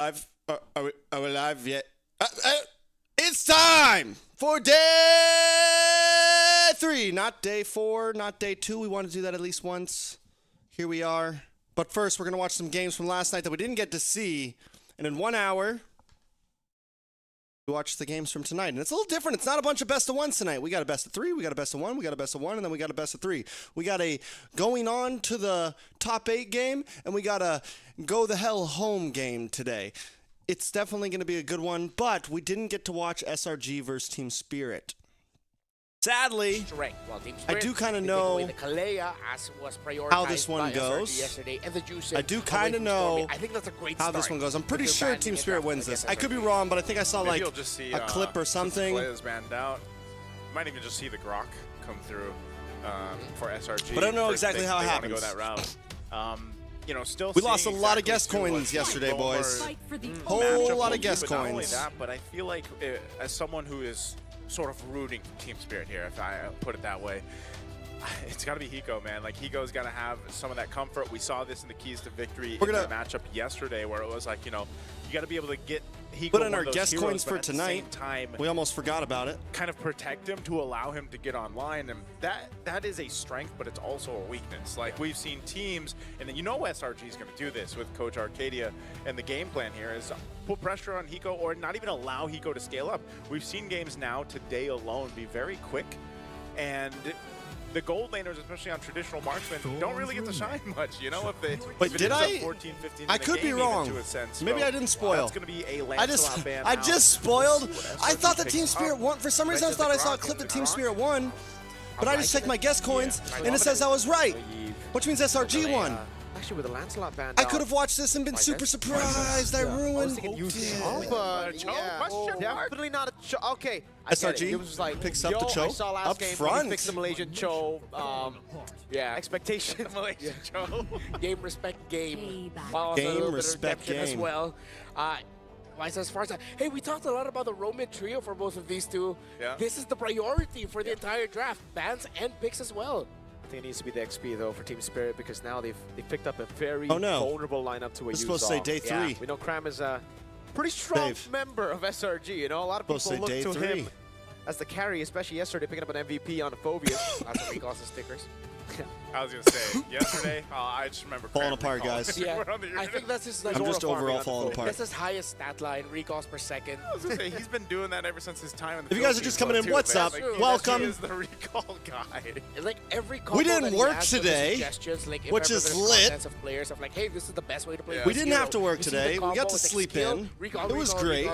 Are we live yet? It's time for day 3, not day 4, not day 2. We want to do that at least once. Here we are. But first, we're going to watch some games from last night that we didn't get to see. And in 1 hour, we watch the games from tonight. And it's a little different. It's not a bunch of best of ones tonight. We got a best of 3, we got a best of 1, we got a best of 1, and then we got a best of 3. We got a going on to the top 8 game, and we got a go the hell home game today. It's definitely going to be a good one, but we didn't get to watch SRG versus Team Spirit. Sadly, I do kind of know how this one goes. I do kind of know how this one goes. I'm pretty sure Team Spirit wins this. I could be wrong, but I think I saw like a clip or something. Banned out. You might even just see the Grok come through for SRG. But I don't know exactly how it happens. Go that route. You know, still we lost a lot of guest coins yesterday, boys. Whole lot of guest coins. Not only that, but I feel like as someone who is sort of rooting for Team Spirit here, if I put it that way, it's got to be Hiko, man. Like, Hiko's got to have some of that comfort. We saw this in the Keys to Victory in the matchup yesterday, where it was like, you know, you got to be able to get Hiko put in our guest coins for tonight. We almost forgot about it. Kind of protect him to allow him to get online, and that is a strength, but it's also a weakness. Like, we've seen teams, and then you know SRG is going to do this with Coach Arcadia, and the game plan here is put pressure on Hiko or not even allow Hiko to scale up. We've seen games now today alone be very quick, and the gold laners, especially on traditional marksmen, don't really get to shine much, you know, if they Wait, did I? 14, 15 I could be wrong. Maybe I didn't spoil. That's going to be a I just spoiled. I thought that Team Spirit won. For some reason, I thought I saw a clip that Team Spirit won, but I just checked my guest coins, and it says I was right, which means SRG won. Actually, with the Lancelot band, I could have watched this and been super surprised. I ruined. Definitely not a Cho. Okay, SRG it was like, picks up the Cho up front. Fix the Malaysian Cho. Yeah, expectation. Malaysian Cho. Game respect game. Game respect game as well. As far as hey, we talked a lot about the Roman trio for both of these two. Yeah. This is the priority for the entire draft, bans and picks as well. I think it needs to be the XP though for Team Spirit, because now they've picked up a very vulnerable lineup to a use. Supposed to say day 3. Yeah, we know Cram is a pretty strong member of SRG. You know, a lot of people look to him as the carry, especially yesterday picking up an MVP on a Phobius. Lots of recalls and stickers. I was going to say, yesterday, I just remember falling apart, guys. Yeah, I think that's his I'm just overall falling apart. That's his highest stat line, recalls per second. I was going to say, he's been doing that ever since his time in the If you guys are just coming in, what's up? Like, Welcome. He is the recall guy. Like every we didn't work today, like which is lit. Of players of like, hey, this is the best way to play. We didn't have to work today. We got to sleep in. It was great.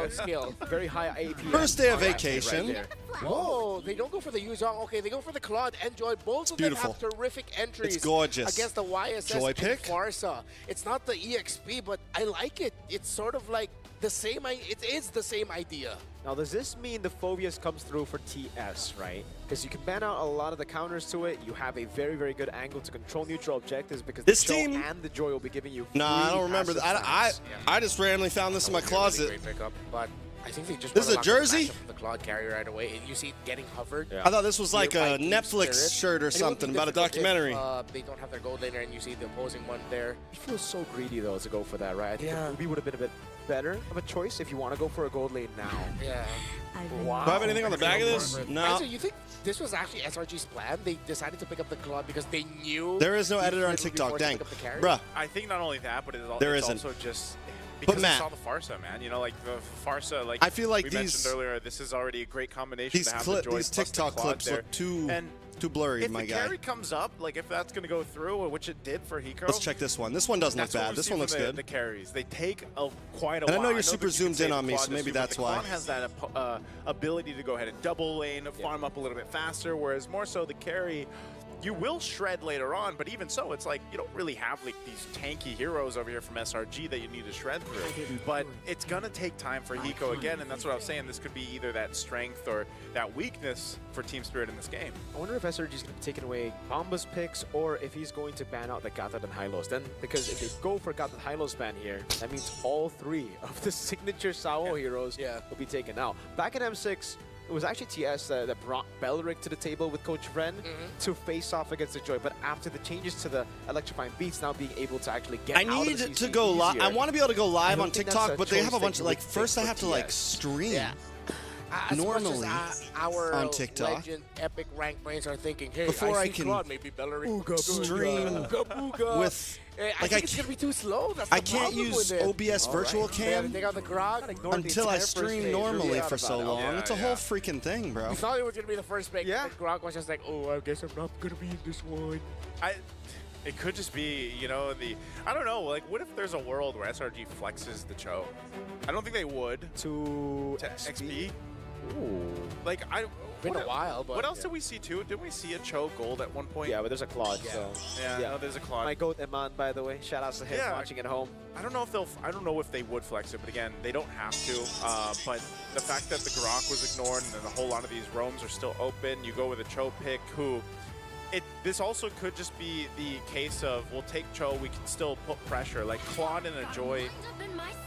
Very high AP. First day of vacation. Whoa, they don't go for the Yuzong. Okay, they go for the Claude. Enjoy. Both of them have terrific entries. It's gorgeous. Against the YSS and Farsa. It's not the EXP, but I like it. It's sort of like the same. It is the same idea. Now, does this mean the Phobius comes through for TS, right? Because you can ban out a lot of the counters to it. You have a very, very good angle to control neutral objectives, because this the team and the Joy will be giving you. I don't remember that. I just randomly found this in my closet. Great pickup, but I think they just. This is a jersey. The Claude carry right away, and you see it getting hovered. Yeah. I thought this was like a Netflix shirt or something about a documentary. If, they don't have their gold laner, and you see the opposing one there. It feels so greedy though to go for that, right? I think Ruby would have been a bit better of a choice if you want to go for a gold lane now. Yeah. Wow. Do I have anything on the back of this? No. So you think this was actually SRG's plan? They decided to pick up the Claude because they knew there is no editor on TikTok. Dang, bruh. I think not only that, but it's also just. But Because Matt, I saw the Farsa, man. You know, like the Farsa, like I feel like we mentioned earlier, this is already a great combination these to have the Joy these TikTok clips look too blurry, my guy. If the carry comes up, like if that's going to go through, which it did for Hiko. Let's check this one. This one doesn't look bad. This one looks good. The carries, they take quite a while. And I know you're super zoomed in on me, so maybe that's why. Has that ability to go ahead and double lane, farm up a little bit faster, whereas more so the carry, you will shred later on, but even so, it's like you don't really have like these tanky heroes over here from SRG that you need to shred through. But it's gonna take time for Hiko again, and that's what I was saying. This could be either that strength or that weakness for Team Spirit in this game. I wonder if SRG is going to be taking away Bomba's picks, or if he's going to ban out the Gathad and Hylos. Then, because if they go for Gathad Hylos ban here, that means all 3 of the signature Sao heroes will be taken out. Back in M6, it was actually TS that brought Belric to the table with Coach Ren to face off against the Joy. But after the changes to the electrifying beats, now being able to actually get I out of need the CC to go live. I easier. want to be able to go live don't on think that's TikTok, a but they have a choice bunch that of you like would first I think have for to like TS. stream. Yeah. As Normally, much as, our on TikTok. legend epic rank brains are thinking, hey, Before I I see can Claude, maybe Bellerin stream with I like think it's gonna be too slow. That's I the can't problem use with it. OBS virtual They gotta cam take out the grog. until I stream normally for so long. Yeah, It's a whole freaking thing, bro. We thought it was gonna be the first pick. Yeah. But Grog was just like, oh, I guess I'm not gonna be in this one. It could just be, you know, I don't know, like, what if there's a world where SRG flexes the Cho? I don't think they would. To XP? Ooh. Like, Been a while, but what else did we see, too? Didn't we see a Cho gold at one point? Yeah, but there's a Claude, so. Yeah, Yeah. no, there's a Claude. My goat Iman, by the way. Shout outs to him Yeah. watching at home. I don't know if they would flex it, but again, they don't have to. But the fact that the Grok was ignored and then a whole lot of these roams are still open, you go with a Cho pick who, this also could just be the case of, we'll take Cho, we can still put pressure. Like Claude and a Joy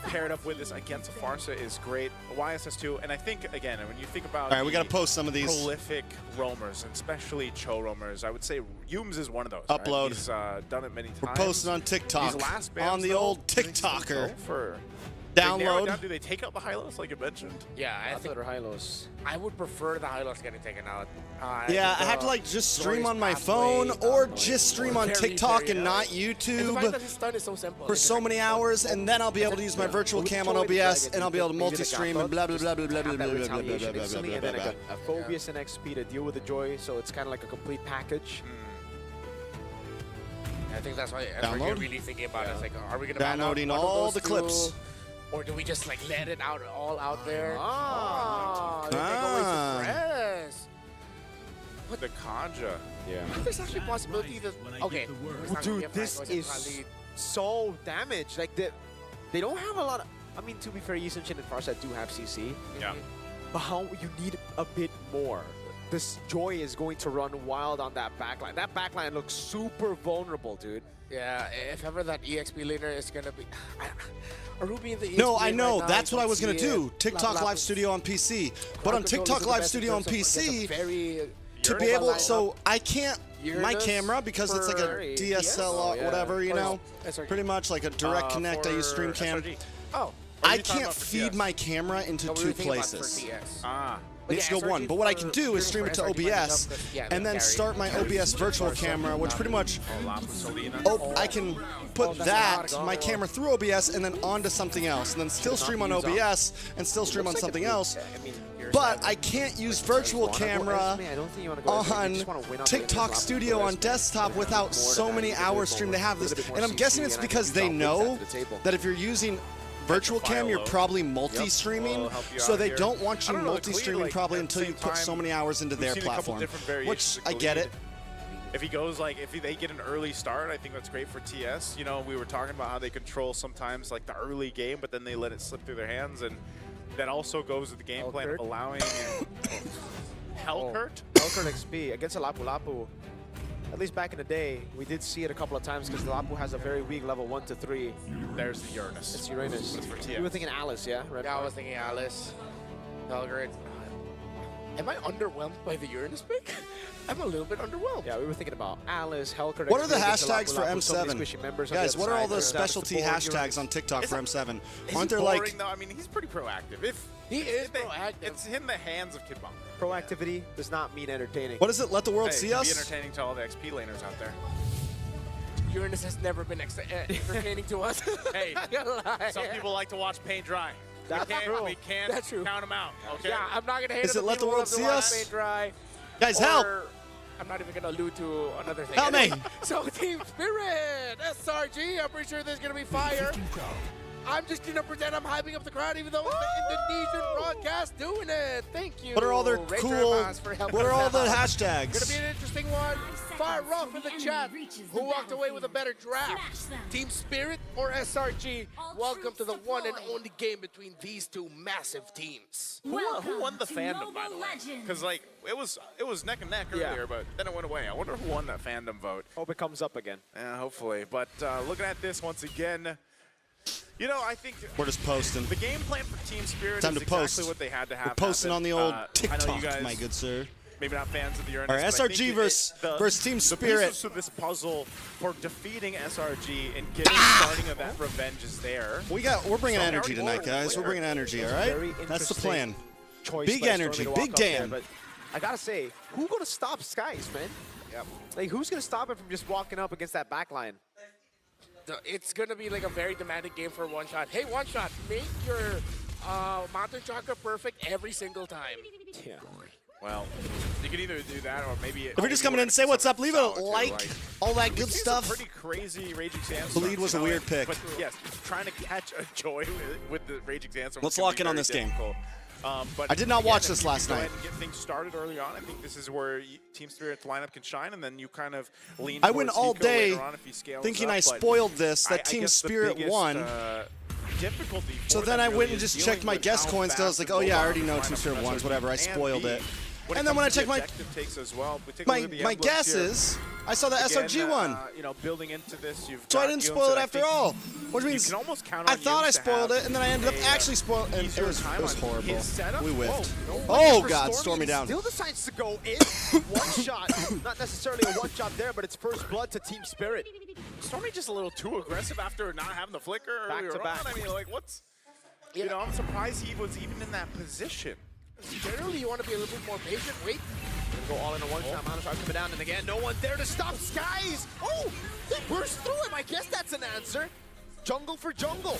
paired up with this against a Farsa is great. A YSS2, and I think, again, when you think about All right, we got to post some of these. prolific roamers, and especially Cho roamers, I would say Yums is one of those. Upload. Right? He's done it many times. We're posting on TikTok. These last bans, On the though, old do they still TikToker. go for they narrow it Download. down? Do they take out the Hylos like you mentioned? yeah, I I thought think they're Hylos. I would prefer the Hylos getting taken out. Yeah, I think, have to like just stream Joy's on my pathway, phone or just stream on very, TikTok very and not and the fact YouTube that his stun is so simple. for so many hours, and then I'll be able to use my virtual cam on OBS, and I'll be able to Maybe the multi-stream Gappa and blah blah blah blah blah blah have blah that blah blah blah retaliation blah instantly, blah and then blah I got a Phobius and XP to deal with the Joy, so it's kind of like a complete package. I think that's why Download? we're really thinking about it. It's like, are we gonna ban out Downloading one of all those the two, clips. or do we just like let it out all out there? Ah. They take away suppress. The Kanja. Yeah. There's actually a possibility that okay, it's not gonna be Dude, a this fight, it's is probably- so damaged. Like, they don't have a lot of... I mean, to be fair, Yi Sun-shin and Farsight do have CC, Yeah. but how you need a bit more. This Joy is going to run wild on that backline. That backline looks super vulnerable, dude. Yeah, if ever that EXP laner is gonna be, are Ruby in the EXP No, I lane know. right now, That's you what I don't was gonna see it. do. TikTok Lap Live is- Studio on PC, but Crowd on control TikTok isn't the Live best in Studio on terms of, like, PC, a very to be You're able, lineup. so I can't. My Uranus camera, because it's like a for DSLR, yeah. whatever, you Or know, SRG. pretty much like a direct connect. I use for StreamCam. SRG. Oh, I you talking can't about for feed TS? my camera into no, we two were thinking about for places. TS. Ah. But Needs yeah, to go one. SRG But what I for- can do is for stream it to SRG might OBS, jump, 'cause, yeah, and they then carry. start my OBS virtual camera, which pretty much, Oh, Lapu Selena. oh, I can put that's that, a lot of my going camera through OBS, and then onto something else, and then still stream on OBS, and still stream on something else. I mean, But I can't use virtual camera I don't think you wanna go Esme. on You just wanna win on the TikTok Esme. Studio on desktop without so many hours streamed. They have this, and I'm guessing it's because they know that if you're using virtual cam, you're probably multi-streaming, We'll help you so out they here. don't want I you don't know, multi-streaming like, probably at until the you same put so time, many hours into we've their seen a couple platform, different variations which of I get it. Khalid. If he goes like, if they get an early start, I think that's great for TS. You know, we were talking about how they control sometimes like the early game, but then they let it slip through their hands, and that also goes with the game plan of Hellkurt? allowing Hellkurt. Hellkurt XP against a Lapu Lapu. At least back in the day, we did see it a couple of times because the Lapu has a very weak level 1 to 3. There's the Uranus. It's Uranus. It's for TS. You were thinking Alice, yeah? Red Yeah, I Bar? was thinking Alice, Belgrade. Am I underwhelmed by the Uranus pick? I'm a little bit underwhelmed. Yeah, we were thinking about Alice, Hellkurt. What are the XP against a hashtags for Lapu Lapu, so many M7? squishy members on the Guys, other what are all side. the Turns out it's specialty the boring hashtags Uranus. on TikTok for M7? Is Aren't he there like boring, though? I mean, he's pretty proactive. If He is proactive. It's in the hands of Kid Bump. Proactivity does not mean entertaining. what is it? Let the world Hey, see it can us. be entertaining to all the XP laners out there. Uranus has never been entertaining to us. Hey, Not gonna lie. some people like to watch paint dry. That's true. We can't That's true. count them out. Okay. Yeah, I'm not gonna hate Is on it Let the people who World love to See watch Us? paint dry. Guys, help! Or I'm not even gonna allude to another thing. Help me! So Team Spirit, SRG. I'm pretty sure there's gonna be fire. I'm just gonna pretend I'm hyping up the crowd, even though it's the Indonesian broadcast doing it. Thank you. What are all their Ranger cool? Abbas, for helping What are us all the out. hashtags? Gonna be an interesting one. Fire off in the chat. Who walked away with a better draft? Team Spirit or SRG? Welcome to the one and only game between these two massive teams. Who won the fandom, by the way? Because like it was neck and neck Yeah. earlier, but then it went away. I wonder who won that fandom vote. Hope it comes up again. Yeah, hopefully. But looking at this once again, You know, I think We're just posting. the game plan for Team Spirit Time is to exactly post. what they had to have We're posting happen. on the old I know TikTok, you guys, my good sir. maybe not fans of the Uranus, All right, but I think SRG versus Team the Spirit. pieces to this puzzle for defeating SRG and getting starting of that revenge is there. We're bringing So energy Harry tonight, guys. We're bringing energy, all right? Very That's the interesting plan. choice Big by Stormy energy, to big walk up there, Dan. but I gotta say, who gonna stop Skies, man? Yep. Like, who's gonna stop him from just walking up against that back line? It's going to be like a very demanding game for one shot. Hey, one shot, make your Mountain Chakra perfect every single time. Yeah. Well, you could either do that or maybe... If you're just coming in and say what's up, leave a like, all that good stuff. Pretty crazy Raging Sandstorm. Bleed was a weird pick. But yes, trying to catch a joy with the Raging Sandstorm. Let's is gonna lock be in on very this game. difficult. But I did not watch if this you last can go night. ahead and get things started early on. I think this is where Team Spirit's lineup can shine, and then you kind of lean I went towards all Nico day later on if he scales thinking up, I but spoiled this, that I Team guess the Spirit biggest, won. Difficulty So for then them I really went and is just dealing checked my with guest how coins. Still, I was fast like, oh the yeah, I mobile already know lineup Team from Spirit won, SRG whatever. I and spoiled B, it. when And then when I comes to checked the my objective takes as well, we take a look at the my emblems here. guesses, I saw that Again, SRG won. You know, building into this, you've So I got didn't Yunes spoil that it I after think all. Which You means can almost count I on thought Yunes I to spoiled have it, and then I ended up a, actually spoiling it. It easier was time on horrible. his setup. We whiffed. Whoa, no Oh For God, Stormy, Stormy down. Still decides to go in. One shot. Not necessarily a one shot there, but it's first blood to Team Spirit. Stormy just a little too aggressive after not having the flicker Back earlier to back. on. I mean, like, what's... You know, I'm surprised he was even in that position. Generally, you want to be a little bit more patient. Wait. Gonna go all in a one shot. Mountain Shark coming down, and again, no one there to stop Skies. Oh, they burst through him. I guess that's an answer. Jungle for jungle.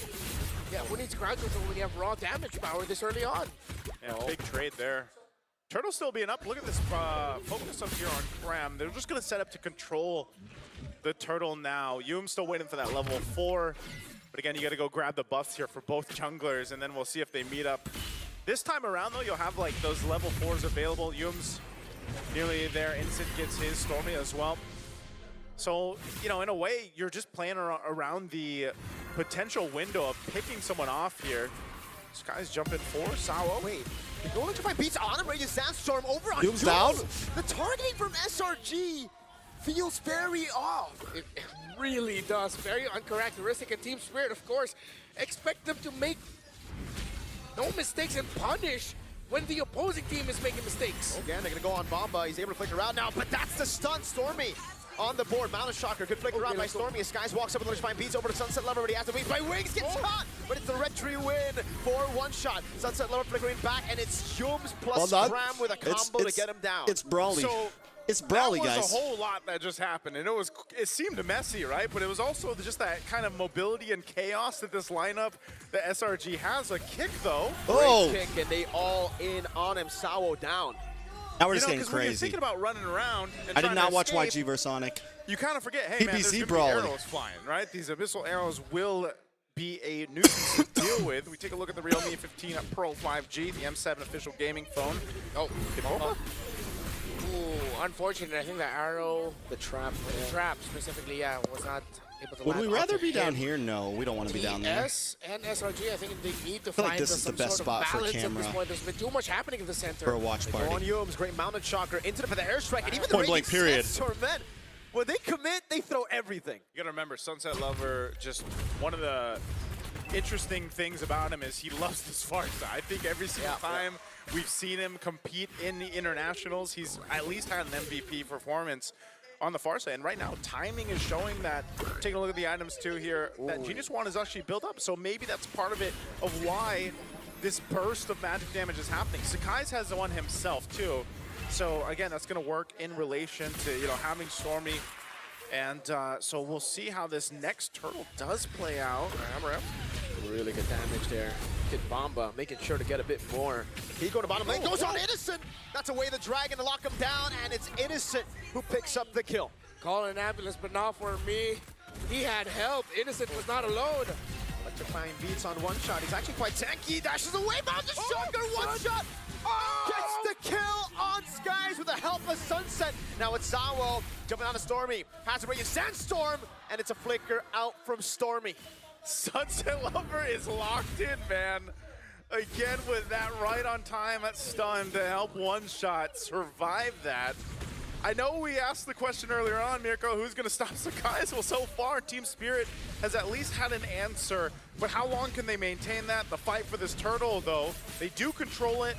Yeah, who needs ground control when you have raw damage power this early on? Yeah, big trade there. Turtle still being up. Look at this focus up here on Cram. They're just going to set up to control the Turtle now. Yum's still waiting for that level 4. But again, you got to go grab the buffs here for both junglers, and then we'll see if they meet up. This time around, though, you'll have like those level 4s available. Yum's nearly there. Instant gets his, Stormy as well. So, you know, in a way, you're just playing around the potential window of picking someone off here. This guy's jumping for Sawo. Wait, the goal to find beats on him. Raging Sandstorm over on Yum's down. The targeting from SRG feels very off. It really does. Very uncharacteristic. And Team Spirit, of course, expect them to make no mistakes and punish when the opposing team is making mistakes. Again, they're gonna go on Bomba. He's able to flicker out now, but that's the stun. Stormy on the board. Mountain Shocker, good flicker out by Stormy. As Skies walks up with the fine beats over to Sunset Lover, but he has to wait by Wings, gets caught, but it's the retry win for one shot. Sunset Lover flickering back, and it's Yums plus Cram with a combo to get him down. It's brawly. So It's brawly, that was guys. a whole lot that just happened, and it seemed messy, right? But it was also just that kind of mobility and chaos that this lineup, the SRG has. A kick, though. Oh! Great kick, and they all in on him. Sawo down. Now we're You just know, getting because when you're crazy. thinking about running around and I did trying not to watch escape, YG vs Sonic. you kind of forget, hey, man, there's PPC going to be brawling. arrows flying, right? These abyssal arrows will be a nuisance to deal with. We take a look at the Realme 15 at Pearl 5G, the M7 official gaming phone. Oh, ooh, unfortunate. I think the arrow, The trap. the trap specifically, yeah, was not able to Would land we rather onto be down him. here? No, we don't want to be down there. TS and SRG, I think they need to feel like find this is some the best sort spot of for balance at camera. this point. There's been too much happening in the center. For a watch Go on party. Yums, great Mountain Shocker into for the airstrike, and even the Point blank, Raging period. Sandstorm, man, when they commit, they throw everything. You gotta remember, Sunset Lover, just one of the interesting things about him is he loves this farce. I think every single time we've seen him compete in the internationals, he's at least had an MVP performance on the far side. And right now, timing is showing that, taking a look at the items too here, that Genius Wand is actually built up. So maybe that's part of it, of why this burst of magic damage is happening. Sakai's has one himself too. So again, that's gonna work in relation to, you know, having Stormy. And so we'll see how this next turtle does play out. Really good damage there. Kid Bomba making sure to get a bit more. He go to bottom lane, goes on Innocent. That's away the dragon to lock him down, and it's Innocent who picks up the kill. Call an ambulance, but not for me. He had help. Innocent was not alone. Electrifying beats on one shot. He's actually quite tanky. He dashes away, Mountain Shocker, one shot. Gets the kill on Skies with a helpless Sunset. Now it's Sawo jumping on a Stormy. Has to bring in Sandstorm, and it's a flicker out from Stormy. Sunset Lover is locked in, man. Again with that right on time at stun to help one shot survive that. I know we asked the question earlier on, Mirko, who's going to stop Sakai's? Well, so far, Team Spirit has at least had an answer. But how long can they maintain that? The fight for this turtle, though, they do control it.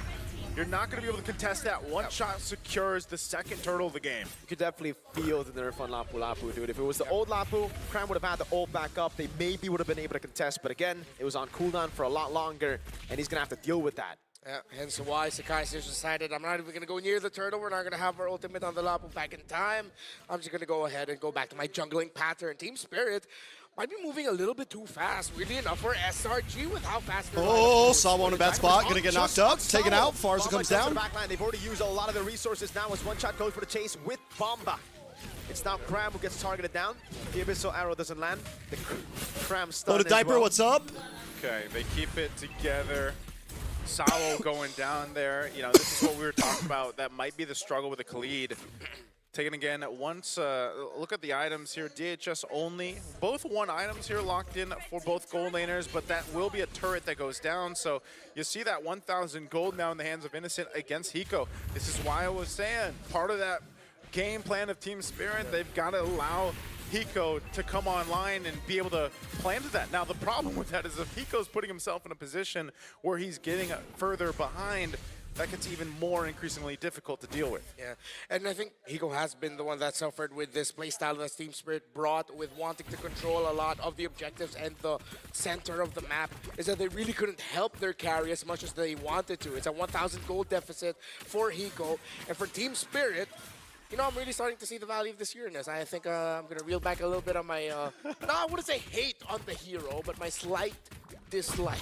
You're not going to be able to contest that. One shot secures the second turtle of the game. You could definitely feel the nerf on Lapu Lapu, dude. If it was the old Lapu, Cram would have had the ult back up. They maybe would have been able to contest. But again, it was on cooldown for a lot longer, and he's going to have to deal with that. Yeah, hence why Sakai just decided, I'm not even going to go near the turtle. We're not going to have our ultimate on the Lapu back in time. I'm just going to go ahead and go back to my jungling pattern. Team Spirit might be moving a little bit too fast, weirdly enough, for SRG with how fast they're Sawo in a bad spot, gonna get knocked up, taken out, Farza comes down. Backline. They've already used a lot of their resources now as one shot goes for the chase with Bomba. It's now Cram who gets targeted down. The Abyssal Arrow doesn't land. The Cram stun Loaded Diaper, well. what's up? Okay, they keep it together. Sawo going down there. You know, this is what we were talking about. That might be the struggle with the Khalid. Taken again, once, look at the items here, DHS only. Both one items here locked in for both gold laners, but that will be a turret that goes down. So you see that 1,000 gold now in the hands of Innocent against Hiko. This is why I was saying, part of that game plan of Team Spirit, they've got to allow Hiko to come online and be able to plan to that. Now, the problem with that is if Hiko's putting himself in a position where he's getting further behind, that gets even more increasingly difficult to deal with. Yeah, and I think Hiko has been the one that suffered with this playstyle that Team Spirit brought with wanting to control a lot of the objectives and the center of the map, is that they really couldn't help their carry as much as they wanted to. It's a 1,000 gold deficit for Hiko, and for Team Spirit, you know, I'm really starting to see the value of this Uranus. I think I'm going to reel back a little bit on my, no, I wouldn't say hate on the hero, but my slight dislike.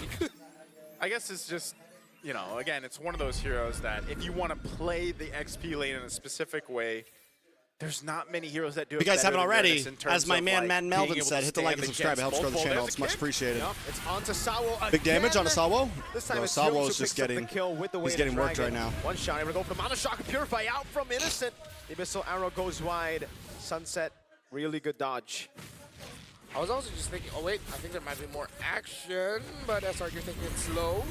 I guess it's just, you know, again, it's one of those heroes that if you want to play the XP lane in a specific way, there's not many heroes that do it. If you guys haven't already, as my man like Melvin said, hit the like and subscribe. It helps grow the channel. It's much appreciated. Yep, it's onto Sawo. Big damage on a Sawo. This time No, it's Sawo's Jones who just picks up the getting, kill with the he's getting worked right now. One shot, able to go for the Mana Shock and Purify out from Innocent. The Abyssal Arrow goes wide. Sunset, really good dodge. I was also just thinking, oh wait, I think there might be more action, but SR, you're thinking it's slow.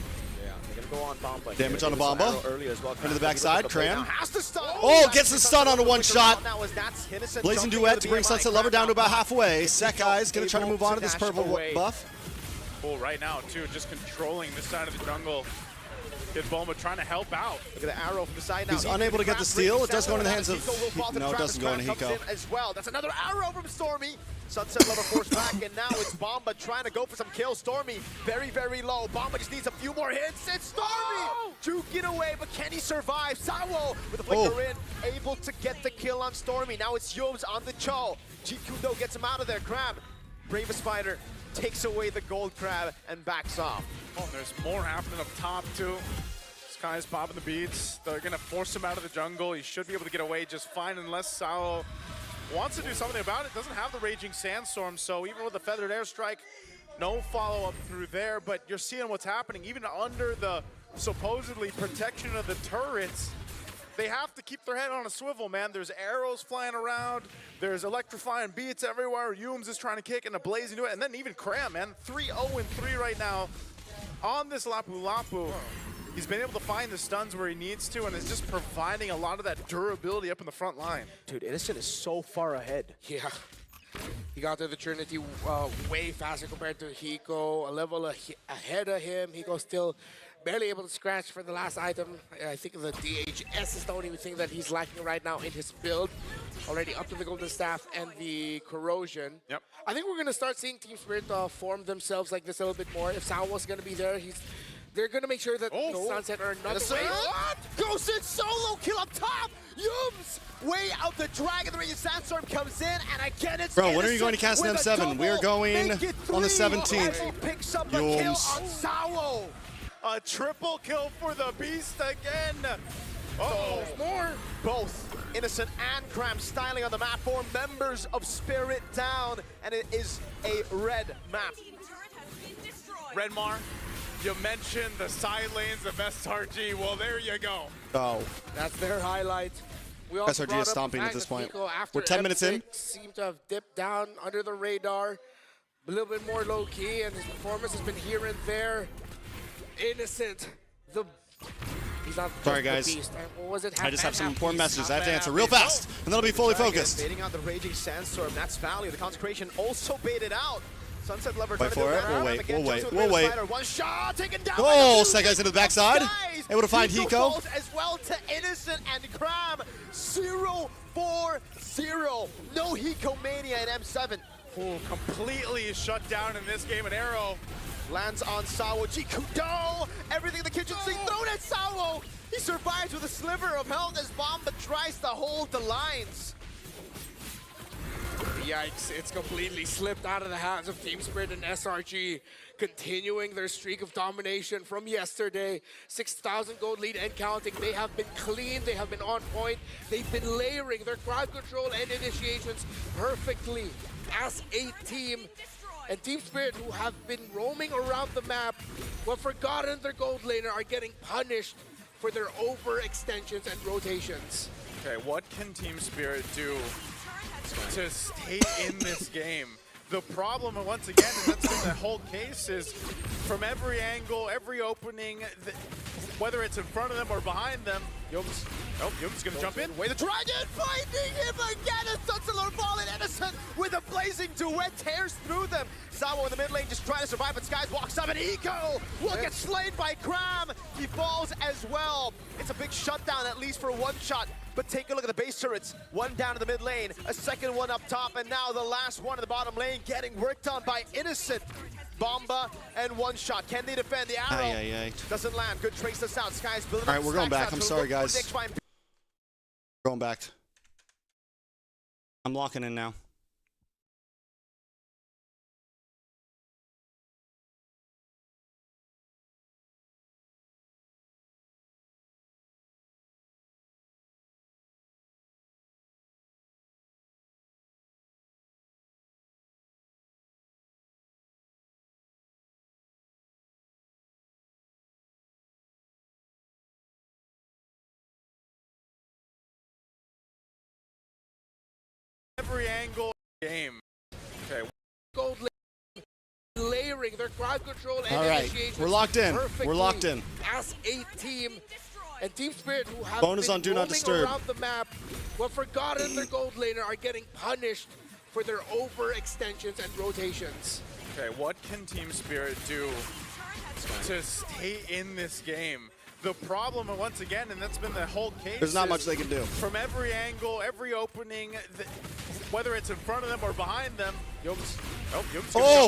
Yeah, they're gonna go on Bomba. Damage on a Abyssal Bomba. Arrow earlier as well. Into the backside, Cram. Has to stun. Oh, gets the stun on a one shot. Now as that's Innocent Blazing jumping Duet into to the bring BMI. Sunset Lover down to about halfway. Sekai's gonna try to move on to this dash purple away. buff. Oh, right now, too, just controlling this side of the jungle. Kid Bulma trying to help out. Look at the arrow from the side now. He's unable to get the steal. It does go into the hands of... No, it Travis doesn't go into Cram comes Hiko. in as well. That's another arrow from Stormy. Sunset Lover forced back, and now it's Bomba trying to go for some kills. Stormy very, very low. Bomba just needs a few more hits. It's Stormy! Drew get away, but can he survive? Sawo with the flicker in, able to get the kill on Stormy. Now it's Yomes on the Cho. GQ though gets him out of there. Crab, Bravest Spider, takes away the gold crab and backs off. Oh, and there's more happening up top, too. Sky's popping the beats. They're going to force him out of the jungle. He should be able to get away just fine unless Sawo wants to do something about it. Doesn't have the Raging Sandstorm, so even with the Feathered Airstrike, no follow-up through there. But you're seeing what's happening. Even under the supposedly protection of the turrets, they have to keep their head on a swivel, man. There's arrows flying around. There's electrifying beats everywhere. Yums is trying to kick and a Blazing Duet. And then even Cram, man. 3-0-3 right now on this Lapu Lapu. He's been able to find the stuns where he needs to and is just providing a lot of that durability up in the front line. Dude, Innocent is so far ahead. Yeah. He got to the Trinity way faster compared to Hiko, a level ahead of him. Hiko's still barely able to scratch for the last item. I think the DHS is the only thing that he's lacking right now in his build. Already up to the Golden Staff and the Corrosion. Yep. I think we're going to start seeing Team Spirit form themselves like this a little bit more. If Sawo's going to be there, they're going to make sure that Sunset are not away. What? Goes in solo kill up top. Yums way out the Dragon. The Raging Sandstorm comes in, and again it's Bro, when are you going to cast an Innocent M7? We are going with a on the double. 17th. And he picks up a kill on Sawo. A triple kill for the Beast again. Oh, more. Both Innocent and Cram styling on the map for members of Spirit down, and it is a red map. Redmar, you mentioned the side lanes of SRG. Well, there you go. Oh. That's their highlight. We also SRG brought is up stomping the at fact this that point. Hiko, after We're 10 minutes in. Seemed to have dipped down under the radar, a little bit more low key, and his performance has been here and there. Innocent, the He's not Sorry, just guys. the beast. And what was it? I just have some important Half-man, messages I have to answer half-man, real half-beast. fast, and then I'll be fully Dragon focused. baiting out the Raging Sandstorm. That's Valley. The Consecration also baited out. Sunset Lover Wait trying for to it. do We'll around wait. him again. We'll Jumps wait. with We'll the wait. Spider. One shot taken down. Oh, by the Sega into the backside. Skies. Able to find Hiko. falls as well to Innocent and Cram. 0-4-0. No Hiko mania in M7. Oh, completely shut down in this game. An arrow Lands on Sawo. Jikudo! Everything in the kitchen sink thrown at Sawo! He survives with a sliver of health as Bomba tries to hold the lines. Yikes, it's completely slipped out of the hands of Team Spirit and SRG, continuing their streak of domination from yesterday. 6,000 gold lead and counting. They have been clean, they have been on point, they've been layering their crowd control and initiations perfectly as a team. And Team Spirit, who have been roaming around the map, who have forgotten their gold laner, are getting punished for their overextensions and rotations. Okay, what can Team Spirit do to stay in this game? The problem, once again, and that's been the whole case, is from every angle, every opening, whether it's in front of them or behind them, Yums gonna jump in. Way the Dragon finding him again as Sunset falling Innocent with a blazing duet tears through them. Sawo in the mid lane just trying to survive, but Skies walks up and Eco will get slain by Cram. He falls as well. It's a big shutdown, at least for one shot. But take a look at the base turrets. One down in the mid lane, a second one up top, and now the last one in the bottom lane getting worked on by Innocent. Bomba and one shot. Can they defend? The arrow doesn't land. Good trace this out. Skies building up. All right, we're going back. I'm sorry, guys. X5. Going back. I'm locking in now. Every angle game. Okay. Gold layering their crowd control and All right, initiations we're locked in. perfectly We're locked in. as a team. And Team Spirit, who have Bonus been on Do Not roaming Disturb. around the map, who have forgotten their gold laner, are getting punished for their overextensions and rotations. Okay, what can Team Spirit do to stay in this game? The problem, once again, and that's been the whole case, There's not is much they can do. from every angle, every opening, whether it's in front of them or behind them, Yums Oh!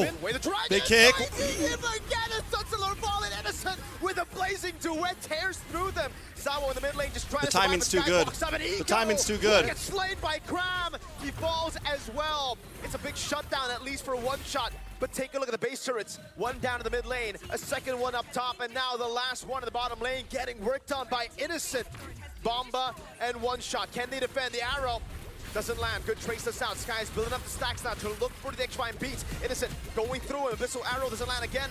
jump in. Way the Dragon Big kick. finding him again as Sunset falling Innocent with a blazing duet tears through them. Sawo in the mid lane just trying The to survive, timing's but too Skies good. walks up and The Eco timing's too good. Gets slain by Cram. He falls as well. It's a big shutdown, at least for one shot. But take a look at the base turrets. One down in the mid lane, a second one up top, and now the last one in the bottom lane getting worked on by Innocent. Bomba and one shot. Can they defend? The arrow doesn't land. Good trace this out. Skies building up the stacks now to look for the X5 beats. Innocent going through him. Abyssal arrow doesn't land again.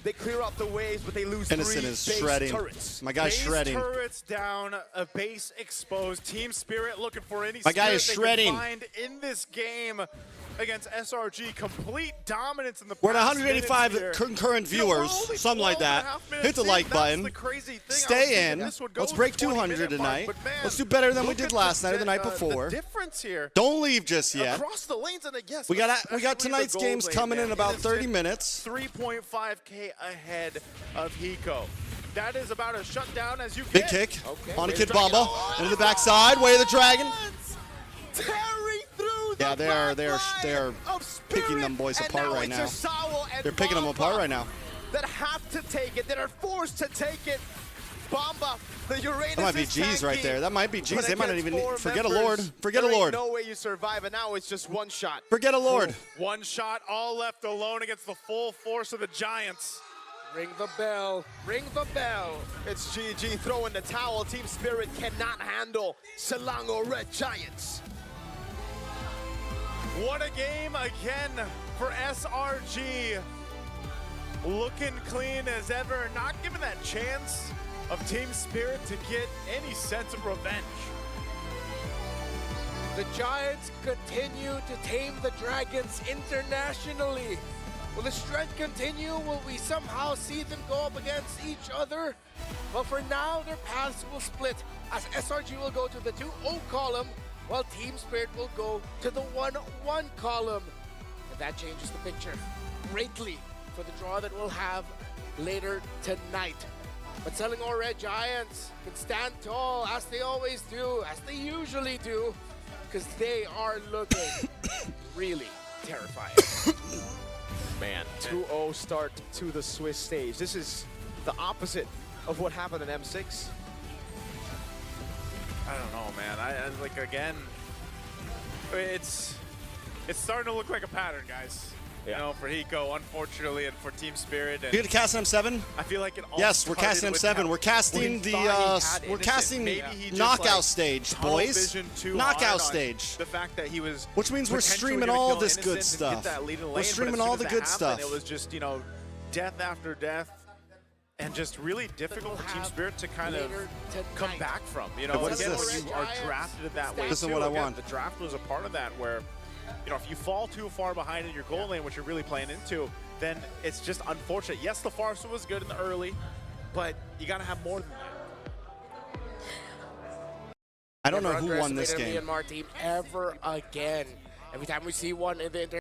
They clear up the waves, but they lose Innocent three is base shredding. turrets. My guy's base shredding. turrets down, a base exposed. Team Spirit looking for any My guy is spirit they shredding. can find in this game against SRG. Complete dominance in the We're at past 185 minutes here. concurrent You know, we're viewers, only something like 12 and a that. half minutes Hit the in. like That's button. the crazy thing. I was Stay thinking in. this would go Let's to break the 200 20-minute mark, tonight. but man, Let's do better than we look did at last night or the night before. The difference here. Don't leave just yet. Across the lanes, and yes, We got especially tonight's the games gold coming lane, in man. about Innocent, 30 minutes. 3.5K ahead of Hiko. That is about as shutdown as you Big get. kick Okay. on a Way Kid the Dragon. Bomba into the backside. Way of the Dragon. Tearing through Yeah, the they are of Spirit, picking them boys and apart now right it's now. just Sawo and They're picking them Bomba apart right now. that have to take it, that are forced to take it. Bomba, the Uranus That might be is G's right tanky, there. That might be but G's. They might not against even four forget a members, Lord. Forget a there ain't Lord. no way you survive, and now it's just one shot. Forget a Lord. One shot, all left alone against the full force of the Giants. Ring the bell, ring the bell. It's GG throwing the towel. Team Spirit cannot handle Selangor Red Giants. What a game again for SRG. Looking clean as ever, not given that chance of Team Spirit to get any sense of revenge. The Giants continue to tame the Dragons internationally. Will the strength continue? Will we somehow see them go up against each other? Well, for now, their paths will split, as SRG will go to the 2-0 column, while Team Spirit will go to the 1-1 column. And that changes the picture greatly for the draw that we'll have later tonight. But Selling Red Giants can stand tall, as they always do, as they usually do, because they are looking really terrifying. Man, 2-0 start to the Swiss stage. This is the opposite of what happened in M6. I don't know, man. I like, again, it's starting to look like a pattern, guys. You know, for Hiko, unfortunately, and for Team Spirit. And You gonna cast M7? I feel like it all Yes, we're started casting with M7. how- We're casting We're casting Maybe he just, knockout like, stage, tunnel boys. vision too Knockout hard on stage. The fact that he was, Which means we're potentially streaming gonna all kill this good Innocence and get stuff. that lead in the We're lane, but as streaming soon all as the that good happened, stuff. It was just, you know, death after death, and just really difficult for Team Spirit to kind of come back from. You know, What is again, this? when you are drafted that way. This is too, what I again, want. The draft was a part of that, where, you know, if you fall too far behind in your goal lane, which you're really playing into, then it's just unfortunate. Yes, the Farsa was good in the early, but you got to have more than that. I don't know Never who won this underestimated game. Myanmar team ever again. Every time we see one in the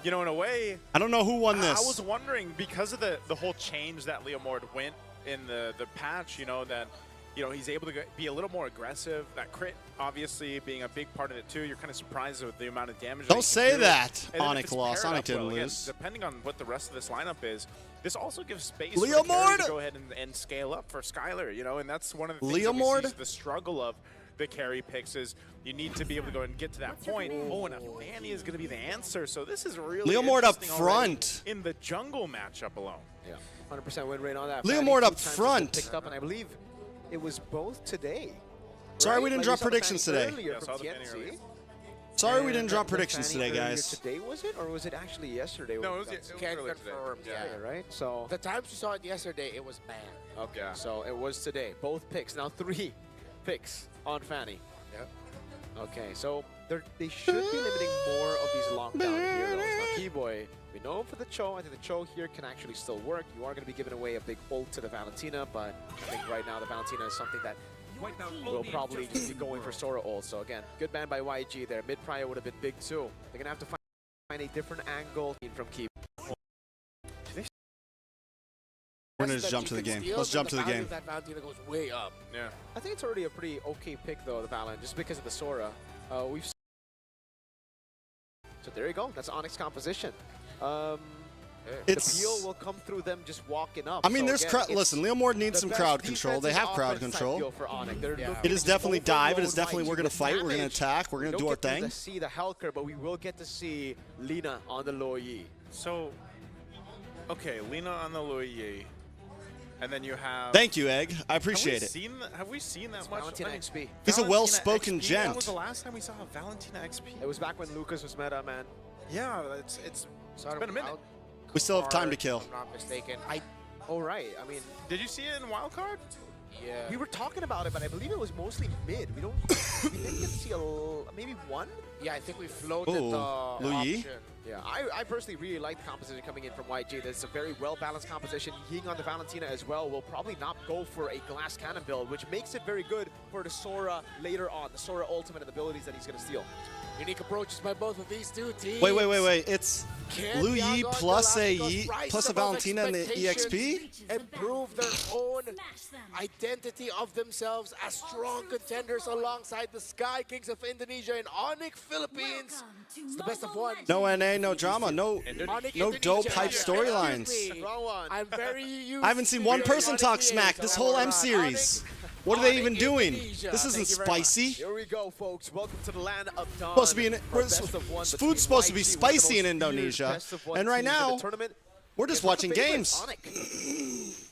You know, in a way, I don't know who won this. I was wondering, because of the whole change that Leomord went in the patch, you know, that, you know, he's able to be a little more aggressive. That crit, obviously, being a big part of it, too. You're kind of surprised with the amount of damage Don't that say do. that. And then if Onyx it's lost. paired Onyx up didn't again, lose. depending on what the rest of this lineup is, this also gives space for the Leomord! carry to go ahead and scale up for Skylar, you know, and that's one of the things that we see Leomord? is the struggle of the carry picks is you need to be able to go and get to that point. Oh, and a Fanny is going to be the answer. So this is really Leomord up interesting already front. in the jungle matchup alone. Yeah, 100% win rate on that. Leomord Fanny up 2 times has been front. Picked up, and I believe it was both today. Sorry we Right? didn't Like, drop we saw the predictions Fanny today. earlier Yeah, I from saw the Fanny TNC. earlier. Sorry we And didn't drop the predictions Fanny today, earlier guys. Today was it, or was it actually yesterday? No, when it we was got Can't earlier today. confirm. Yeah. today, right? So, The times we saw it yesterday, it was banned. okay. Yeah. So it was today. Both picks. Now 3 picks on Fanny. Yep. Okay, so they should be limiting more of these lockdown heroes. Now, Keyboy, we know him for the Cho. I think the Cho here can actually still work. You are going to be giving away a big ult to the Valentina, but I think right now the Valentina is something that will probably just be going for Sora ult. So again, good ban by YG there. Mid prior would have been big too. They're going to have to find a different angle from Keyboy. We're going to just jump to the game. Let's jump to the game. That Valentina goes way up. Yeah. I think it's already a pretty okay pick though, the Valen, just because of the Sora. We've So there you go. That's Onyx composition. The It's. peel will come through them just walking up. I mean, So there's again, crowd. it's Listen, Leomord needs the some best crowd control. They defensive have crowd offense type control. deal for Onyx. They're Yeah. looking It is to definitely dive. It is overload definitely YG we're going to with fight. We're going to damage. attack. We're going to We do our don't get thing. to see the Helker, but we will get to see Lina on the low Yi. So, okay, Lina on the Louis, and then you have. Thank you, Egg. I appreciate it. Have we seen that much? Valentina I mean, XP. He's a Valentina well-spoken XP, gent. That was the last time we saw a Valentina XP. It was back when Lucas was meta, man. Yeah, it's been a minute. We still have time to kill. If I'm not mistaken. Oh, right. I mean, Did you see it in Wildcard? Yeah. we were talking about it, but I believe it was mostly mid. We didn't get to see maybe one. Yeah, I think we floated Ooh, the Louis? option. Yeah, I personally really like the composition coming in from YG. There's a very well-balanced composition. Ying on the Valentina as well will probably not go for a glass cannon build, which makes it very good for the Sora later on, the Sora ultimate and abilities that he's going to steal. Unique approaches by both of these two teams. Wait. It's Can Lu Yi Yagao plus a Galacticos Yi rise plus a above Valentina in the expectations, EXP? improve their own identity of themselves as strong contenders alongside the Sky Kings of Indonesia and Onyx Philippines. It's the best of one. No NA, no drama, no Onyx no Indonesia. dope hype Excuse storylines. me. Wrong one. I'm very used I haven't seen one to person Onyx talk years, smack this so whole we're M on series. Onyx. What are they Onyx even doing? Indonesia. This isn't Thank you very much. spicy. Here we go, folks. Welcome to the land of dawn. Supposed to be in, For best of one between food's supposed to be YG, one of the spicy in most Indonesia, feared best of one and right teams in the now tournament. we're just It's one of the watching favorites, games. Onyx.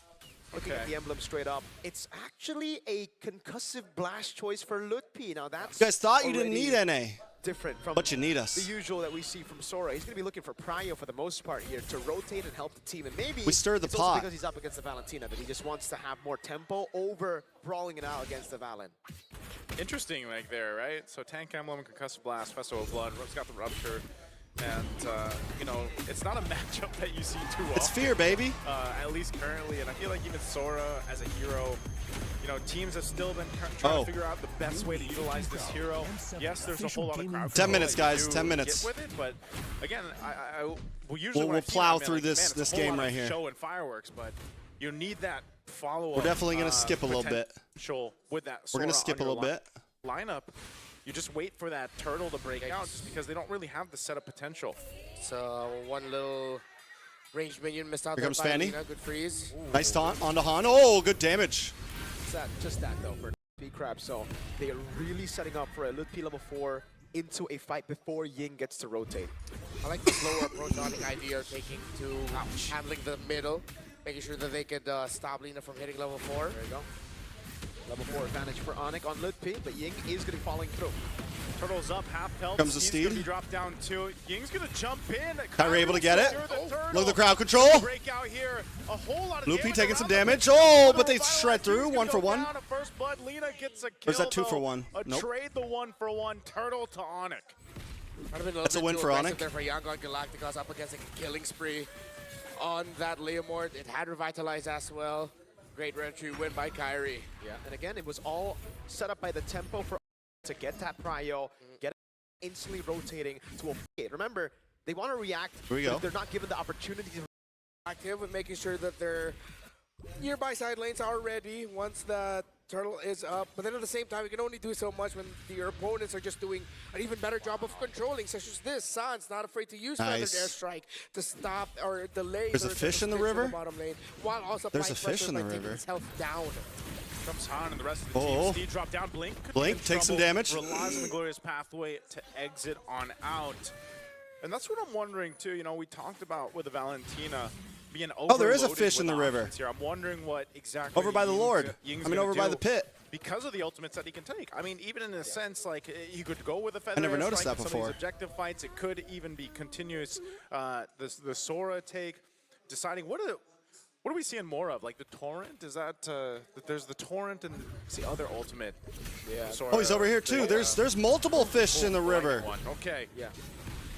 Looking at the emblem straight up, it's actually a concussive blast choice for Lutpi. Now that's You guys thought you didn't already need NA, different from but you need the us. usual that we see from Sora. He's going to be looking for Prio for the most part here to rotate and help the team. And maybe We stirred the it's also pot. because he's up against the Valentina, that he just wants to have more tempo over brawling it out against the Valen. Interesting, like there, right? So tank emblem, concussive blast, festival of blood. Rook's got the rupture. And, you know, it's not a matchup that you see too often. It's fear, baby. At least currently. And I feel like even Sora as a hero, you know, teams have still been trying to figure out the best way to utilize this hero. Yes, there's a whole lot of crowd 10 minutes, control that guys. you 10 minutes. get with it, but again, usually We'll plow through this game right here. Show and fireworks, but you need that follow-up. We're definitely gonna skip a little bit. With that We're gonna skip a little bit. Lineup. You just wait for that turtle to break out, just because they don't really have the setup potential. So one little ranged minion missed out. Here comes Fanny. Good freeze. Ooh. Nice taunt onto Han. Oh, good damage. Just that though for B-Crab. So they are really setting up for a Lutpi level 4 into a fight before Ying gets to rotate. I like the slower approach Onyx idea taking to handling the middle, making sure that they could stop Lina from hitting level 4. There you go. Level 4 advantage for Onyx on Lutpi, but Ying is going to be falling through. Turtle's up, half health. Comes the He's steed. gonna be dropped down too. Ying's gonna jump in. Kyrie able to get it. Look at the crowd control. Break out here. A whole lot of Lutpi damage taking some around damage. the Oh, but they Violet shred through. He's 1 for gonna go 1. down at first blood. Lina gets a kill. Or is that 2 though. for 1? A Nope. trade the 1 for 1. Turtle to Onyx. That's a win for Onyx. There for Yangon Galacticos up against a killing spree on that Leomord. It had revitalized as well. Great retry win by Kyrie. Yeah, and again, it was all set up by the tempo for to get that prio, get it instantly rotating to a Remember, they want to react, Here we but go. if they're not given the opportunity to Active with making sure that their nearby side lanes are ready once the turtle is up. But then at the same time, you can only do so much when your opponents are just doing an even better job of controlling, such as this. San's not afraid to use feathered airstrike to stop or delay. There's a fish in the river? Bottom lane, while also There's a applying fish pressure in the by taking river. himself down. Comes Han and the rest of the Oh. team. Steed drop down. Blink. could be Blink in takes some trouble. damage. Relies on the glorious pathway to exit on out. And that's what I'm wondering too. You know, we talked about with the Valentina being overloaded. Oh, there is a fish in with the river. options here. I'm wondering what exactly Over by the Lord. Ying's I mean, gonna over by do the pit. because of the ultimates that he can take. I mean, even in a sense, like you could go with a feather. never noticed airstrike that in some of before. these objective fights. It could even be continuous. The Sora take, deciding what are we seeing more of? Like the torrent? Is that there's the torrent and it's the other ultimate? Yeah. Oh, he's over here too. There's multiple fish in the river. One. Okay. Yeah.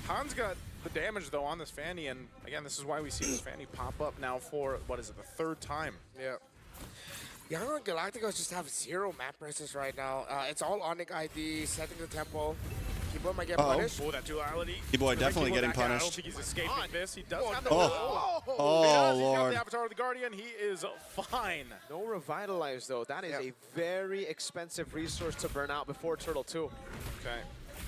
Han's got the damage though on this Fanny, and again, this is why we see this Fanny pop up now for what is it, the 3rd time? Yeah. Yangon Galacticos just have 0 map presence right now. It's all Onyx ID, setting the tempo. Keyboard might get punished. Oh, that duality. Keyboy definitely getting I don't punished. think he's escaping this. He does have the Oh. He Oh, does. He's got Lord. the Avatar of the Guardian. He is fine. no revitalize though. That is a very expensive resource to burn out before Turtle 2. Okay.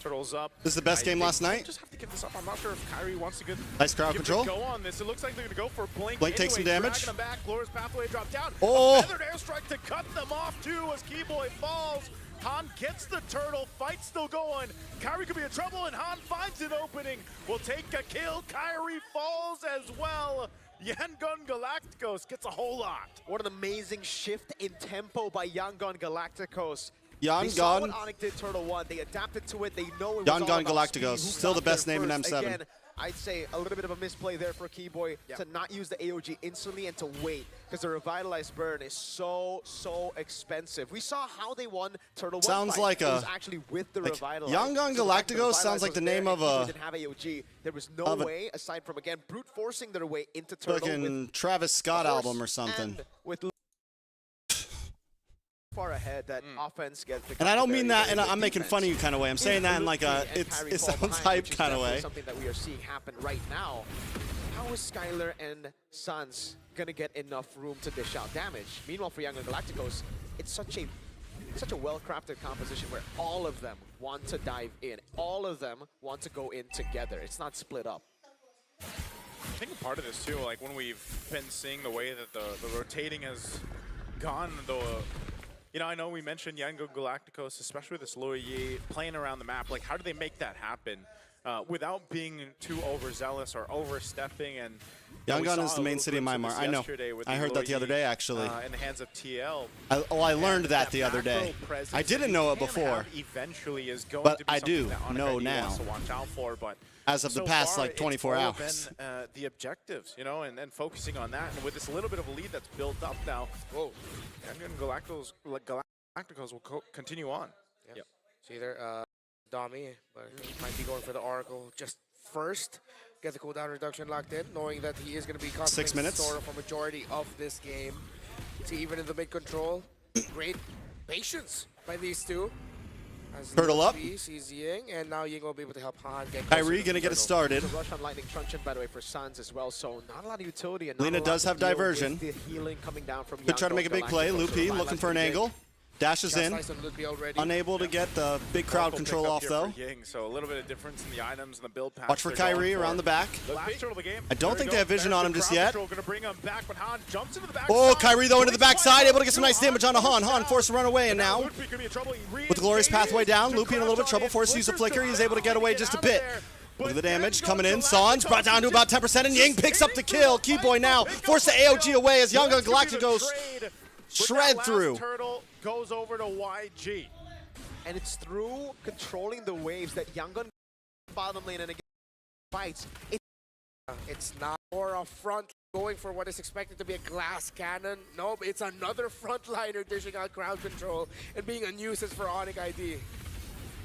Turtle's up. This is the best game last I night. just have to give this up. I'm not sure if Kyrie wants to give Nice crowd give control. it a go on this. It looks like they're going to go for Blink. Blink takes some anyway, damage. Dragging them back. Glorious pathway drop down. Oh. A feathered airstrike to cut them off too as Keyboy falls. Han gets the turtle. Fight still going. Kyrie could be in trouble, and Han finds an opening. Will take a kill. Kyrie falls as well. Yangon Galacticos gets a whole lot. What an amazing shift in tempo by Yangon Galacticos. They saw what Yangon. Onyx did Turtle 1. They adapted to it. They know it was all Yangon about speed, Galacticos. who Still got the best there name in first. M7. Again, I'd say a little bit of a misplay there for Keyboy to not use the AOG instantly and to wait, because the revitalized burn is so expensive. We saw how they won Turtle 1 Sounds fight. like it a- was actually with the like revitalized. Yangon So the fact that Galacticos the sounds like Revitalized the was name there of and Keyboy a- didn't have AOG. There was no of a- way, aside from, again, brute forcing their way into Turtle Fucking Travis Scott horse album or something. and with far ahead, that offense gets. And I don't mean that in a and I'm making fun of you kind of way. I'm saying that in like a it sounds hype kind of way. Something that we are seeing happen right now. How is Skylar and Suns gonna get enough room to dish out damage? Meanwhile, for Yangon Galacticos, it's such a well-crafted composition where all of them want to dive in. All of them want to go in together. It's not split up. I think a part of this too, like when we've been seeing the way that the rotating has gone, though. You know, I know we mentioned Yangon Galacticos, especially with this Lou Yi playing around the map. Like, how do they make that happen without being too overzealous or overstepping? And Yangon is the main city of Myanmar. I know. I heard that the other day, actually. In the hands of TL. I learned that the other day. I didn't know it before. Eventually is going But to be I something do that Onyx know ID now. wants to watch out for. But As of the so past, far, like, 24 it's all hours. been, the objectives, you know, and focusing on that. And with this little bit of a lead that's built up now, Yangon Galacticos will continue on. Yep. It's either Dami, but he might be going for the Oracle. Just first. Get the cooldown reduction locked in, knowing that he is going to be costing 6 minutes. Sora for majority of this game. See, even in the mid control, great patience by these two. As Turtle up. Sees Ying, and now Ying will be able to help Han get Kyrie gonna get it started. There's a rush on Lightning Truncheon, by the way, for Suns as well, so not a lot of utility. And Lina does have diversion. The healing coming down from Could try to make a big play. Loopy looking for an angle. Dashes in. Nice on Ludwig already. Unable to get the big crowd Powerful control pickup off here though. for Ying, so a little bit of difference in the items and the build path. Watch for Kyrie around the back. Last turtle of the game. I don't There think we they have go. vision There's on him the just crowd yet. control, gonna bring him back, but Han jumps into the back Oh, side. Kyrie though into the Great backside, play. able to get some nice damage onto Han. Goes Han down. forced to run away, and now Ludwig could be in trouble. He with the glorious re-engages pathway down, to Loopy in a little bit of trouble, crouch forced to on use the it. flicker. He's able to get Flickers away to just a out of bit. there. Look at the But then damage goes coming in. Galacticos Sans brought down to about 10%, and Ying picks up the kill. Keyboy now forced the AOG away as Young Gun Galacticos shred through. Turtle goes over to YG. And it's through controlling the waves that Yangon bottom lane and again fights. It's not for a front going for what is expected to be a glass cannon. Nope, it's another frontliner dishing out crowd control and being a nuisance for Onyx ID.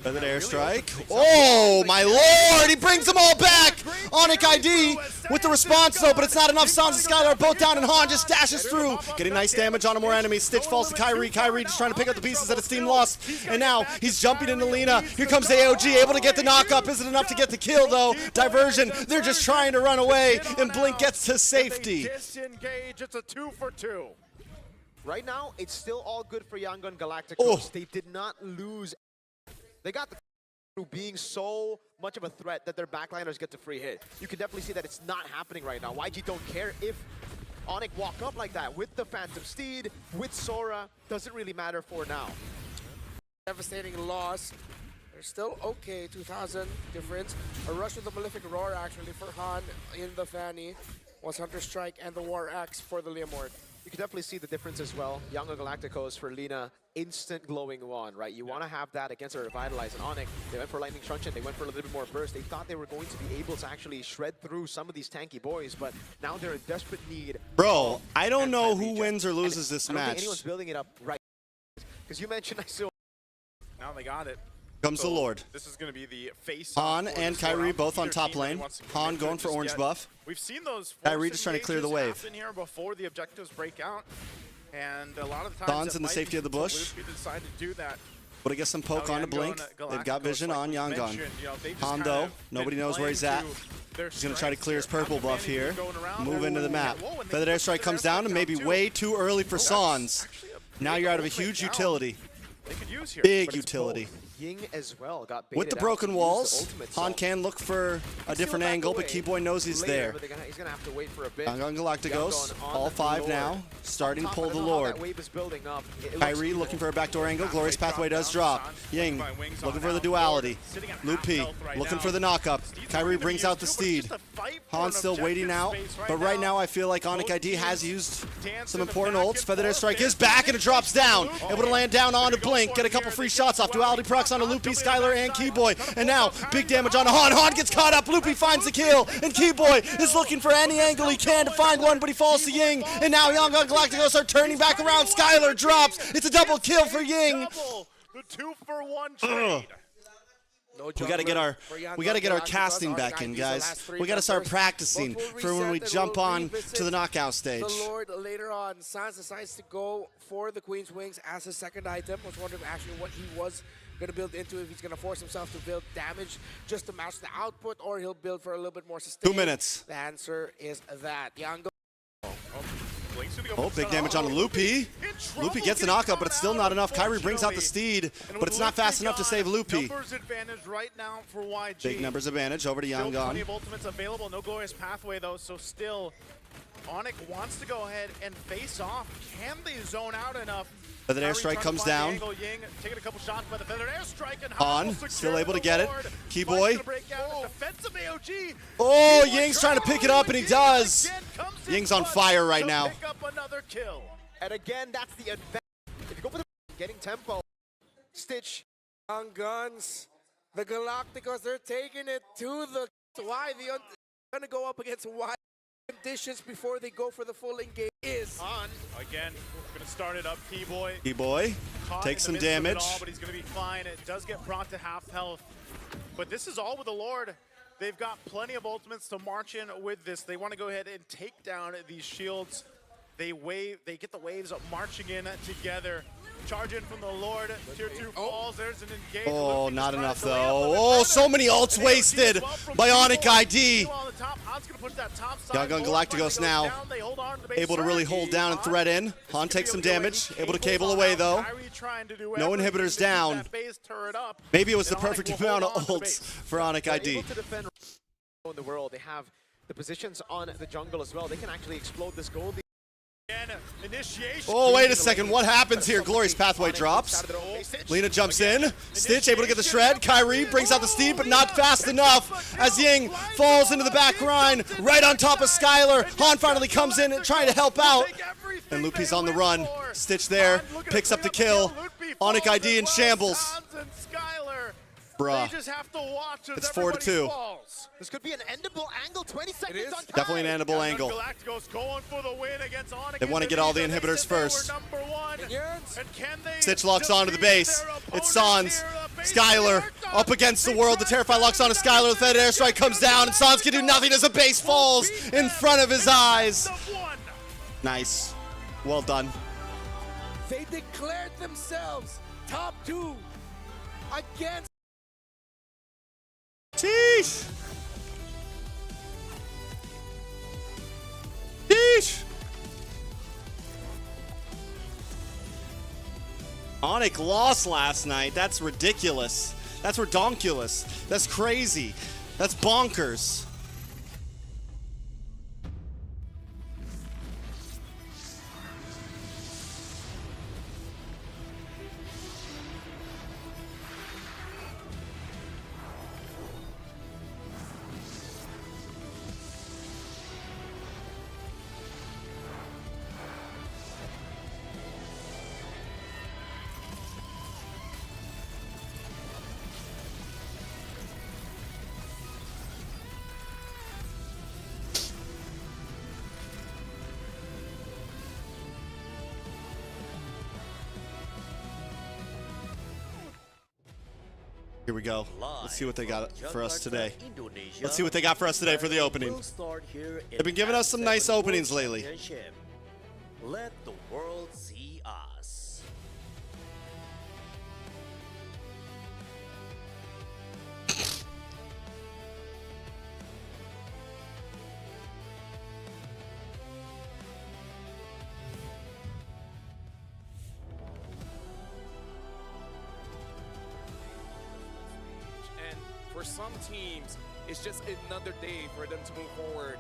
Feathered airstrike. Oh my lord! He brings them all back! Onyx ID with the response though, but it's not enough. Sans and Skylar are both down, and Han just dashes through. Getting nice damage on more enemies. Stitch falls to Kyrie. Kyrie just trying to pick up the pieces that his team lost. And now he's jumping into Lina. Here comes AOG, able to get the knock up. Isn't enough to get the kill though. Diversion. They're just trying to run away, and Blink gets to safety. Disengage. It's a 2 for 2. Right now, it's still all good for Yangon Galacticos. Oh. They did not lose. They got the through being so much of a threat that their backliners get the free hit. You can definitely see that it's not happening right now. YG don't care if Onyx walk up like that with the Phantom Steed, with Sora. Doesn't really matter for now. Devastating loss. They're still okay, 2,000 difference. A rush with the Malefic Roar actually for Han in the Fanny. Was Hunter Strike and the War Axe for the Leomord. You can definitely see the difference as well. Yangon Galacticos for Lina, instant glowing one, right? You want to have that against a Revitalize. And Onyx, they went for Lightning Truncheon, they went for a little bit more burst. They thought they were going to be able to actually shred through some of these tanky boys, but now they're in desperate need. Bro, I don't know and who regen. wins or And loses this I don't think match. anyone's building it up right. Because you mentioned I saw Now they got it. Comes the Lord. This is going to be the face. Han and Kyrie both on top lane. Han going for orange buff. We've seen those. Kyrie force just trying to clear the engages wave. happen here before the objectives break out, and a lot of the times Sans it in the might safety be of the bush. Luffy decide to do that. But I guess some poke Now on to Yangon Blink. They've got Galacticos, vision like on we Yangon. mentioned, you know, they've just Han kind though, of nobody been knows where he's at. playing to their He's going to try to strengths clear his here. purple Have the buff here. advantage going around. Move into the map. Whoa, and they Feathered put airstrike the comes airstrike down, and down maybe too. way too early for That's Sans. actually a Now big you're out of a ult right huge now. utility. They could use here. Big but it's utility. Ying as well got baited With the out broken to use the walls, ultimate, Han so can look for a different back angle, but away Keyboy knows he's later, there. but he's gonna have to wait for a bit. Yangon Galacticos, Yangon on all the five Lord. now, starting to On top, pull I the don't know how Lord. that wave is building up. It looks Kyrie evil. looking for a backdoor angle. Glorious pathway does drop drop. down. Ying By Wings looking on for the out. duality. Sitting at half Loopy health right looking now. for the knockup. Steed's Kyrie already brings gonna out the use too, but it's steed. just a fight for Han's an still waiting out, objective space but right now I feel like Both Onyx ID has teams used dancing some in the important back ults. and Feathered forth. airstrike is There's back and it drops down. Loopy. Able to land down onto Gonna go Blink, for get a it couple here. free They shots get off. Duality procs onto Jumping Loopy, on the Skylar, and backside. Keyboy. Gonna And pull now out big Kyrie. damage on Han. Han gets caught up. Loopy finds the kill, and Keyboy is looking for any angle he can to find one, but he falls to Ying. And now Yangon Galacticos are turning back around. Skylar drops. It's a double kill for Ying. Double. The 2-for-1 trade. We gotta get our casting back in, guys. We gotta start practicing for when we jump on to the knockout stage. The Lord later on. Sans decides to go for the Queen's Wings as his second item. Was wondering actually what he was gonna build into, if he's gonna force himself to build damage just to match the output, or he'll build for a little bit more sustain. 2 minutes. The answer is that. Yango. Blink's gonna go Oh, for big the damage on Loopy. Loopy gets a knockup, but it's still not enough. Kyrie brings out the steed, but it's not fast enough to save Loopy. Numbers advantage right now for YG. Big numbers advantage over to Still plenty Yangon. of ultimates available. No glorious pathway though, so still Onyx wants to go ahead and face off. Can they zone out enough? Feathered Kyrie airstrike trying to comes find the down. angle. Ying taking a couple shots by the feathered airstrike, and Han will still secure able to the get it. Lord. Keyboy. Fight's gonna break out. Defensive AOG. Oh, Keyboy Ying's trying to pick it up, and he Ying does. again comes in Ying's on clutch fire right to now. Pick up another kill. And again, that's the advantage. If you go for the getting tempo, Stitch. On guns. The Galacticos, they're taking it to the Y. They're gonna go up against Y conditions before they go for the full engage. Is Han again gonna start it up. Keyboy Keyboy caught takes in some the midst of it damage. all, but he's gonna be fine. It does get brought to half health, but this is all with the Lord. They've got plenty of ultimates to march in with this. They want to go ahead and take down these shields. They get the waves marching in together. Charge in from the Lord. Tier 2 falls. There's an engage. Oh, not enough though. Oh, so many ults wasted. Bionic ID. Gun Galacticos now able to really hold down and thread in. Han takes some damage. Able to cable away though. No inhibitors down. Maybe it was the perfect amount of ults for Bionic ID. Able to defend in the world. They have the positions on the jungle as well. They can actually explode this gold. Oh, wait a second. What happens here? Glorious Pathway drops. Lina jumps in. Stitch able to get the shred. Kyrie brings out the steam, but not fast enough as Ying falls into the back line right on top of Skylar. Han finally comes in and trying to help out. And Lupi's on the run. Stitch there. Picks up the kill. Onic ID in shambles. Bruh. It's 4-2. This could be an endable angle. 20 seconds on time. Definitely an endable angle. They want to get all the inhibitors first. Stitch locks onto the base. It's Sans. Skylar up against the world. The Terrify locks onto Skylar. The Fed airstrike comes down, and Sans can do nothing as the base falls in front of his eyes. Nice. Well done. They declared themselves top 2 against. Sheesh. Sheesh. Onic lost last night. That's ridiculous. That's redonkulous. That's crazy. That's bonkers. Here we go. Let's see what they got for us today. Let's see what they got for us today for the opening. They've been giving us some nice openings lately. Let the world see us. For some teams, it's just another day for them to move forward.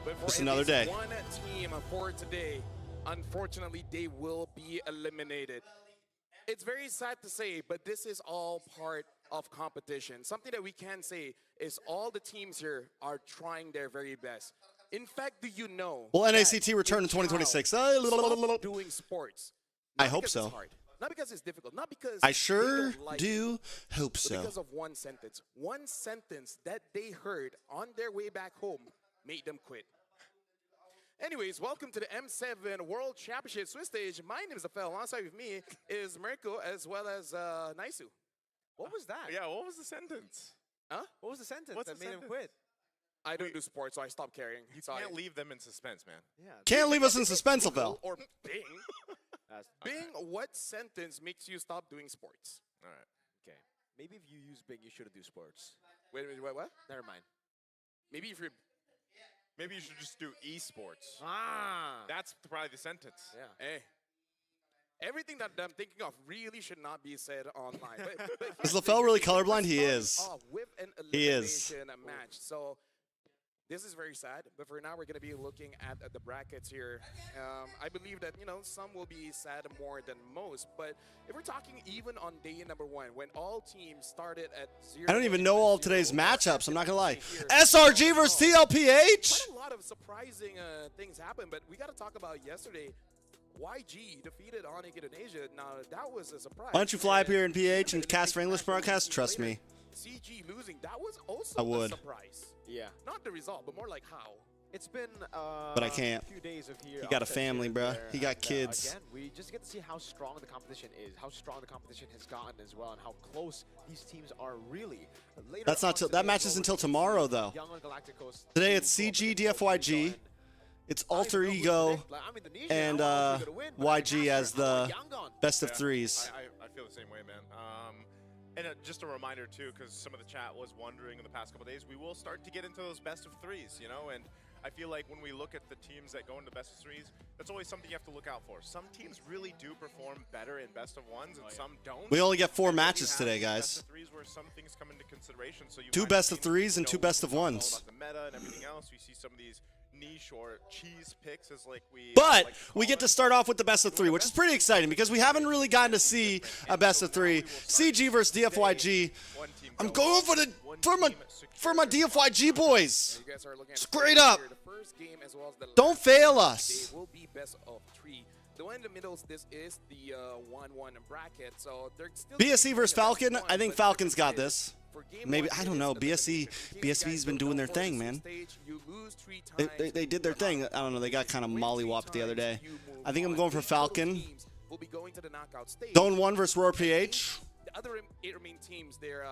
But for Just at another least day. one team for today, unfortunately, they will be eliminated. It's very sad to say, but this is all part of competition. Something that we can say is all the teams here are trying their very best. In fact, do you know? Will that NACT return in 2026? stop doing sports. I Not hope because so. it's hard, not because it's difficult, not because I they sure don't like it, do hope but so. because of one sentence. One sentence that they heard on their way back home made them quit. Anyways, welcome to the M7 World Championship Swiss stage. My name is Afel. Alongside with me is Mirko as well as Naisu. What was that? Yeah, what was the sentence? Huh? What was the sentence What's that the made him sentence? quit? I don't do sports, so I stopped caring. You Sorry. can't leave them in suspense, man. Yeah. Can't leave us in suspense, Google Phil. or Bing. That's, Bing, what sentence makes you stop doing sports? All right. okay. Maybe if you use Bing, you shouldn't do sports. Wait, what? Never mind. Maybe if you're... Maybe you should just do esports. Ah. That's probably the sentence. Yeah. Hey. Everything that I'm thinking of really should not be said online. But Is here's the LaFell thing, really we're colorblind? He starting is. off with an He is. elimination match. So this is very sad, but for now we're going to be looking at the brackets here. I believe that, you know, some will be sad more than most, but if we're talking even on day number 1, when all teams started at 0. I don't even know all of today's matchups. I'm not gonna lie. Here, SRG versus TLPH. quite a lot of surprising things happened, but we got to talk about yesterday. YG defeated Onic Indonesia. Now, that was a surprise. Why don't you fly up And here in PH and even cast for the English big match broadcast? later, Trust me. CG losing, that was also I would. a surprise. Yeah. Not the result, but more like how. It's been But I can't. a few days of here. He got a upsets here family, and bruh. there, He got and, kids. Again, we just get to see how strong the competition is, how strong the competition has gotten as well, and how close these teams are really. Later That's not on that today, match is we're until gonna see tomorrow, though. Young Galacticos Today it's do go up CG, against DFYG. and It's I Alter don't know who to Ego predict. Like, I'm Indonesian, and I want Alter Ego to win, but I'm YG not as sure. I want the Yangon. best of Yeah, threes. I feel the same way, man. And just a reminder too, because some of the chat was wondering in the past couple days, we will start to get into those best of threes, you know. And I feel like when we look at the teams that go into best of threes, that's always something you have to look out for. Some teams really do perform better in best of ones, and some don't. We only get 4 And then you matches have today, these guys. Best of threes where some things come into consideration. So you 2 find best of teams, threes and you 2 know, best of we talk all ones. about the meta and everything else. We see some of these niche or cheese picks, as like we. But like we call get to them. start off with the best of 3, which is pretty exciting because we haven't really gotten to see a best of 3. CG versus DFYG. One team I'm goes, going for one my team for my DFYG boys. You guys are looking at Straight up. The first game as well as the Don't last fail game us. today will be best of 3. The one in the middle, this is the 1-1 bracket. So they're still BSC versus Falcon. I think Falcon's got this. this. For game Maybe, one, I it don't is know. elimination. BSC In case you BSV's guys been don't doing know, their for thing, the man. stage, you lose 3 They times, did their you thing. move I don't know. They got kind of win 3 mollywopped the other day. times, you move I think I'm on. going for 8 total Falcon. teams will be going to the knockout stage. Zone 1 versus Roar PH. The other 8 remaining teams, they're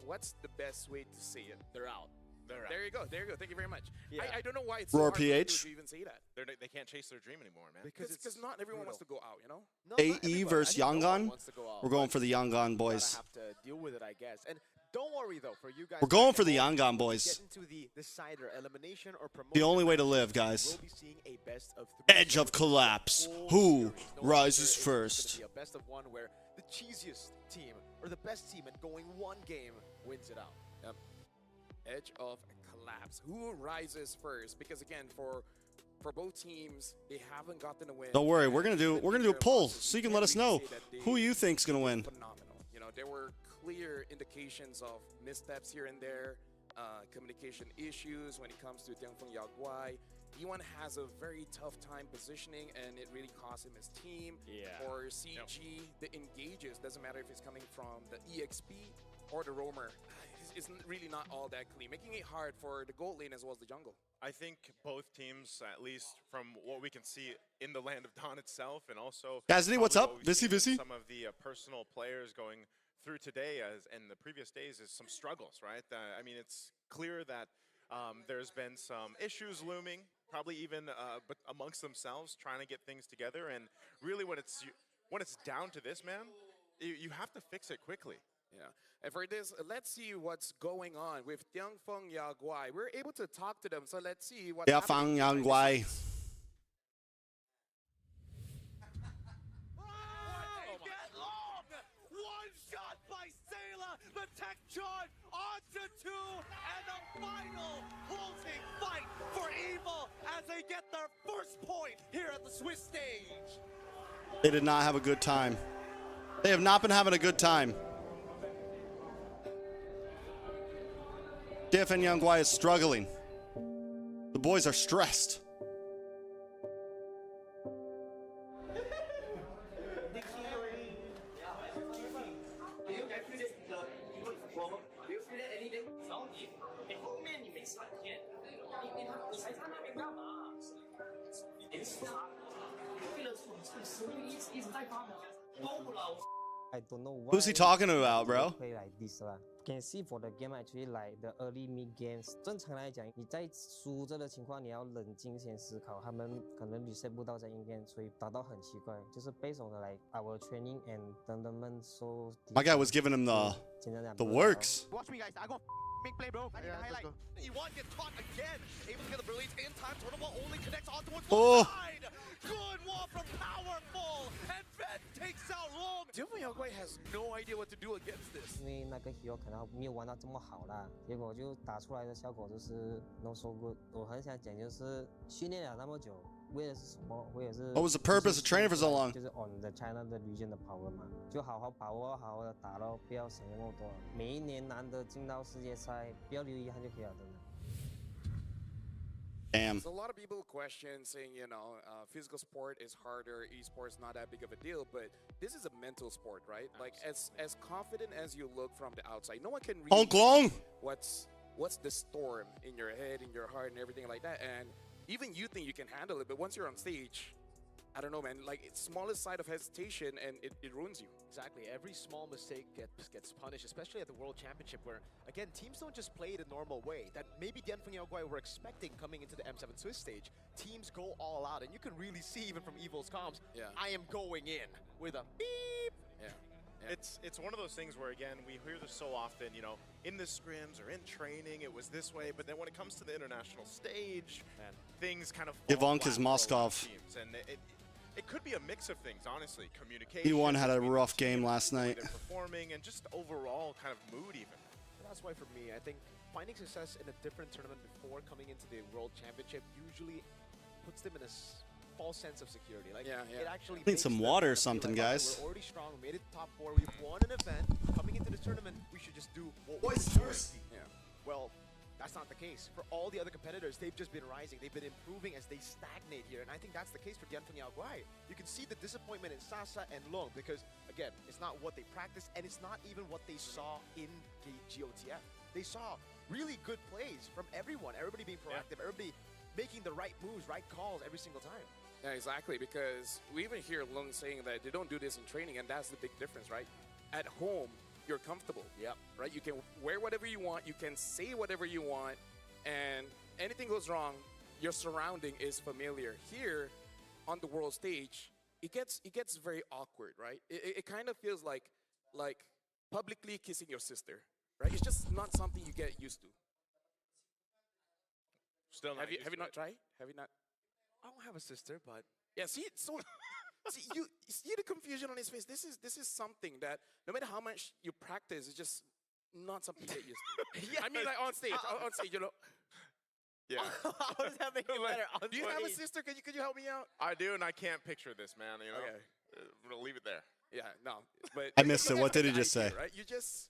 what's the best way to say it? They're out. They're out. There you go. There you go. Thank you very much. Yeah. I don't know why it's Roar so hard for you PH. to even say that. They can't chase their dream anymore, man. Because Because not everyone wants to go out, you know? No, not AE everybody. versus I think no one Yangon. wants to go out, We're going but for the Yangon you boys. gotta have to deal with it, I guess. And don't worry though, for you guys. We're going back for at the home, Yangon get boys. into the decider elimination or promotion. The only way to match, live, guys. We'll be seeing a best of 3. Edge of collapse. Full Who series. No rises longer is it first? gonna be a best of 1 where the cheesiest team or the best team at going 1 game wins it out. Yep. Edge of collapse. Who rises first? Because again, for both teams, they haven't gotten a win. Don't worry, we're And gonna even do a their poll losses, so you we can let can't us really know say that they who you think's gonna win. phenomenal. You know, there were clear indications of missteps here and there, communication issues when it comes to Tiangfeng Yaguai. E1 has a very tough time positioning, and it really cost him his team. Yeah. For CG, the engages, doesn't matter if it's coming from the EXP or the roamer. It's really not all that clean, making it hard for the gold lane as well as the jungle. I think both teams, at least from what we can see in the land of Dawn itself, and also Cassidy, what's probably up? what we've seen Vissy, with Vissy? some of the personal players going through today, as in the previous days, is some struggles, right? I mean, it's clear that there's been some issues looming, probably even but amongst themselves, trying to get things together. And really, when it's down to this, man, you have to fix it quickly. Yeah, and for this, let's see what's going on with Tiangfeng Yaguai. We're able to talk to them, so let's see what's Yeah, happening Fang behind the Yanguai. scenes. Get long! One shot by Sailor, the tech charge onto 2, and the final closing fight for Evil as they get their first point here at the Swiss stage. They did not have a good time. They have not been having a good time. DFN Yanguai is struggling. The boys are stressed. I don't know why Who's he talking about, bro? play like this 啦。Can see for the game actually like the early mid games。正常来讲，你在输着的情况，你要冷静先思考，他们可能 reset 不到在 in game，所以打到很奇怪。就是 based on like our training and 等等们 so。 My guy was giving him the works. Watch me, guys. I go big play, bro. I need to highlight. E1 gets caught again, able to get the brilliance in time. Total only connects onto one Oh. side. Good wall from Powerful, and Ben takes out Long. Tiangfeng Yaguai has no idea what to do against this. 因为那个 hero 可能没有玩到这么好啦，结果就打出来的效果就是 no so good。我很想讲就是训练了那么久，为的是什么？为的是 What was the purpose of training for so long? 就是 on the China 的 region 的 power 嘛，就好好把握，好好的打咯，不要想那么多。每一年难得进到世界赛，不要留遗憾就可以了，真的。 Damn. There's a lot of people question saying, you know, physical sport is harder, esports not that big of a deal, but this is a mental sport, right? Like as confident as you look from the outside, no one can really Hong Kong. see what's the storm in your head, in your heart, and everything like that. And even you think you can handle it, but once you're on stage, I don't know, man. Like, it's smallest side of hesitation, and it ruins you. Exactly. Every small mistake gets punished, especially at the World Championship, where, again, teams don't just play the normal way that maybe Dianfeng Yaoguai were expecting coming into the M7 Swiss stage. Teams go all out, and you can really see even from Evil's comms, Yeah. I am going in with a beep. Yeah. It's one of those things where, again, we hear this so often, you know, in the scrims or in training, it was this way, but then when it comes to the international stage, Man. things kind of Ivanka fall is flat for a lot of Moskov. teams. And it could be a mix of things, honestly. Communication. E1 had a between the rough game teams, last the way night. they're performing, and just overall kind of mood even. That's why for me, I think finding success in a different tournament before coming into the World Championship usually puts them in a false sense of security. Like, Yeah, yeah. it actually Need makes some them water or feel something, like, okay, guys. we're already strong, we made it to top 4, we've won an event. Coming into this tournament, we should just do what we're doing. Yeah. Well, that's not the case. For all the other competitors, they've just been rising. They've been improving as they stagnate here. And I think that's the case for Dianfeng Yaoguai. You can see the disappointment in Sasa and Long because, again, it's not what they practiced and it's not even what they saw in GOTF. They saw really good plays from everyone. Everybody being proactive, everybody making the right moves, right calls every single time. Yeah, exactly, because we even hear Lung saying that they don't do this in training, and that's the big difference, right? At home, you're comfortable. Yep. Right? You can wear whatever you want, you can say whatever you want, and anything goes wrong, your surrounding is familiar. Here, on the world stage, it gets very awkward, right? It kind of feels like publicly kissing your sister, right? It's just not something you get used to. Still not Have you used to not it. tried? Have you not? I don't have a sister, but Yeah, see, so see, you see the confusion on his face. This is something that no matter how much you practice, it's just not something you get used to. Yeah. I mean, like on stage, you know. Yeah. how does that make it better? On Do you have a stage? sister? Could you help me out? I do, and I can't picture this, man. You know, Okay. I'm gonna leave it there. Yeah, no. But I missed you it. What get did he the just idea, say? Right? You just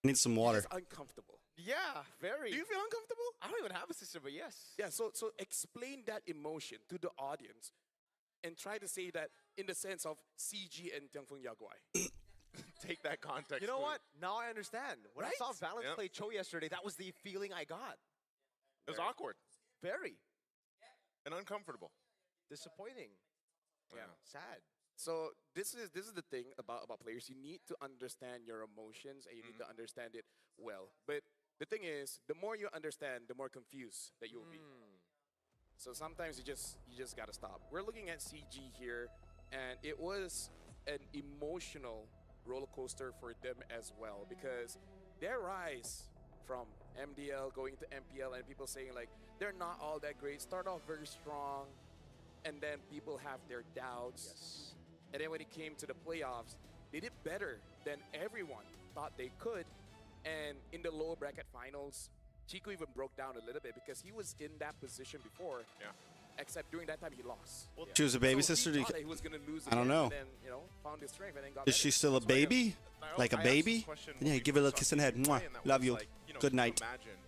Need some you're water. just uncomfortable. Yeah, very. Do you feel uncomfortable? I don't even have a sister, but yes. Yeah. So explain that emotion to the audience, and try to say that in the sense of CG and Dianfeng Yaoguai. Take that context. You know clue. what? Now I understand. When I Right? saw Valence Yep. play Cho yesterday, that was the feeling I got. It was awkward Very and uncomfortable. disappointing. Yeah. Sad. So this is the thing about players. You need to understand your emotions and you need to understand it well. But the thing is, the more you understand, the more confused that you'll be. So sometimes you just gotta stop. We're looking at CG here, and it was an emotional roller coaster for them as well because their rise from MDL going to MPL and people saying like they're not all that great. Start off very strong, and then people have their doubts. Yes. And then when it came to the playoffs, they did better than everyone thought they could. And in the lower bracket finals, Chico even broke down a little bit because he was in that position before. Yeah. Except during that time he lost. Well, She was a baby So sister. he thought that he was gonna lose I don't again, know. And then, you know, found his strength and then got Is better. she still a That's why I baby? guess- Like a I asked this baby? question Yeah, when we give her a first little kiss saw on the head. Chico Mwah. play, and that Love was you. like, know, Good can you night. Imagine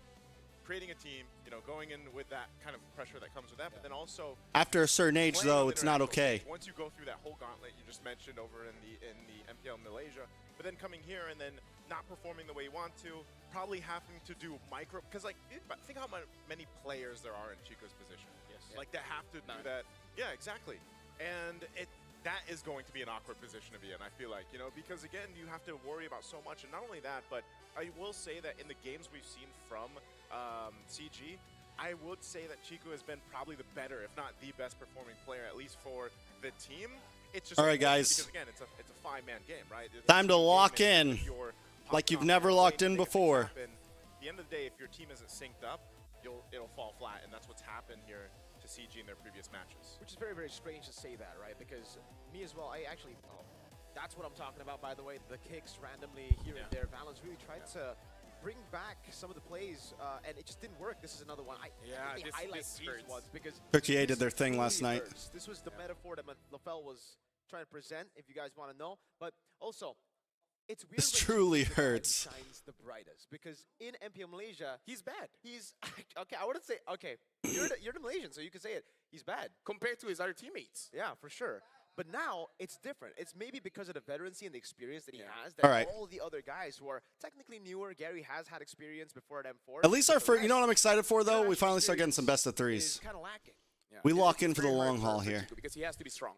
creating a team, you know, going in with that kind of pressure that comes with that, but then also After a certain age, playing though, on it's not international okay. stage, once you go through that whole gauntlet you just mentioned over in the MPL Malaysia, but then coming here and then not performing the way you want to, probably having to do micro, because like think how many players there are in Chico's position. Yes. Like that have to do that. Yeah, exactly. And that is going to be an awkward position to be in, I feel like, you know, because again, you have to worry about so much, and not only that, but I will say that in the games we've seen from CG, I would say that Chico has been probably the better, if not the best performing player, at least for the team. It's just All right, unfortunate guys. Because again, it's a five-man game, right? It's Time to a game, lock and in, if you're like you've top never down locked lane, in making things before. happen, at the end of the day, if your team isn't synced up, it'll fall flat, and that's what's happened here to CG in their previous matches. Which is very, very strange to say that, right? Because me as well, I actually, that's what I'm talking about, by the way. The kicks randomly here and there. Valence really tried to bring back some of the plays, and it just didn't work. This is another one. I Yeah, really this highlight hurts. these ones because Turkey A did this their thing last really night. hurts. This was the metaphor that LaFell was trying to present, if you guys want to know. But also, it's weird. This when you truly see the guy who hurts. shines the brightest, because in MPL Malaysia, He's bad he's okay. I wouldn't say okay. You're the Malaysian, so you can say it. He's bad. compared to his other teammates. Yeah, for sure. But now it's different. It's maybe because of the veterancy and the experience that he has that All right. all the other guys who are technically newer, Gary has had experience before at M4. At least our the first, you know rest, what I'm excited for, though? their We actual finally start getting some best of experience threes. is kind of lacking. Yeah. We It- lock it's in for the very hard long haul for here. Chico because he has to be strong,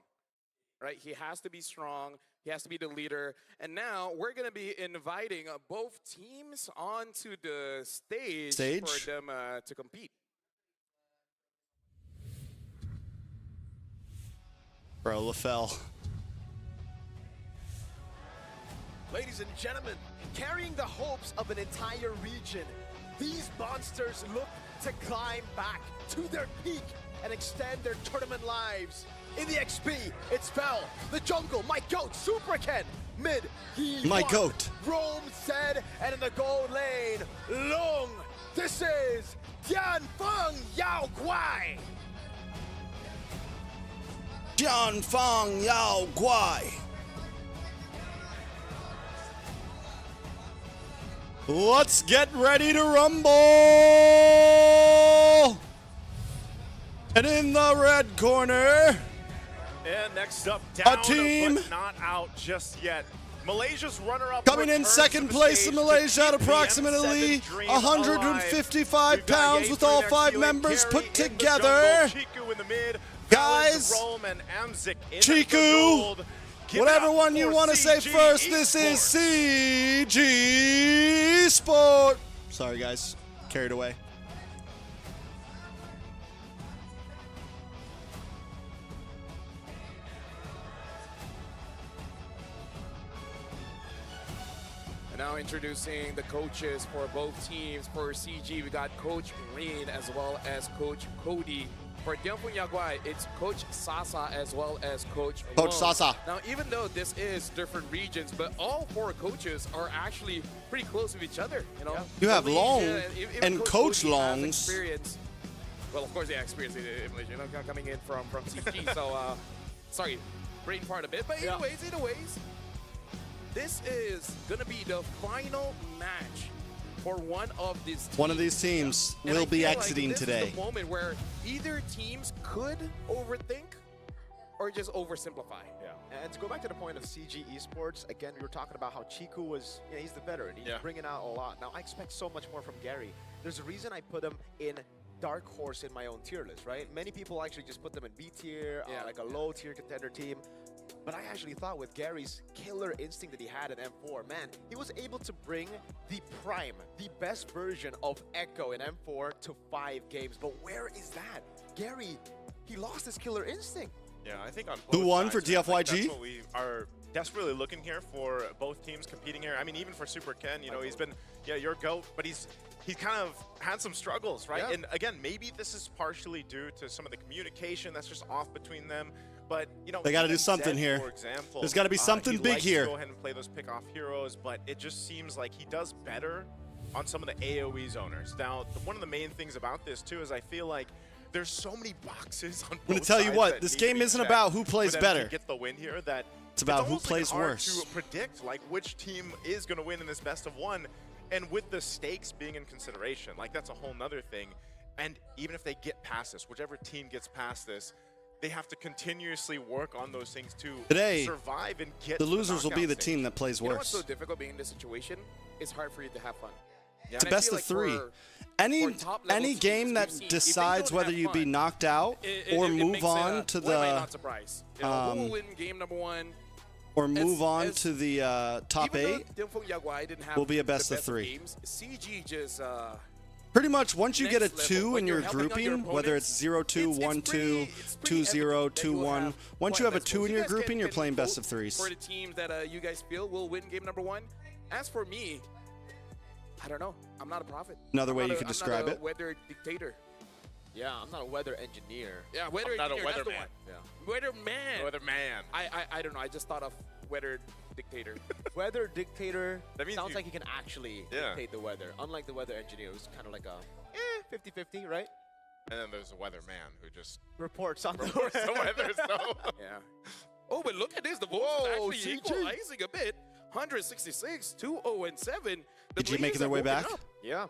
right? He has to be strong. He has to be the leader. And now we're going to be inviting both teams onto the stage for them to compete. Bro, LaFell. Ladies and gentlemen, carrying the hopes of an entire region, these monsters look to climb back to their peak and extend their tournament lives. In the XP, it's Fell, the jungle, my goat, Super Ken, mid, he My won. goat. Rome said, and in the gold lane, Long. This is Tianfeng Yao Guai. Jianfang Yao Guai. Let's get ready to rumble! And in the red corner, And next up, down team but not out just yet. Malaysia's runner-up coming in returns second to the place stage in to Malaysia at keep the approximately M7 dream 155 alive. We've got pounds with all Yates, 5 Renex, members Gary put in the together. jungle, Chiku in the mid, Guys, Rome and Amzik in Chiku, the gold. Give it whatever up one you for want to say CG first, this is Esports. CG Sport. Sorry, guys. Carried away. And now introducing the coaches for both teams. For CG, we got Coach Rain as well as Coach Cody. For Tianfeng Yaguai, it's Coach Sasa as well as Coach Coach Long. Sasa. Now, even though this is different regions, but all 4 coaches are actually pretty close with each other. You know, You have Malaysia, Long even and Coach Cody has Long's. experience. Well, of course, they have experience in Malaysia, you know, coming in from CG. So, sorry, brain part a bit. But either ways, this is gonna be the final match for one of these teams. One of these teams And will I be feel exiting like this today. is the moment where either teams could overthink or just oversimplify. Yeah. And to go back to the point of CG Esports, again, we were talking about how Chiku was, he's the veteran. He's bringing out a lot. Now, I expect so much more from Gary. There's a reason I put him in dark horse in my own tier list, right? Many people actually just put them in B tier, like a low tier contender team. But I actually thought with Gary's killer instinct that he had at M4, man, he was able to bring the prime, the best version of Echo in M4 to 5 games. But where is that? Gary, he lost his killer instinct. Yeah, I think on Who both won sides, for man, like, DFYG? that's what we are desperately looking here for both teams competing here. I mean, even for Super Ken, you know, he's been, your GOAT, but he's kind of had some struggles, right? Yeah. And again, maybe this is partially due to some of the communication that's just off between them. But, you know, They gotta do even something Zed, here. For example, There's gotta be something he big likes here. To go ahead and play those pick-off heroes, but it just seems like he does better on some of the AoE zoners. Now, one of the main things about this, too, is I feel like there's so many boxes on both I'm gonna tell you sides what, that this need to game be isn't checked about who for plays them better. to get the win here. That It's about who almost, like, plays hard worse. to predict like which team is going to win in this best of 1, and with the stakes being in consideration, like that's a whole nother thing. And even if they get past this, whichever team gets past this, they have to continuously work on those things to Today, survive and get The to losers will be knockout the stage. team that plays You know what's worse. so difficult being in this situation? It's hard for you to have fun. It's a And I best feel of like 3. for Any top-level teams game we've that seen, if they decides don't whether have you be fun, knocked out or it move makes it on to why am I the not surprised? You know, who will win game number 1? move on as- to the top Even 8. though Tianfeng Yaguai didn't have will be a the best of 3. games, CG just Pretty much once you get a next level. 2 When in you're your helping out your grouping, whether it's opponents, 0-2, it's 1-2, pretty 2-0, evident that you will 2-1. have Once quite you have a best 2 in goals. your You guys grouping, you're can playing best vote of 3s. for the teams that you guys feel will win game number 1. As for me, I don't know. I'm not a prophet. Another way I'm you not could a- describe I'm not it. a weather dictator. Yeah, I'm not a weather engineer. Yeah, weather not a engineer, that's the weatherman. one. Yeah. Weatherman. Weatherman. I don't know. I just thought of weather dictator. Weather dictator That means sounds you- like he can actually Yeah. dictate the weather. Unlike the weather engineer, who's kind of like a 50-50, right? And then there's the weatherman who just Reports on reports the weather. So Yeah. Oh, but look at this. The votes Whoa, actually CG. equalizing a bit. 166, 2-0-7. The PG making Blazers their are way moving back? up. Yeah.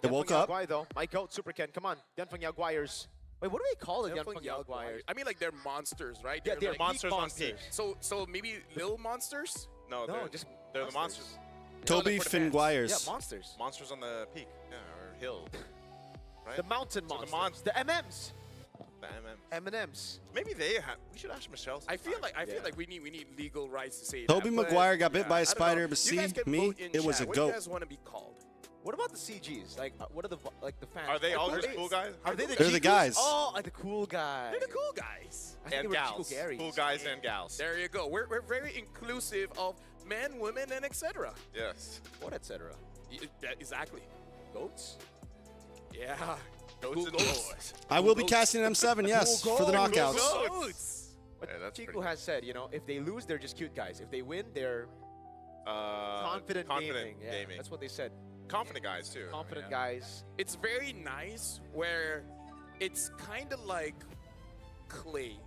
They Tianfeng woke up. Yaguai, though. My goat, Super Ken. Come on. Tianfeng Yaguaiers. Wait, what do they call it? Definitely Yaguai? I mean, like they're monsters, right? Yeah, they're like, monsters on peak. So maybe little monsters. No, No, they're just they're the monsters. Toby for the fans. Finguires. Yeah, monsters. Monsters on the peak, yeah, or hill. Right? The mountain So the monsters. The MMs. The MM. M&Ms. Maybe they have. We should ask Michelle. I feel sometime. like we need legal rights to say Toby that. but, Maguire got bit by a I don't spider, know. but You see, guys can me, vote in it was chat. a What do goat. you guys want to be called? What about the CGs? Like, what are the fans? Are they all just cool guys? Are they the They're the Chicos? guys. Oh, like the cool guys. They're the cool guys. I think And they were gals. Chico Garys. Cool guys and gals. There you go. We're very inclusive of men, women, and etc. Yes. What, etc. Exactly. Goats? Yeah. Goats Cool and goats. goats. I will be casting M7, yes, Cool for the goats. knockouts. Goats. But Yeah, that's Chico pretty has said, you know, if they lose, they're just cute guys. If they win, they're confident gaming. Yeah, gaming. that's what they said. Confident guys too. Confident Yeah. guys. It's very nice where it's kind of like clay.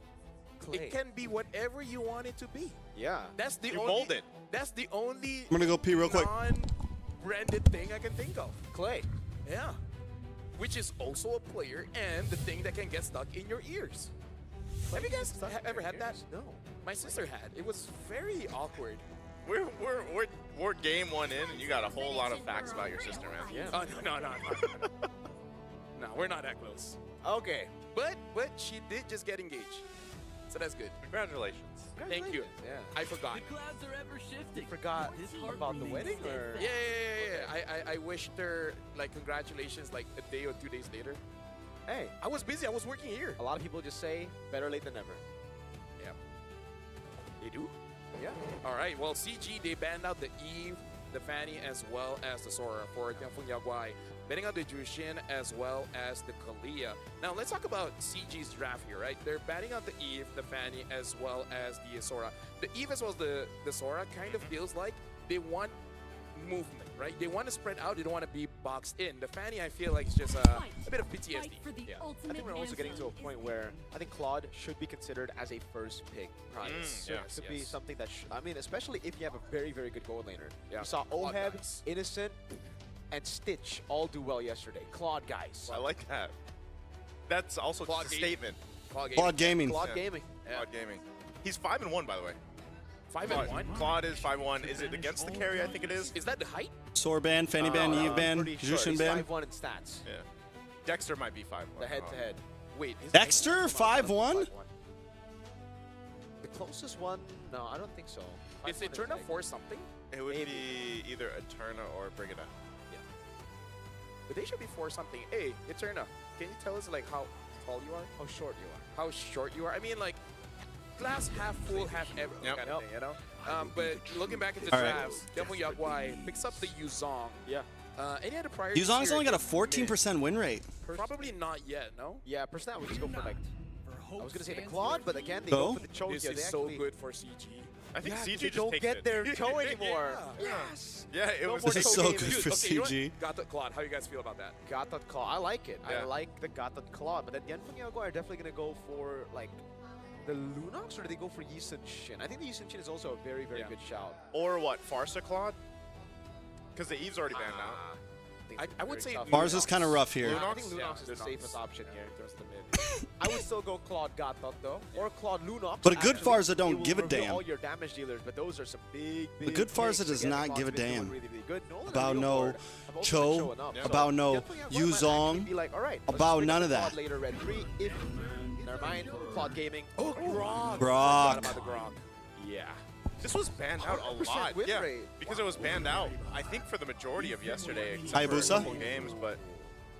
Clay. It can be whatever you want it to be. Yeah. That's the You only. mold it. That's the only I'm gonna go pee real quick. non-branded thing I can think of. Clay. Yeah. Which is also a player and the thing that can get stuck in your ears. Have you guys ever had that? No. My sister had. It was very awkward. We're game one in, and you got a whole lot of facts about your sister, man. Yeah. Oh no. No, we're not that close. Okay. But she did just get engaged, so that's good. Congratulations. Thank you. Yeah. I forgot. Clouds are ever shifting. You forgot His heart about the remains wedding, or? Yeah. I wished her like congratulations like a day or 2 days later. Hey, I was busy. I was working here. a lot of people just say better late than never. Yeah. They do? Yeah. All right. Well, CG, they banned out the Eve, the Fanny, as well as the Sora for Tianfeng Yaguai. Banning out the Jushin as well as the Kalia. Now, let's talk about CG's draft here, right? They're banning out the Eve, the Fanny, as well as the Sora. The Eve as well as the Sora kind of feels like they want movement, right? They want to spread out. They don't want to be boxed in. The Fanny, I feel like, is just a bit of PTSD. Yeah. I think we're also getting to a point where I think Claude should be considered as a first pick. Right. yes, Could be yes. something that, I mean, especially if you have a very, very good gold laner. Yeah. You saw Claude Oheb, guys. Innocent, and Stitch all do well yesterday. Claude guys. I like that. That's also Claude just a Gaming. statement. Claude Gaming. Claude Yeah. Gaming. Claude Gaming. He's 5-1, by the way. 5-1. Claude is 5-1. Is it against the carry? I think it is. Is that the height? Sore ban, Fanny ban, I'm Eve ban, pretty sure. Jushin He's ban. 5-1 in stats. Yeah. Dexter might be 5-1. The head-to-head. Wait, his Dexter, 5-1? The closest one? No, I don't think so. Is 5-1 it turn up like- for something? It would Maybe. be either Eterna or Brigida. But they should be for something. Hey, Eterna, can you tell us like how tall you are? How short you are. How short you are? I mean, like glass half full, half empty Yep. kind of thing, you know? But looking back at the All right. drafts, Tianfeng Yaguai picks up the Yuzong. Yeah. Any other prior? Yuzong's only got a series? 14% win rate. Probably not yet. No. Yeah, personally, I would just go for like. I was gonna say the Claude, but again, they So? go for the Cho This here. is They so actually, good for CG. I think Yeah, CG they just don't takes get it. their Cho anymore. Yeah. Yes. Yeah, it No was. more This is Cho so gaming. good for okay, you know what? CG. Got the Claude. How you guys feel about that? Gatot Claw. I like it. I Yeah. like the Gatot Claw. But then Tianfeng Yaguai are definitely gonna go for like the Lunox, or do they go for Yi Sun Shin? I think the Yi Sun Shin is also a very, very Yeah. good shout. Or what? Farsa Claude? Because the Eve's already banned out. I would say Mars is kind of rough here. I think Yeah, Lunox is the Lunox. safest option here. There's the mid. I would still go Claude Gatot though, or Claude Lunox. But a good Actually, Farza don't it will give a reveal damn. all your damage dealers, but those are some big, big. good Farza picks. does Again, not give a Claude's been doing damn really, really good. Nolan about and no Leopard have also Cho, been showing up, so about no Tianfeng Yaguai might actually Yuzong, be like, all right, let's about just pick none up of that. Claude later, red 3. If never mind, Claude Gaming. Oh, Grog. Grog. Forgot about the Grog. Yeah. This was banned out a 100% lot. win Yeah, rate. because it was banned out, I think, for the majority of yesterday. except for a Hayabusa? couple games, but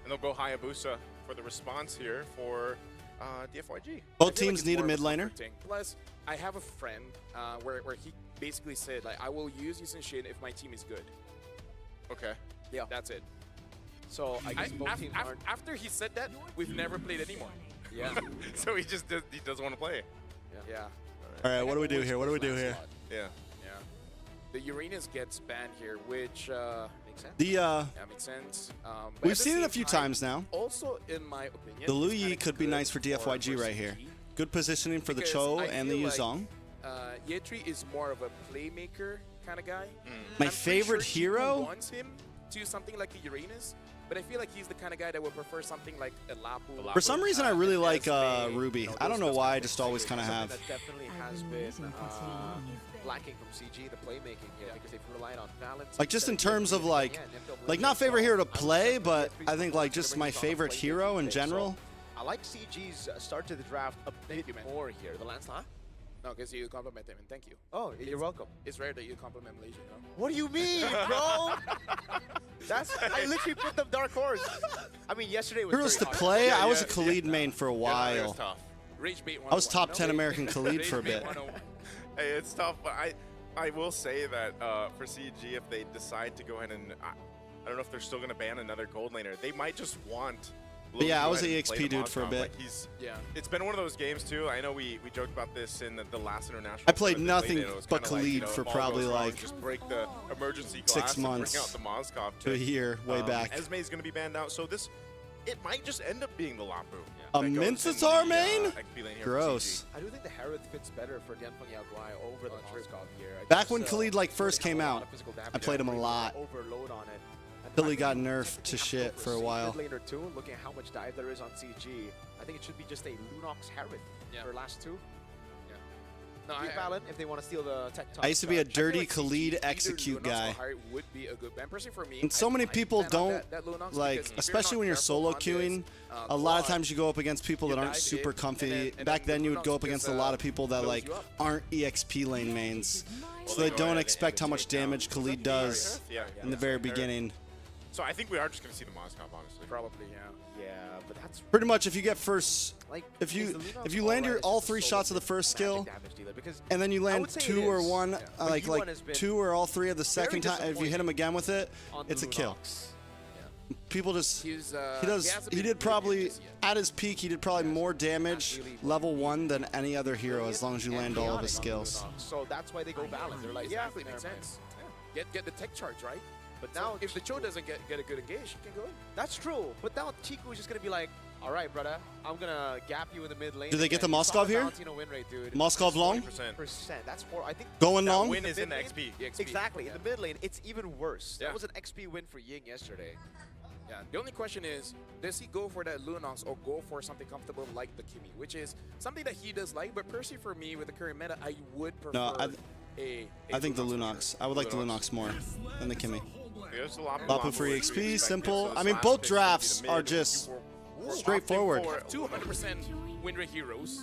and they'll go Hayabusa for the response here for DFYG. Both I feel like teams it's need a more mid of laner. comfort thing. Plus, I have a friend where he basically said, like, I will use Yi Sun Shin if my team is good. Okay. Yeah. That's it. So I guess both teams aren't. After he said that, we've never played anymore. Yeah. So he doesn't want to play. Yeah. All right, what do we do here? What do we do here? Yeah. Yeah. The Uranus gets banned here, which Makes sense. The yeah, makes sense. But we've at the seen it a same few time, times now. Also, in my opinion, The Lu it's Yi kinda could be good nice for DFYG for right here. CG. Good positioning for the Because Cho I and the feel like, Yuzong. Yetri is more of a playmaker kind of guy. My I'm pretty favorite sure Chico hero? wants him to something like a Uranus, but I feel like he's the kind of guy that would prefer something like a Lapu. For some reason, I really an like Esme, Ruby. you know, I don't know those why. I kind just always kind of have. That definitely has been lacking from CG, the playmaking here, because they've relied on balance. Like just in terms of like not favorite hero to play, but I think like just my favorite hero in general. I like CG's start to the draft a bit more here. The Lance, huh? No, because you compliment him, and thank you. Oh, you're welcome. It's rare that you compliment Malaysia, you know? What do you mean, bro? I literally put them dark horse. I mean, yesterday was Heroes very to hard. play. I was a yeah. Khalid main for a It was while. tough. Rage bait I was 101, top no? 10 American Khalid for a Rage bait bit. 101. Hey, it's tough, but I will say that for CG, if they decide to go ahead and I don't know if they're still going to ban another gold laner. They might just want. But yeah, I was an the EXP dude for a bit. Like it's been one of those games too. I know we joked about this in the last international. I played tournament nothing they played in. It was but kinda like, Khalid for if all probably goes wrong, like just break the emergency 6 glass and months bring out the Mozgov to a year way back. Esme's going to be banned out, so it might just end up being the Lapu. A that goes in Minotaur the, main? XP lane here for Gross. I do think the Harith fits better for Dianfeng Yaoguai over the Mozgov here. Back when Khalid like first came out, I played him a lot. Overload on it. Till he got nerfed to shit for a while. Mid laner too, looking at how much dive there is on CG, I think it should be just a Lunox Harith for last two. No, Valid if they want to steal the tech top. I used to be a I feel dirty like Khalid CG, execute either Lunox or guy. Harry would be a good ban. Personally, for me, And so many I'd people ban on don't that Lunox like, because if especially not when you're careful solo on this, queuing. A lot of quad, times you go up against people that you aren't dive super in, comfy. and Back then you would Lunox go up just, against a lot of people that blows like you up. aren't EXP lane mains. So they they go don't ahead expect how and much take down. damage Khalid does Yeah, in the very beginning. So I think we are just going to see the Mozgov, honestly. Probably, yeah. Yeah, but that's Pretty much if you get first, like if is you the Lunox if you land your alright? all It's just a 3 solo shots of the first magic skill, damage dealer, because and then you I land would say 2 it or is. 1, But like U1 has been 2 or all 3 of the second time. If you hit disappointing him again with it, on the it's a kill. Lunox. People just He's, he does hasn't he been did really probably good just yet. at his peak he did probably more damage really level 1 than any other hero as long as you And land all of his chaotic on the skills. Lunox. So that's why they go balance. They're like, Exactly, yeah, makes never mind. sense. Yeah. Get the tech charge, right? But So now if the Cho doesn't get a good engage, he can go in. that's true. But now Chiku is just gonna be like, all right, brother, I'm gonna gap you in the mid lane. Do they get the again. You saw Moskov here? Valentino win rate, dude. Moskov long? 20%. That's 4. I think Going That long? win is in the mid XP. The XP. exactly in the mid lane. It's even worse. Yeah. That was an XP win for Ying yesterday. Yeah. The only question is, does he go for that Lunox or go for something comfortable like the Kimi, which is something that he does like. But personally, for me, with the current meta, I would prefer No, I think the for Lunox. sure. I would like the Lunox more than the Kimi. There's a lot of Lapu for which we EXP, expected, simple. so I this mean, last both pick's gonna be drafts the are mid. just We're straightforward. opting for- 200% win rate heroes.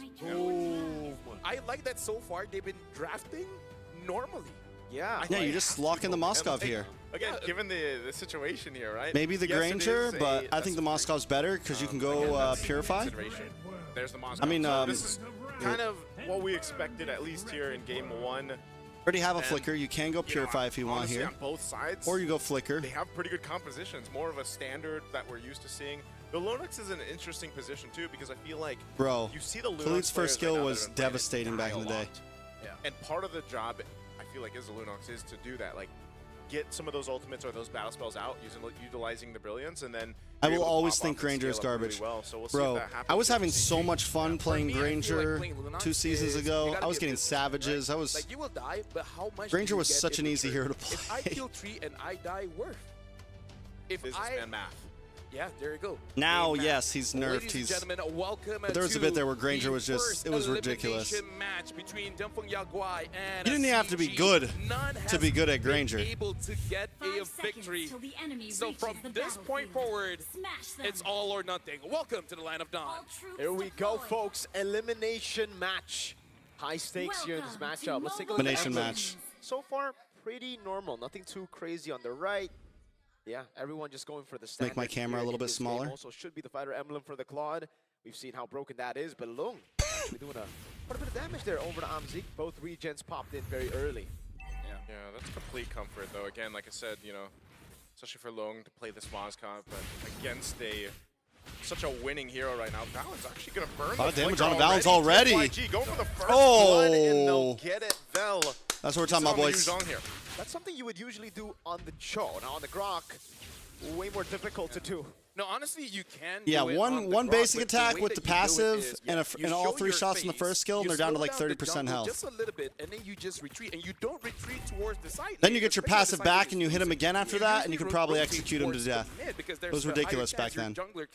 I like that so far they've been drafting normally. Yeah. Yeah, you just lock in the Moskov And, here. Again, given the situation here, right? Maybe the Yes, it Granger, is but a I think the Moskov's better because you can again, go that's Purify. consideration. There's the Mozgov. I mean, So this is kind of what we expected, at least here in game 1. Already have a And, Flicker. You can go You know, Purify if you want honestly, here. on both sides. Or you go Flicker. They have pretty good compositions, more of a standard that we're used to seeing. The Lunox is in an interesting position too because I feel like Bro, you see the Lunox Khalid's first players skill right now that was have been playing it devastating back in the die a day. lot. And part of the job, I feel like, as a Lunox is to do that, like get some of those ultimates or those battle spells out, utilizing the brilliance, and then I you're will able to always pop think off and Granger is scale up really garbage. well. So we'll see Bro, if that happens I was here. having so much fun playing For me, I feel like Granger playing Lunox 2 seasons is- ago. you gotta I was be a getting businessman, Savages. right? I was Like you will die, but how much? Granger do you was get such in an easy return? hero to If I play. kill 3 and I die, worth. If Businessman math. Yeah, there you go. Now, Game yes, match. he's nerfed. Ladies and gentlemen, welcome But there was a to bit there where Granger the was just- first it was ridiculous. elimination match between Dianfeng Yaoguai and You didn't even have to be CG. good None to be has good at been Granger. able to get a victory. So from this point forward, it's all or nothing. Welcome to the Line of Dawn. Here we go, folks. Elimination match. High stakes here in this matchup. Let's take a look at the Elimination emblems. match. So far, pretty normal. Nothing too crazy on the right. Yeah, everyone just going for the standard. Make my camera here a little in bit this game. smaller. Also should be the fighter emblem for the Claude. We've seen how broken that is, but Lung actually doing quite a bit of damage there over to Amzik. Both regens popped in very early. Yeah, that's complete comfort though. Again, like I said, you know, especially for Long to play this Mozgov, but against such a winning hero right now, Valen's actually gonna burn. A lot of the damage flicker on Valen's already. TYG going for the first blood, and they'll Oh. get it. Vel. That's what we're talking about, boys. Here. That's something you would usually do on the Cho. Now on the Grok, way more difficult to do. No, honestly, you can. Yeah, do it one on the one ground, basic but the attack way with that the you do it passive is, and you all show 3 your shots in the face, first skill, and you they're down to slow like down the 30% jungle health. just a little bit, and then you just retreat, and you don't retreat towards the side. Then lane, you get your especially when the passive side back lane and is you hit him losing. again after You that, and you usually can probably rotate execute him to towards the death. mid because It there's was a higher ridiculous chance back your then. Jungler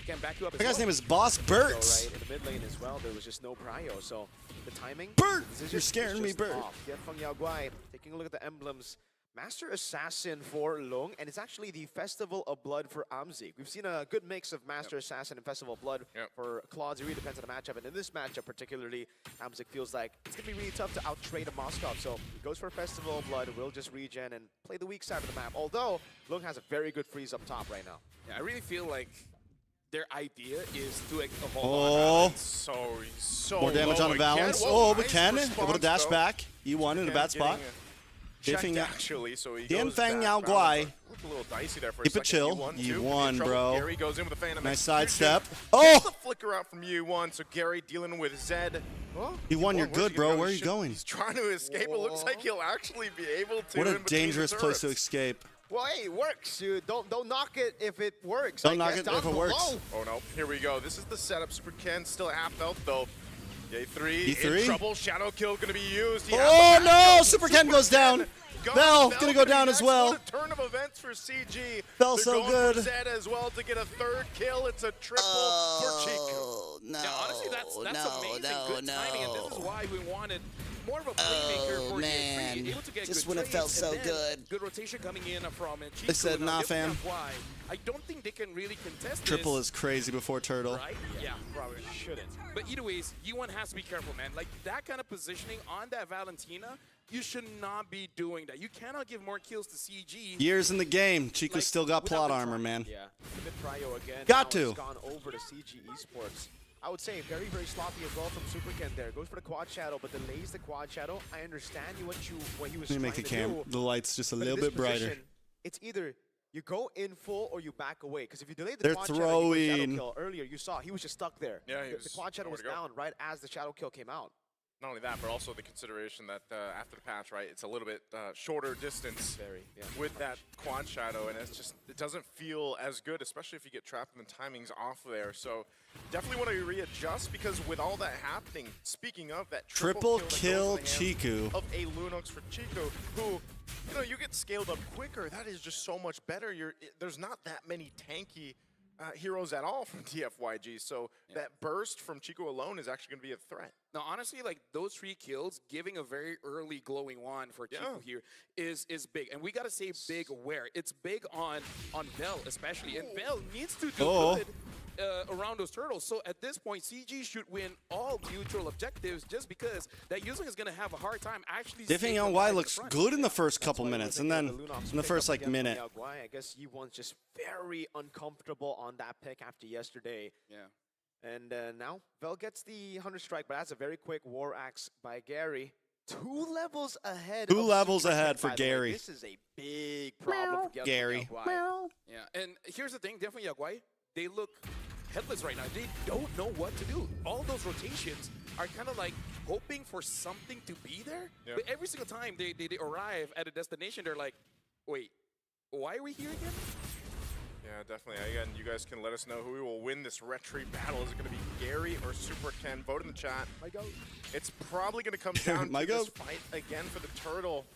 can back you up. That guy's as name well. is Boss Bert. Right, in the mid lane as well, there was just no prio, so the timing. Bert! is You're scaring me, Bert. Tianfeng Yaoguai, taking a look at the emblems. Master Assassin for Long, and it's actually the Festival of Blood for Amzik. We've seen a good mix of Master Assassin and Festival of Blood for Claude. It really depends on the matchup, and in this matchup particularly, Amzik feels like it's going to be really tough to out-trade a Moskov, so he goes for Festival of Blood, will just regen and play the weak side of the map, although Long has a very good freeze up top right now. Yeah, I really feel like their idea is to evolve Oh, on So more damage low on the again. balance. Whoa, Oh, but nice Ken response, able to dash though. back. E1 in a bad spot. Checked Tianfeng actually, so he goes Tianfeng back. Yaoguai. Looked a little dicey there for Keep a it second. chill. U1, You too. won, In trouble. bro. Gary goes in with a Phantom Nice execution. sidestep. Gets Oh! the flicker out from U1, so Gary dealing with Zed. E1, you're Where's good, he bro. gonna Where go? are you going? He's trying to escape. It looks like he'll actually be able to. What in a between dangerous the place to turrets. escape. Well, hey, it works. You don't knock it if it works. Don't I knock guess. it Down if it below. works. Oh no, here we go. This is the setup. Super Ken still half health though. A3 E3? in trouble. Shadow kill gonna be used. He Oh, has the no! back. Super Ken goes down. Gone. Bell gonna go down as next. well. What a turn of events for CG. Bell They're so going good. for Zed as well to get a third kill. It's a triple for Chico. No, Yeah, honestly, that's amazing. Good timing, and this is why we wanted more of a playmaker for man. E3, able to get Just good when it trades, felt and so then good. Good rotation coming in from Chico. They said, Now, nah, this is fam. why I don't think they can really contest Triple this, is crazy before Turtle. right? Yeah, probably shouldn't. But either ways, U1 has to be careful, man. Like that kind of positioning on that Valentina, you should not be doing that. You cannot give more kills to CG. Years in the game. Chico's Like, still got without plot the armor, try. man. Yeah, mid prio again. Got Now to. It's gone over to CG Esports. I would say very, very sloppy as well from Super Ken there. Goes for the quad shadow, but delays the quad shadow. I understand what he was Let me trying make the to cam. do. The lights just a But in little this bit brighter. position, it's either you go in full or you back away. Because if you delay the They're quad shadow, you go throwing. shadow kill. Earlier, you saw he was just stuck there. Yeah, he the was quad shadow nowhere was to go. down right as the shadow kill came out. Not only that, but also the consideration that after the patch, right, it's a little bit shorter distance with that quad shadow, and it doesn't feel as good, especially if you get trapped and the timing's off there. So definitely want to readjust because with all that happening, speaking of that Triple that kill goes in the hands Chiku. of a Lunox for Chico, who, you get scaled up quicker. That is just so much better. There's not that many tanky heroes at all from TFYG, so that burst from Chico alone is actually going to be a threat. Now, honestly, like those 3 kills, giving a very early glowing wand for Chico here is big, and we gotta say big where it's big on Bell especially, and Bell needs to do good around those turtles. So at this point, CG should win all neutral objectives just because that user is gonna have a hard time actually. Tianfeng Yaoguai looks good in the first couple minutes, and then in the first like minute. I guess U1's just very uncomfortable on that pick after yesterday. Yeah. And now Vel gets the 100 strike, but that's a very quick war axe by Gary. 2 levels ahead. 2 of levels Super Ken, ahead for by the way. Gary. This is a big problem for Gary. Yaoguai. Yeah, and here's the thing, definitely Yaoguai, they look headless right now. They don't know what to do. All those rotations are kind of like hoping for something to be there, but every single time they arrive at a destination, they're like, wait, why are we here again? Yeah, definitely. Again, you guys can let us know who will win this retreat battle. Is it going to be Gary or Super Ken? Vote in the chat. My goat. It's probably going to come down My to this goat. fight again for the turtle.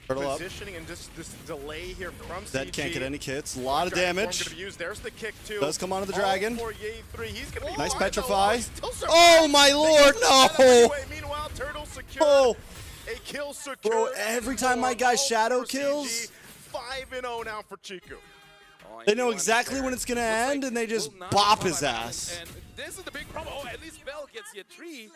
Turtle up. Positioning and just this delay here from Zed CG. can't get any kits. A lot of Dragon form damage. gonna be used. There's the kick too. Does come onto the All dragon. for Ye3. He's gonna be Nice fine, petrify. though. Still Oh survives. my They lord, get no! the anyway. Meanwhile, Turtle secured. Oh. A kill secured. Bro, every time my guy All shadow for kills. CG. 5-0 now for Chiku. They know exactly when it's gonna end, and they just bop his ass. And this is the big problem. Oh, at least Bell gets the 3.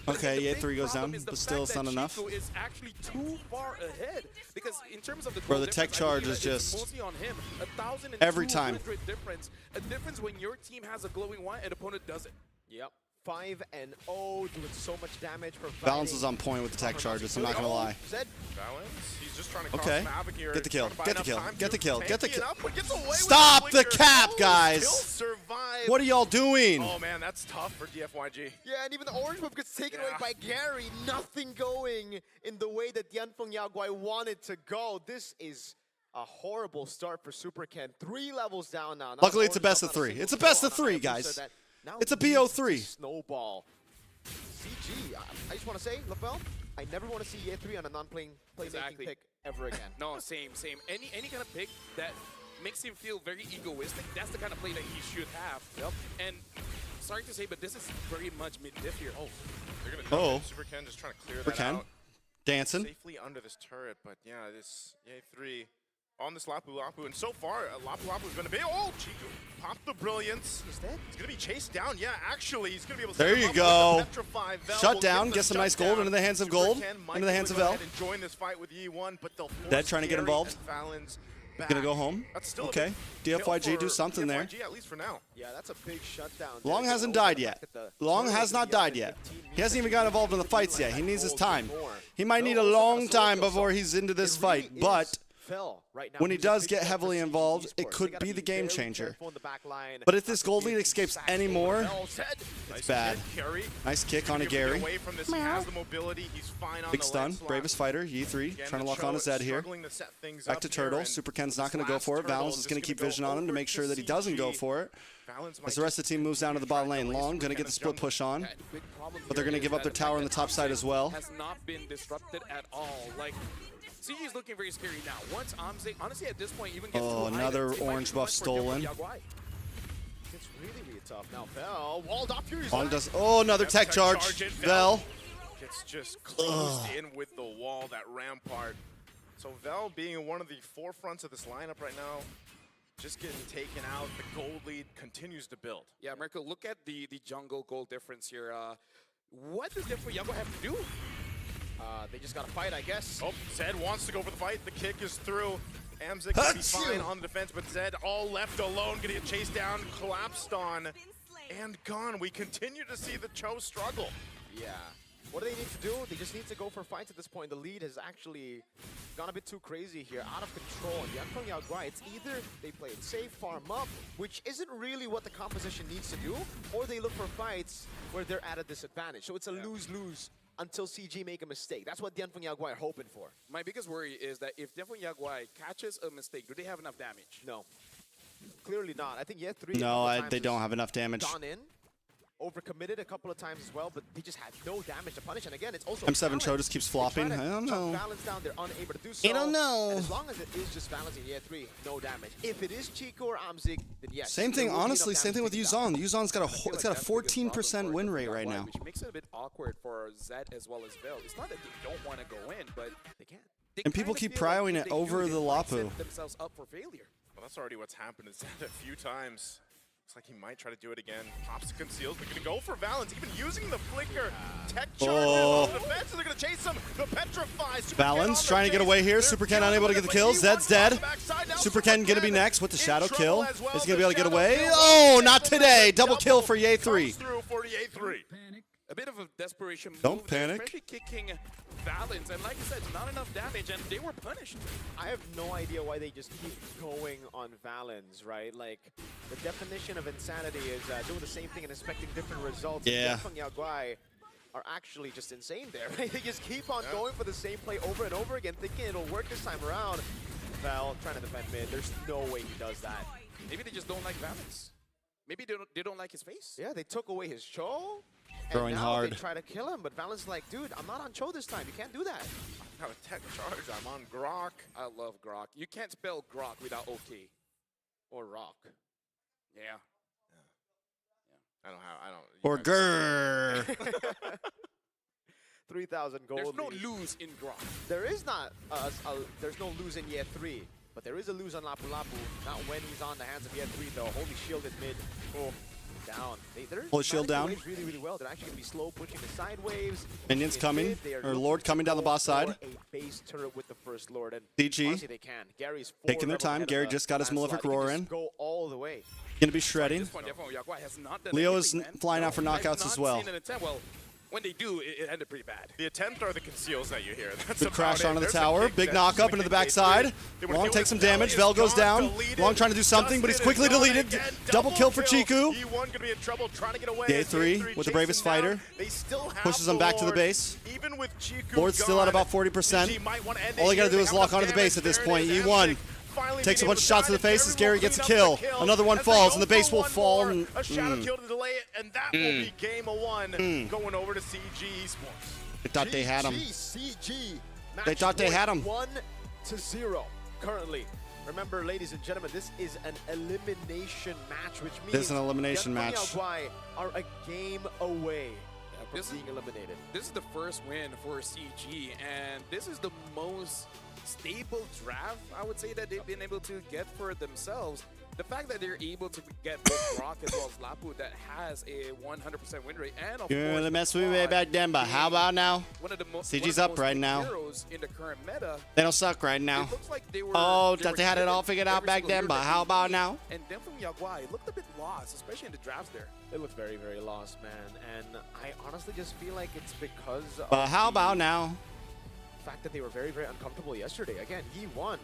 Okay, The yeah, big 3 goes problem down, is the but still it's fact not that enough. Chico is actually too far ahead because in terms of the Bro, goal the tech difference, I charge believe is that it's just mostly on him. 1,200 every time. difference. A difference when your team has a glowing one and opponent doesn't. Yep. 5-0, doing so much damage for Balance is on point with the tech charges, I'm not gonna lie. Zed. Balance. He's just trying to cause Okay. some havoc here. Get the kill, Trying to buy get the enough kill, time get to the kill, get the tank it kill. up, but gets away with Stop the flicker. cap, Oh, guys. Still survive. What are y'all doing? Oh man, that's tough for DFYG. Yeah, and even the orange whip gets taken away by Gary. Nothing going in the way that Tianfeng Yaoguai wanted to go. This is A horrible start for Super Ken. 3 levels down now. Not Luckily, it's a orange, best not of 3. single It's a kill best of on 3, Hayabusa guys. that now It's a leads BO3. to Snowball. CG, I just want to say, LaFell, I never want to see Year 3 on a non-playing playmaking pick ever again. No, same. Any kind of pick that makes him feel very egoistic, that's the kind of play that he should have. Yep. And sorry to say, but this is very much mid-diff here. Oh, They're going to jump in. Super Ken just trying to clear that Ken out. dancing. Safely under this turret, but yeah, this A3 on this Lapu Lapu, and so far, Lapu Lapu is going to be, oh, Chico popped the brilliance. He's dead. He's going to be chased down. Yeah, actually, he's going to be able to There set him you up go. with the Petrify. Vel Shut will down, the get some nice shutdown. gold into the hands of Super gold, Ken might into the hands go of Vel. ahead and join this fight with Yi1, but they'll force Dead trying to get Gary involved. and Valen's back. Gonna go home. That's still Okay. a big kill DFYG do for something there. DFYG, at least for now. Yeah, that's a big shutdown. Long There. hasn't Over the died fact yet. that the Long turret has is not the died other yet. 15 He hasn't even meters. got involved in the Really fights like yet. that He needs his gold time. more. He might need a No, long also time kill, before so he's into this it fight, really but is Fell right now. when he Who's a does big get threat for heavily CG involved, Esports. it They could gotta be the game very changer. careful in the back line. But if Not this to gold give lead too escapes fast. anymore, Well said. it's bad. Carry. Nice kick on a Able to get Gary. away from this. He has the mobility. He's fine on Big the stun. leg slap. Bravest fighter, Yi3, Again, trying to the lock on his Cho Zed here. struggling to set things Back up to here, Turtle. and Super Ken's this not going to go last for it. Turtle Valens is going to keep gonna vision go on him to over make sure that he CG. doesn't go for it. Valens As might the rest of the team moves down to the bottom lane, Long going to get the split push on. big problem But they're here gonna is give up that their tower fact on the that top side Amze as well. Has not been disrupted at all. Like, CG is looking very scary now. Once Amze, honestly, at this point, even gets Oh, two another items, it might be orange too buff much for stolen. Yaguai. It's really tough. Now Fell walled off Fury's On line. does. Oh, another Yep, tech tech charge. charge it, Vel. Gets just closed in with the wall, that rampart. So Vel being in one of the forefronts of this lineup right now, just getting taken out. The gold lead continues to build. Yeah, Mirko, look at the jungle goal difference here. What does Yaguai have to do? They just got to fight, I guess. Oh, Zed wants to go for the fight. The kick is through. Amzik gonna be fine on the defense, but Zed all left alone, gonna get chased down, collapsed on, and gone. We continue to see the Cho struggle. Yeah. What do they need to do? They just need to go for fights at this point. The lead has actually gone a bit too crazy here, out of control. And Yanfeng Yaguai, it's either they play it safe, farm up, which isn't really what the composition needs to do, or they look for fights where they're at a disadvantage. So it's a lose-lose until CG make a mistake. That's what Yanfeng Yaguai are hoping for. My biggest worry is that if Yanfeng Yaguai catches a mistake, do they have enough damage? No. Clearly not. I think Yet 3 No, they don't have enough damage. gone in, overcommitted a couple of times as well, but they just had no damage to punish. And again, it's also M7 Cho balance. just keeps They try flopping. to I don't chunk know. Balance down, they're unable to do so. I don't know. And as long as it is just balancing Year 3, no damage. If it is Chico or Amzik, then yes. Same there thing, will be honestly, enough same thing with damage taken down. Yuzong. Yuzong's got I feel it's got a that's the biggest 14% problem win for rate right Yaguai, now. which makes it a bit awkward for Zed as well as Vel. It's not that they don't want to go in, but They can't. they And people kinda keep feel like prioing if it they do, over they the might Lapu. set themselves up for failure. Well, that's already what's happened to Zed a few times. Looks like he might try to do it again. Pops conceals. They're going to go for Valens, even using the flicker. Tech charges on the defense, and they're going to chase him. The Petrify. Super Ken Valens on the trying to get chase. away here. They're Super Ken dealing unable to with get the it, kill. but Zed's Yi1 dead. on the backside. Now Super Ken gonna be next with the in shadow trouble kill. as well. Is he gonna be able to get The away? shadow Oh, kill. not today. Double kill for Ye3. Comes through for Ye3. A bit of a desperation move. Don't there, panic. Especially kicking Valens, and like I said, not enough damage, and they were punished. I have no idea why they just keep going on Valens, right? Like, the definition of insanity is doing the same thing and expecting different results. Yeah. Yanfeng Yaguai are actually just insane there, right? They just keep on going for the same play over and over again, thinking it'll work this time around. Val trying to defend mid. There's no way he does that. Maybe they just don't like Valens. Maybe they don't like his face. Yeah, they took away his Cho. Throwing and now hard. they try to kill him, but Valens is like, dude, I'm not on Cho this time. You can't do that. Got a tech charge. I'm on Grok. I love Grok. You can't spell Grok without OK. Or Rock. Yeah. I don't. Or grrr. 3,000 gold. There's no lead. lose in Grok. There is not, there's no lose in Year 3, but there is a lose on Lapu Lapu. Not when he's on the hands of Year 3 though. Holy shield in mid. Oh, down. They're Holy shield managing down. the waves really, really well. They're actually going to be slow pushing the side waves. Minions In coming, mid, they are or looking Lord to coming down the go boss side. for a base turret with the first Lord. And DG. honestly, they can. Gary's 4 Taking their levels time. ahead of Gary the just got his landslide. Malefic They can Roar just in. Go all the way. Gonna be At shredding. this point, Yaguai has not done Leo is anything, man. flying out for I've knockouts not as well. seen an attempt. Well, when they do, it ended pretty bad. The attempt are the conceals that you hear. That's Good about crash it. onto the There's a tower. kick Big that knock up swings into the Ye3. backside. They wanna Long deal takes with some Vel. damage. He Vel is goes gone, down. deleted. Long trying to do something, but he's Dustin quickly is gone deleted. again. Double kill for Chiku. E1 gonna be in trouble trying to get away. Ye3 with the bravest chasing down. fighter. They still have Pushes the him back to the Lord. base. Even with Chiku Lord's still at gone, about 40%. CG might wanna end it All you gotta here. do They is have lock enough onto the base damage. at this There it point. is. E1. Amzik finally Takes a being able bunch of shots to the sign it. face as Gary will gets a clean up kill. the Another one as they falls, go and the base for will one fall. more. And, A shadow kill to delay it, and that will be game of one going over to CG Esports. They thought they had him. CG. They thought they had him. 1-0 currently. Remember, ladies and gentlemen, this is an elimination match, which means This is an elimination Yangon match. Yaguai are a game away from this is- being eliminated. This is the first win for CG, and this is the most stable draft, I would say, that they've been able to get for themselves. The fact that they're able to get both Brock as well as Lapu that has a 100% win rate, and of You're course, gonna mess the with me Quad back then, but how being about now? one of the most CG's up right now. heroes in the current meta. They don't suck right now. It looks like they were, Oh, they thought were they had it all given figured out every back single then, hero but that how they about need. now? And then from Yaguai, looked a bit lost, especially in the drafts there. It looks very, very lost, man. And I honestly just feel like it's because of But how the about now? fact that they were very, very uncomfortable yesterday. Again, he won.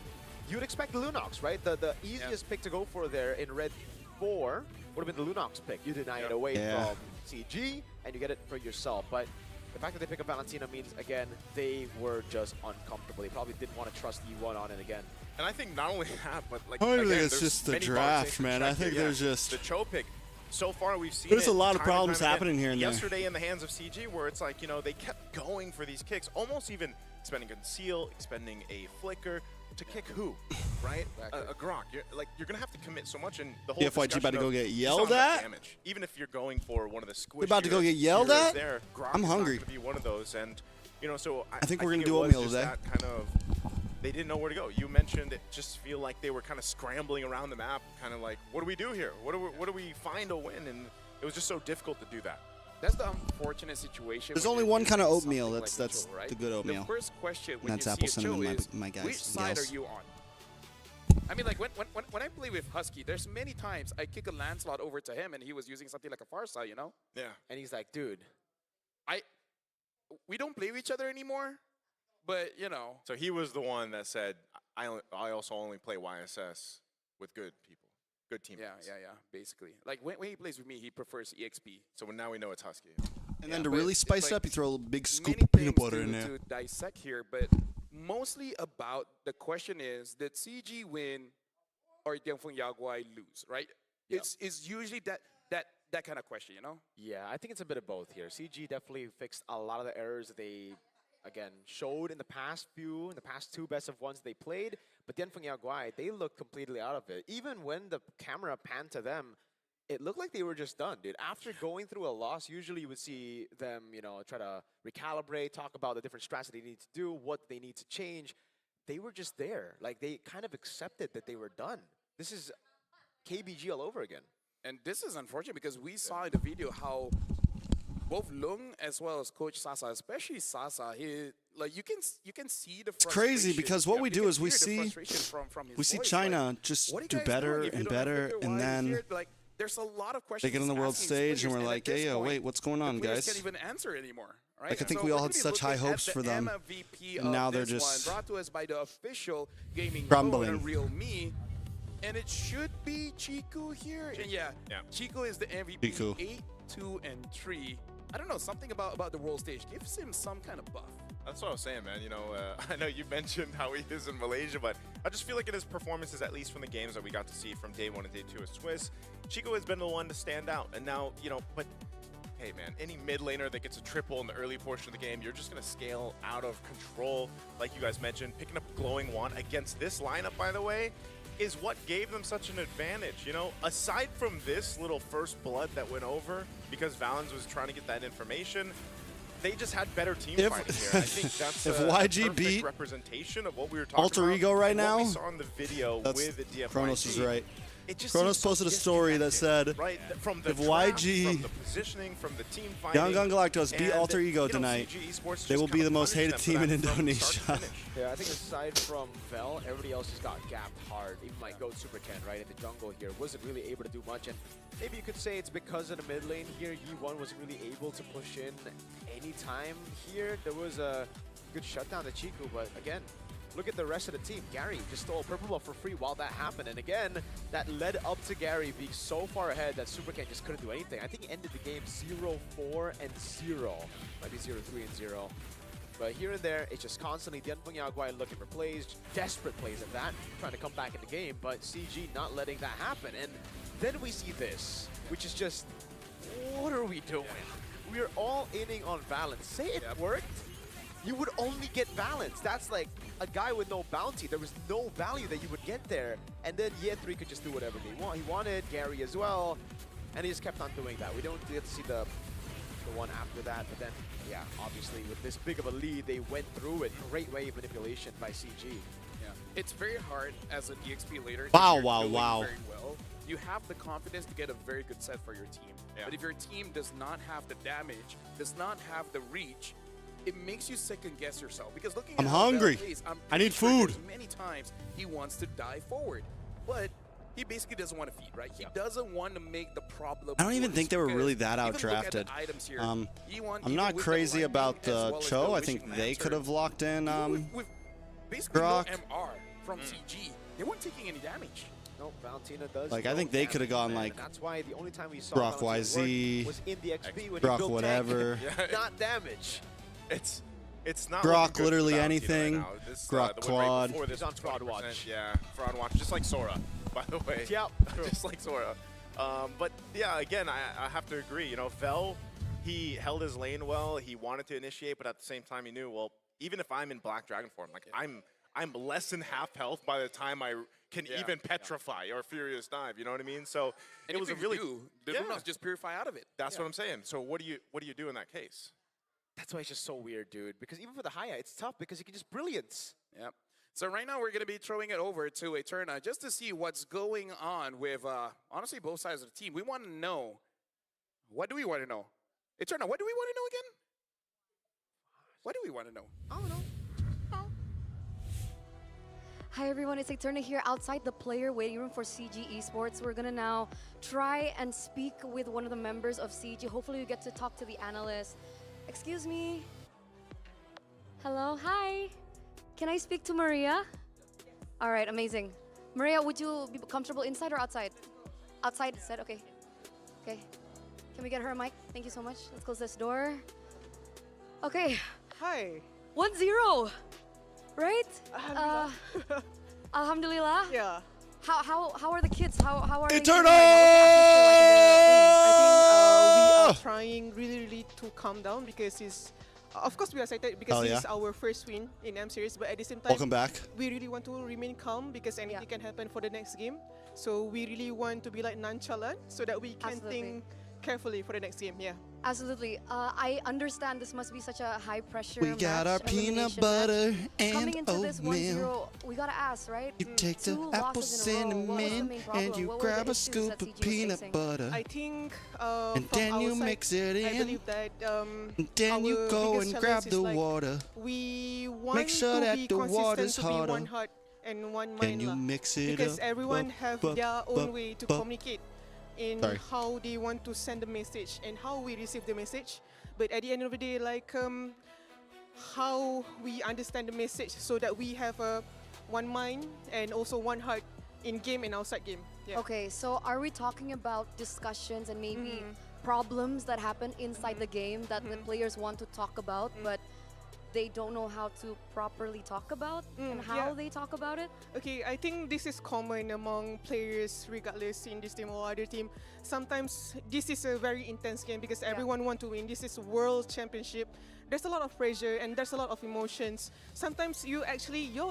You'd expect the Lunox, right? The easiest pick to go for there in Red 4 would have been the Lunox pick. You deny it away Yeah. from CG, and you get it for yourself. But the fact that they pick up Valentina means, again, they were just uncomfortable. They probably didn't want to trust E1 on it again. And I think not only that, but like I don't again, think it's there's just the many draft, boxing man. I check think here. there's just- the Cho pick. So far, we've seen There's it a lot of time and problems time again. happening here and there. Yesterday in the hands of CG, where it's like, you know, they kept going for these kicks, almost even expending conceal, expending a flicker to kick who, right? A Grok. You're gonna have to commit so much, and the whole FYG about to go discussion get of yelled you saw how much at? damage. Even if you're going for one of the squishier about to go get yelled heroes at? there, Grok I'm is hungry. Not gonna be one of those, and you know, so I think we're gonna it do was oatmeal just today. that kind of. They didn't know where to go. You mentioned it just feel like they were kind of scrambling around the map, kind of like, what do we do here? What do we find a win? And it was just so difficult to do that. That's the unfortunate situation. There's when only you're one kind of doing oatmeal. something That's like that's Cho, right? the good oatmeal. The first question when That's you apple see a Cho cinnamon, is, my guys, which side gals. are you on? I mean, like when I play with Husky, there's many times I kick a Lancelot over to him and he was using something like a Farsight, you know? Yeah. And he's like, dude, We don't play with each other anymore, but you know. So he was the one that said, I also only play YSS with good people, good teammates. Yeah, basically. Like when he plays with me, he prefers EXP. So now we know it's Husky. And Yeah, then to but really it's spice it like up, you throw a little big scoop many of peanut things butter in to there. dissect here, but mostly about the question is, did CG win or Dianfeng Yaguai lose, right? Yeah. It's usually that kind of question, you know? yeah, I think it's a bit of both here. CG definitely fixed a lot of the errors that they, again, showed in the past two best of ones they played. But Dianfeng Yaguai, they looked completely out of it. Even when the camera panned to them, it looked like they were just done, dude. After going through a loss, usually you would see them, you know, try to recalibrate, talk about the different strats that they need to do, what they need to change. They were just there. Like, they kind of accepted that they were done. This is KBG all over again. And this is unfortunate because we saw in the video how both Lung as well as Coach Sasa, especially Sasa, he like you can see the It's crazy because what we do is we see his China voice, just what are you do guys better doing? If you and don't have better, Victor, and why are you then here? Like, there's a lot of questions they get on the world asking stage and players, we're at like, this hey, yo, point, wait, what's going on, the players guys? can't even answer anymore, right? Like, I think So we all we're had gonna be such high looking hopes at for the them, MVP and of now they're this just one, brought to us by the official gaming crumbling. code, Real Me. And it should be Chiku here. And yeah, Chiku is the MVP. Chiku. 8, 2, and 3. I don't know, something about the world stage gives him some kind of buff. That's what I was saying, man. You know, I know you mentioned how he is in Malaysia, but I just feel like in his performances, at least from the games that we got to see from day 1 and day 2 of Swiss, Chico has been the one to stand out. And now, you know, but hey, man, any mid laner that gets a triple in the early portion of the game, you're just going to scale out of control, like you guys mentioned. Picking up Glowing Wand against this lineup, by the way, is what gave them such an advantage. You know, aside from this little first blood that went over because Valens was trying to get that information, they just had better team fighting here. I think that's if a YG perfect beat representation of what we were talking Alter about. Ego right now, what we saw in the video with the DFYG. Kronos is right. It just Kronos seems so posted a story that said, right? From the if draft, YG from the positioning, from the team fighting, Yangon Galacticos beat and, Alter Ego you know, tonight, CG Esports they just will be kinda the most punished hated them team in for that from Indonesia. start to finish. Yeah, I think aside from Vel, everybody else just got gapped hard. Even my GOAT Super Ken, right, in the jungle here, wasn't really able to do much. And maybe you could say it's because of the mid lane here. Yi1 wasn't really able to push in any time here. There was a good shutdown to Chiku, but again, look at the rest of the team. Gary just stole a purple buff for free while that happened. And again, that led up to Gary being so far ahead that Super Ken just couldn't do anything. I think he ended the game 0-4-0. Might be 0-3-0. But here and there, it's just constantly Dian Pengyaguai looking for plays, desperate plays at that, trying to come back in the game, but CG not letting that happen. And then we see this, which is just, what are we doing? We're all inning on Valence. Say it worked, you would only get Valence. That's like a guy with no bounty. There was no value that you would get there. And then Year 3 could just do whatever they want. He wanted Gary as well, and he just kept on doing that. We don't get to see the one after that, but then, yeah, obviously with this big of a lead, they went through it. Great wave manipulation by CG. Yeah. It's very hard as an EXP later. Wow, if you're wow, doing wow. Very well. You have the confidence to get a very good set for your team. Yeah. But if your team does not have the damage, does not have the reach, it makes you second guess yourself. Because looking I'm at how Bell hungry. plays, I'm I need pretty sure food. there's many times he wants to dive forward. But he basically doesn't want to feed, right? He doesn't want to make the problem I don't even worse, think they were because really that even look at outdrafted. the items here. I'm even not with the crazy lightning about as well as Cho. the I think wishing they could lantern, have locked in with basically Grok. no MR from CG, they weren't taking any damage. No, Valentina does. Like, I no think they damage, could have gone, man, like, and that's why the only time we saw Grok Valentina YZ, work was in the XP when Grok he built whatever. tank, not damage. It's not Grok looking good literally for Valentina anything. Right now. This, Grok the win rate quad. before this He's on was fraud 20%. watch. Yeah, fraud watch, just like Sora, by the way. Yep. Just like Sora. But yeah, again, I have to agree. You know, Vel, he held his lane well. He wanted to initiate, but at the same time, he knew, well, even if I'm in Black Dragon form, like I'm less than half health by the time I can even petrify or Furious Dive. You know what I mean? So And it was a if you really do, the Lunas just purify out of it. That's what I'm saying. So what do you do in that case? That's why it's just so weird, dude. Because even for the Haya, it's tough because you can just brilliance. Yep. So right now we're going to be throwing it over to Eterna just to see what's going on with, honestly, both sides of the team. We want to know. What do we want to know? Eterna, what do we want to know again? What do we want to know? I don't know. Hi everyone, it's Eterna here outside the player waiting room for CG Esports. We're gonna now try and speak with one of the members of CG. Hopefully we get to talk to the analyst. Excuse me. Hello, hi. Can I speak to Maria? All right, amazing. Maria, would you be comfortable inside or outside? Outside, said, okay. Okay. Can we get her a mic? Thank you so much. Let's close this door. Okay. Hi. 1-0. Right? Alhamdulillah. Alhamdulillah. Yeah. How are the kids? How are they? Eternal! doing right now? What's the atmosphere like in the room? I think we are trying really to calm down because it's, of course we are excited because it's our first win in M series, but at the same time, Welcome back. we really want to remain calm because anything can happen for the next game. So we really want to be like nonchalant so that we can think carefully for the next game. Yeah. Absolutely. I understand this must be such a high pressure We got our match, peanut elimination butter match. and Coming into this oatmeal. 1-0, we gotta ask, right? You take the Two apple losses in a row. What was the cinnamon main problem? and you What were the grab a issues scoop that of CG was peanut facing? butter. I think And from then our you side, mix it I in. believe that And then you our go biggest and grab challenge is the like water. we want Make sure to that be the consistent water's to be hotter. one heart and one Then mind you lah. mix it Because up. everyone Bup, have bup, their own bup, way to bup. communicate in Sorry. how they want to send the message and how we receive the message. But at the end of the day, like how we understand the message so that we have a one mind and also one heart in game and outside game. Yeah. Okay, so are we talking about discussions and maybe problems that happen inside the game that the players want to talk about, but they don't know how to properly talk about and how they talk about it? Okay, I think this is common among players regardless in this team or other team. Sometimes this is a very intense game because everyone wants to win. This is World Championship. There's a lot of pressure and there's a lot of emotions. Sometimes your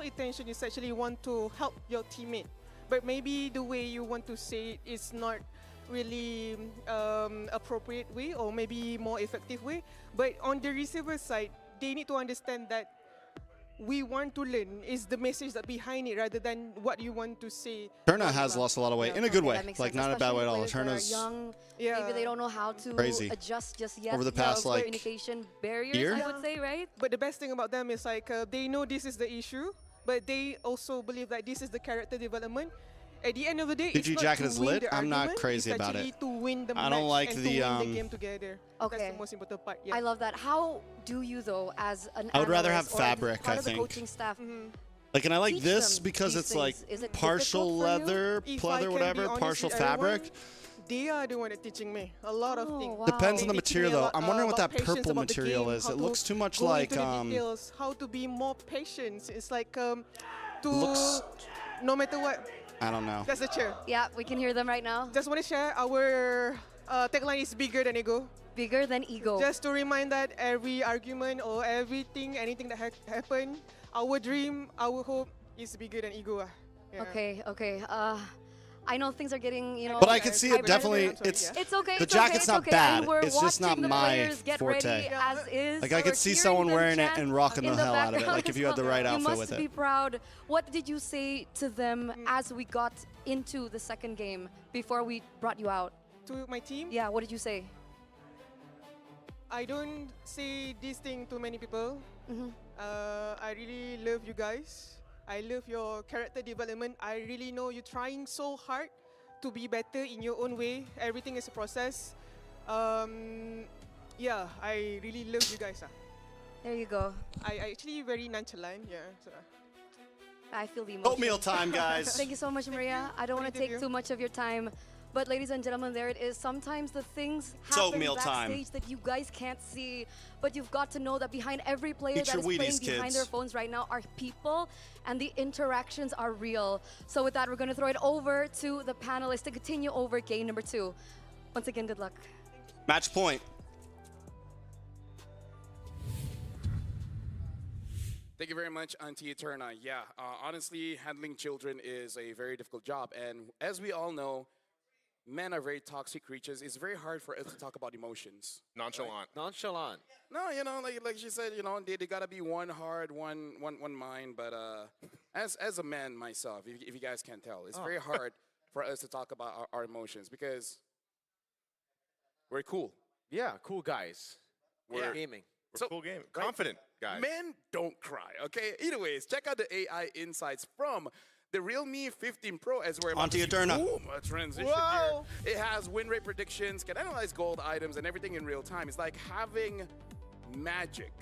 intention is actually want to help your teammate, but maybe the way you want to say it is not really appropriate way or maybe more effective way. But on the receiver side, they need to understand that we want to learn is the message that behind it rather than what you want to say. Turna has lost a lot of weight in a good way, That makes like sense, not in a bad way at all. especially players that are Turna's young, maybe they don't know how to crazy. adjust just yet. Over the past, like, communication barriers, year? I would say, right? But the best thing about them is like they know this is the issue, but they also believe that this is the character development. At the end of the day, it's PG not Jacket to is win lit. the I'm not argument, crazy it's about actually it. to win the I don't match like and the, to win the game together. Okay. That's the most important part. Yeah. I love that. How do you, though, as an I would rather have analyst or as fabric, part I of the think. coaching staff, Like, and I like teach this them because these it's like things? Is it partial difficult for you? leather, If I pleather, can be whatever, honest partial with everyone, fabric. they are the one that teaching me a lot of Oh, things. wow. Depends on the They teaching me material, a though. lot, I'm wondering what about that patience, purple about the material game, is. how It to looks too much go like into the details, how to be more patient. It's like to Looks- no matter what. I don't know. That's the chair. Yeah, we can hear them right now. Just want to share our tagline is bigger than ego. Bigger than ego. Just to remind that every argument or everything, anything that happen, our dream, our hope is bigger than ego. Yeah. Okay, okay. I know things are getting, you know. But I could see it I- definitely. I'm sorry, It's yeah. It's okay. The it's jacket's okay, not it's okay. bad, And we're it's just not watching the my players get forte. ready as is. like I so could we're see hearing someone them wearing it chant and rocking in the hell out of it. background Like if as you had the well. right You outfit must with be it. proud. What did you say to them as we got into the second game before we brought you out? To my team, Yeah, what did you say? I don't say this thing to many people. Mhm. I really love you guys. I love your character development. I really know you're trying so hard to be better in your own way. Everything is a process. Yeah, I really love you guys. There you go. I actually very nonchalant. Yeah. So. I feel the emotion. Oatmeal time, guys. Thank you so much, Maria. I don't want to Thank take you. too much of your time. But ladies and gentlemen, there it is. Sometimes the things It's happen oatmeal time. backstage that you guys can't see. But you've got to know that behind every player Eat that your is playing Wheaties, behind kids. their phones right now are people, and the interactions are real. So with that, we're going to throw it over to the panelists to continue over game number 2. Once again, good luck. Match point. Thank you very much, Auntie Eterna. Yeah, honestly, handling children is a very difficult job. And as we all know, men are very toxic creatures. It's very hard for us to talk about emotions. Nonchalant. Nonchalant. No, you know, like she said, you know, they gotta be one heart, one mind. But as a man myself, if you guys can't tell, it's very hard for us to talk about our emotions because we're cool. Yeah, cool guys. We're Gaming. so Cool game. Confident, guys. men don't cry. Okay. Anyways, check out the AI insights from the Realme 15 Pro as we're about Auntie to see, Eterna. boom, a transition Whoa. here. It has win rate predictions, can analyze gold items and everything in real time. It's like having magic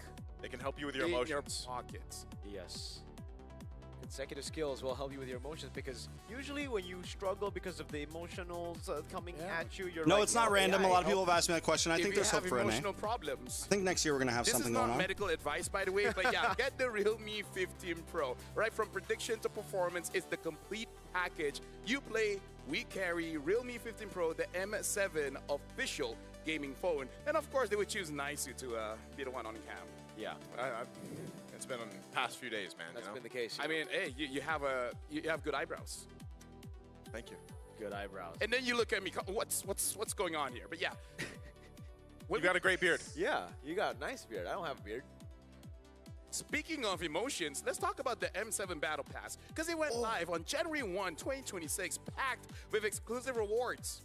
They can help you with your in emotions. your pockets. Yes. Consecutive skills will help you with your emotions because usually when you struggle because of the emotionals coming at you, you're No, like, it's not "Oh, random. A AI, lot of people help have asked me that question. I If think you there's have hope for MA. emotional problems. I think next year we're going to have This is something not going on. medical advice, by the way, but yeah, get the Realme 15 Pro. Right from prediction to performance, it's the complete package. You play, we carry Realme 15 Pro, the M7 official gaming phone. And of course, they would choose Naisu to be the one on cam. Yeah, It's been on the past few days, man. that's you know? been the case. I mean, hey, you have good eyebrows. Thank you. good eyebrows. And then you look at me, what's going on here? But yeah. You got a great beard. Yeah, you got a nice beard. I don't have a beard. Speaking of emotions, let's talk about the M7 Battle Pass because it went live on January 1, 2026, packed with exclusive rewards.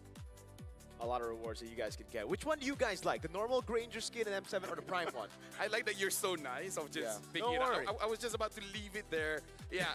A lot of rewards that you guys can get. Which one do you guys like? The normal Granger skin and M7 or the Prime one? I like that you're so nice of just Yeah. picking Don't it worry. up. I was just about to leave it there. Yeah,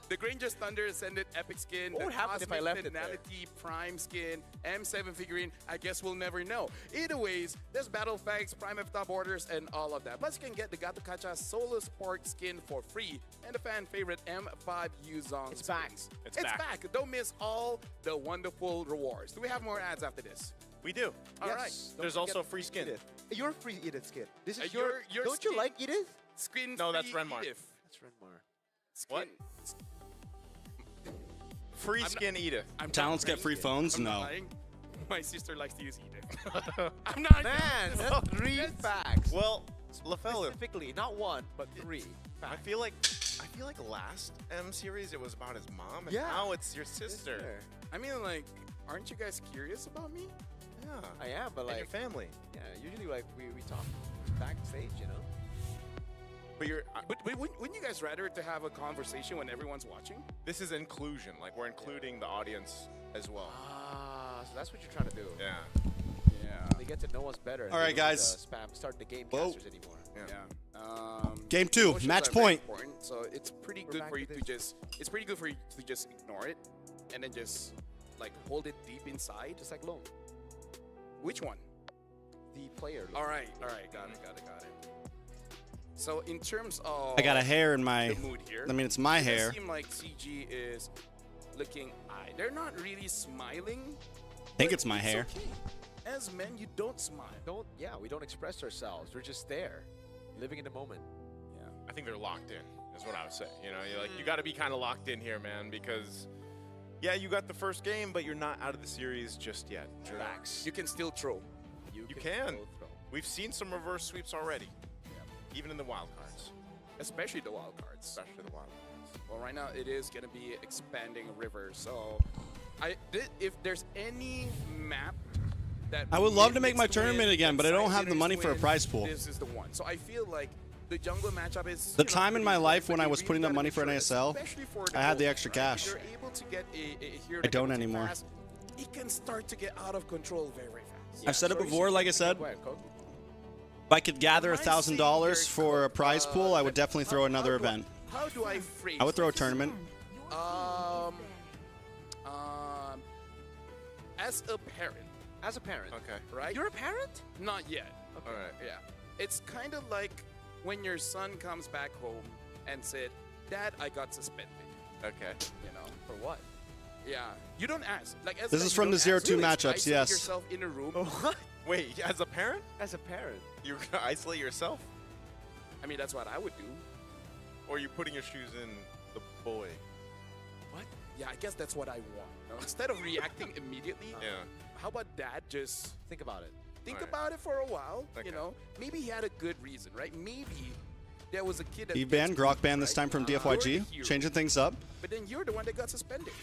the Granger's Thunder Ascended Epic Skin, What the would happen if I Cosmic left it there? Finality Prime Skin, M7 figurine. I guess we'll never know. Either ways, there's Battle Fags, Prime F top orders, and all of that. Plus, you can get the Gato Kacha Solo Sport skin for free and the fan favorite M5 Yuzong It's back. skins. It's It's back. back. Don't miss all the wonderful rewards. Do we have more ads after this? We do. All right. Yes. There's Don't forget also free skin. Edith. Your free Edith skin. This is your Don't you skin. like Edith? Skin No, that's free Renmar. Edith. That's Renmar. What? Skin- Free I'm skin Edith. I'm not Talents get free lying. phones? I'm not No. lying. My sister likes to use Edith. I'm not. Man, that's 3 facts. Well, LaFell, Specifically, not 1, but 3 I facts. feel like last M series it was about his mom, and Yeah. now it's your sister. I mean, like, aren't you guys curious about me? Yeah. I am, but And your like, family. yeah, usually like we talk backstage, you know. But you're. But wouldn't you guys rather to have a conversation when everyone's watching? This is inclusion. Like we're including the audience as well. Ah, so that's what you're trying to do. Yeah. Yeah. They get to know us better. and All they right, don't need guys. to spam start the game Whoa. casters anymore. Yeah. Game 2, emotions match are very point. important, so it's pretty We're good back for you to to just. It's pretty good for you to just ignore it, and then just like hold it deep inside. Just like Lone, Which one? the player. All right. Got it. So in terms of I got a hair in my. the mood here. I mean, it's my It does hair. seem like CG is looking eye. They're not really smiling, think it's my It's hair. okay. As men, you don't smile. We don't express ourselves. We're just there, living in the moment. Yeah, I think they're locked in, is what I would say. You know, you got to be kind of locked in here, man, because yeah, you got the first game, but you're not out of the series just yet. Relax. You can still throw. You can. We've seen some reverse sweeps already, even in the wild cards. Especially the wild cards. Especially the wild cards. Well, right now it is going to be expanding river. So, if there's any map that I would love to make needs my win, tournament again, but I don't side have the leaders money for a win, prize pool. This is the one. So I feel like the jungle matchup is The you know, time in pretty my good, life but when I you was really putting up gotta money make for an sure, ASL, especially for I had the gold, extra right? cash. If you're able to get a hero I that don't can anymore. fast, it can start to get out of control very, very fast. I've said it So before, like I said, Go ahead, Coke. if I could gather Am I saying $1,000 very for a prize pool, I would definitely throw another event. How do I phrase I would throw a this? tournament. As a parent, As a parent. Okay. right? You're a parent? Not yet. All right. Yeah. It's kind of like when your son comes back home and said, "Dad, I got suspended." Okay. You know. For what? Yeah. You don't ask. Like as This a is dad, from you the don't 0-2 ask. You matchups, isolate yes. yourself in a room. What? Wait, as a parent, As a parent. you're gonna isolate yourself, I mean, that's what I would do. or are you putting your shoes in the boy? What? Yeah, I guess that's what I want. You know? Instead of reacting immediately, Yeah. how about Dad just Think about it. think Alright. about it for a while? Okay. You know, maybe he had a good reason, right? Maybe there was a kid that Eve gets ban, Grok bullied, ban this right? time from You're the DFYG, hero. changing things up. But then you're the one that got suspended.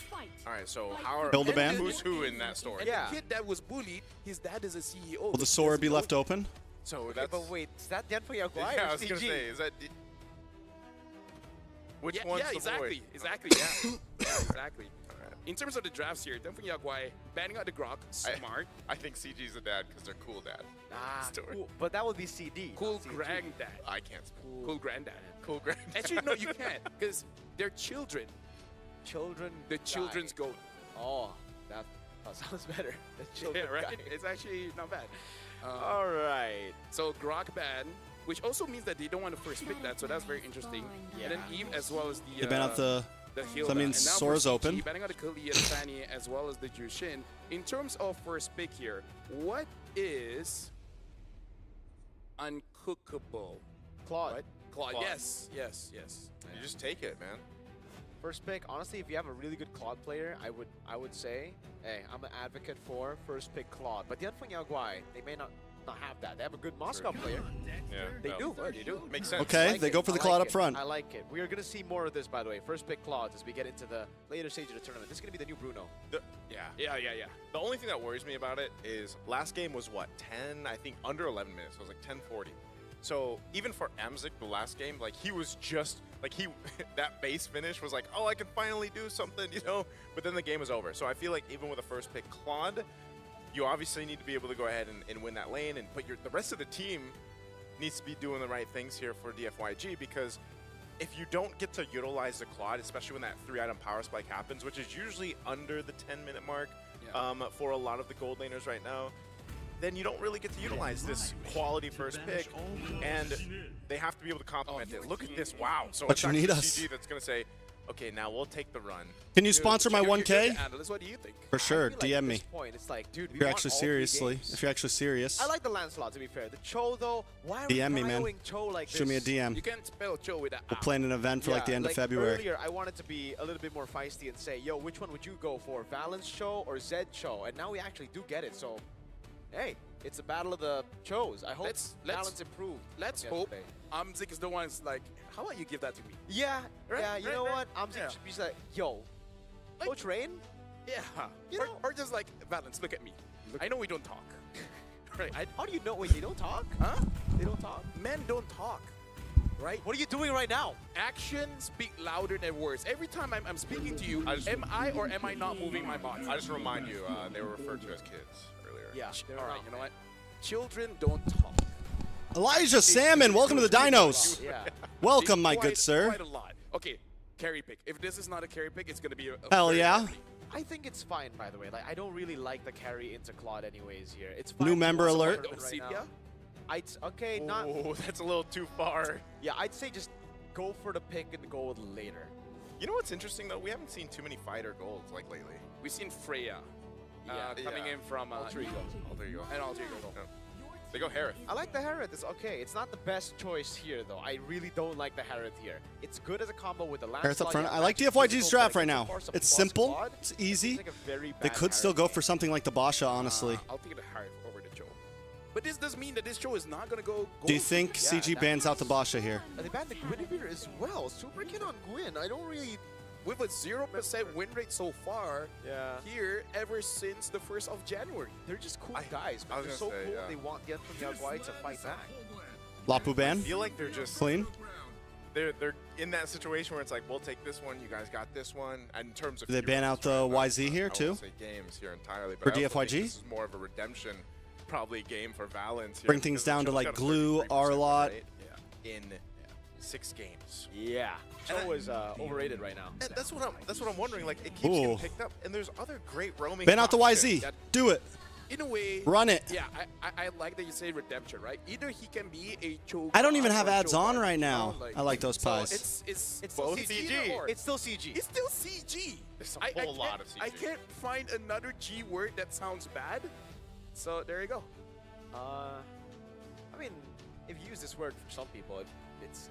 All right. So how are Hilda ban? who's who in that story? And Yeah. the kid that was bullied, his dad is a CEO. Will the Sora be left open? So Okay, that's. but wait, is that Dan Yaguai Yeah, I or was gonna CG? say, is that? Which Yeah, one's yeah, the exactly, boy? exactly, yeah, yeah, exactly. In terms of the drafts here, Dunfang Yaguai banning out the Grok, smart, I think CG's a dad because they're cool dad. Story. Cool. But that would be CD. cool not CG. granddad, I can't speak. cool granddad. Cool grand. Actually, no, you can't, because they're children. Children. The children's guy. goat. Oh, that sounds better. The Yeah, children. right. guy. It's actually not bad. All right. So Grok ban, which also means that they don't want to first pick that, so that's very interesting. And then Eve as well as the They ban out the. heal So that ban. means And now for Sora's CG, open. banning out the Kali, the Fanny, as well as the Jushin. In terms of first pick here, what is uncookable? Claude. What? Claude. Claude. Yes, yes, yes. You just take it, man. First pick. Honestly, if you have a really good Claude player, I would say, hey, I'm an advocate for first pick Claude. But the Dunfang Yaguai, they may not have that. They have a good Moscow player. Yeah. They no. do. They do. Makes sense. Okay, Like they it. go for the I Claude like up front. I like it. We are going to see more of this, by the way. First pick Claude as we get into the later stage of the tournament. This is going to be the new Bruno. Yeah. Yeah, yeah, yeah. The only thing that worries me about it is last game was what, 10, I think under 11 minutes. It was like 10:40. So even for Amzik, the last game, like he was just like that base finish was like, oh, I can finally do something, you know. But then the game was over. So I feel like even with a first pick Claude, you obviously need to be able to go ahead and win that lane. But the rest of the team needs to be doing the right things here for DFYG, because if you don't get to utilize the Claude, especially when that 3-item power spike happens, which is usually under the 10-minute mark for a lot of the gold laners right now, then you don't really get to utilize this quality first pick, and they have to be able to complement it. Look at this, wow. So But it's you actually need us. CG that's going to say, okay, now we'll take the run. Can you sponsor my You're 1K? the analyst. What do you think? For sure, I feel like DM at me. this point, it's like, dude, we If you're want actually all three seriously, games. if you're actually serious, I like the Lancelot, to be fair. The Cho, though, why are we DM me, man. cryoing Cho like shoot me a this? DM. You can't spell Cho with that. We'll plan an event for like the end of February. Earlier, I wanted to be a little bit more feisty and say, yo, which one would you go for? Valence Cho or Zed Cho? And now we actually do get it. So, hey, it's a battle of the Chos. I hope Let's- Valence improved. Let's from hope yesterday. Amzik is the one that's like, how about you give that to me? Yeah, Right, yeah. You right, know right. what? I'm Yeah. should be like, yo, Coach Rain. Yeah. You know- or just like, Valence, look at me. I know we don't talk. Right? How do you know? Wait, they don't talk? Huh? They don't talk. Men don't talk. Right? What are you doing right now? Actions speak louder than words. Every time I'm speaking to you, am I or am I not moving my body? I just remind you, they were referred to as kids earlier. Yeah. All right, you know what? Children don't talk. Elijah Salmon, welcome to the Dinos. Yeah. Welcome, my Quite- good sir. Quite a lot. Okay, carry pick. If this is not a carry pick, it's going to be a Hell very yeah. hard pick. I think it's fine, by the way. Like, I don't really like the carry into Claude anyways here. It's fine. New to member watch the alert. tournament right Obsidia? now. Okay, not. Oh, that's a little too far. Yeah, I'd say just go for the pick and go later. You know what's interesting, though? We haven't seen too many fighter golds like lately. We've seen Freya. coming in from Alter Ego. and Alter Ego. They go Harith. I like the Harith. It's okay. It's not the best choice here, though. I really don't like the Harith here. It's good as a combo with the last. Harith up front. I like DFYG's draft right now. It's simple. It's easy. They could still go for something like the Basha, honestly. I'll take the Harith over the Joe. But this does mean that this Joe is not going to go. Do you think CG bans out the Basha here? They banned the Guinevere as well. Super Kin on Gwyn. I don't really. With a 0% win rate so far here ever since the 1st of January. They're just cool guys, man. They're so cool. They want the Yaguai to fight back. Lapu ban? I feel like they're just clean. They're in that situation where it's like, we'll take this one, you guys got this one. And in terms of Do they ban out the YZ here too? I won't say games here entirely, For but I also think DFYG? this is more of a redemption, probably game for Valens here. Bring things down to like Glue, R-Lot. In 6 games. Yeah. Joe is overrated right now. And that's what I'm wondering. Like, it keeps getting picked up, and there's other great roaming. Ban out the options. YZ. Do it. In a way, Run it. Yeah, I like that you say redemption, right? Either he can be a Joe. I don't even have or a ads Joe on guard, right you now. know, I like those pies. So it's both CG. CG. It's still CG. It's still CG. There's a whole lot of CG. I can't find another G word that sounds bad. So there you go. I mean, if you use this word for some people, it's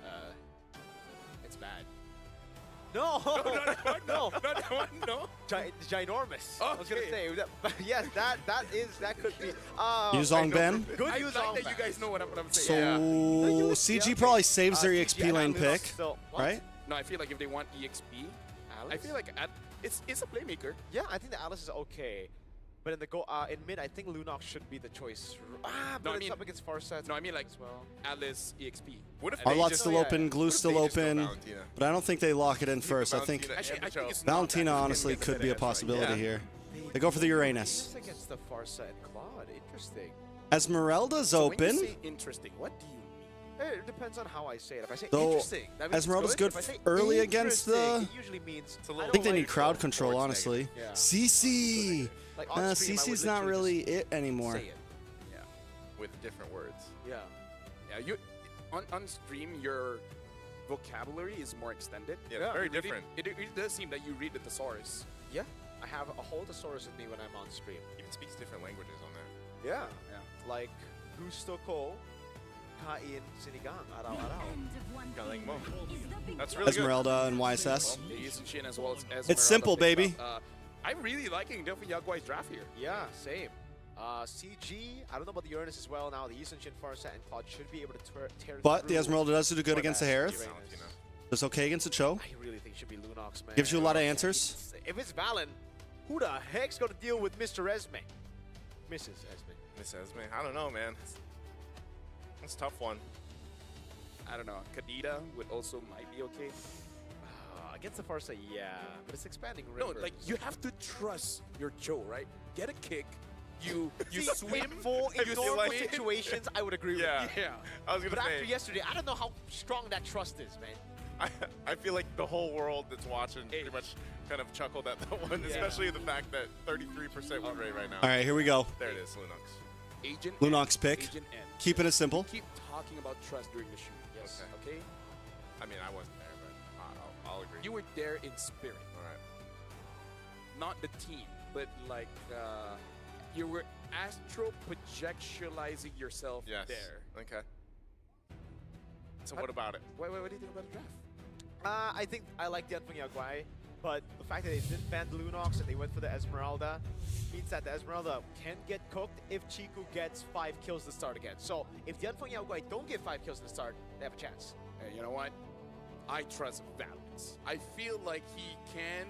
bad. No, no. Ginormous. I was gonna say, yes, that could be. Yuzong Ben. Good I Yuzong like that Ben. you guys know what I'm So saying. CG probably saves their CG EXP lane and pick, still- what? right? No, I feel like if they want EXP, I Alice? feel like it's a playmaker. Yeah, I think the Alice is okay. But in mid, I think Lunox should be the choice. But No, I it's mean- up against Farset. No, I mean like as well. Alice EXP. What if Our lot's just- still open, Glue's if still they just go open, Valentina? but I don't think they lock it in first. I think Valentina Actually, and I think Joe. it's not Valentina that. honestly Get the could be a better answer, right? possibility Yeah. here. They go for the Uranus. Just against the Farset and Claude. Interesting. Esmeralda's So when you open. say interesting, what do you mean? It depends on how I say it. If I say Though interesting, that means Esmeralda's it's good If I say early against interesting, the- It usually means I think they need crowd control, honestly. Yeah. CC. Like on stream, I would CC's not literally really it anymore. say it. Yeah, with different words. Yeah. Yeah, you on stream your vocabulary is more extended. Yeah, it's very different. It does seem that you read the thesaurus. Yeah. I have a whole thesaurus with me when I'm on stream. Even speaks different languages on there. Yeah. Like gusto ko kain sinigang araw-araw. Galing mo. That's really Esmeralda and YSS. He's Shin as well as Esmeralda. It's simple, picks baby. up. I'm really liking Delphi Yaguai's draft here. Yeah, same. CG, I don't know about the Uranus as well now. The Eastern Shin, Farset, and Claude should be able to tear But through the Esmeralda does do good for against the that Harith. Uranus. It's okay against the Cho. I really think it should be Lunox, man. Gives you a lot of answers. If it's Valen, who the heck's going to deal with Mr. Esme? Mrs. Esme. Miss Esme, I don't know, man. That's a tough one. I don't know. Kadita would also might be okay. Against the Farset, yeah. But it's expanding No, river. like you have to trust your Joe, right? Get a kick. You See, swim. in normal swim. situations, I would agree Yeah. with you. Yeah. I was But gonna after say, yesterday, I don't know how strong that trust is, man. I feel like the whole world that's watching pretty much kind of chuckled at that one, especially the fact that 33% win rate right now. All right, here we go. There it is, Lunox. Agent Lunox N, pick. Agent N. Keeping it simple. Keep talking about trust during the shoot. Yes. Okay. I mean, I wasn't there, but I'll agree. You were there in spirit, All right. not the team, but like you were astro projectualizing yourself Yes. there. Okay. So what about it? What do you think about the draft? I think I like the Anfeng Yaguai, but the fact that they didn't ban the Lunox and they went for the Esmeralda means that the Esmeralda can get cooked if Chiku gets 5 kills to start again. So if the Anfeng Yaguai don't get 5 kills to start, they have a chance. Hey, you know what? I trust Valens. I feel like he can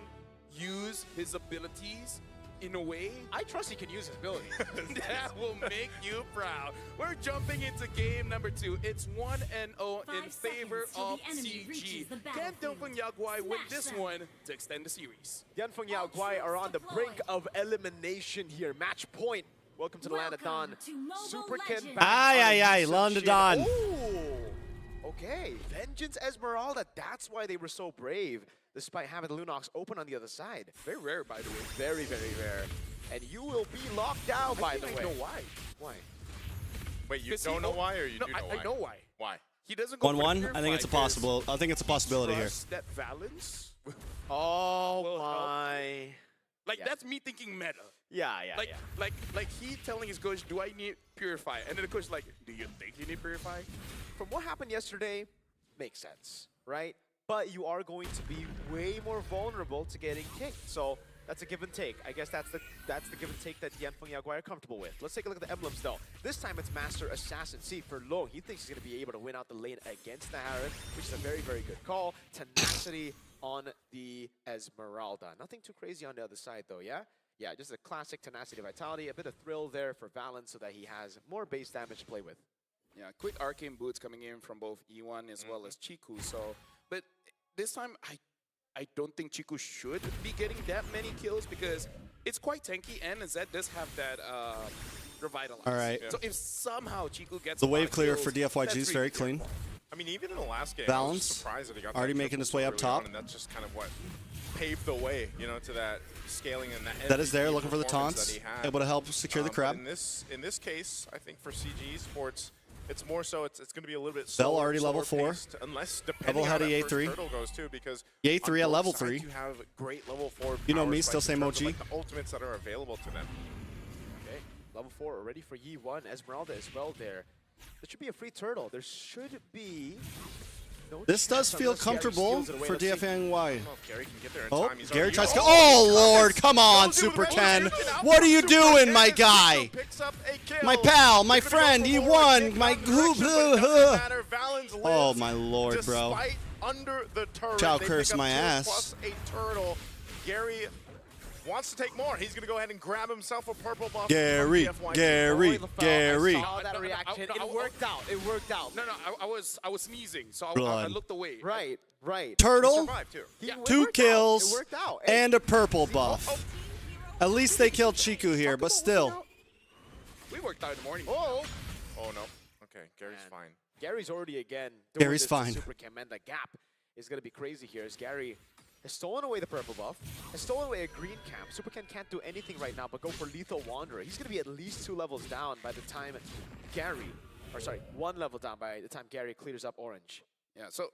use his abilities in a way I trust he can use his ability. that will make you proud. We're jumping into game number 2. It's 1-0 in favor of CG. Can Delphi Yaguai win this one to extend the series? The Anfeng Yaguai are on the brink of elimination here. Match point. Welcome to the Land of Dawn. Super Ken back Aye, on aye, aye, Eastern Land of Shin. Dawn. Ooh, okay. Vengeance Esmeralda. That's why they were so brave, despite having the Lunox open on the other side. Very rare, by the way. Very, very rare. And you will be locked down, by the way. I know why. Why? Wait, you 'Cause don't he- know why, or you no, do know why? I know why. Why? He doesn't go 1-1. for the I think it's a purifier 'cause possible. I think it's a possibility here. trust that Valens Oh Will help. my. Like Yeah. that's me thinking meta. Yeah, Like he telling his coach, "Do I need Purify?" And then the coach is like, "Do you think you need Purify?" From what happened yesterday, makes sense, right? But you are going to be way more vulnerable to getting kicked. So that's a give and take. I guess that's the give and take that Yanfeng Yaguai are comfortable with. Let's take a look at the emblems though. This time it's Master Assassin. See, for Long, he thinks he's going to be able to win out the lane against the Harriet, which is a very, very good call. Tenacity on the Esmeralda. Nothing too crazy on the other side though, yeah? Yeah, just a classic Tenacity Vitality. A bit of thrill there for Valen so that he has more base damage to play with. Yeah, quick arcane boots coming in from both E1 as well as Chiku. So, but this time I don't think Chiku should be getting that many kills because it's quite tanky and Zed does have that revitalize. All right. So if somehow Chiku gets The a lot wave of clear kills, for DFYG that's is really very good. clean. I mean, even in the last game, I was Balance. surprised that he got Already that making triple his way so up early top. on, and that's just kind of what paved the way, you know, to that scaling and That is there, MVP looking for the performance taunts, that he had. able to help secure the But crab. In this case, I think for CG Esports, it's more so it's going to be a little bit Bell slower, already level slower 4. paced, unless depending Level on how heady that first A3. turtle goes too, because The A3 on at both level sides 3. you have great level 4 You know power me, spikes still in same terms of, OG. like, the ultimates that are available to them. Okay, level 4 already for Yi1. Esmeralda as well there. There should be a free turtle. There should be no This does chance feel unless Gary comfortable steals it away. for Let's see. DFNY. I don't know if Gary can get there in Oh, time. He's Gary already- tries to. Oh, Oh, Lord, goodness. come on, Goes in with Super the Ken. rotation out What from are you Super doing, Ken, my and guy? picks up a kill. My pal, my He's gonna go friend, for he more, won. kick My down the direction, but it doesn't matter. Valen's Oh, lives my Lord, bro. despite under the turret. Chow They curse pick up my 2 ass. plus a turtle. Gary wants to take more. He's going to go ahead and grab himself a purple buff. Gary, from DFYG. Gary, Lafell, Gary. I saw that reaction. It worked out. It worked out. No, I was sneezing, so I Blood. looked away. Right, right. Turtle, Survived too. It 2 worked out. kills, It worked out. Hey, and a purple buff. At least they killed Chiku here, but still. We worked out in the morning. oh, Oh, no. Okay, Gary's Man. fine. Gary's already again doing Gary's this fine. to Super Cam, and the gap is going to be crazy here as Gary has stolen away the purple buff, has stolen away a green camp. Super Ken can't do anything right now but go for Lethal Wanderer. He's going to be at least 2 levels down by the time Gary, or sorry, 1 level down by the time Gary clears up orange. Yeah, so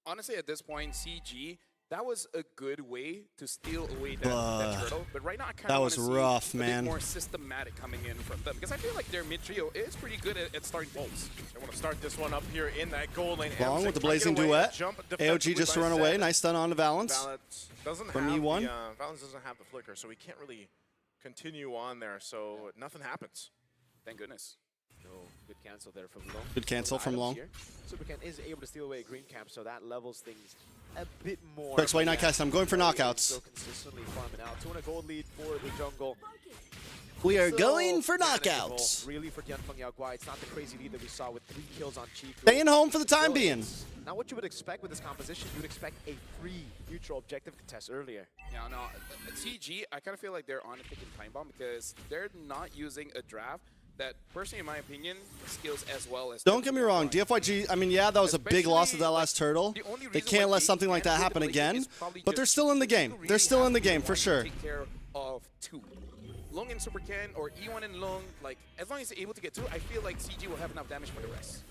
honestly at this point, CG, that was a good way to steal away that turtle. But right now I kind That of was want to see rough, a man. bit more systematic coming in from them. Because I feel like their mid trio is pretty good at starting things. They want to start this one up here in that goal lane. Long M6 with the trying to blazing get away, duet. jump AOG defensively just to by run Zed. away. Nice stun on to Valence. Valence doesn't From have E1. Valence doesn't have the flicker, so he can't really continue on there. So nothing happens. Thank goodness. No, good cancel there from Long. Good cancel Those from items Long. here. Super Ken is able to steal away a green camp, so that levels things a bit more. Rex White Yeah, Nightcast, I'm going for Gary is knockouts. Still consistently farming out. 200 gold lead for the jungle. We are So going for manageable, knockouts. Really for Yanfeng Yaguai. It's not the crazy lead that we saw with 3 kills on Chiku. Staying home for the time Still, being. it's not what you would expect with this composition. You would expect a free neutral objective contest earlier. Yeah, no, CG, I kind of feel like they're on a ticking time bomb because they're not using a draft that, personally, in my opinion, skills as well as. Don't get me wrong, DFYG, I mean, yeah, that was a big loss of that last turtle. The only They reason can't why let something like that can't happen win the play again, is probably but they're just still in the Chiku game. really They're still has in the to be game, one for to sure. Take care of 2. Long and Super Ken, or E1 and Long, like, as long as they're able to get 2, I feel like CG will have enough damage for the rest.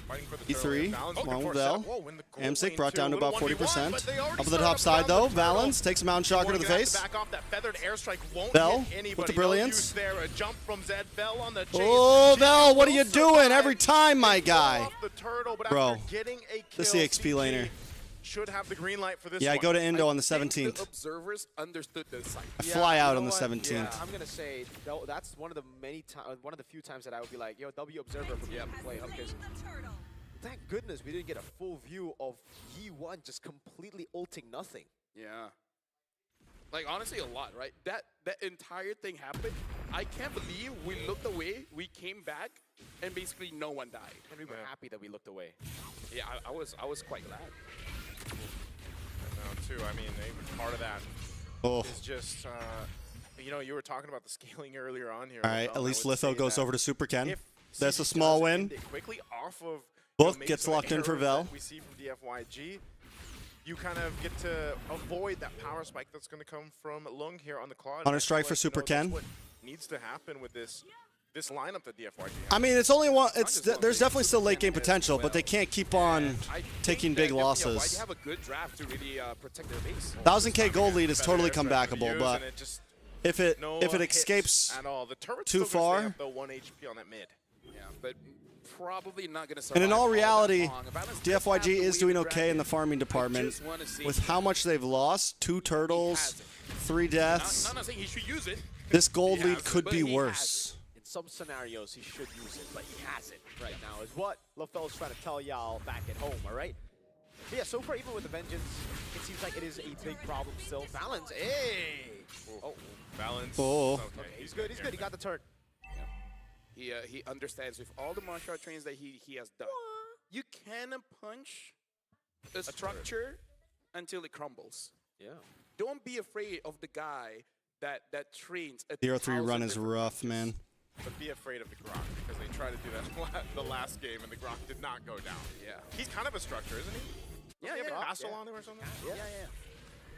Fighting for the E3, turtle. Valens looking long for with a Bell. setup. Whoa, in the gold M6 lane brought too. down to Little about 1v1, 40%. but they already Up at the started top up side, on though, the turtle. Valens takes a mountain shocker to the Gonna have face. Back off that feathered airstrike won't Bell hit anybody. with the No brilliance. use there. A jump from Zed. Bell on the chase. Oh, Vel, what are Will you doing survive. every time, my They fall guy? off the turtle, but Bro, after getting a kill, this is the XP laner. should have the green light for this Yeah, I one. go to Indo on the I think 17th. The observers understood the site. I fly out you on know the what? 17th. Yeah, I'm gonna say that's one of the few times that I would be like, yo, W Observer from Play Hub, because thank goodness we didn't get a full view of Yi1 just completely ulting nothing. Yeah. Like, honestly, a lot, right? That entire thing happened. I can't believe we looked away, we came back, and basically no one died. And we were happy that we looked away. Yeah, I was quite glad. Too. I mean, part of that Oh, is just, you know, you were talking about the scaling earlier on here. all right. Lavelle, At I least would Litho say goes that over to Super Ken. if That's a CG small does win. end it quickly off of Both maybe gets some locked in for errors Vel. that we see from DFYG. You kind of get to avoid that power spike that's going to come from Lung here on the Claude. Counter I feel strike for like, you Super know, Ken. that's what needs to happen with this this lineup that DFYG I mean, it's only one. There's definitely still late game potential, but they can't keep on taking big losses. They have a good draft to really protect their base. 1000K gold lead is totally comebackable, but if it escapes at all. The turret's too still gonna stay far, up, though, 1 HP on that mid. Yeah, but probably not going to survive. and in all reality, that long. Balance does DFYG have the is way doing to okay drag in the it. farming I department. just wanna see With how much they've lost, 2 turtles, 3 deaths, not saying he should use it. this gold He lead has it, could but be he has worse. In some scenarios, he should use it, but he has it right now, is what LaFell's trying to tell y'all back at home, all right? But yeah, so far, even with the Vengeance, it seems like it is a big problem still. Balance, hey! Oh, Balance. Oh. Okay, he's good, he's good. He got the turn. He understands with all the martial art trains that he has done. You can punch a structure until it crumbles. Yeah. Don't be afraid of the guy that trains. 0-3 run is rough, man. But be afraid of the Grok, because they tried to do that the last game, and the Grok did not go down. Yeah. He's kind of a structure, isn't he? Yeah, Doesn't he have yeah. a castle on him or something? Yeah.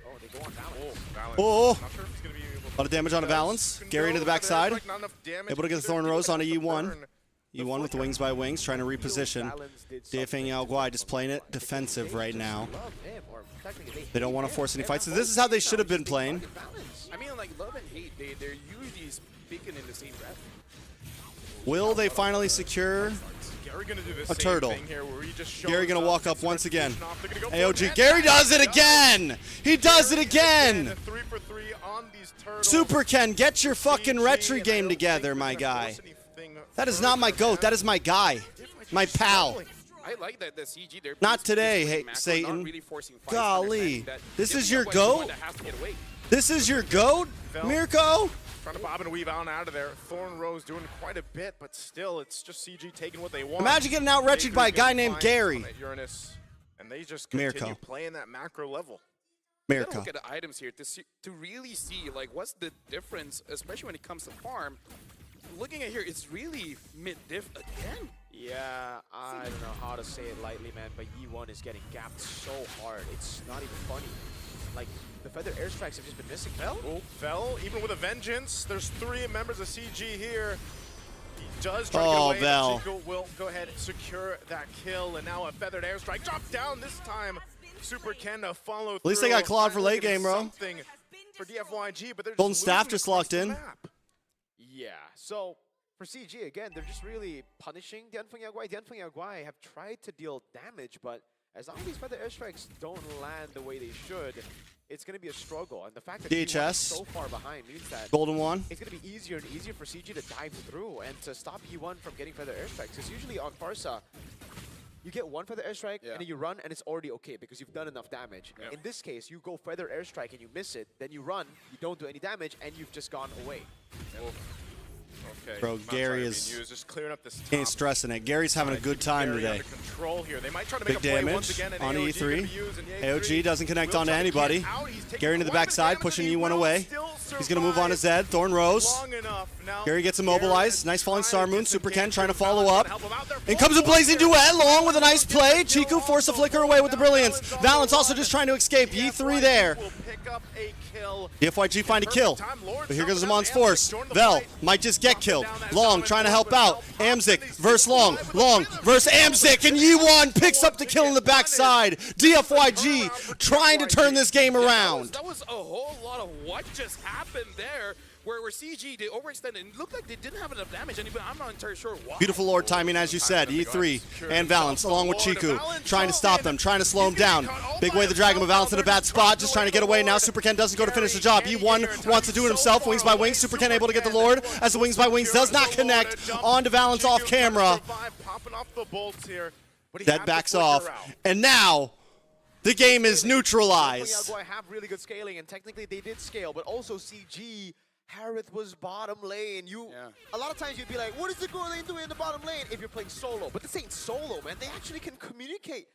Oh, they go on Balance. Oh, Balance. Oh. Not sure if he's gonna be able A lot of damage on a Valance. Gary into the backside. Able to get the Thorn Rose onto E1. E1 with the Wings by Wings, trying to reposition. DFA Yao Guai just playing it defensive right now. They don't want to force any fights. So this is how they should have been playing. I mean, like, love and hate, they're usually speaking in the same breath. Will they finally secure a turtle? Gary gonna walk up once again. AOG. Gary does it again! He does it again! 3 for 3 on these turtles. Super Ken, get your fucking retry game together, my guy. That is not my goat. That is my guy. My pal. I like that the CG, they're Not today, basically hey, macro, Satan. not really forcing fights, Golly. understanding that This if is you your have one goat? that has to get away. This is your goat, Mirko? Trying to bob and weave out of there. Thorn Rose doing quite a bit, but still, it's just CG taking what they want. Imagine getting out retried by a guy named Gary. Uranus, and they just continue Mirko. playing that macro level. You gotta Mirko. look at the items here to really see like what's the difference, especially when it comes to farm. Looking at here, it's really mid-diff again. Yeah, I don't know how to say it lightly, man, but E1 is getting gapped so hard. It's not even funny. Like, the Feather Airstrikes have just been missing. Fell? Oh, Fell, even with a Vengeance. There's 3 members of CG here. He does try to get away, Vel. but Chico will go ahead and secure that kill, and now a Feathered Airstrike. Drop down this time. Super Ken to follow At least they got Claude for late Getting game, bro. Something for DFYG, but they're Golden just Staff losing just across locked the in. map. Yeah, so for CG, again, they're just really punishing the Anfeng Yaguai. The Anfeng Yaguai have tried to deal damage, but as long as these Feather Airstrikes don't land the way they should, it's going to be a struggle. And the fact that E1 is so far behind means that Golden One. it's going to be easier and easier for CG to dive through and to stop E1 from getting Feather Airstrikes. Because usually on Farsa, you get 1 Feather Airstrike and then you run and it's already okay because you've done enough damage. In this case, you go Feather Airstrike and you miss it, then you run, you don't do any damage, and you've just gone away. Okay. Bro, Mount Gary Zion is being used, just clearing up this ain't top. stressing it. Gary's having a good time Gary today. under control here. They might try to Big make a play once damage again, and on AOG E3. could be used, and the AOG doesn't connect will onto try to get anybody. out. He's taking Gary into the quite a bit of backside, damage, pushing and he E1 will away. still He's going to move on his survive Zed. Thorn Rose. long enough. Now, Gary gets Gary immobilized. is Nice falling trying star to moon. get some Super Ken damage trying to to follow Valance up. and help him out there. In comes a blazing duet, Long with a nice play. Chiku forced a flicker away with the brilliance. Valance also just trying to escape. E3 there. Will pick up a kill. DFYG find a kill. But here goes Zamon's force. Vel might just get killed. Long trying to help out. Amzik versus Long. Long versus Amzik. And E1 picks up the kill in the backside. DFYG trying to turn this game around. That was a whole lot of what just happened there. Where CG, they overextended and it looked like they didn't have enough damage, and I'm not entirely sure why. Beautiful Lord timing, as you said. E3 and Valance along with Chiku. Trying to stop them, trying to slow him down. Big way the Dragon, but Valance in a bad spot, just trying to get away. Now Super Ken doesn't go to finish the job. E1 wants to do it himself. Wings by Wings. Super Ken able to get the Lord as the Wings by Wings does not connect onto Valance off camera. That backs off. And now the game is neutralized. Yaguai have really good scaling, and technically they did scale, but also CG. Harith was bottom lane. A lot of times you'd be like, what is the Gore lane doing in the bottom lane if you're playing solo? But this ain't solo, man. They actually can communicate.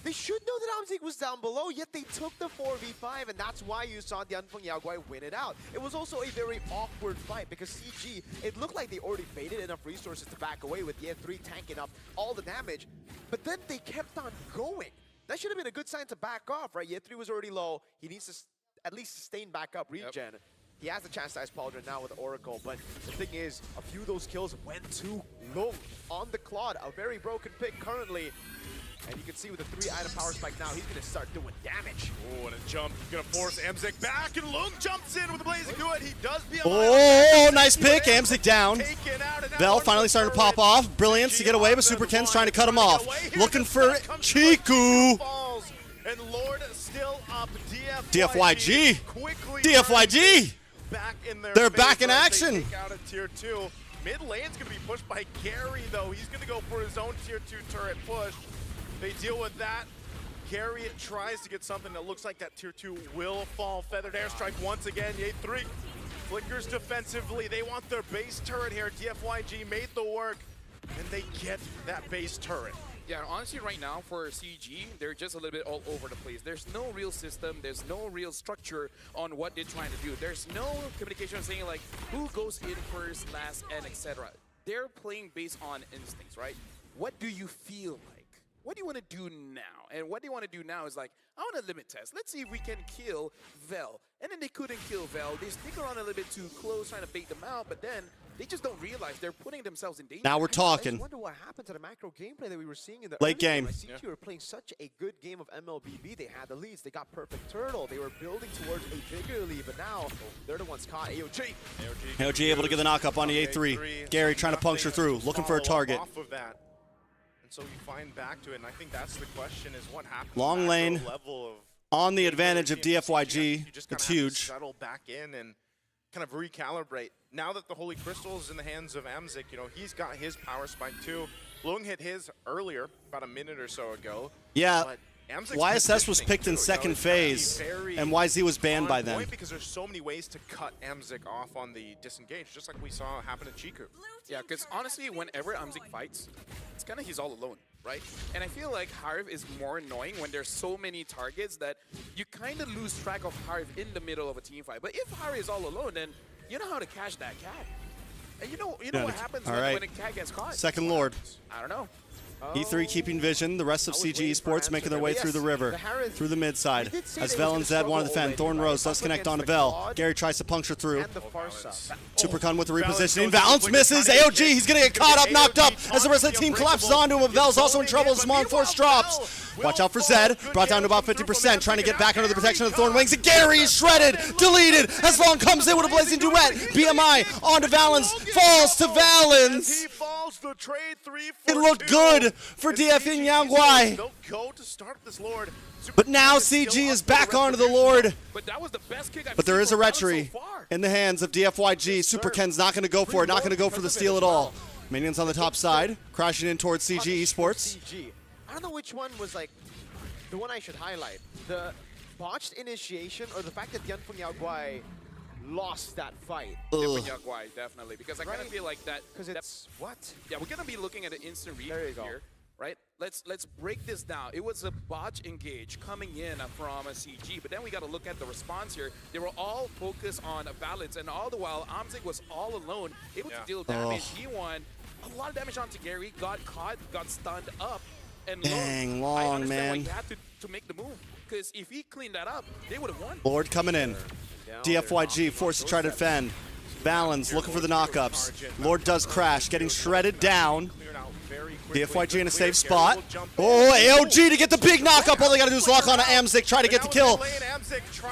They should know that Amzik was down below, yet they took the 4v5, and that's why you saw the Anfeng Yaguai win it out. It was also a very awkward fight because CG, it looked like they already baited enough resources to back away with the N3 tanking up all the damage, but then they kept on going. That should have been a good sign to back off, right? Ye3 was already low. He needs to at least sustain back up regen. He has the chance to ice Pauldron now with Oracle, but the thing is, a few of those kills went too low on the Claude. A very broken pick currently. And you can see with the 3-item power spike now, he's going to start doing damage. Oh, and a jump. Going to force Amzik back, and Lung jumps in with a blazing good. He does be Oh, nice pick. Amzik down. Vel finally starting to pop off. Brilliance to get away, but Super Ken's trying to cut him off. Looking for Chiku. And Lord still up. DFYG. Quickly DFYG. back in their They're favor back in as they action. take out a tier 2. Mid lane's going to be pushed by Gary, though. He's going to go for his own tier 2 turret push. They deal with that. Gary tries to get something that looks like that tier 2 will fall. Feathered airstrike once again. Yay 3 flickers defensively. They want their base turret here. DFYG made the work, and they get that base turret. Yeah, honestly, right now for CG, they're just a little bit all over the place. There's no real system. There's no real structure on what they're trying to do. There's no communication saying like who goes in first, last, and etc. They're playing based on instincts, right? What do you feel like? What do you want to do now? And what they want to do now is like, I want to limit test. Let's see if we can kill Vel. And then they couldn't kill Vel. They stick around a little bit too close, trying to bait them out, but then they just don't realize they're putting themselves in danger. Now we're I talking. just wonder what happened to the macro gameplay that we were seeing in the Late early game. CG were playing such a good game of MLBB. They had the leads. They got perfect turtle. They were building towards a bigger lead, but now they're the ones caught. AOG. AOG able to get the knock up on the A3. Gary trying to puncture through, looking for a target. Off of that. And so you find back to it, and I think that's the question: is what happens? Long lane level of on the advantage of DFYG. You just It's kinda have to huge. settle back in and kind of recalibrate. Now that the Holy Crystal is in the hands of Amzik, you know, he's got his power spike too. Lung hit his earlier, about a minute or so ago. Yeah, but Amzic's YSS was positioning picked in too, second it's gotta be phase, very and YZ was banned on by point then. because there's so many ways to cut Amzik off on the disengage, just like we saw happen to Chiku. Yeah, because honestly, whenever Amzik fights, it's kind of he's all alone, right? And I feel like Harv is more annoying when there's so many targets that you kind of lose track of Harv in the middle of a team fight. But if Harv is all alone, then you know how to catch that cat. And you know what happens when a cat gets caught? Second Lord. I don't know. E3 keeping vision, the rest of CG Esports making their way through the river, through the mid side. As Vel and Zed want to defend, Thorn Rose does connect onto Vel. Gary tries to puncture through. Supercon with the repositioning. Valence misses. AOG, he's going to get caught up, knocked up as the rest of the team collapses onto him. Vel's also in trouble as Smong Force drops. Watch out for Zed, brought down to about 50%, trying to get back under the protection of the Thorn Wings. And Gary is shredded, deleted, as Long comes in with a blazing duet. BMI onto Valence, falls to Valence. He falls to trade 3 It looked good for DF in Yangwai. They'll go to start this Lord. But now CG is back onto the Lord. But that was the best kick I've But there seen is a from Valence retry so far. in the hands of DFYG. Super Ken's not going to go for it, not going to go for the steal at all. Minions on the top side, crashing in towards CG Esports. CG. I don't know which one was like the one I should highlight. The botched initiation or the fact that Yanfeng Yaoguai lost that fight. Yaguai, definitely, because I kind of feel like that. Because it's what? Yeah, we're gonna be looking at an instant read There you go. here, right? Let's break this down. It was a botch engage coming in from a CG, but then we got to look at the response here. They were all focused on Valence, and all the while Amzik was all alone, able to deal damage. He won a lot of damage onto Gary, got caught, got stunned up, and Dang, Long, I Long, understand why man. he had to make the move, because if he cleaned that up, they would have won. Lord coming in. DFYG forced to try to defend. Valens looking for the knockups. Lord does crash, getting shredded down. DFYG in a safe spot. Oh, AOG to get the big knockup. All they got to do is lock on to Amzik, try to get the kill.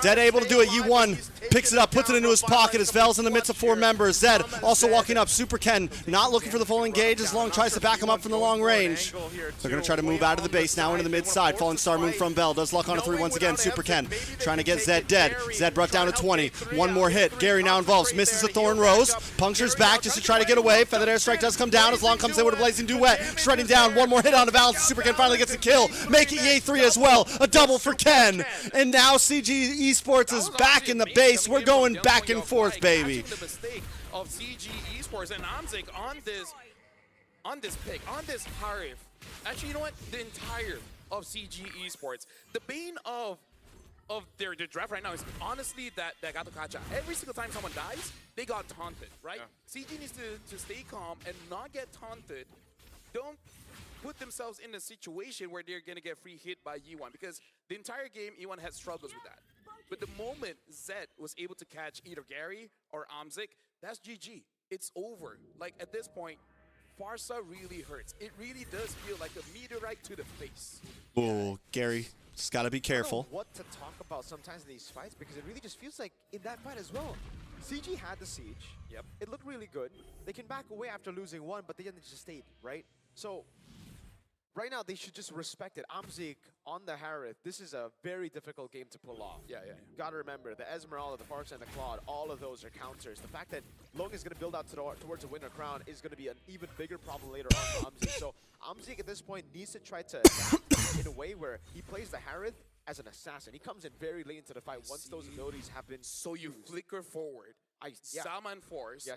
Zed able to do it. U1 picks it up, puts it into his pocket as Vel's in the midst of 4 members. Zed also walking up. Super Ken not looking for the full engage as Long tries to back him up from the long range. They're going to try to move out of the base now into the mid side. Fallen Star move from Vel. Does lock on to 3 once again. Super Ken trying to get Zed dead. Zed brought down to 20. One more hit. Gary now involves. Misses the Thorn Rose. Punctures back just to try to get away. Feathered Airstrike does come down as Long comes in with a blazing duet. Shredding down. One more hit on the Valence. Super Ken finally gets the kill. Make it EA3 as well. A double for Ken. And now CG Esports is back in the base. We're going back and forth, baby. The mistake of CG Esports and Amzik on this pick, on this Harif. Actually, you know what? The entire of CG Esports. The bane of their draft right now is honestly that Gato Kacha. Every single time someone dies, they got taunted, right? CG needs to stay calm and not get taunted. Don't put themselves in a situation where they're going to get free hit by E1, because the entire game, E1 had struggles with that. But the moment Zed was able to catch either Gary or Amzik, that's GG. It's over. Like at this point, Farsa really hurts. It really does feel like a meteorite to the face. Oh, Gary, just gotta be I don't know careful. what to talk about sometimes in these fights because it really just feels like in that fight as well. CG had the siege. Yep. It looked really good. They can back away after losing one, but they didn't just stayed, right? So right now they should just respect it. Amzik on the Harith, this is a very difficult game to pull off. Yeah. Gotta remember, the Esmeralda, the Farsa, and the Claude, all of those are counters. The fact that Long is gonna build out towards a winner crown is gonna be an even bigger problem later on for Amzik. So Amzik at this point needs to try to adapt in a way where he plays the Harith as an assassin. He comes in very late into the fight once those abilities have been So you flicker forward, Salmon Force,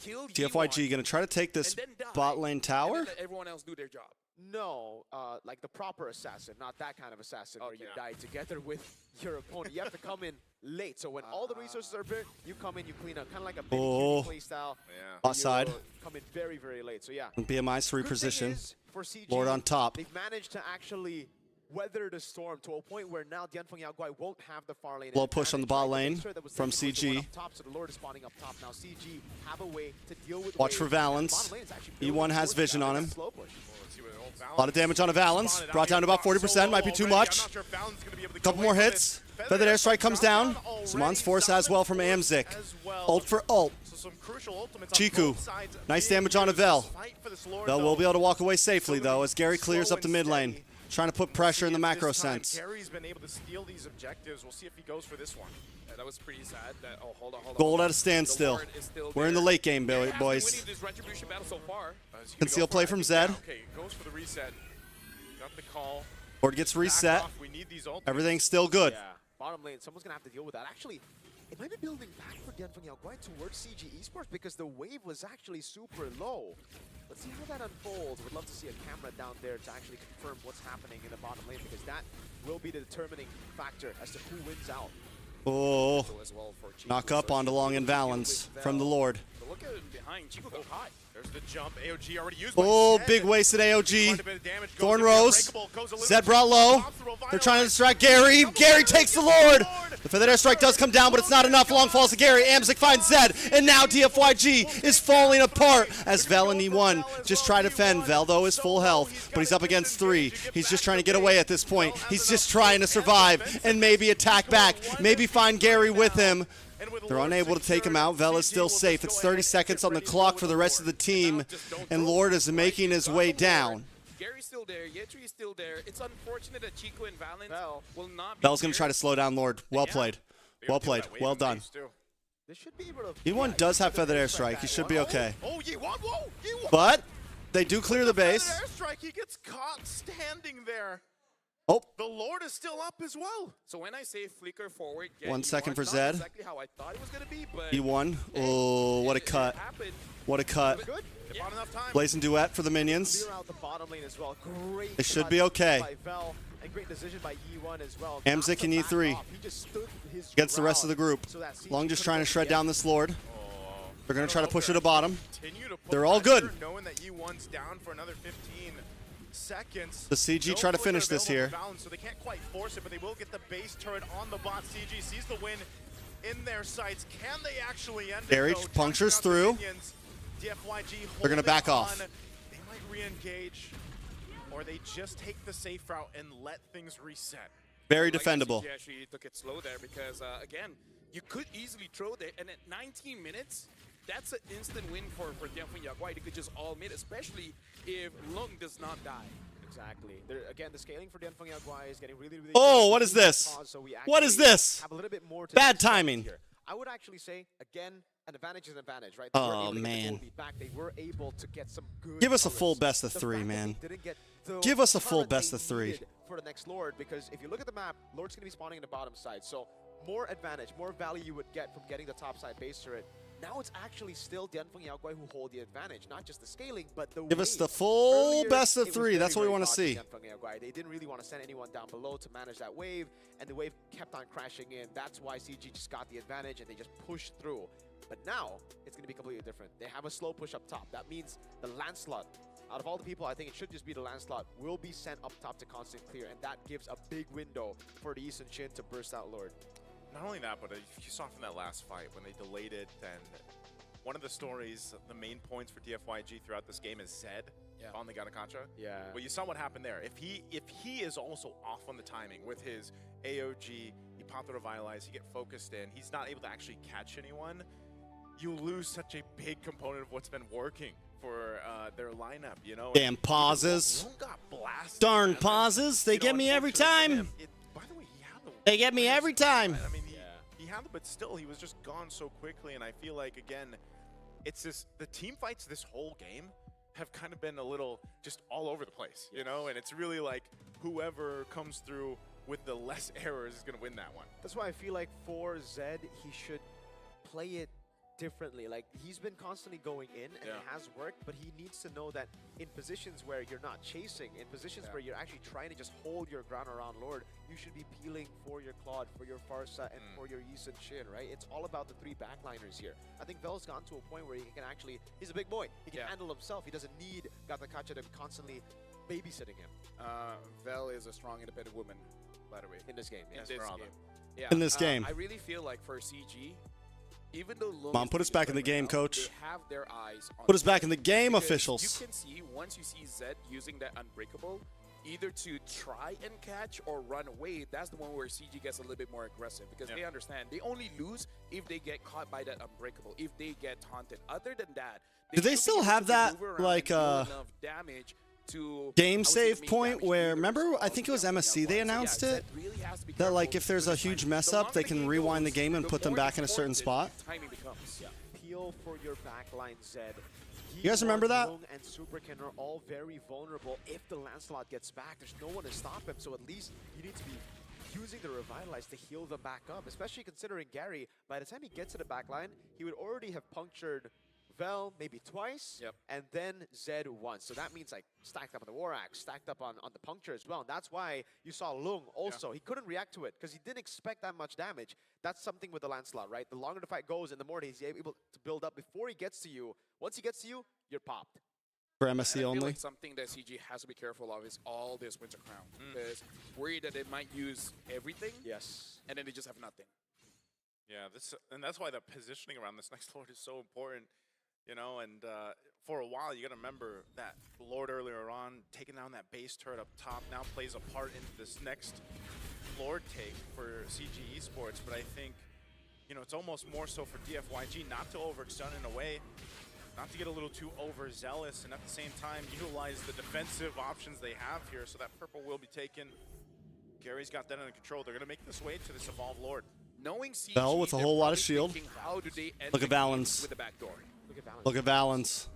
kill TFYG G1, gonna try to take this and then die, bot lane and tower? then let everyone else do their job. No, like the proper assassin, not that kind of assassin where you die together with your opponent. You have to come in late. So when all the resources are burnt, you come in, you clean up, kind of like a big play style. Bot side. Come in very, very late. So yeah. BMI's Good thing reposition. is, for CG, Lord on top. They've managed to actually weather the storm to a point where now Dianfeng Yaoguai won't have the far lane. Low push on the bot lane from CG. CG. Top, so the Lord is spawning up top. Now CG have a way to deal with Watch for waves. Valence. Bottom lane is actually E1 building has towards vision that. on him. It's a slow push. A lot of damage on a Valence. Brought down to about 40%. Might be too much. Couple more hits. Feathered Airstrike comes down. Saman's Force as well from Amzik. Ult for ult. Chiku. Nice damage on a Vel. Vel will be able to walk away safely, though, as Gary clears up the mid lane. Trying to put pressure in the macro sense. Gary's been able to steal these objectives. We'll see if he goes for this one. That was pretty sad. That, hold on. Gold at a standstill. We're in the late game, boys. Winning this retribution battle so far. Conceal play from Zed. Okay, goes for the reset. Got the call. Board gets reset. We need these ultimates. Everything's still good. Yeah, bottom lane, someone's going to have to deal with that. Actually, it might be building back for Dianfeng Yaoguai towards CG Esports because the wave was actually super low. Let's see how that unfolds. Would love to see a camera down there to actually confirm what's happening in the bottom lane because that will be the determining factor as to who wins out. Oh, knock up onto Long and Valence from the Lord. But look at him behind. Chico got caught. There's the jump. AOG already used. Oh, big wasted AOG. Thorn Rose. Zed brought low. They're trying to distract Gary. Gary takes the Lord. The Feathered Airstrike does come down, but it's not enough. Long falls to Gary. Amzik finds Zed. And now DFYG is falling apart as Vel and E1 just try to defend. Vel, though, is full health, but he's up against 3. He's just trying to get away at this point. He's just trying to survive and maybe attack back. Maybe find Gary with him. They're unable to take him out. Vel is still safe. It's 30 seconds on the clock for the rest of the team, and Lord is making his way down. Gary's still there. Yetri is still there. It's unfortunate that Chico and Valence will not be Vel's going to try to slow down Lord. Well played. Well played. Well done. E1 does have Feathered Airstrike. He should be okay. Oh, Yi1, whoa! Yi1! But they do clear the base. Airstrike, he gets caught standing there. Oh. The Lord is still up as well. So when I say flicker forward, get 1 second for not Zed. exactly how I thought it was going to be, but E1. Oh, what a cut. What a cut. Blazing Duet for the minions. Clear out the bottom lane as well. Great They should cut be okay. by Vel, and great decision by E1 as well. Amzik and E3 against the rest of the group. Long just trying to shred down this Lord. They're going to try to push it to bottom. They're all good. Knowing that E1's down for another 15 seconds. The CG try to finish this here. So they can't quite force it, but they will get the base turret on the bot. CG sees the win in their sights. Can they actually end it? Gary punctures through. They're going to back off. They might re-engage, or they just take the safe route and let things reset. Very defendable. CG actually took it slow there because, again, you could easily throw there, and at 19 minutes, that's an instant win for Dianfeng Yaoguai. They could just all mid, especially if Lung does not die. Exactly. Again, the scaling for Dianfeng Yaoguai is getting really, really Oh, good. what is this? What is this? Have a little bit more to Bad timing. here. I would actually say, again, an advantage is an advantage, right? Oh, man. They were able to get some good Give us a colors. full best of The 3, fact that man. they didn't get the Give us a full turret best they of 3. needed for the next Lord, because if you look at the map, Lord's going to be spawning in the bottom side. So more advantage, more value you would get from getting the top side base turret. Now it's actually still Dianfeng Yaoguai who hold the advantage, not just the scaling, but the Give us wave. the full Earlier, best it of was 3. very, That's what we very want to dodgy see. Dianfeng Yaoguai. They didn't really want to send anyone down below to manage that wave, and the wave kept on crashing in. That's why CG just got the advantage, and they just pushed through. But now, it's going to be completely different. They have a slow push up top. That means the Lancelot, out of all the people, I think it should just be the Lancelot, will be sent up top to constant clear, and that gives a big window for the Eastern Shin to burst out Lord. Not only that, but you saw from that last fight when they delayed it, and one of the stories, the main points for DFYG throughout this game is Zed. Finally got a contra. Yeah. Well, you saw what happened there. If he is also off on the timing with his AOG, he popped the revitalize, he get focused in, he's not able to actually catch anyone, you lose such a big component of what's been working for their lineup, you know? Damn pauses. Lung got blasted, Darn man. pauses. They You know, get me every unfortunately for time. him, by the way, he had the They get me every time. I mean, he had it, but still, he was just gone so quickly, and I feel like, again, it's this, the team fights this whole game have kind of been a little just all over the place, you know? And it's really like whoever comes through with the less errors is going to win that one. That's why I feel like for Zed, he should play it differently. Like, he's been constantly going in, and it has worked, but he needs to know that in positions where you're not chasing, in positions where you're actually trying to just hold your ground around Lord, you should be peeling for your Claude, for your Farsa, and for your Yi Sun Shin, right? It's all about the three backliners here. I think Vel's gotten to a point where he can actually, he's a big boy. He can handle himself. He doesn't need Gatakacha to be constantly babysitting him. Vel is a strong, independent woman, by the way. In this game, In yes. this game. Yeah. In this game. I really feel like for CG, even though Lung Come on, is put us doing back in the very game, well, coach. they have their eyes on Put us Zed. back in the game, Because officials. You can see, once you see Zed using that Unbreakable, either to try and catch or run away, that's the one where CG gets a little bit more aggressive, because they understand they only lose if they get caught by that Unbreakable, if they get taunted. Other than that, Do they should be still able have to that, maneuver around like, and deal enough damage to, game I would say, save make point damage to where, either remember, I respawn think it was or MSC, something they else. So announced yeah, it? Zed really has to be That, like, careful if there's a with the huge timing. mess The up, longer they the can game rewind the goes, game and the put them more back in a certain important spot. timing becomes. Peel for your backline, Zed. You guys remember that? Lung and Superkin are all very vulnerable. If the Lancelot gets back, there's no one to stop him, so at least you need to be using the Revitalize to heal them back up, especially considering Gary, by the time he gets to the backline, he would already have punctured Vel maybe twice, and then Zed once. So that means like stacked up on the War Axe, stacked up on the puncture as well. And that's why you saw Lung also. He couldn't react to it because he didn't expect that much damage. That's something with the Lancelot, right? The longer the fight goes and the more he's able to build up before he gets to you. Once he gets to you, you're popped. For And I MSC feel only. like something that CG has to be careful of is all this Winter Crown. Because worried that they might use everything. Yes. And then they just have nothing. Yeah, and that's why the positioning around this next Lord is so important, you know, and for a while you got to remember that Lord earlier on, taking down that base turret up top, now plays a part into this next Lord take for CG Esports, but I think, you know, it's almost more so for DFYG not to overextend in a way, not to get a little too overzealous, and at the same time utilize the defensive options they have here, so that purple will be taken. Gary's got that under control. They're going to make this way to this Evolved Lord. Knowing CG, Bell with a they're whole lot of probably shield. thinking, how do they end Look the at game Valens. with the back door? Look at Valens. Look at Valens.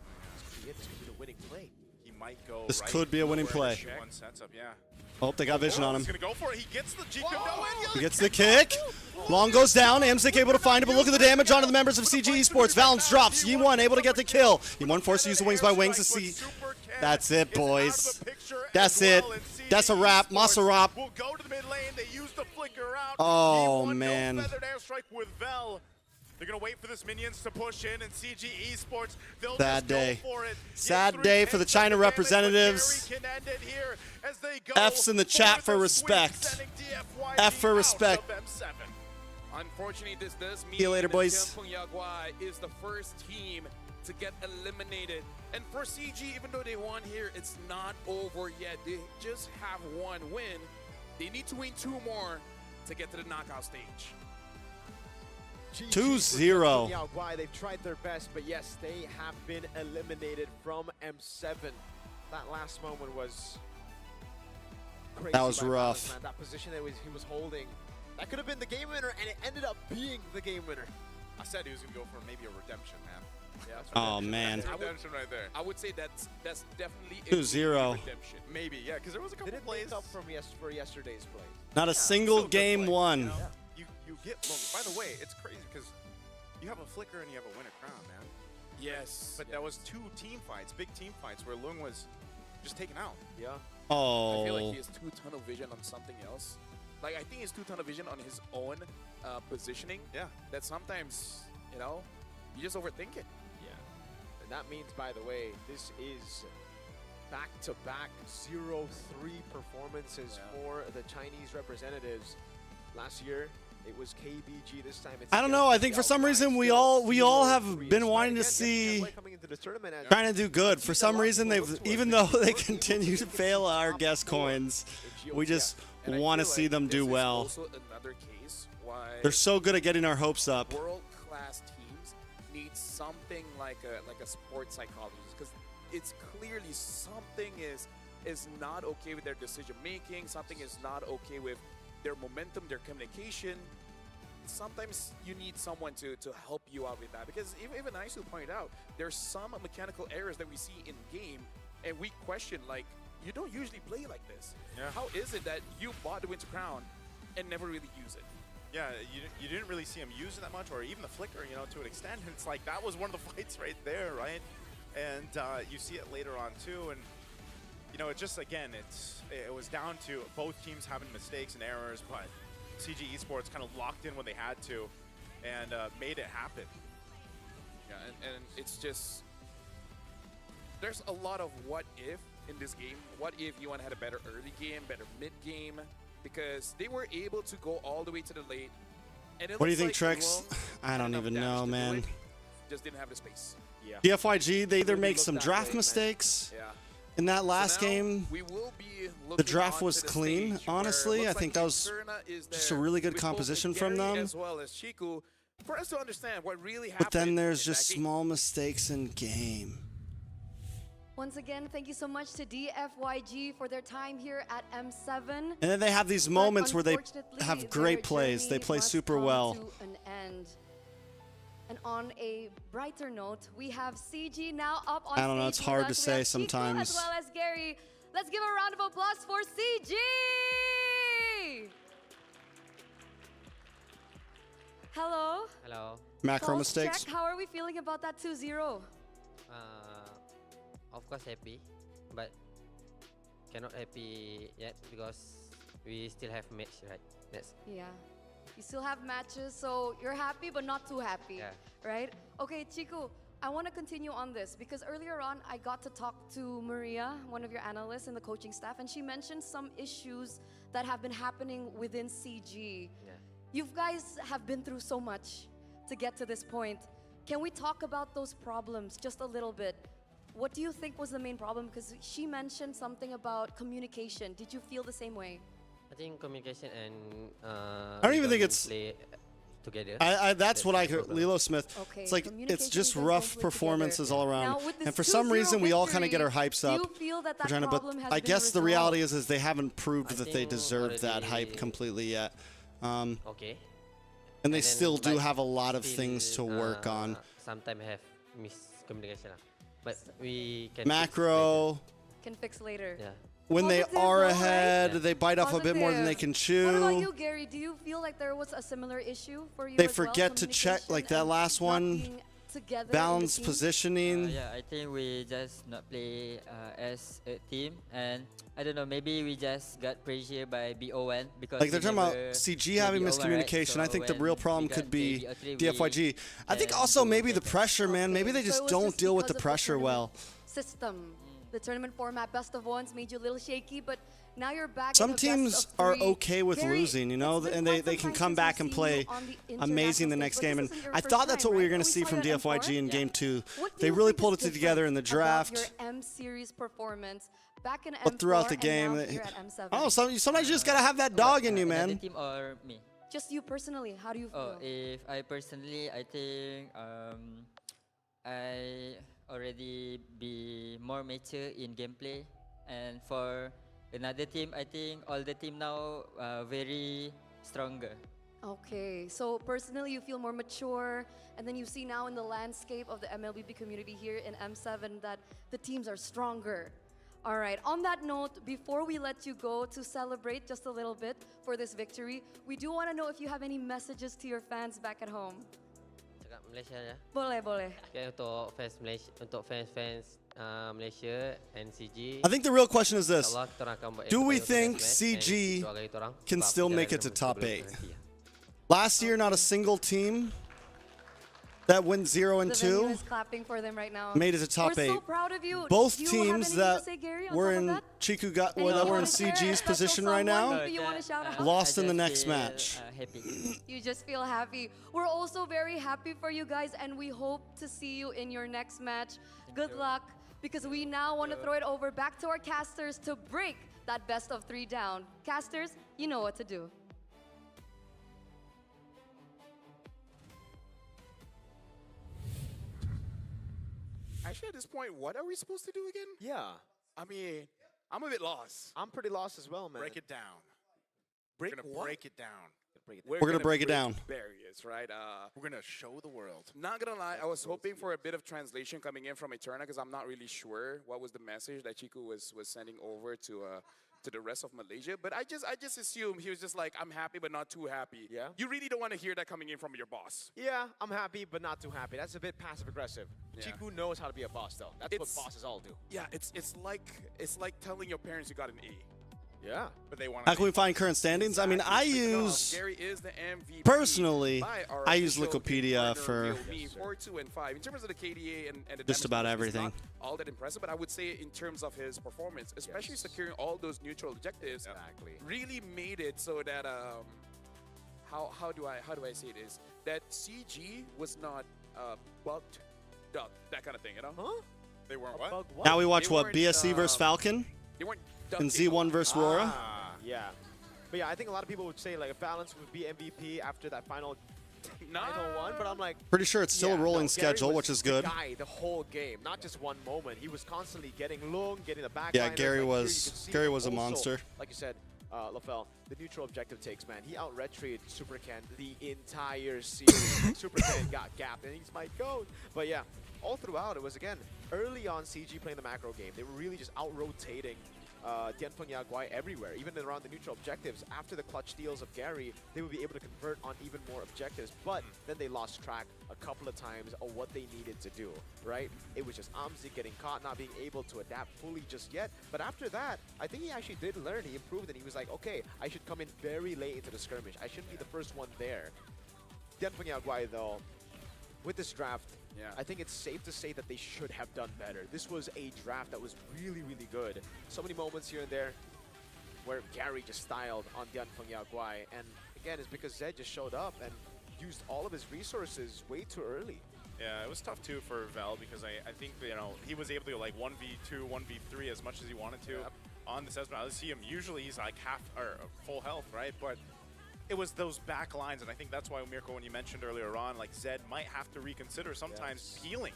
This could be the winning play. He might go This right could be a winning where play. One sets up, yeah. Oh, they got vision on him. He's going to go for it. He gets the G. He gets the kick. Long goes down. Amzik able to find him, but look at the damage onto the members of CG Esports. Valens drops. Yi1 able to get the kill. Yi1 forced to use the wings by wings to see. That's it, boys. That's it. That's a wrap. Maserap. Will go to the mid lane. They use the flicker out. Oh, Yi1, man. No feathered airstrike with Vel. They're going to wait for this minions to push in, and CG Esports, they'll Sad just day. go for it. Sad Get day 3 for the hits China of damage, but representatives. Gary can end it here as they go F's in the chat for the respect. sweep, sending DFYG F for out respect. of M7. Unfortunately, this does mean See you later, that boys. Tianpeng Yagua is the first team to get eliminated. And for CG, even though they won here, it's not over yet. They just have one win. They need to win 2 more to get to the knockout stage. 2-0. Why they've tried their best, but yes, they have been eliminated from M7. That last moment was crazy. That was by rough. Valens, man. That position that he was holding, that could have been the game winner, and it ended up being the game winner. I said he was going to go for maybe a redemption, man. Yeah, that's Oh, redemption. man. That's Redemption right there. I would say that's definitely 2-0. redemption. Maybe, yeah, because there was a couple Didn't plays. make up from for yesterday's play. Not a single Still good game play, won. You know? You get Lung. By the way, it's crazy because you have a flicker and you have a winner crown, man. Yes. But that was 2 team fights, big team fights, where Lung was just taken out. Yeah. I feel like Oh. he has too tunnel vision on something else. Like, I think he's too tunnel vision on his own positioning. Yeah. That sometimes, you know, you just overthink it. Yeah. And that means, by the way, this is back-to-back 0-3 performances for the Chinese representatives. Last year, It was KBG this time. It's I don't know. I think for some reason we all have been wanting to see trying to do good. For some reason even though they continue to fail our guest coins, we just want to see them do well. This is also another case why They're so good at getting our hopes up. world-class teams need something like a sports psychologist, because it's clearly something is not okay with their decision making. Something is not okay with their momentum, their communication. Sometimes you need someone to help you out with that, because even Aisu pointed out, there's some mechanical errors that we see in game, and we question, like, you don't usually play like this. Yeah. How is it that you bought the Winter Crown and never really use it? Yeah, you didn't really see him use it that much, or even the flicker, you know, to an extent. And it's like that was one of the fights right there, right? And you see it later on too, and you know, it just again, it was down to both teams having mistakes and errors, but CG Esports kind of locked in when they had to, and made it happen. Yeah, and it's just, there's a lot of what if in this game. What if Yuan had a better early game, better mid game, because they were able to go all the way to the late. And What do you think, Trex? I don't even know, man. Just didn't have the space. Yeah. DFYG, they either make some draft mistakes Yeah. in that last So now game. we will be The looking draft onto was the clean, stage where honestly. it I looks think like that was Inferna is just a there really good with both composition from Gary them. as well as Chiku, for us to understand what really happened. But then there's in just that game. small mistakes in game. Once again, thank you so much to DFYG for their time here at M7. And then they have these But moments where they unfortunately, have their great plays. They journey play must super come well. to an end. And on a brighter note, we have CG now up on I don't know, stage it's with hard us. to We say have Chico sometimes. as well as Gary. Let's give a round of applause for CG! Hello. Hello. Macro Pulse mistakes. check. How are we feeling about that 2-0? Of course happy, but cannot happy yet because we still have match, right? That's Yeah. You still have matches, so you're happy but not too happy, Yeah. right? Okay, Chiku, I want to continue on this because earlier on I got to talk to Maria, one of your analysts in the coaching staff, and she mentioned some issues that have been happening within CG. yeah. You guys have been through so much to get to this point. Can we talk about those problems just a little bit? What do you think was the main problem? Because she mentioned something about communication. Did you feel the same way? I think communication and I don't even think it's- play together. That's what I the heard, problem. Lilo Smith. Okay, It's like it's communication just and rough conflict performances together. all around. Now, with this And for some 2-0 reason, we all kind of get our victory, hypes up. Do you feel that We're trying to, problem has I been guess the resolved? reality is they haven't proved I that they think deserve that hype already- completely yet. Okay. And they then, still do but have a lot of still, things to work on. Sometimes have miscommunication, but we can fix Macro, Can fix later. later. Yeah. when they Positive are though, right? ahead, Yeah. they bite off a bit more than they can chew. What about you, Gary? Do you feel like there was a similar issue for you They as well? forget to check, like that Communication last and not one, being together in the balance team? positioning. Yeah, I think we just not play as a team, and I don't know, maybe we just got pressure by BO1 because Like they're we talking about never CG play having BO1, right? miscommunication. I So think the when real we problem got could be BO3, DFYG. I think can also do maybe the better. pressure, man. Maybe they So just it was don't just deal with the because of pressure well. System. The tournament format, best of ones, made you a little shaky, but now you're back. Some in a best teams of are three. okay with Gary, losing, you know, it's been and quite they some can time come since back we've and seen play you on the amazing the international next stage, game. but And this isn't your I first thought that's time, what we were right? going to We see saw from you at DFYG M4. in Yeah. game 2. What do They you really think is pulled it different together in the about draft. Your M series performance back in M4 But throughout the and game, now here at M7. oh, sometimes you just got to have that dog in you, Another man. team or me? Just you personally, how do you feel? Oh, if I personally, I think I already be more mature in gameplay, and for another team, I think all the team now very stronger. Okay, so personally you feel more mature, and then you see now in the landscape of the MLBB community here in M7 that the teams are stronger. All right, on that note, before we let you go to celebrate just a little bit for this victory, we do want to know if you have any messages to your fans back at home. Cakap Malaysia ya. Boleh, boleh. Okay, untuk fans Malaysia, untuk fans Malaysia and CG. I think the real question is this. InsyaAllah kita akan buat Do yang we terbaik untuk think best match, CG and doakan kita orang can sebab still make perjalanan it to top sebelum 8? nanti ya. Last year, not a single team that went 0 and The venue 2 is clapping for them right now. made it to top We're 8. so proud of you. Both Do you have teams anything that to say, Gary, on were top of in that? Chiku got Anything that you were in wanna share? CG's Special position right someone now maybe you want to shout out? lost in the I next just feel, match. Happy. You just feel happy. We're also very happy for you guys, and we hope to see you in your next match. Good luck, because we now want to throw it over back to our casters to break that best of 3 down. Casters, you know what to do. Actually, at this point, what are we supposed to do again? Yeah. I mean, I'm a bit lost. I'm pretty lost as well, man. Break it down. Break We're gonna what? break it down. We're gonna break it down. Barriers, right? We're gonna show the world. Not gonna lie, I was hoping for a bit of translation coming in from Eterna because I'm not really sure what was the message that Chiku was sending over to the rest of Malaysia. But I just assumed he was just like, I'm happy but not too happy. Yeah. You really don't want to hear that coming in from your boss. Yeah, I'm happy, but not too happy. That's a bit passive aggressive. Yeah. Chiku knows how to be a boss, though. That's It's- what bosses all do. Yeah, it's like telling your parents you got an A. Yeah. But they want How can we find current standings? I mean, I use Gary is the MVP. personally, by our I use official Wikipedia partner, for Realme 4, 2, and 5. In terms of the KDA and the just damage about numbers, it's everything. not all that impressive, but I would say in terms of his performance, especially securing all those neutral objectives, Exactly. really made it so that how do I say this? That CG was not bugged, ducked, that kind of thing, you know? Huh? They weren't what? Bug what? Now we watch They what weren't, BSC versus Falcon They weren't and ducking. Z1 versus Aurora. Yeah. But yeah, I think a lot of people would say like a balance would be MVP after that final one, but I'm like, Pretty sure it's still yeah, a rolling no, Gary schedule, was which is the good. guy the whole game, not just one moment. He was constantly getting long, getting the back. Yeah, Gary was a monster. Like you said, LaFell, the neutral objective takes, man. He out-retried Supercan the entire series. Supercan got gapped, and he's my goat. But yeah, all throughout, it was, again, early on CG playing the macro game. They were really just out-rotating Dianfeng Yaguai everywhere, even around the neutral objectives. After the clutch steals of Gary, they would be able to convert on even more objectives, but then they lost track a couple of times of what they needed to do, right? It was just Amzi getting caught, not being able to adapt fully just yet. But after that, I think he actually did learn. He improved, and he was like, okay, I should come in very late into the skirmish. I shouldn't be the first one there. Dianfeng Yaguai, though, with this draft, I think it's safe to say that they should have done better. This was a draft that was really, really good. So many moments here and there where Gary just styled on Dianfeng Yaguai. And again, it's because Zed just showed up and used all of his resources way too early. Yeah, it was tough too for Vel because I think, you know, he was able to go like 1v2, 1v3 as much as he wanted to on the Cespedes. I see him, usually he's like half or full health, right? But it was those back lines, and I think that's why, Mirko, when you mentioned earlier on, like Zed might have to reconsider sometimes healing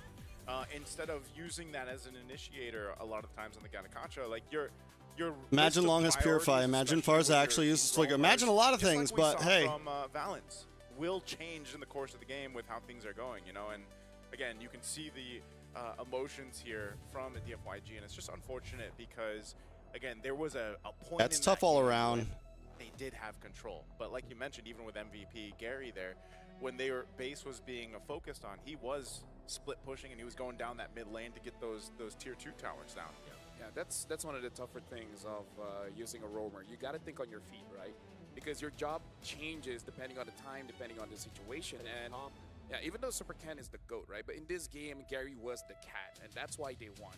instead of using that as an initiator a lot of times on the Ganakacha. Like your Imagine list of long as Purify. priorities, Imagine especially Farza when actually you're uses Flicker. roamers, Imagine a lot of just things, like we but saw hey. from Valence will change in the course of the game with how things are going, you know. And again, you can see the emotions here from the DFYG, and it's just unfortunate because, again, there was a point. That's in tough that all game around. when they did have control, but like you mentioned, even with MVP Gary there, when their base was being focused on, he was split pushing and he was going down that mid lane to get those tier 2 towers down. Yeah, that's one of the tougher things of using a roamer. You got to think on your feet, right? Because your job changes depending on the time, depending on the situation. And yeah, even though Super Ken is the GOAT, right? But in this game, Gary was the cat, and that's why they won.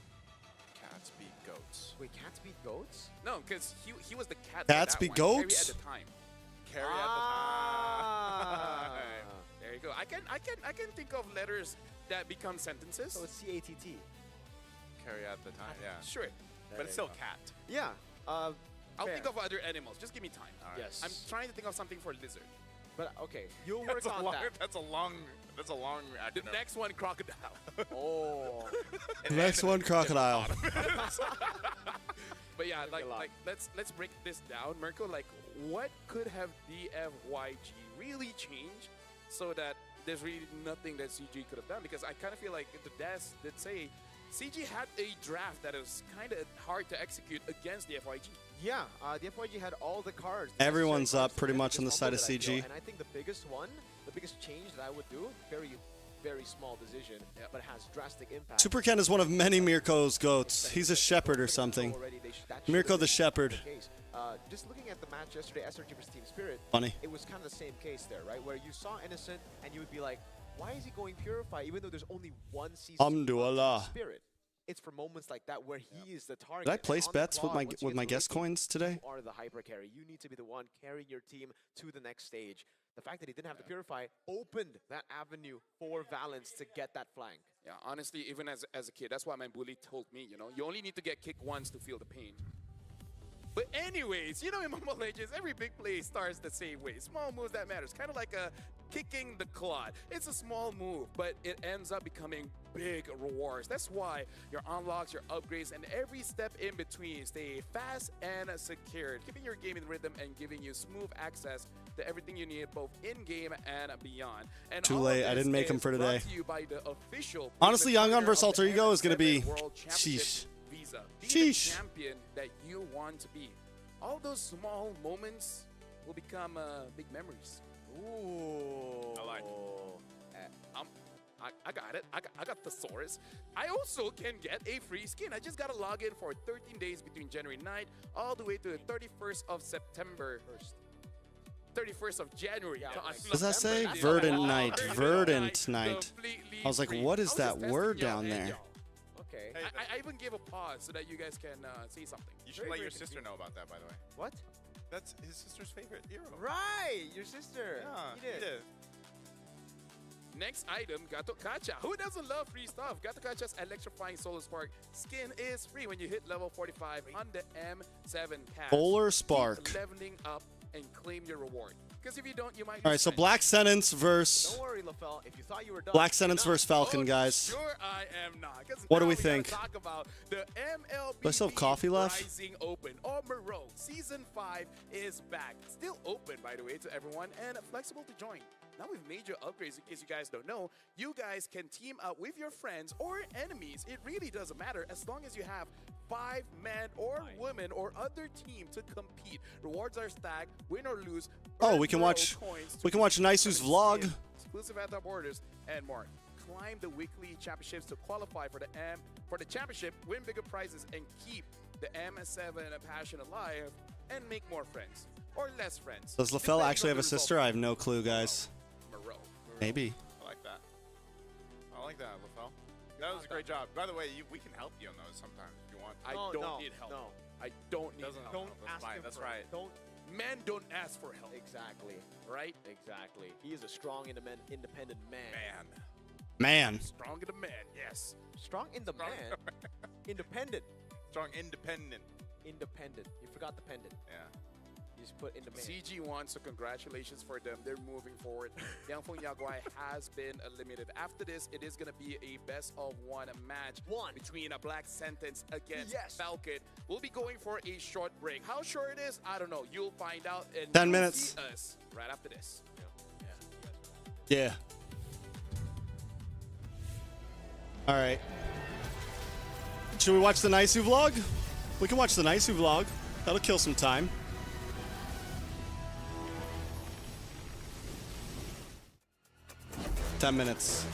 Cats beat goats. Wait, cats beat goats? No, because he was the cat. Cats for that beat one. goats? Gary at the time. Carry at the time. There you go. I can think of letters that become sentences. So it's C-A-T-T. Carry at the time, yeah. Sure. But it's still cat. Yeah. I'll fair. think of other animals. Just give me time. Yes. I'm trying to think of something for lizard. But okay, you'll work That's a on long, that. that's a long The acronym. next one, crocodile. Oh. Next one, Crocodile. But yeah, a lot. like let's break this down, Mirko. Like, what could have DFYG really changed so that there's really nothing that CG could have done? Because I kind of feel like the devs did say CG had a draft that was kind of hard to execute against DFYG. Yeah, the FYG had all the cards. Everyone's necessary up cards pretty to much just on the side of fumble it, I feel. CG. And I think the biggest one, the biggest change that I would do, very, very small decision, but has drastic impact. Super Ken is one of many Mirko's goats. He's a shepherd or something. Mirko the Shepherd. Just looking at the match yesterday, SRG versus Team Spirit, Funny. it was kind of the same case there, right? Where you saw Innocent and you would be like, Why is he going Purify even though there's only one season Alhamdulillah. Spirit? It's for moments like that where he is the target. Did I And place on the bets with clock, my once you get to guest late game, coins today? You are the hyper carry. You need to be the one carrying your team to the next stage. The fact that he didn't have to Purify opened that avenue for Valence to get that flank. Yeah, honestly, even as a kid, that's why my bully told me, you know, you only need to get kicked once to feel the pain. But anyways, you know, in Mobile Legends, every big play starts the same way. Small moves that matters, kind of like a kicking the clod. It's a small move, but it ends up becoming big rewards. That's why your unlocks, your upgrades, and every step in between stay fast and secured, keeping your game in rhythm and giving you smooth access to everything you need, both in-game and beyond. And Too all of late. I this didn't make him is for brought today. to you by the official Honestly, Young Gun partner versus of Alter the Ego is going to be... M7 World Championship Sheesh. Visa. Be Sheesh. the champion that you want to be. All those small moments will become big memories. Ooh. I like it. I got it. I got thesaurus. I also can get a free skin. I just got to log in for 13 days between January 9th all the way to the 31st of September. 31st of January. Yeah, What does that say? Verdant Night. Verdant Night. I was like, what is that word down there? Okay. Hey, I even gave a pause so that you guys can say something. you should let your sister know about that, by the way. What? That's his sister's favorite hero. Right, your sister. Yeah, He did. Next item, Gato Kacha. Who doesn't love free stuff? Gato Kacha's electrifying Solar Spark skin is free when you hit level 45 on the M7 cast. Solar Spark. Keep leveling up and claim your reward. Because if you don't, you might. All right, so Black Sentence versus... Don't worry, LaFell. If you thought you were done, Black Sentence versus Falcon, Oh, guys. Sure, I am not. 'Cause What do now we gotta think? Talk about the MLB Do I still have coffee left? Rising Open or Moreau Season 5 is back. Still open, by the way, to everyone and flexible to join. Now with major upgrades, in case you guys don't know, you guys can team up with your friends or enemies. It really doesn't matter as long as you have 5 men or women or other team to compete. Rewards are stacked, win or lose. Oh, earn we can Moreau watch... coins We to can watch Naisu's vlog. skins, exclusive at top orders, and more. Climb the weekly championships to qualify for the championship, win bigger prizes, and keep the M7 passion alive, and make more friends or less friends. Does LaFell depending actually on have a the result. sister? I have no clue, guys. Moreau. Maybe. I like that. I like that, LaFell. That was a great job. By the way, we can help you on those sometimes if you want. I don't need help. No. I don't need Doesn't help. help. Don't That's ask fine. him That's for right. Don't. Men don't ask for help, Exactly. right? Exactly. He is a strong independent man. Man. Strong in the man, yes. Strong in the Strong. man. Independent. Strong, independent. Independent. You forgot the pendant. Yeah. You just put in the man. CG won, so congratulations for them. They're moving forward. Yangfeng Yaguai has been eliminated. After this, it is going to be a best-of-1 match between a Black Sentence against Falcon. We'll be going for a short break. How short it is, I don't know. You'll find out. And 10 you'll minutes. see us right after this. Yeah. All right. Should we watch the Naisu vlog? We can watch the Naisu vlog. That'll kill some time. Ten minutes.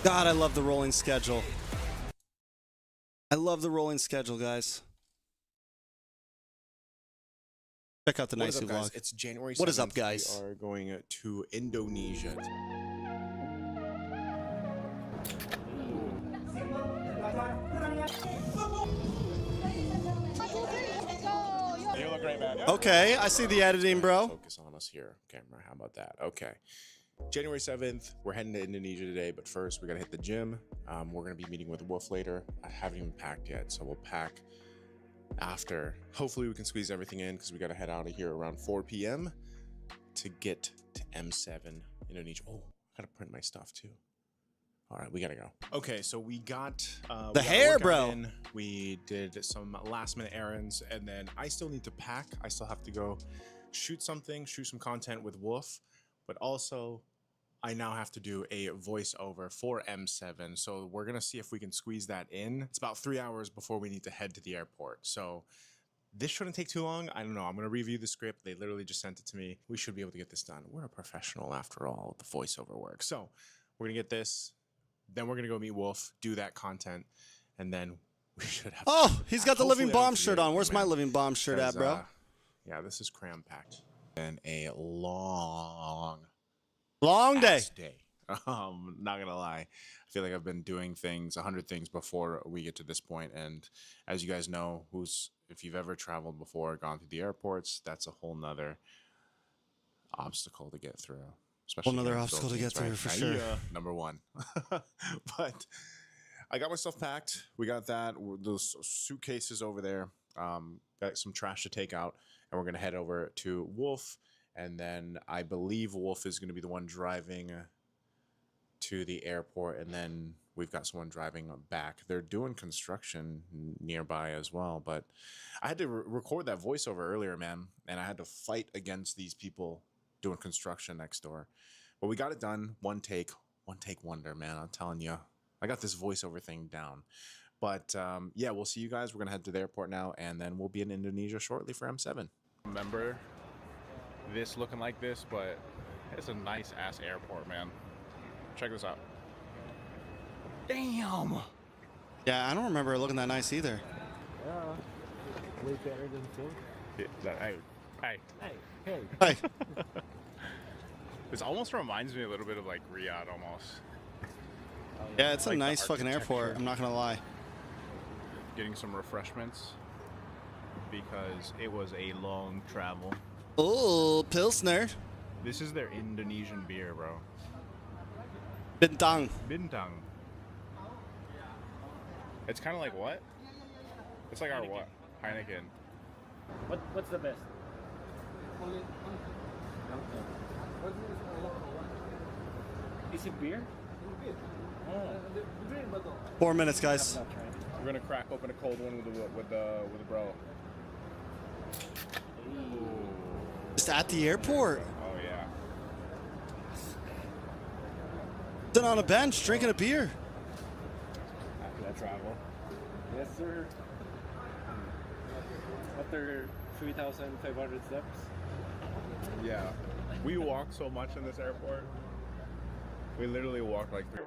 God, I love the rolling schedule. I love the rolling schedule, guys. Check out the What is Naisu up, guys? vlog. It's January 7th. What is up, guys? We are going to Indonesia. You look great, man. Okay, I see the editing, bro. Focus on us here, camera. How about that? Okay. January 7th, we're heading to Indonesia today, but first we gotta hit the gym. We're gonna be meeting with Wolf later. I haven't even packed yet, so we'll pack after. Hopefully we can squeeze everything in because we gotta head out of here around 4 p.m. to get to M7 Indonesia. Oh, I gotta print my stuff too. All right, we gotta go. Okay, so we got The hair, bro. We did some last minute errands, and then I still need to pack. I still have to go shoot some content with Wolf, but also I now have to do a voiceover for M7. So we're gonna see if we can squeeze that in. It's about 3 hours before we need to head to the airport. So this shouldn't take too long. I don't know. I'm gonna review the script. They literally just sent it to me. We should be able to get this done. We're a professional after all, the voiceover work. So we're gonna get this. Then we're gonna go meet Wolf, do that content, and then we should have. Oh, he's got the hopefully Living I don't Bomb forget shirt on. Where's my man. Living Bomb shirt at, bro? Yeah, this is cram packed. And a long Long day. day. Not gonna lie, I feel like I've been doing things, 100 things before we get to this point. And as you guys know, if you've ever traveled before, gone through the airports, that's a whole nother obstacle to get through. Especially Whole here nother in the obstacle to get Philippines, through, right? for sure. Yeah, number one. But I got my stuff packed. We got that. Those suitcases over there. Got some trash to take out, and we're gonna head over to Wolf, and then I believe Wolf is gonna be the one driving to the airport, and then we've got someone driving back. They're doing construction nearby as well, but I had to record that voiceover earlier, man, and I had to fight against these people doing construction next door. But we got it done. One take wonder, man. I'm telling you, I got this voiceover thing down. But yeah, we'll see you guys. We're gonna head to the airport now, and then we'll be in Indonesia shortly for M7. Remember this looking like this, but it's a nice ass airport, man. Check this out. Damn. Yeah, I don't remember it looking that nice either. Way better than Phil. Hey. This almost reminds me a little bit of like Riyadh almost. Yeah, it's a Like the nice fucking airport. architecture. I'm not gonna lie. Getting some refreshments because it was a long travel. Oh, Pilsner. This is their Indonesian beer, bro. Bintang. Bintang. It's kind of like what? It's like our what? Heineken. What's the best? Is it beer? 4 minutes, guys. We're gonna crack open a cold one with the bro. Just at the airport. Oh yeah. Sitting on a bench, drinking a beer. After that travel. Yes, sir. After 3,500 steps. Yeah. We walk so much in this airport. We literally walk like three.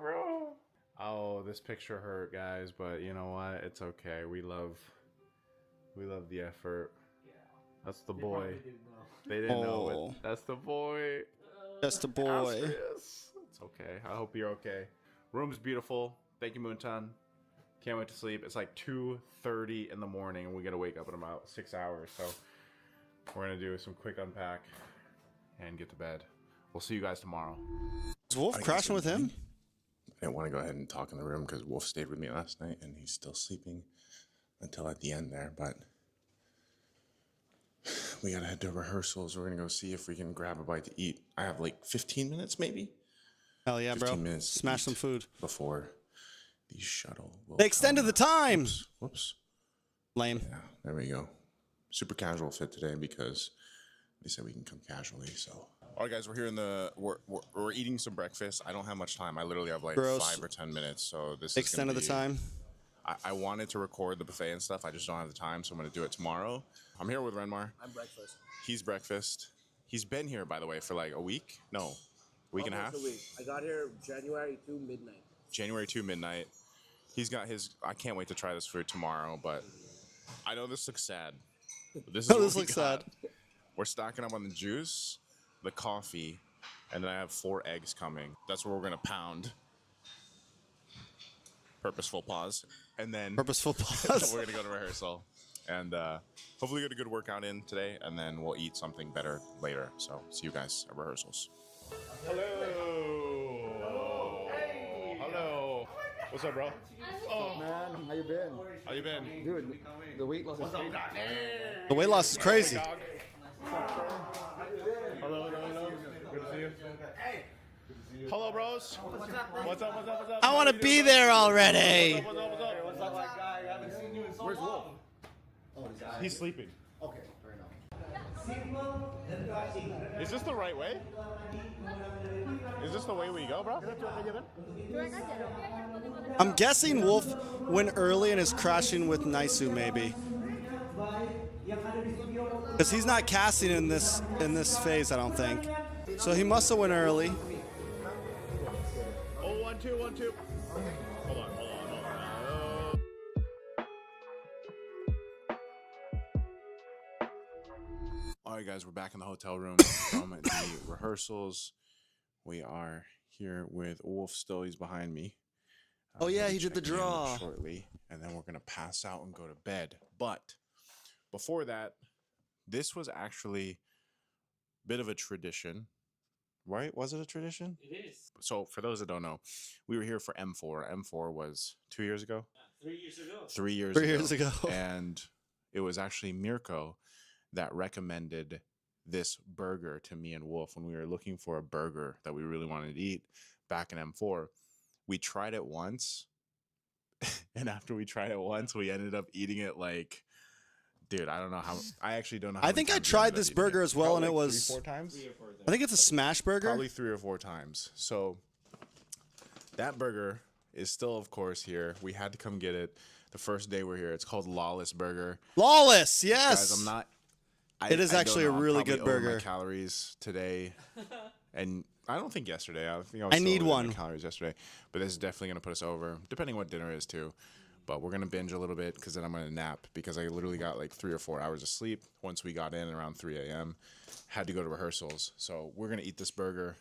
Oh, this picture hurt, guys, but you know what? It's okay. We love the effort. That's the boy. They didn't know it. That's the boy. That's the boy. It's okay. I hope you're okay. Room's beautiful. Thank you, Moontan. Can't wait to sleep. It's like 2:30 in the morning, and we gotta wake up in about 6 hours. So we're gonna do some quick unpack and get to bed. We'll see you guys tomorrow. Is Wolf crashing with him? I didn't want to go ahead and talk in the room because Wolf stayed with me last night, and he's still sleeping until at the end there. But we gotta head to rehearsals. We're gonna go see if we can grab a bite to eat. I have like 15 minutes, maybe. Hell yeah, bro. 15 minutes to Smash eat some food before the shuttle will They extended the time. Whoops. Lame. Yeah, there we go. Super casual fit today because they said we can come casually. So, all right, guys, we're here in the we're eating some breakfast. I don't have much time. I literally have like Gross. 5 or 10 minutes. So this Extended the is gonna be- time. I wanted to record the buffet and stuff. I just don't have the time, so I'm gonna do it tomorrow. I'm here with Renmar. I'm breakfast. He's breakfast. He's been here, by the way, for like a week. No, week and a half. Almost a week. I got here January 2 midnight. January 2 midnight. He's got his. I can't wait to try this food tomorrow. But I know this looks sad. But this is what This we looks got. sad. We're stocking up on the juice, the coffee, and then I have 4 eggs coming. That's what we're gonna pound. Purposeful pause, and then Purposeful pause. we're gonna go to rehearsal, and hopefully get a good workout in today, and then we'll eat something better later. So see you guys at rehearsals. Hello. Hello. What's up, bro? Man, how you been? How you been? Dude, the weight loss is crazy. The weight loss is crazy. Hello. Good to see you. Hello, bros. What's up? I want to be there already. What's up? Where's Wolf? He's sleeping. Okay, fair enough. Is this the right way? Is this the way we go, bro? I'm guessing Wolf went early and is crashing with Naisu maybe. Because he's not casting in this phase, I don't think. So he must have went early. Oh, 1, 2, 1, 2. Hold on. All right, guys, we're back in the hotel room from the rehearsals. We are here with Wolf still. He's behind me. Oh, yeah, He'll be he did the checking in draw. shortly, and then we're going to pass out and go to bed. But before that, this was actually a bit of a tradition, right? Was it a tradition? It is. So for those that don't know, we were here for M4. M4 was 2 years ago? 3 years ago. 3 years 3 ago. years ago. And it was actually Mirko that recommended this burger to me and Wolf when we were looking for a burger that we really wanted to eat back in M4. We tried it once, and after we tried it once, we ended up eating it like, dude, I don't know how. I actually don't know. How I many think I times we tried ended up this eating burger it. as well, and Probably it like was 3 or 4 times. I think it's a smash burger. Probably 3 or 4 times. So that burger is still, of course, here. We had to come get it the first day we're here. It's called Lawless Burger. Lawless, yes. Guys, I'm not. It is I don't actually a know, I'm really probably good over burger. My calories today, and I don't think yesterday. I think I was I still need over my one. calories yesterday, but this is definitely gonna put us over, depending what dinner is too. But we're gonna binge a little bit because then I'm gonna nap because I literally got like 3 or 4 hours of sleep once we got in around 3 a.m. Had to go to rehearsals, so we're gonna eat this burger.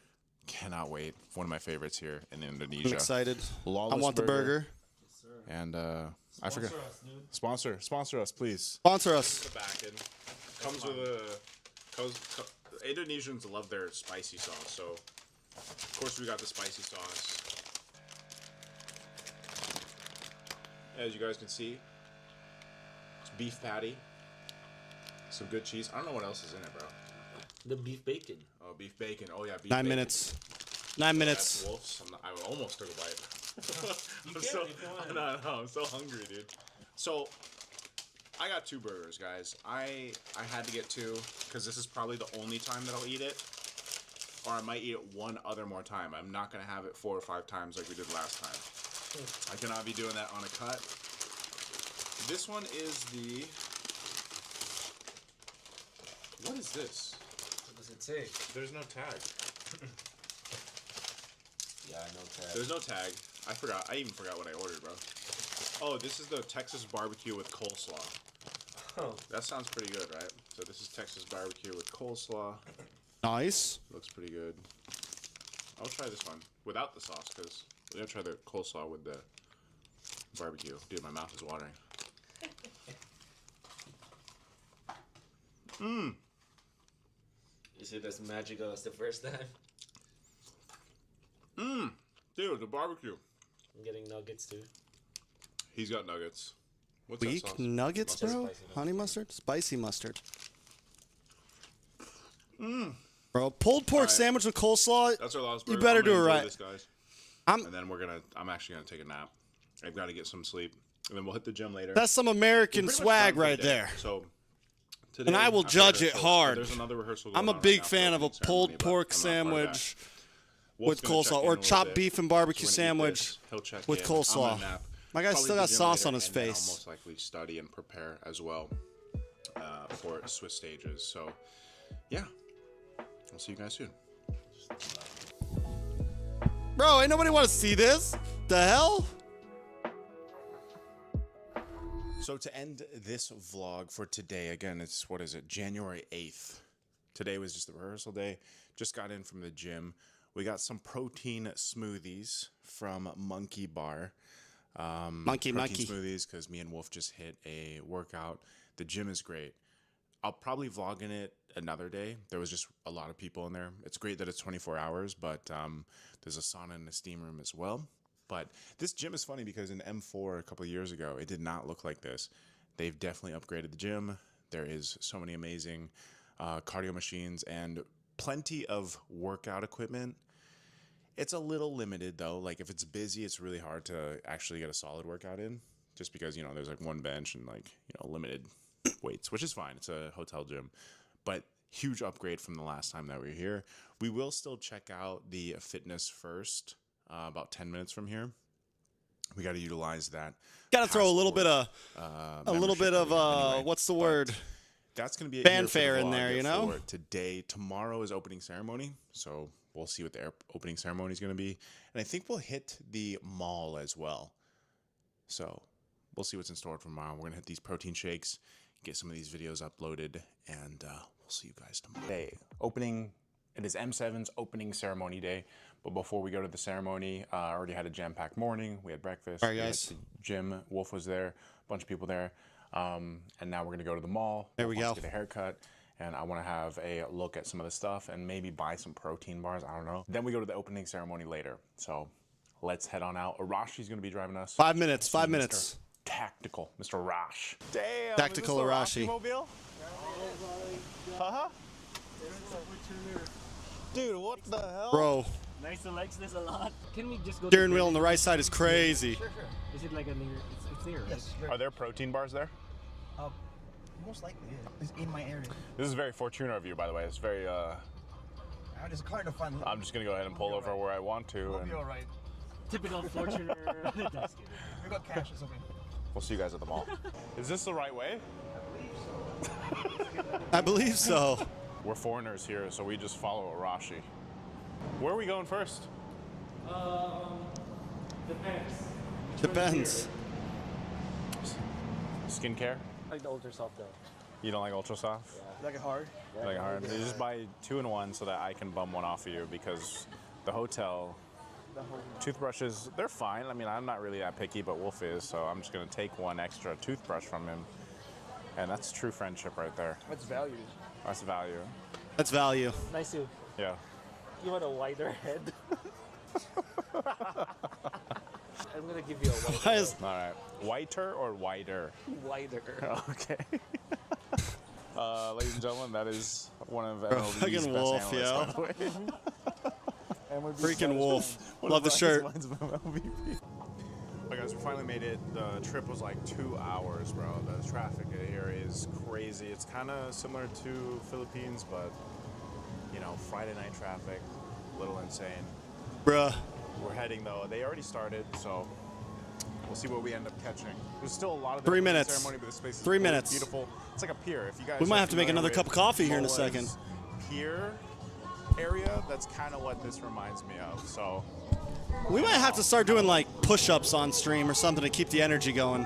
Cannot wait. One of my favorites here in Indonesia. I'm excited. Lawless I want the burger. And I forget. Sponsor us, please. Sponsor us. The back end comes with a. Indonesians love their spicy sauce, so of course we got the spicy sauce. As you guys can see, it's beef patty, some good cheese. I don't know what else is in it, bro. The beef bacon. Oh, beef bacon. Oh yeah, beef 9 bacon. minutes. 9 minutes. That's Wolf's. I almost took a bite. You I'm can so, if you want. no, I'm so hungry, dude. So, I got 2 burgers, guys. I had to get 2 because this is probably the only time that I'll eat it, or I might eat it one other more time. I'm not gonna have it 4 or 5 times like we did last time. I cannot be doing that on a cut. This one is the. What is this? What does it say? There's no tag. Yeah, no tag. There's no tag. I forgot. I even forgot what I ordered, bro. Oh, this is the Texas barbecue with coleslaw. Oh. That sounds pretty good, right? So this is Texas barbecue with coleslaw. Nice. Looks pretty good. I'll try this one without the sauce because we're gonna try the coleslaw with the barbecue. Dude, my mouth is watering. Mmm. Is it as magical as the first time? Mmm. Dude, the barbecue. I'm getting nuggets too. He's got nuggets. What's that Weak sauce? nuggets, Mustard? bro? Spicy Honey mustard? Spicy mustard. Mmm. Bro, pulled pork Alright. sandwich with coleslaw. That's our last You burger. better I'm gonna do it enjoy right. This, guys. I'm- and then I'm actually gonna take a nap. I've got to get some sleep, and then we'll hit the gym later. That's some American We're pretty much swag done for the right day. there. So, today, And I will after judge it rehearsals, hard. There's another rehearsal I'm a going on big right fan now of a for the pulled ceremony, but pork I'm not part of that. sandwich Wolf's with gonna check coleslaw, in or a little chopped bit. beef and barbecue So we're gonna eat sandwich this. He'll check with in. coleslaw. I'm gonna nap. My guy's Probably still the got gym sauce later, on his and then I'll face. most likely study and prepare as well for Swiss stages. So, yeah, I'll see you guys soon. Bro, ain't nobody want to see this. The hell? So to end this vlog for today, again, it's, what is it, January 8th. Today was just the rehearsal day. Just got in from the gym. We got some protein smoothies from Monkey Bar. Monkey. Smoothies, because me and Wolf just hit a workout. The gym is great. I'll probably vlog in it another day. There was just a lot of people in there. It's great that it's 24 hours, but there's a sauna and a steam room as well. But this gym is funny because in M4 a couple of years ago, it did not look like this. They've definitely upgraded the gym. There is so many amazing cardio machines and plenty of workout equipment. It's a little limited though. Like if it's busy, it's really hard to actually get a solid workout in just because, you know, there's like one bench and like, you know, limited weights, which is fine. It's a hotel gym, but huge upgrade from the last time that we were here. We will still check out the Fitness First about 10 minutes from here. We got to utilize that. Got to throw a little bit of, membership anyway. what's the But word? That's going to be Fanfare in there, you know? For today. Tomorrow is opening ceremony, so we'll see what the opening ceremony is going to be. And I think we'll hit the mall as well. So we'll see what's in store for tomorrow. We're going to hit these protein shakes, get some of these videos uploaded, and we'll see you guys tomorrow. It is M7's opening ceremony day. But before we go to the ceremony, I already had a jam-packed morning. We had breakfast. All right, we guys. went to the gym. Wolf was there. A bunch of people there. And now we're going to go to the mall. There we Wolf wants go. to get a haircut. And I want to have a look at some of the stuff and maybe buy some protein bars. I don't know. Then we go to the opening ceremony later. So let's head on out. Arashi's going to be driving us. 5 minutes. 5 minutes. Tactical, Mr. Rash. Damn. Tactical Arashi. Mobile? Uh-huh. Dude, what the hell? Bro, Nice to likes this a lot. Can we just go? steering wheel on the right side is crazy. Is it like a near? It's there, right? Yes. Are there protein bars there? Most likely, yeah. It's in my area. This is very Fortuna of you, by the way. It's very, It's kind of fun. I'm just going to go ahead and pull over where I want to. We'll And be all right. Typical Fortuner. We got cash. It's okay. we'll see you guys at the mall. Is this the right way? I believe so. We're foreigners here, so we just follow Arashi. Where are we going first? Depends. Depends. Skincare? I like the ultra soft though. You don't like Ultra Soft? Like it hard? You like it hard? You just buy 2 in 1 so that I can bum one off of you because the hotel toothbrushes, they're fine. I mean, I'm not really that picky, but Wolf is, so I'm just going to take one extra toothbrush from him. And that's true friendship right there. That's value. That's value. That's value. Nice to. Yeah. You want a wider head? I'm gonna give you a wider. Why is- All right. Whiter or wider? Wider. Okay. Ladies and gentlemen, that is one of Bro, MLB's fucking best Wolf, analysts, yo. by the way. Freaking Wolf. One Love of the shirt. Ryan's lines of MLB. Alright guys, we finally made it. The trip was like 2 hours, bro. The traffic here is crazy. It's kind of similar to Philippines, but you know, Friday night traffic, a little insane. Bruh. We're heading though. They already started, so we'll see what we end up catching. There's still a lot of 3 the minutes. ceremony, but this place is 3 really minutes. beautiful. It's like a pier. If you guys We might are have to make familiar another with cup of coffee here in a Mola's second. Pier area, that's kind of what this reminds me of. So We might have to start doing like push-ups on stream or something to keep the energy going.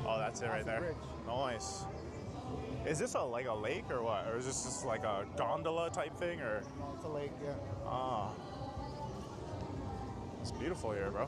oh, that's it right there. Nice. Is this like a lake or what? Or is this just like a gondola type thing or? No, it's a lake, yeah. Ah. It's beautiful here, bro.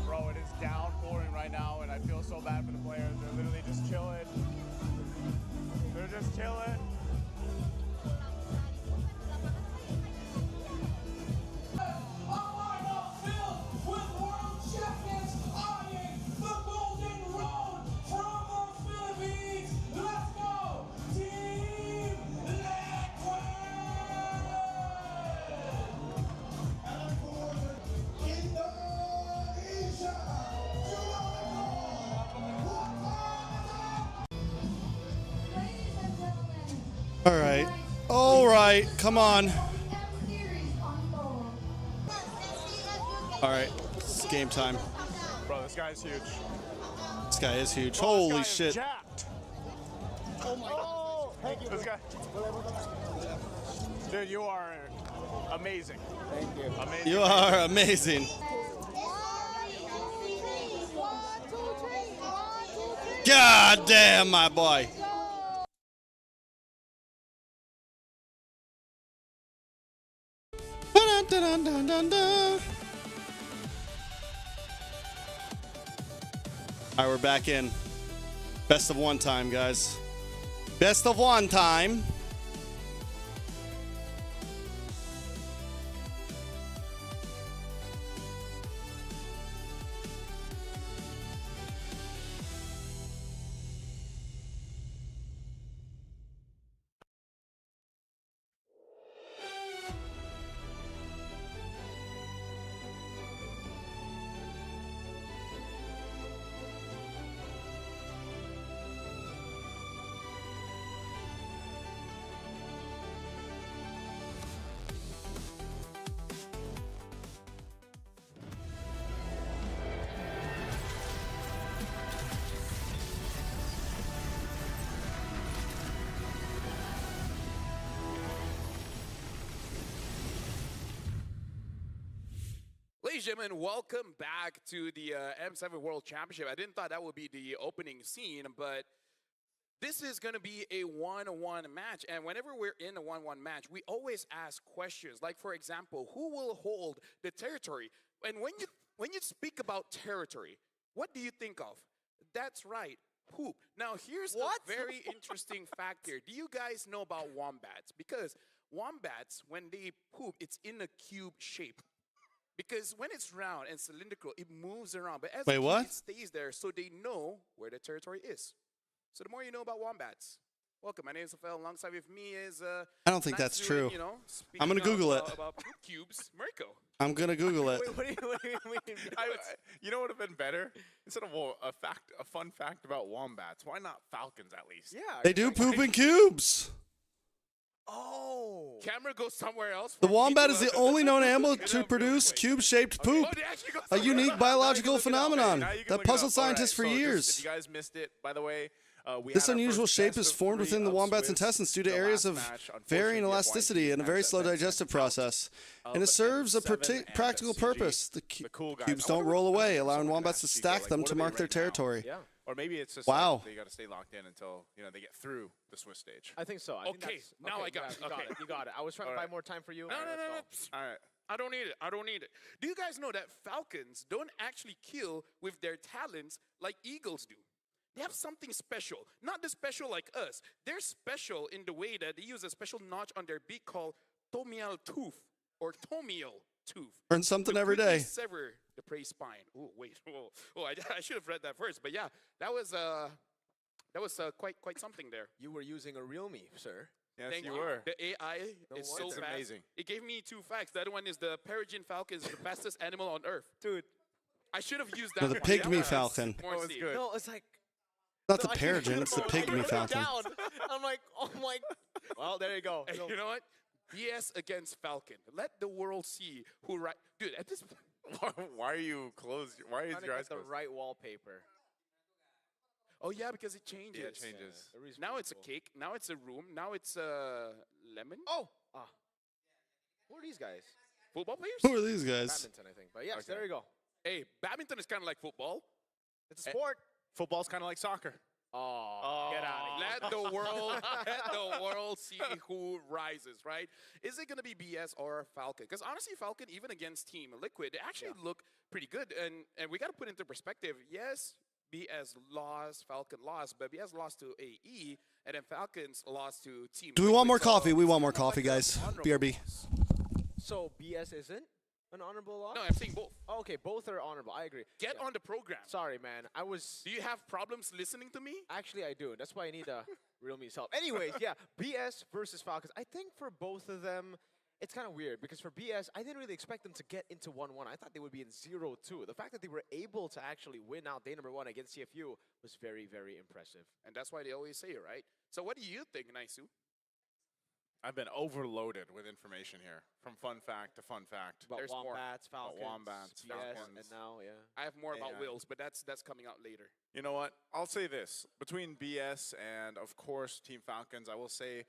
Bro, it is downpouring right now, and I feel so bad for the players. They're literally just chilling. They're just chilling. All right. All right. Come on. All right. It's game time. Bro, this guy's huge. This guy is huge. Bro, Holy this guy is shit. jacked. Oh my god. Thank you. This guy. Dude, you are amazing. Thank you. Amazing. You are amazing. God damn, my boy. Ba-dun-dun-dun-dun-dun. All right, we're back in. Best of one time, guys. Best of one time. Ladies and gentlemen, welcome back to the M7 World Championship. I didn't thought that would be the opening scene, but this is going to be a 1-1 match. And whenever we're in a 1-1 match, we always ask questions. Like, for example, who will hold the territory? And when you speak about territory, what do you think of? That's right, poop. Now, here's a very interesting fact here. Do you guys know about wombats? Because wombats, when they poop, it's in a cube shape. Because when it's round and cylindrical, it moves around. But as Wait, what? it stays there, so they know where the territory is. So the more you know about wombats. Welcome, my name is Rafael. Alongside with me is I don't think that's true. You know, I'm gonna Google it. About poop cubes, Marco. I'm gonna Google it. You know what would have been better? Instead of a fun fact about wombats, why not falcons at least? Yeah. They do poop in cubes. Oh. Camera goes somewhere else. The wombat is the only known animal to produce cube-shaped poop, a unique biological phenomenon that puzzled scientists for years. If you guys missed it, by the way, This unusual shape is formed within the wombat's intestines due to areas of varying elasticity and a very slow digestive process. And it serves a practical purpose. The cubes don't roll away, allowing wombats to stack them to mark their territory. Or maybe it's just wow. like they got to stay locked in until they get through the Swiss stage. I think so. I think that's, now I got it. You got it. You got it. I was trying to buy more time for you. No. All right. I don't need it. I don't need it. Do you guys know that falcons don't actually kill with their talons like eagles do? They have something special. Not the special like us. They're special in the way that they use a special notch on their beak called tomial tooth or tomial tooth. Learn something every day. Sever the prey spine. Oh wait. Oh, I should have read that first. But yeah, that was quite something there. You were using a real me, sir. Yes, Thank you were. The AI is so It's fast. amazing. It gave me 2 facts. The other one is the peregrine falcon is the fastest animal on Earth. Dude. I should have used that. No, the one. pygmy That falcon. more safe. No, it's like. Not the peregrine, it's the pygmy falcon. Down. I'm like, oh my. Well, there you go. Hey, you know what? BS against Falcon. Let the world see who right. Dude, at this point. Why are you closed? Why is your eyes the closed? right wallpaper? Oh yeah, because it changes. Yeah, it changes. Now it's a cake. Now it's a room. Now it's a lemon. Oh. Who are these guys? Football players? Who are these guys? Badminton, I think. But yes, there you go. Hey, badminton is kind of like football. It's a sport. Football's kind of like soccer. Oh, get out of here. Let the world see who rises, right? Is it going to be BS or Falcon? Because honestly, Falcon, even against Team Liquid, they actually look pretty good. And we got to put into perspective, yes, BS lost, Falcon lost, but BS lost to AE, and then Falcons lost to Team Do we Liquid. want more So coffee? We want more it's kinda coffee, like guys. an honorable BRB. loss. So BS isn't an honorable loss? No, I'm saying both. Oh, okay, both are honorable. I agree. Get on the program. Sorry, man. I was. Do you have problems listening to me? Actually, I do. That's why I need real me's help. Anyways, yeah, BS versus Falcons. I think for both of them, it's kind of weird because for BS, I didn't really expect them to get into 1-1. I thought they would be in 0-2. The fact that they were able to actually win out day number 1 against CFU was very, very impressive. And that's why they always say it, right? So what do you think, Naisu? I've been overloaded with information here, from fun fact to fun fact. About There's more. Wombats, Falcons, Wombats, BS, Falcons. and now, yeah. I have more about AI. Wills, but that's coming out later. You know what? I'll say this. Between BS and, of course, Team Falcons, I will say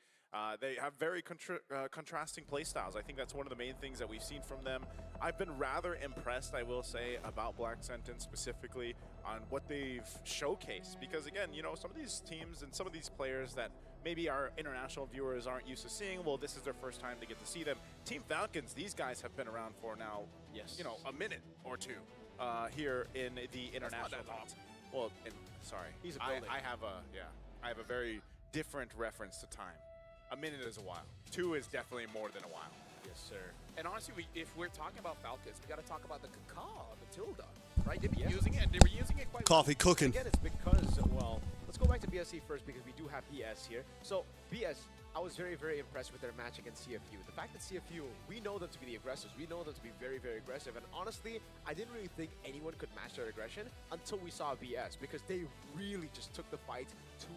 they have very contrasting play styles. I think that's one of the main things that we've seen from them. I've been rather impressed, I will say, about Black Sentence specifically on what they've showcased. Because, again, some of these teams and some of these players that maybe our international viewers aren't used to seeing, well, this is their first time to get to see them. Team Falcons, these guys have been around for now, a minute or two here in the international top. Well, sorry. He's a I building. I have a very different reference to time. A minute is a while. 2 is definitely more than a while. Yes, sir. And honestly, if we're talking about Falcons, we got to talk about the Cacao, Matilda, right? They've been using it, and they were using it quite Coffee cooking. Again, it's because, well, let's go back to BSC first because we do have BS here. So, BS, I was very, very impressed with their match against CFU. The fact that CFU, we know them to be the aggressors. We know them to be very, very aggressive. And honestly, I didn't really think anyone could match their aggression until we saw BS because they really just took the fight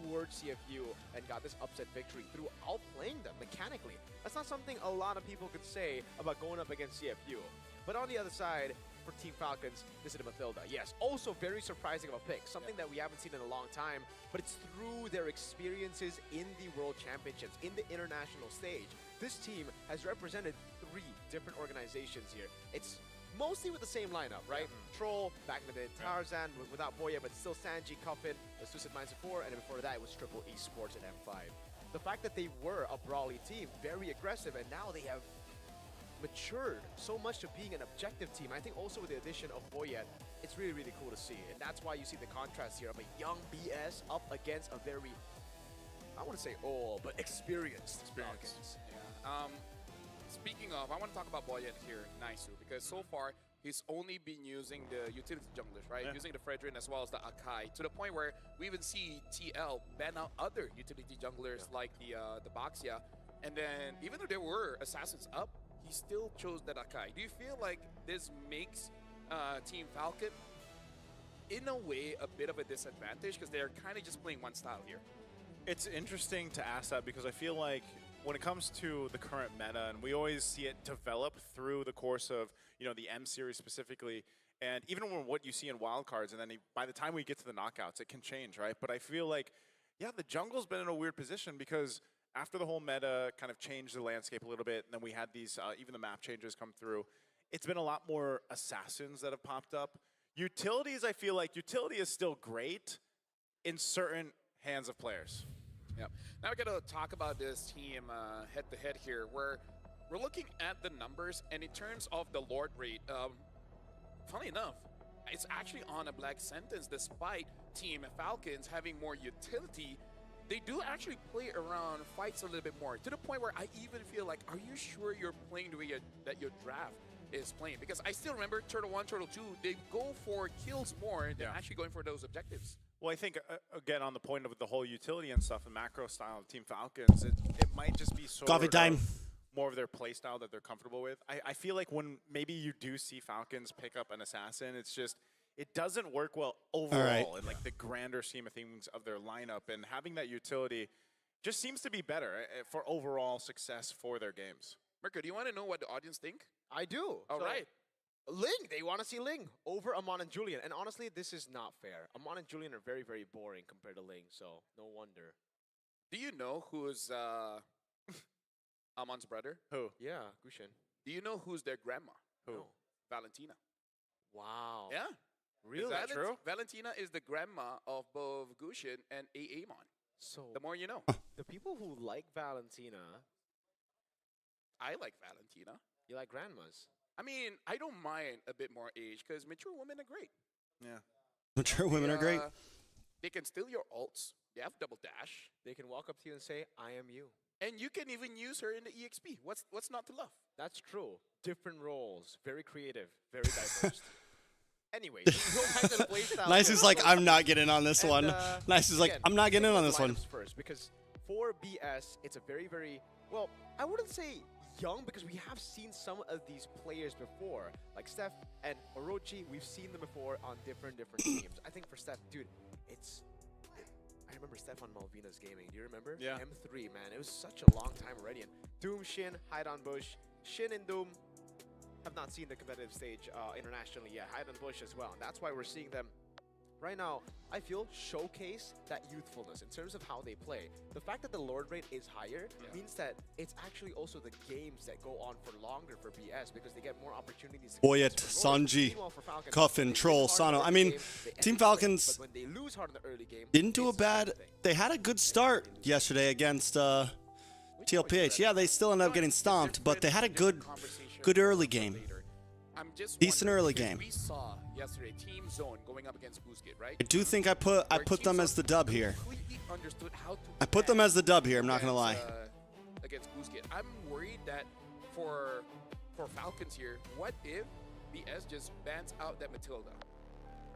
towards CFU and got this upset victory through outplaying them mechanically. That's not something a lot of people could say about going up against CFU. But on the other side, for Team Falcons, this is Matilda. Yes, also very surprising of a pick, something that we haven't seen in a long time, but it's through their experiences in the World Championships, in the international stage. This team has represented 3 different organizations here. It's mostly with the same lineup, right? Troll, back in the day, Tarzan without Boya, but still Sanji, Cuffin, the Suicide Minds before, and then before that it was Triple Esports and M5. The fact that they were a brawly team, very aggressive, and now they have matured so much to being an objective team. I think also with the addition of Boyet, it's really, really cool to see. And that's why you see the contrast here of a young BS up against a very, I want to say old, but experienced Falcons. Yeah. Speaking of, I want to talk about Boyet here, Naisu, because so far he's only been using the utility junglers, right? Using the Fredrin as well as the Akai, to the point where we even see TL ban out other utility junglers like the Baxia. And then even though there were assassins up, he still chose that Akai. Do you feel like this makes Team Falcon, in a way, a bit of a disadvantage because they're kind of just playing one style here? It's interesting to ask that because I feel like when it comes to the current meta, and we always see it develop through the course of, the M series specifically, and even when what you see in wildcards, and then by the time we get to the knockouts, it can change, right? But I feel like, yeah, the jungle's been in a weird position because after the whole meta kind of changed the landscape a little bit, and then we had these, even the map changes come through, it's been a lot more assassins that have popped up. Utilities, I feel like utility is still great in certain hands of players. Yep. Now we're going to talk about this team head-to-head here, where we're looking at the numbers, and in terms of the Lord rate, funny enough, it's actually on a black sentence, despite Team Falcons having more utility. They do actually play around fights a little bit more, to the point where I even feel like, are you sure you're playing the way that your draft is playing? Because I still remember Turtle 1, Turtle 2, they go for kills more than actually going for those objectives. Well, I think, again, on the point of the whole utility and stuff, the macro style of Team Falcons, it might just be sort Coffee time. of more of their play style that they're comfortable with. I feel like when maybe you do see Falcons pick up an assassin, it's just, it doesn't work well overall in like the grander scheme of things of their lineup, and having that utility just seems to be better for overall success for their games. Mirko, do you want to know what the audience think? I do. All right. Ling, they want to see Ling over Amon and Julian. And honestly, this is not fair. Amon and Julian are very, very boring compared to Ling, so no wonder. Do you know who's Amon's brother? Who? Yeah, Gushin. Do you know who's their grandma? Who? No. Valentina. Wow. Yeah. Really? Is that true? Valentina is the grandma of both Gushin and Amon. So the more you know. The people who like Valentina, I like Valentina. You like grandmas? I mean, I don't mind a bit more age because mature women are great. Yeah. Mature women are great. They can steal your ults. They have double dash. They can walk up to you and say, I am you. And you can even use her in the EXP. What's not to love? That's true. Different roles. Very creative. Very diverse. Anyway, go back to the playstyle. Nice is like, I'm not getting on this one. Nice is like, again, I'm not getting in on this one. First, because for BS, it's a very, very, well, I wouldn't say young, because we have seen some of these players before, like Steph and Orochi. We've seen them before on different teams. I think for Steph, dude, I remember Steph on Malvina's Gaming. Do you remember? Yeah. M3, man. It was such a long time already. And Doom, Shin, Hide on Bush. Shin and Doom have not seen the competitive stage internationally yet. Hide on Bush as well. And that's why we're seeing them right now, I feel, showcase that youthfulness in terms of how they play. The fact that the Lord rate is higher means that it's actually also the games that go on for longer for BS, because they get more opportunities to Boyet, Sanji, Cuffin, Troll, Sano. I mean, Team Falcons but when they lose hard in the early game, didn't do a bad. They had a good start yesterday against TLPH. Yeah, they still ended up getting stomped, but they had a good early game. I'm just Decent early game. We saw yesterday Team Zone going up against Boostgate, right? I do think I put them as the dub here. Completely understood how to I put them as the dub here. I'm not gonna lie. Against Boostgate, I'm worried that for Falcons here, what if BS just bans out that Matilda,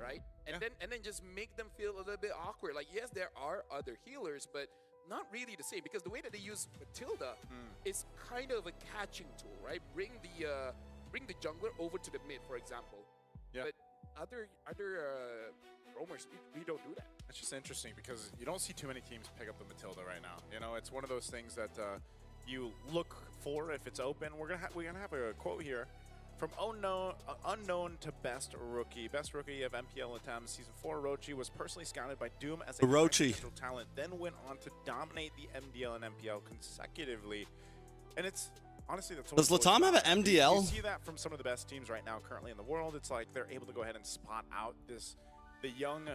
right? And then just make them feel a little bit awkward. Like, yes, there are other healers, but not really the same, because the way that they use Matilda is kind of a catching tool, right? Bring the jungler over to the mid, for example. Yeah. But other roamers, we don't do that. It's just interesting because you don't see too many teams pick up the Matilda right now. You know, it's one of those things that you look for if it's open. We're gonna have a quote here from unknown to best rookie. Best rookie of MPL attempts. Season 4, Orochi was personally scouted by Doom as a potential talent, then went on to dominate the MDL and MPL consecutively. And it's honestly, that's Does Latam have an MDL? You see that from some of the best teams right now currently in the world. It's like they're able to go ahead and spot out the young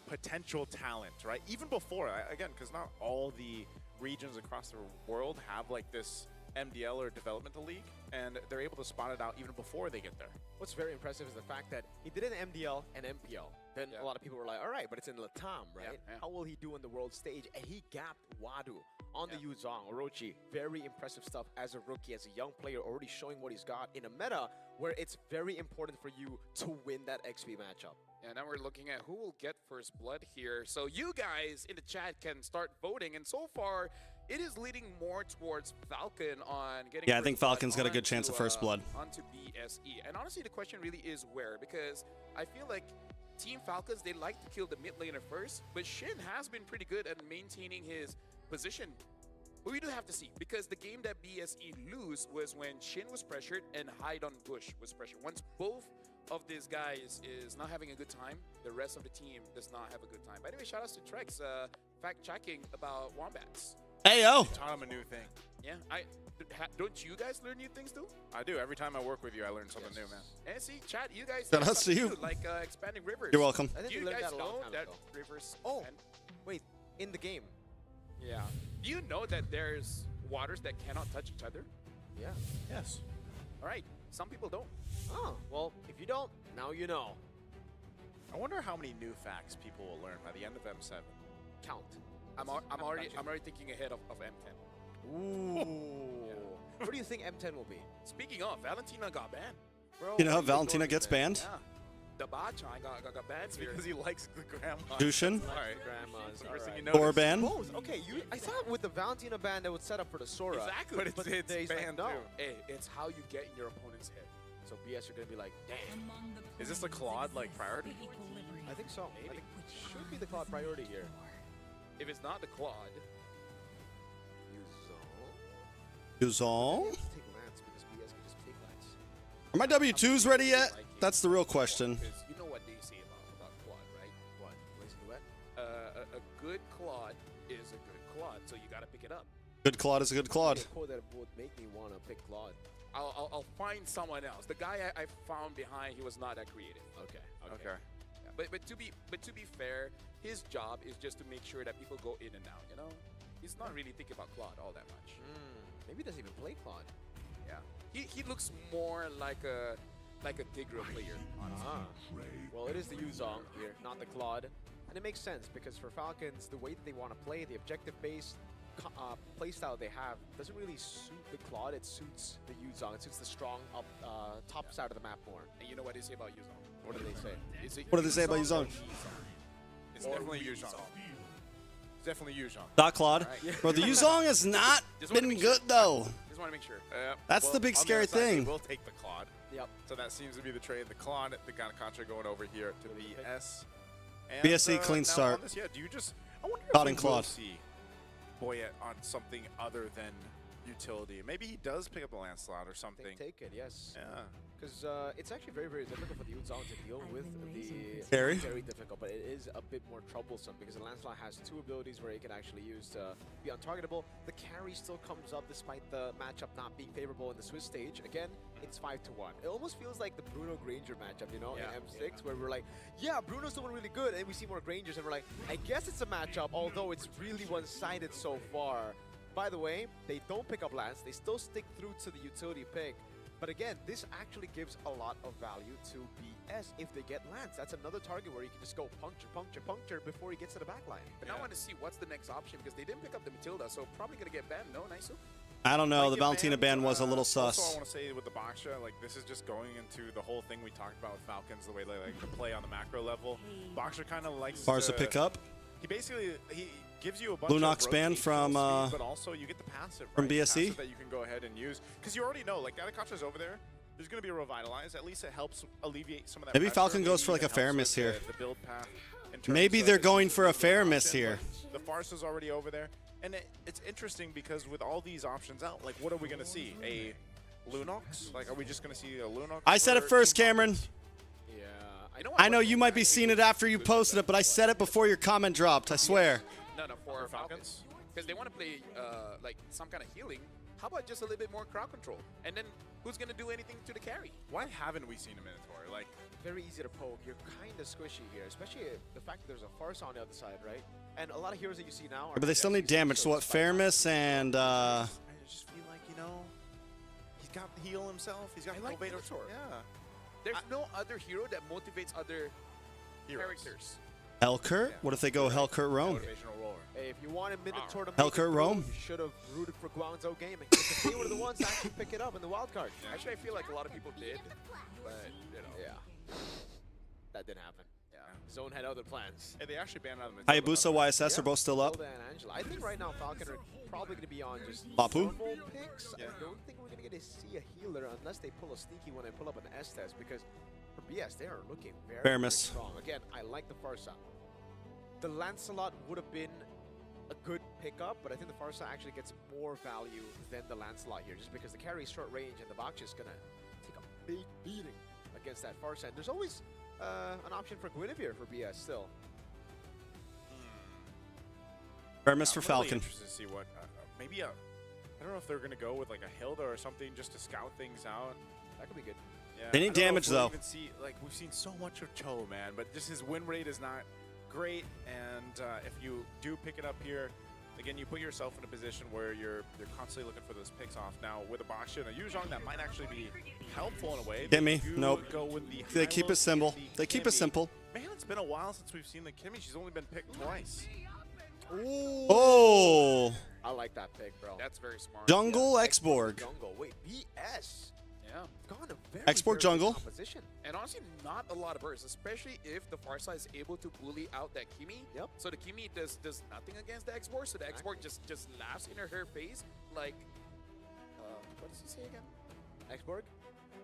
potential talent, right? Even before, again, because not all the regions across the world have like this MDL or developmental league, and they're able to spot it out even before they get there. What's very impressive is the fact that he did an MDL and MPL. Then a lot of people were like, all right, but it's in Latam, right? How will he do on the world stage? And he gapped Wadu on the Yuzong, Orochi. Very impressive stuff as a rookie, as a young player, already showing what he's got in a meta where it's very important for you to win that XP matchup. Yeah, now we're looking at who will get first blood here. So you guys in the chat can start voting, and so far it is leading more towards Falcon on getting. Yeah, I think Falcon's got a good chance of first blood. Onto BSE, and honestly, the question really is where, because I feel like Team Falcons, they like to kill the mid laner first, but Shin has been pretty good at maintaining his position. But we do have to see, because the game that BSE lose was when Shin was pressured and Hide on Bush was pressured. Once both of these guys is not having a good time, the rest of the team does not have a good time. By the way, shout out to Trex, fact-checking about Wombats. Hey, yo! Taught him a new thing. Yeah, don't you guys learn new things too? I do. Every time I work with you, I learn something new, man. And see, chat, you guys Shout out to you. like expanding rivers. You're welcome. I think Do we you learned guys that a long know time that ago. rivers? Oh, wait, in the game. Yeah. Do you know that there's waters that cannot touch each other? Yeah. Yes. All right. Some people don't. Oh, well, if you don't, now you know. I wonder how many new facts people will learn by the end of M7. Count. I'm already thinking ahead of M10. Ooh. What do you think M10 will be? Speaking of, Valentina got banned. Bro, You know how Valentina gets banned? Yeah. The Bachan got banned. It's because he likes the grandma. Dushin? Alright. Grandmas. First thing you Or notice. ban? Both. Okay, I thought with the Valentina ban that would set up for the Sora. Exactly. But it's he's like, banned no. too. Hey, it's how you get in your opponent's head. So BS are going to be like, damn. Is this the Claude like priority? I think so. Maybe. I think it should be the Claude priority here. If it's not the Claude, Yuzong? Take Lance because BS can just take Lance. Are my W2s ready yet? That's the real question. because you know what they say about Claude, right? What? Blazing Duet? A good Claude is a good Claude, so you got to pick it up. Good Claude is a good Claude. A quote that would make me want to pick Claude. I'll find someone else. The guy I found behind, he was not that creative. Okay. Okay. Yeah, but to be fair, his job is just to make sure that people go in and out. You know, he's not really thinking about Claude all that much. Maybe he doesn't even play Claude. Yeah, he looks more like a Tigreal player, honestly. Well, it is the Yuzong here, not the Claude. And it makes sense because for Falcons, the way that they want to play, the objective-based playstyle they have doesn't really suit the Claude. It suits the Yuzong. It suits the strong top side of the map more. And you know what they say about Yuzong? What do they say? Is it What do they say about Yuzong or Yuzong? Yuzong? It's definitely Yuzong. It's definitely Yuzong. Not Claude. Alright. Bro, the Yuzong has not Just wanna been make good, though. Just want to make sure. That's Well, the big on scary other side, they thing. will take the Claude. Yep. So that seems to be the trade. The Claude, the Ganacontra going over here to BS. And, BSE clean now start. on this, yeah, do you just? I wonder Claude if and we will Claude. see Boyet on something other than utility. Maybe he does pick up a Lancelot or something. Take it, yes. Yeah. Because it's actually very, very difficult for the Yuzong to deal with the... Carry? Very difficult, but it is a bit more troublesome because the Lancelot has two abilities where he can actually use to be untargetable. The carry still comes up despite the matchup not being favorable in the Swiss stage. Again, it's 5-1. It almost feels like the Bruno Granger matchup, you know, in M6, where we're like, yeah, Bruno's doing really good, and we see more Grangers, and we're like, I guess it's a matchup, although it's really one-sided so far. By the way, they don't pick up Lance. They still stick through to the utility pick. But again, this actually gives a lot of value to BS if they get Lance. That's another target where you can just go puncture, puncture, puncture before he gets to the backline. But now I want to see what's the next option because they didn't pick up the Matilda, so probably going to get banned. No, Nisu? I don't know. Might The get Valentina banned. ban was a little Also, I sus. want to say with the Baksha, like this is just going into the whole thing we talked about with Falcons, the way they like to play on the macro level. Baksha kind of likes Bars to pick up. He basically gives you a bunch Lunox of ban rotational from, speed, but also you get the passive from right? BSE? Passive that you can go ahead and use because you already know like Ganacontra's over there. There's going to be a revitalize. At least it helps alleviate some of that. Maybe pressure. Falcon goes for like even a fair helps miss with here. The build path in terms Maybe of they're if going you for a use the fair option, miss here. but The farce is already over there, and it's interesting because with all these options out, like what are we going to see? A Lunox? Like, are we just going to see a Lunox? I said it for first, Team Cameron. Yeah, I know you might be seeing it after you posted it, but I said it before your comment dropped. I swear. No, for Falcons. Because they want to play like some kind of healing. how about just a little bit more crowd control? And then who's going to do anything to the carry? Why haven't we seen a Minotaur? Like, very easy to poke. You're kind of squishy here, especially the fact that there's a Farsa on the other side, right? And a lot of heroes that you see now are... But they still need damage. So what? Fairness and... I just feel like, you know, he's got the heal himself. He's got the like Minotaur. Yeah. There's no other hero that motivates other characters. Hellcurt? What if they go Hellcurt Rome? Motivational roar. Hey, if you wanted Minotaur to make Hellcurt it through, Rome. you should have rooted for Guangzhou Gaming. Because they were the ones to actually pick it up in the wild card. Yeah. Actually, I feel like a lot of people did, but, you know. Yeah. That didn't happen. Yeah. Zone had other plans. Hey, they actually banned out of Hayabusa, YSS are both still up. Hilda and Angela. I think right now Falcon are probably going to be on just Bapu? normal picks. I don't think we're going to get to see a healer unless they pull a sneaky one and pull up an S-test, because for BS, they are looking very, Fair very miss. strong. Again, I like the Farsa. The Lancelot would have been a good pickup, but I think the Farsa actually gets more value than the Lancelot here, just because the carry is short range and the Bakshi is going to take a big beating against that Farsa. And there's always an option for Guinevere for BS still. Fair miss for I'm Falcon. Really interested to see what, maybe I don't know if they're going to go with like a Hilda or something just to scout things out. That could be good. Yeah, They need I don't know damage, if we'll though. even see, like, we've seen so much of Cho, man, but just his win rate is not great. And if you do pick it up here, again, you put yourself in a position where you're constantly looking for those picks off. Now, with a Basha and a Yuzhong, that might actually be helpful in a way. Get me? You Nope. Go with the They keep Hylos it simple. and the They keep it Kimmy. simple. Man, it's been a while since we've seen the Kimmy. She's only been picked twice. Oh! I like that pick, bro. That's very smart. Jungle Xborg. Jungle. Wait, BS. Yeah. Gone a very, Xborg very good jungle. composition. And honestly, not a lot of bursts, especially if the Farsa is able to bully out that Kimi. Yep. So the Kimi does nothing against the Xborg, so the Xborg just laughs in her face like, what does he say again? Xborg?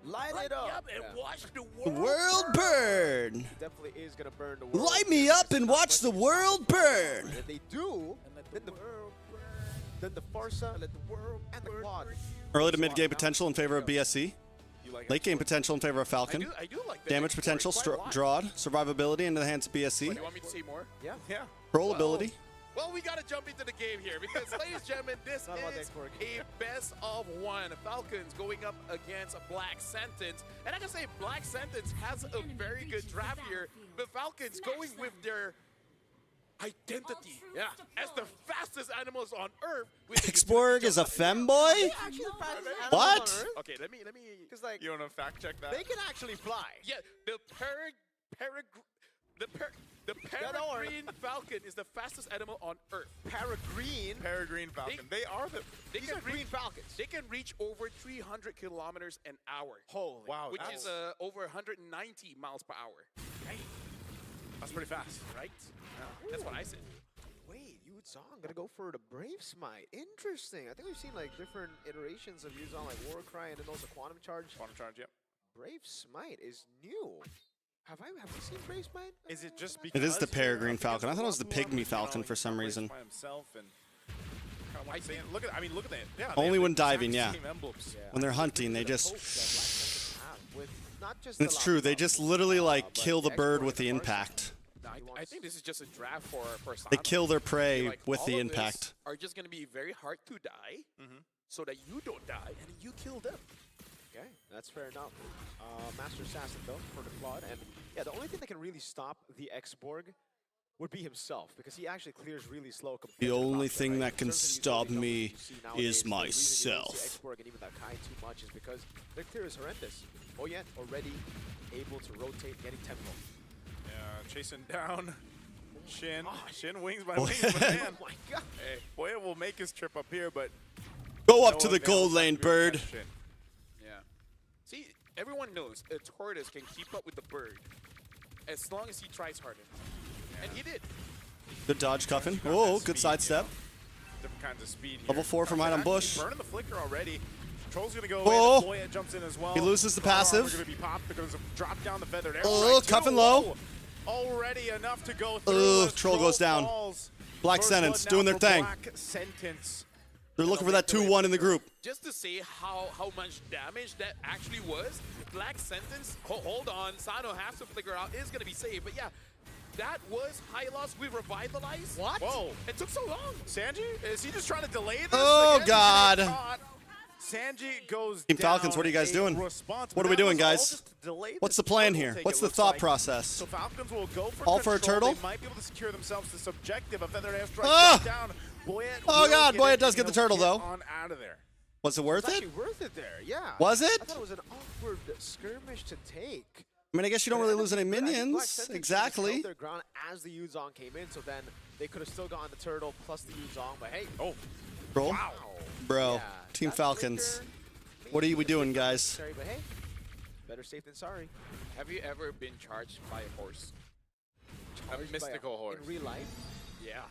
Light it up and Yeah. watch the The world burn! He definitely is going to burn the world. Light me up and watch the world burn! If they do, then the Farsa and the Quad. Early to mid game potential in favor of BSC. like Late game potential in favor of Falcon. I do like that. Damage potential, drawed, survivability into the hands of BSC. You want me to say more? Yeah. Yeah. Rollability. Well, we got to jump into the game here because, ladies and gentlemen, this is a best of one. Falcons going up against Black Sentence. And I can say Black Sentence has a very good draft here, but Falcons going with their identity as the fastest animals on Earth. Xborg is a femboy? What? Okay, let me. Because like You want to fact check that? they can actually fly. Yeah, the peregrine falcon is the fastest animal on Earth. Peregrine Falcon. They are the. These are green falcons. They can reach over 300 kilometers an hour. Holy Wow, Which that's- is over 190 miles per hour. That's pretty fast. Right? That's what I said. Wait, Yuzhong gonna go for the Brave Smite. Interesting. I think we've seen like different iterations of Yuzhong, like Warcry and then also Quantum Charge. Quantum Charge, yep. Brave Smite is new. Have we seen Brave Smite? Is it just because It is the Peregrine you're up Falcon. I against thought it was the Wapu, Pygmy Falcon he for some operates reason. by himself and kind of like saying, look at that. Yeah, they Only have when the exact diving, yeah. same emblems. When they're hunting, they just... With not just It's true, they just literally like kill the bird with the impact. I think this is just a draft for They Sano. kill their prey Like, with all the of this impact. are just going to be very hard to die so that you don't die and you kill them. Okay, that's fair enough. Master Assassin though for the Claude, and yeah, the only thing that can really stop the Xborg would be himself, because he actually clears really slow. compared The to only Falcon, thing right? that In can terms of stop utility me numbers you see nowadays, is the reason you don't see myself. Xborg and even that Kai too much is because their clear is horrendous. Oh yeah, already able to rotate, getting tempo. Yeah, chasing down Shin. Shin wings by Oh. wings, but man, Oh my god. hey, Boya will make his trip up here, but Go up no to the avails gold that lane, to be able to bird. catch Shin. Yeah. See, everyone knows a tortoise can keep up with the bird as long as he tries hard enough. And he did. Good dodge, Cuffin. Got Oh, that good speed, sidestep. Different kinds of speed here. Level 4 from Item Actually Bush. burning the flicker already. Troll's gonna go Oh. away. Boya jumps in as well. He loses the Power passive. armor gonna be popped. They're gonna drop down the feathered arrow. Oh, right Cuffin too. low. Whoa. Already enough to go through. Ugh, as Troll goes down. falls. Black First Sentence blood doing now their for thing. Black Sentence. They're looking for that 2-1 in the group. Just to say how much damage that actually was, Black Sentence, hold on, Sano has to figure out, is going to be safe. But yeah, that was high loss. We revitalized. What? Whoa. It took so long. Sanji? Is he just trying to delay this? Oh, Again, God. getting caught. Sanji goes Team Falcons, down, what are you guys a doing? response, What but are we that doing, was all guys? just to delay What's this the plan turtle here? take, What's it the looks thought like. process? So Falcons will go for All for a control. turtle? They might be able to secure themselves this objective. A feathered airstrike Ah! down. Boyet Oh, will God, get Boyet it, does and get the he'll turtle, get though. on out of there. Was it worth It's it? actually worth it there, yeah. Was it? I thought it was an awkward skirmish to take. I mean, I guess you don't But it really lose any ended up being good. I think Black minions. Sentence just Exactly. held their ground as the Yuzong came in, so then they could have still gotten the turtle plus the Yuzong, but hey. Oh. Bro. Wow. Bro. Yeah, Team that Falcons. flicker, What are we maybe doing, a bit guys? unnecessary, but hey, better safe than sorry. Have you ever been charged by a horse? Charged A mystical horse. In real life? Yeah.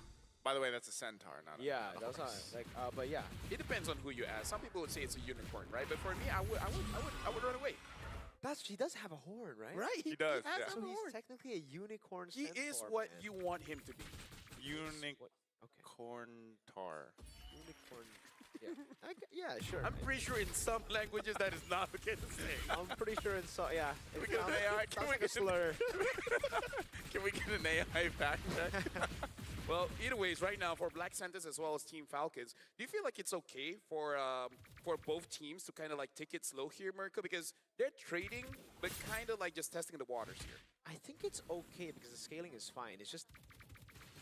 By the way, that's a centaur, not a Yeah, that's not horse. like, but yeah. It depends on who you ask. Some people would say it's a unicorn, right? But for me, I would run away. He does have a horn, right? Right. He does, He has yeah. to So have a he's horn. technically a unicorn He is centaur, what man. you want him to be. Unicorn tar. Unicorn. Yeah. Yeah, sure. I'm pretty sure in some languages that is not okay to say. I'm pretty sure in so yeah. Can we It get an sounds- AI? it Can sounds we like a get slur. Can we get an AI fact check? Well, either ways, right now for Black Santas as well as Team Falcons, do you feel like it's okay for both teams to kind of like take it slow here, Mirko? Because they're trading, but kind of like just testing the waters here. I think it's okay because the scaling is fine. It's just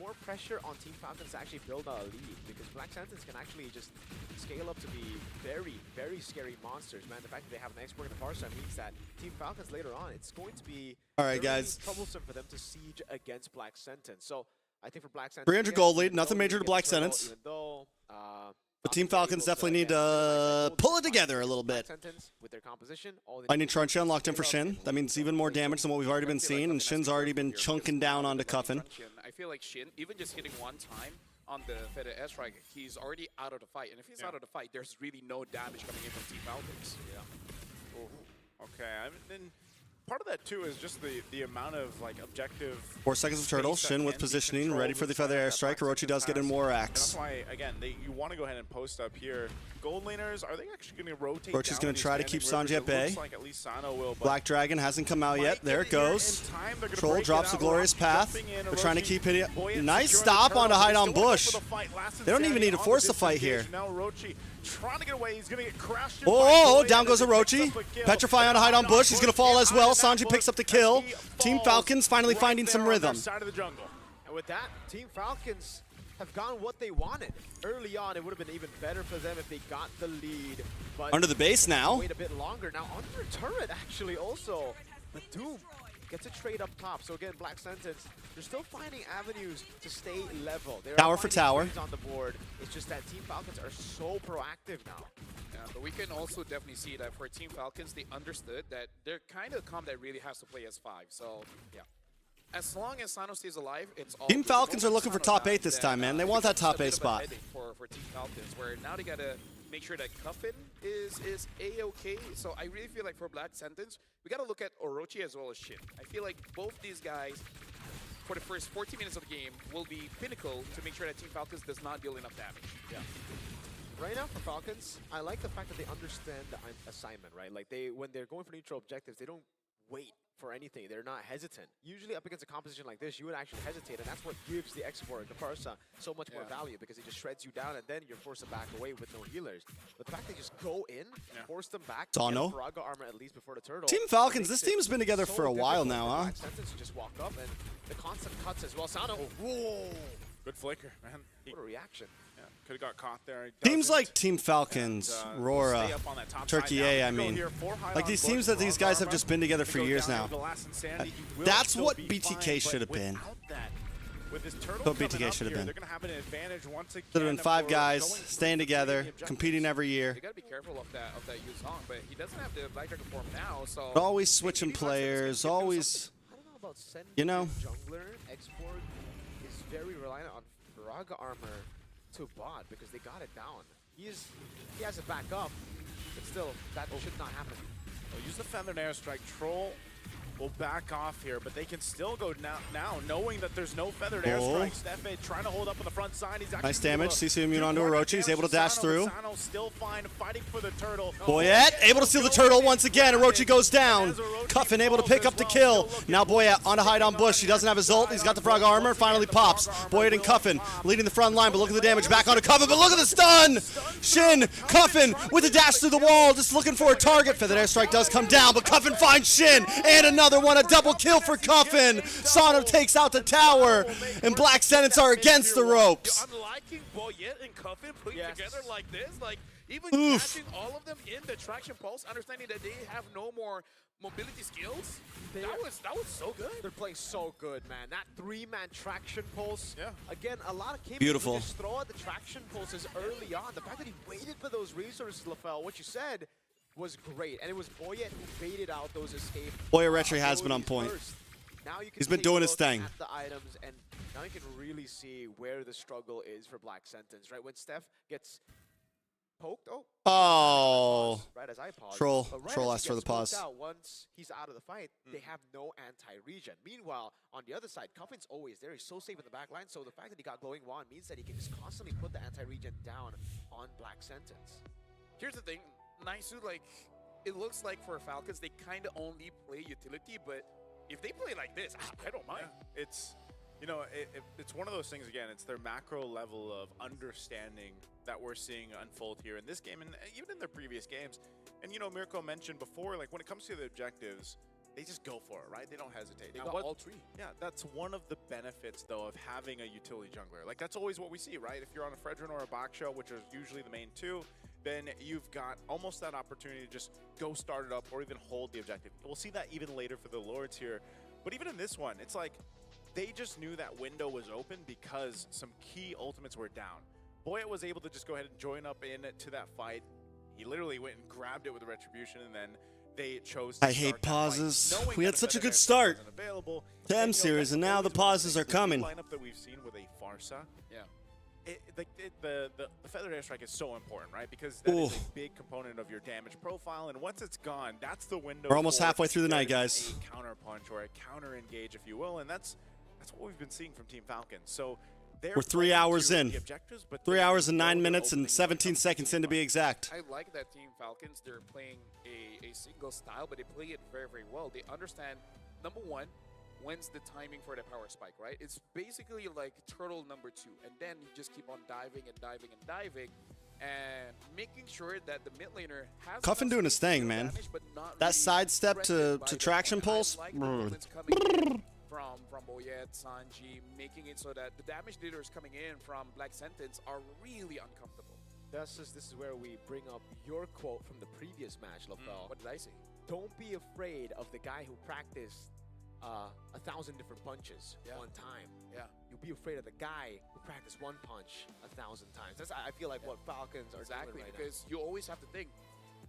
more pressure on Team Falcons to actually build a lead because Black Santas can actually just scale up to be very, very scary monsters, man. The fact that they have an expert in the far side means that Team Falcons later on, it's going to be All right, very guys. troublesome for them to siege against Black Sentence. So I think for Black Sentence, 300 again, gold lead, even nothing though major they to get Black the turtle, Sentence. even though, But Team Falcons definitely need to pull it together a little bit. with their composition, all they Lightning Truncheon unlocked in for Shin. That means even more damage than what we've already been seeing, and Shin's already been chunking down onto Cuffin. I feel like Shin, even just hitting one time on the Feather airstrike, he's already out of the fight. And if he's out of the fight, there's really no damage coming in from Team Falcons. Yeah. Ooh. Okay. Then part of that too is just the amount of like objective. 4 seconds of turtle. space that Shin with can be positioning, controlled ready for the with feather that airstrike. Black Orochi does Sentence get in has. more And axe. that's why again you want to go ahead and post up here. Gold laners, are they actually going to rotate? Orochi's going gonna try to keep Sanji at bay. Looks like at least Sano will. But Black Dragon hasn't come out yet. There it goes. time, they're gonna Troll break it drops out. the glorious Orochi path. jumping in, They're trying to Orochi, keep hitting. Boyet Nice securing the stop on turtle, to hide but on still going bush. for the fight. Last They don't even insanity need to on force the fight disengage. here. Now Orochi trying to get away. He's going to get crashed. Oh, down goes Orochi. Petrify on to hide on bush. He's going to fall as well. Sanji picks up the kill. Team Falcons finally finding some rhythm. Side of the jungle. And with that, Team Falcons have gotten what they wanted. Early on, it would have been even better for them if they got the lead. But Under the base now. wait a bit longer. Now under turret, actually, also. But Doom gets a trade up top. So again, Black Sentence, they're still finding avenues to stay level. They are Tower for finding tower. trades on the board. It's just that Team Falcons are so proactive now. Yeah, but we can also definitely see that for Team Falcons, they understood that they're kind of a comp that really has to play as 5. So, yeah. As long as Sano stays alive, it's all Team good. Falcons The are moment looking for Sano top 8 dies, this then, time, man. They it want that becomes top a 8 bit of a spot. headache for Team Falcons, where now they got to make sure that Cuffin is A-okay. So I really feel like for Black Sentence, we got to look at Orochi as well as Shin. I feel like both these guys, for the first 14 minutes of the game, will be pinnacle to make sure that Team Falcons does not deal enough damage. Yeah. Right now for Falcons, I like the fact that they understand the assignment, right? Like when they're going for neutral objectives, they don't wait for anything. They're not hesitant. Usually up against a composition like this, you would actually hesitate, and that's what gives the export, the Parsa, so much more value because it just shreds you down, and then you're forced to back away with no healers. But the fact they just go in, force them back, Sano. get Faraga armor at least before the turtle. Team Falcons, makes this team's been together so for a while difficult now, for huh? Black Sentence to just walk up, and the constant cuts as well. Sano, whoa! Good flicker, man. What a reaction. Yeah, could have got caught there. Teams like Team Falcons, And, Rora, stay up on that top Turkey side now. A, I You go mean. here, 4 high Like on these bush, teams that these guys have Faraga just been together for goes years down now. to the last insanity. He will That's still what be BTK fine, should have but been. without that, with this turtle What coming BTK up should have here, been. They're going to have an advantage once again. Should have been 5 for guys going staying together, competing every year. You gotta be careful of that Yuzong, but he doesn't have the Black Dragon form now, so Always switching players, always, I don't know about sending you know. jungler export is very reliant on Faraga armor to bot because they got it down. He has it back up, but still, that should not happen. They'll use the feathered airstrike. Troll will back off here, but they can still go now knowing that there's no feathered airstrike. Stefe trying to hold up on the front side. He's actually Nice damage. able to CC immune do onto more Orochi. He's damage able to dash Sano, through. but Sano still fine, fighting for the turtle. Boyette able to steal the turtle once again. Orochi goes down. Cuffin able to pick up the kill. Now Boyette on to hide on Bush. He doesn't have his ult. He's got the frog armor. Finally pops. Boyette and Cuffin leading the front line, but look at the damage back onto Cuffin. But look at the stun. Shin, Cuffin with a dash through the wall, just looking for a target. Feathered airstrike does come down, but Cuffin finds Shin, and another one, a double kill for Cuffin. Sano takes out the tower, and Black Sentence are against the ropes. I'm liking Boyette and Cuffin putting together like this, like even catching all of them in the traction pulse, understanding that they have no more mobility skills. That was so good. They're playing so good, man. That 3-man traction pulse. Yeah. Again, a lot of Beautiful. just throw out the traction pulses early on. The fact that he waited for those resources, LaFell, what you said was great. And it was Boyette who baited out those escape. Boyette Retri has been on point. Now you can He's been take doing a his look thing. at the items, and now you can really see where the struggle is for Black Sentence, right? When Steph gets poked, Oh. right as I pause. Troll. But right Troll as asked he for the gets poked pause. out, once he's out of the fight, they have no anti-regen. Meanwhile, on the other side, Cuffin's always there. He's so safe in the back line, so the fact that he got glowing wand means that he can just constantly put the anti-regen down on Black Sentence. Here's the thing, Naisu, like, it looks like for Falcons, they kind of only play utility, but if they play like this, I don't mind. Yeah. It's, you know, it's one of those things, again, it's their macro level of understanding that we're seeing unfold here in this game and even in their previous games. And, you know, Mirko mentioned before, like, when it comes to the objectives, they just go for it, right? They don't hesitate. They Now, got all three. Yeah, that's one of the benefits, though, of having a utility jungler. Like, that's always what we see, right? If you're on a Fredrin or a Baksho, which are usually the main two, then you've got almost that opportunity to just go start it up or even hold the objective. We'll see that even later for the Lords here. But even in this one, it's like they just knew that window was open because some key ultimates were down. Boyette was able to just go ahead and join up into that fight. He literally went and grabbed it with the Retribution, and then they chose to I hate start that pauses. fight, knowing We that had the such a Feather good Airstrike start wasn't available. to And, you know, M-Series, that's and now the always one of pauses are things. The coming. lineup that we've seen with a Farsa. Yeah. The Feathered Airstrike is so important, right? Because that is Ooh. a big component of your damage profile, and once it's gone, that's the window. We're almost for halfway through the night, getting guys. A counter punch or a counter engage, if you will, and that's what we've been seeing from Team Falcon. So they're We're 3 playing hours to in. the objectives, but 3 they hours and know 9 they're minutes and opening 17 up seconds in to be exact. I like that Team Falcons. They're playing a single style, but they play it very, very well. They understand, number one, when's the timing for the power spike, right? It's basically like turtle number 2, and then you just keep on diving and diving and diving, and making sure that the mid laner has Cuffin enough doing his space to thing, deal man. damage, but not That really sidestep threatened by to them. traction And pulse. I like the movements coming in from Boyette, Sanji, making it so that the damage leaders coming in from Black Sentence are really uncomfortable. This is where we bring up your quote from the previous match, LaFell. What did I say? Don't be afraid of the guy who practiced 1,000 different punches one time. Yeah. You'll be afraid of the guy who practiced one punch 1,000 times. That's, I feel like, what Falcons are Exactly, doing right because you always have to think,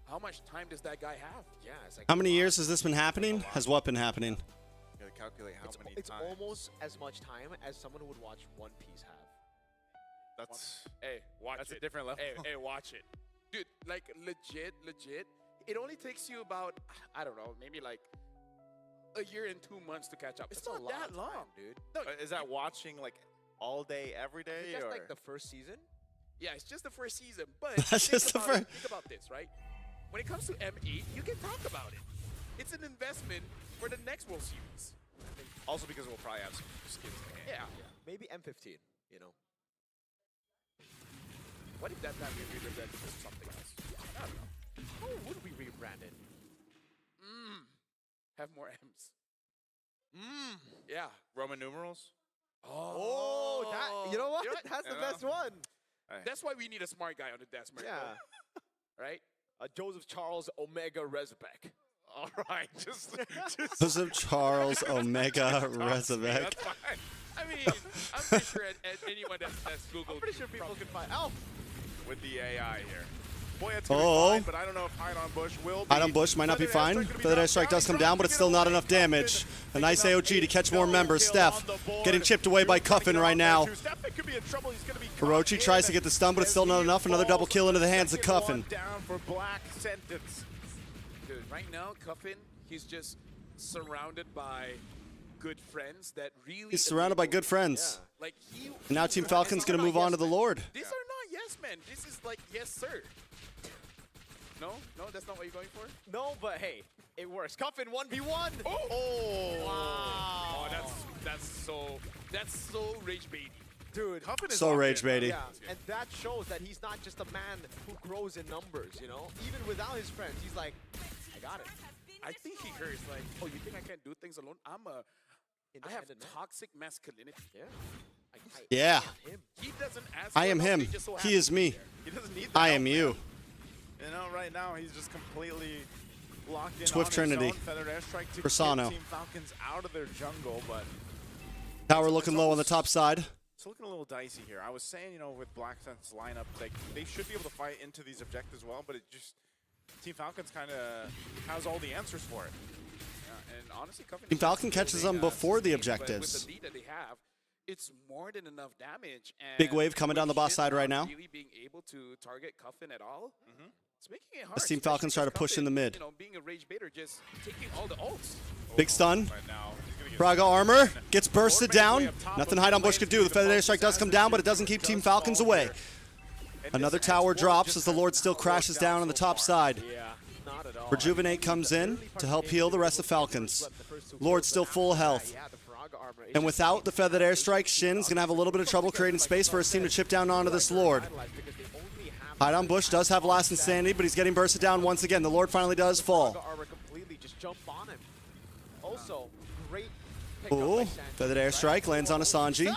how much time does that guy have? now. Yeah, it's like How many years has this been happening? Has what been happening? You gotta calculate how many it's times. almost as much time as someone who would watch One Piece have. That's Hey, watch That's it. a different level. Hey, watch it. Dude, like legit. It only takes you about, I don't know, maybe like a year and 2 months to catch up. It's That's a not lot that of long. time, dude. No, is that watching like all day, every day, That's or like the first season. yeah, it's just the first season, but That's think just the about it. first- Think about this, right? When it comes to M8, you can talk about it. It's an investment for the next World Series. also because we'll probably have some skins in hand. Yeah. Maybe M15, you know. What if that time we rebranded to something else? I don't know. How would we rebrand it? Have more M's. Yeah. Roman numerals. Oh, that, you know what? That's the You know? best one. That's why we need a smart guy on the desk, Marco. Yeah. Right? Joseph Charles Omega Rezabek. All right, just Joseph Charles Omega Rezabek. That's fine. I mean, I'm pretty sure anyone that's Googled. I'm pretty sure people can find. Oh, With the AI here. Boy, it's gonna Oh. be fine, but I don't know if Hide on Bush will be. Hide on Bush might not be Feathered fine. Airstrike gonna be Feathered knocked Airstrike down. does come He down, tries but to it's get still not away. enough damage. A nice Picking up AOG to catch a more double members. kill Steph on the board. getting chipped away by He's trying to Cuffin get right on there now. too. Steph could be in trouble. He's gonna be Orochi caught tries to in get the stun, but it's still as not he enough. Another double falls. kill into the hands of Second one Cuffin. down for Black Sentence. Dude, right now, Cuffin, he's just surrounded by good friends that really. He's surrounded by good friends. Yeah. Like And now Team Falcon's going to move on to the Lord. These are not yes men. This is like yes sir. No, that's not what you're going for. No, but hey, it works. Cuffin 1v1. Oh, wow. Oh, that's so rage baity. Dude, Cuffin is So locked rage in. baity. Yeah, and that shows that he's not just a man who grows in numbers, you know? Even without his friends, he's like, I got it. I think he hears like, oh, you think I can't do things alone? I have Independent man. toxic masculinity. Yeah. Yeah. He doesn't ask. I for am help, him. they just so He happen is to be me. there. He doesn't need the I help, am man. you. You know, right now he's just completely locked in Swift on his Trinity. own. Feathered airstrike to Persano. get Team Falcons out of their jungle, but Tower looking low on the top side. it's looking a little dicey here. I was saying, you know, with Black Sun's lineup, like they should be able to fight into these objectives well, but it just Team Falcons kind of has all the answers for it. Yeah, and honestly, Cuffin Team is Falcon still catches building, them before the sustain, but objectives. With the lead that they have, it's more than enough damage. And Big wave coming down the with boss Shin side right not now. Really being able to target Cuffin at all, it's making it hard. As Team especially Falcons try to because push in the Cuffin, mid. You know, being a rage baiter, just taking all the ults. Big stun. Right now, he's gonna get Braga armor gets bursted down. Nothing Hide on Bush could do. The feathered airstrike does come down, but it doesn't keep Team Falcons away. Another tower drops as the Lord still crashes down on the top side. Yeah, not at all. Rejuvenate comes in to help heal the rest of Falcons. Lord still full health. Yeah, the frog armor. And without the feathered airstrike, Shin's going to have a little bit of trouble creating space for his team to chip down onto this Lord. Hide on Bush does have last insanity, but he's getting bursted down once again. The Lord finally does fall. Frog armor completely just jump on him. Also, great pickup by Ooh, Sanji, feathered right? airstrike lands on Asanji.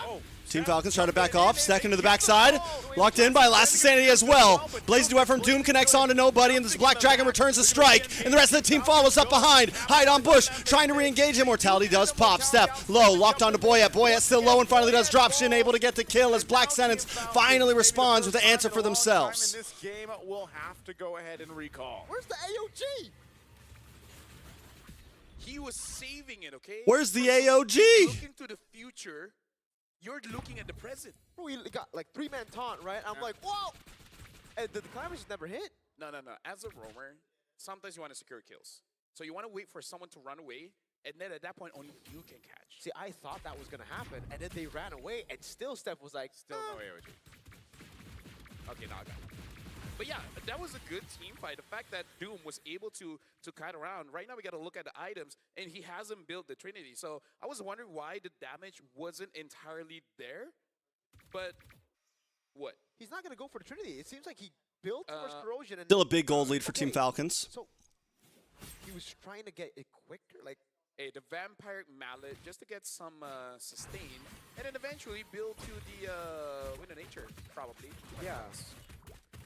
Team Falcons try to back off, second to the backside. Locked in by Last Insanity as well. Blaze Duet from Doom connects on to nobody, and this Black Dragon returns the strike. And the rest of the team follows up behind. Hide on Bush, trying to re-engage. Immortality does pop. Step low, locked onto Boyette. Boyette still low and finally does drop. Shin able to get the kill as Black Sentence finally responds with the answer for themselves. In this game, we'll have to go ahead and recall. Where's the AOG? He was saving it, okay? Where's the AOG? Looking to the future, you're looking at the present. Bro, we got like 3-man taunt, right? I'm like, whoa! And the climbers never hit. No. As a roamer, sometimes you want to secure kills. So you want to wait for someone to run away, and then at that point, only you can catch. See, I thought that was going to happen, and then they ran away, and still Steph was like, Still no AOG. Okay, now I got it. But yeah, that was a good team fight. The fact that Doom was able to kite around. Right now, we got to look at the items, and he hasn't built the Trinity. So I was wondering why the damage wasn't entirely there. But what? He's not going to go for the Trinity. It seems like he built Force Corrosion. And Still a big gold lead for Team Falcons. So he was trying to get it quicker, like. Hey, the Vampire Mallet, just to get some sustain, and then eventually build to the Wind of Nature, probably. Yeah.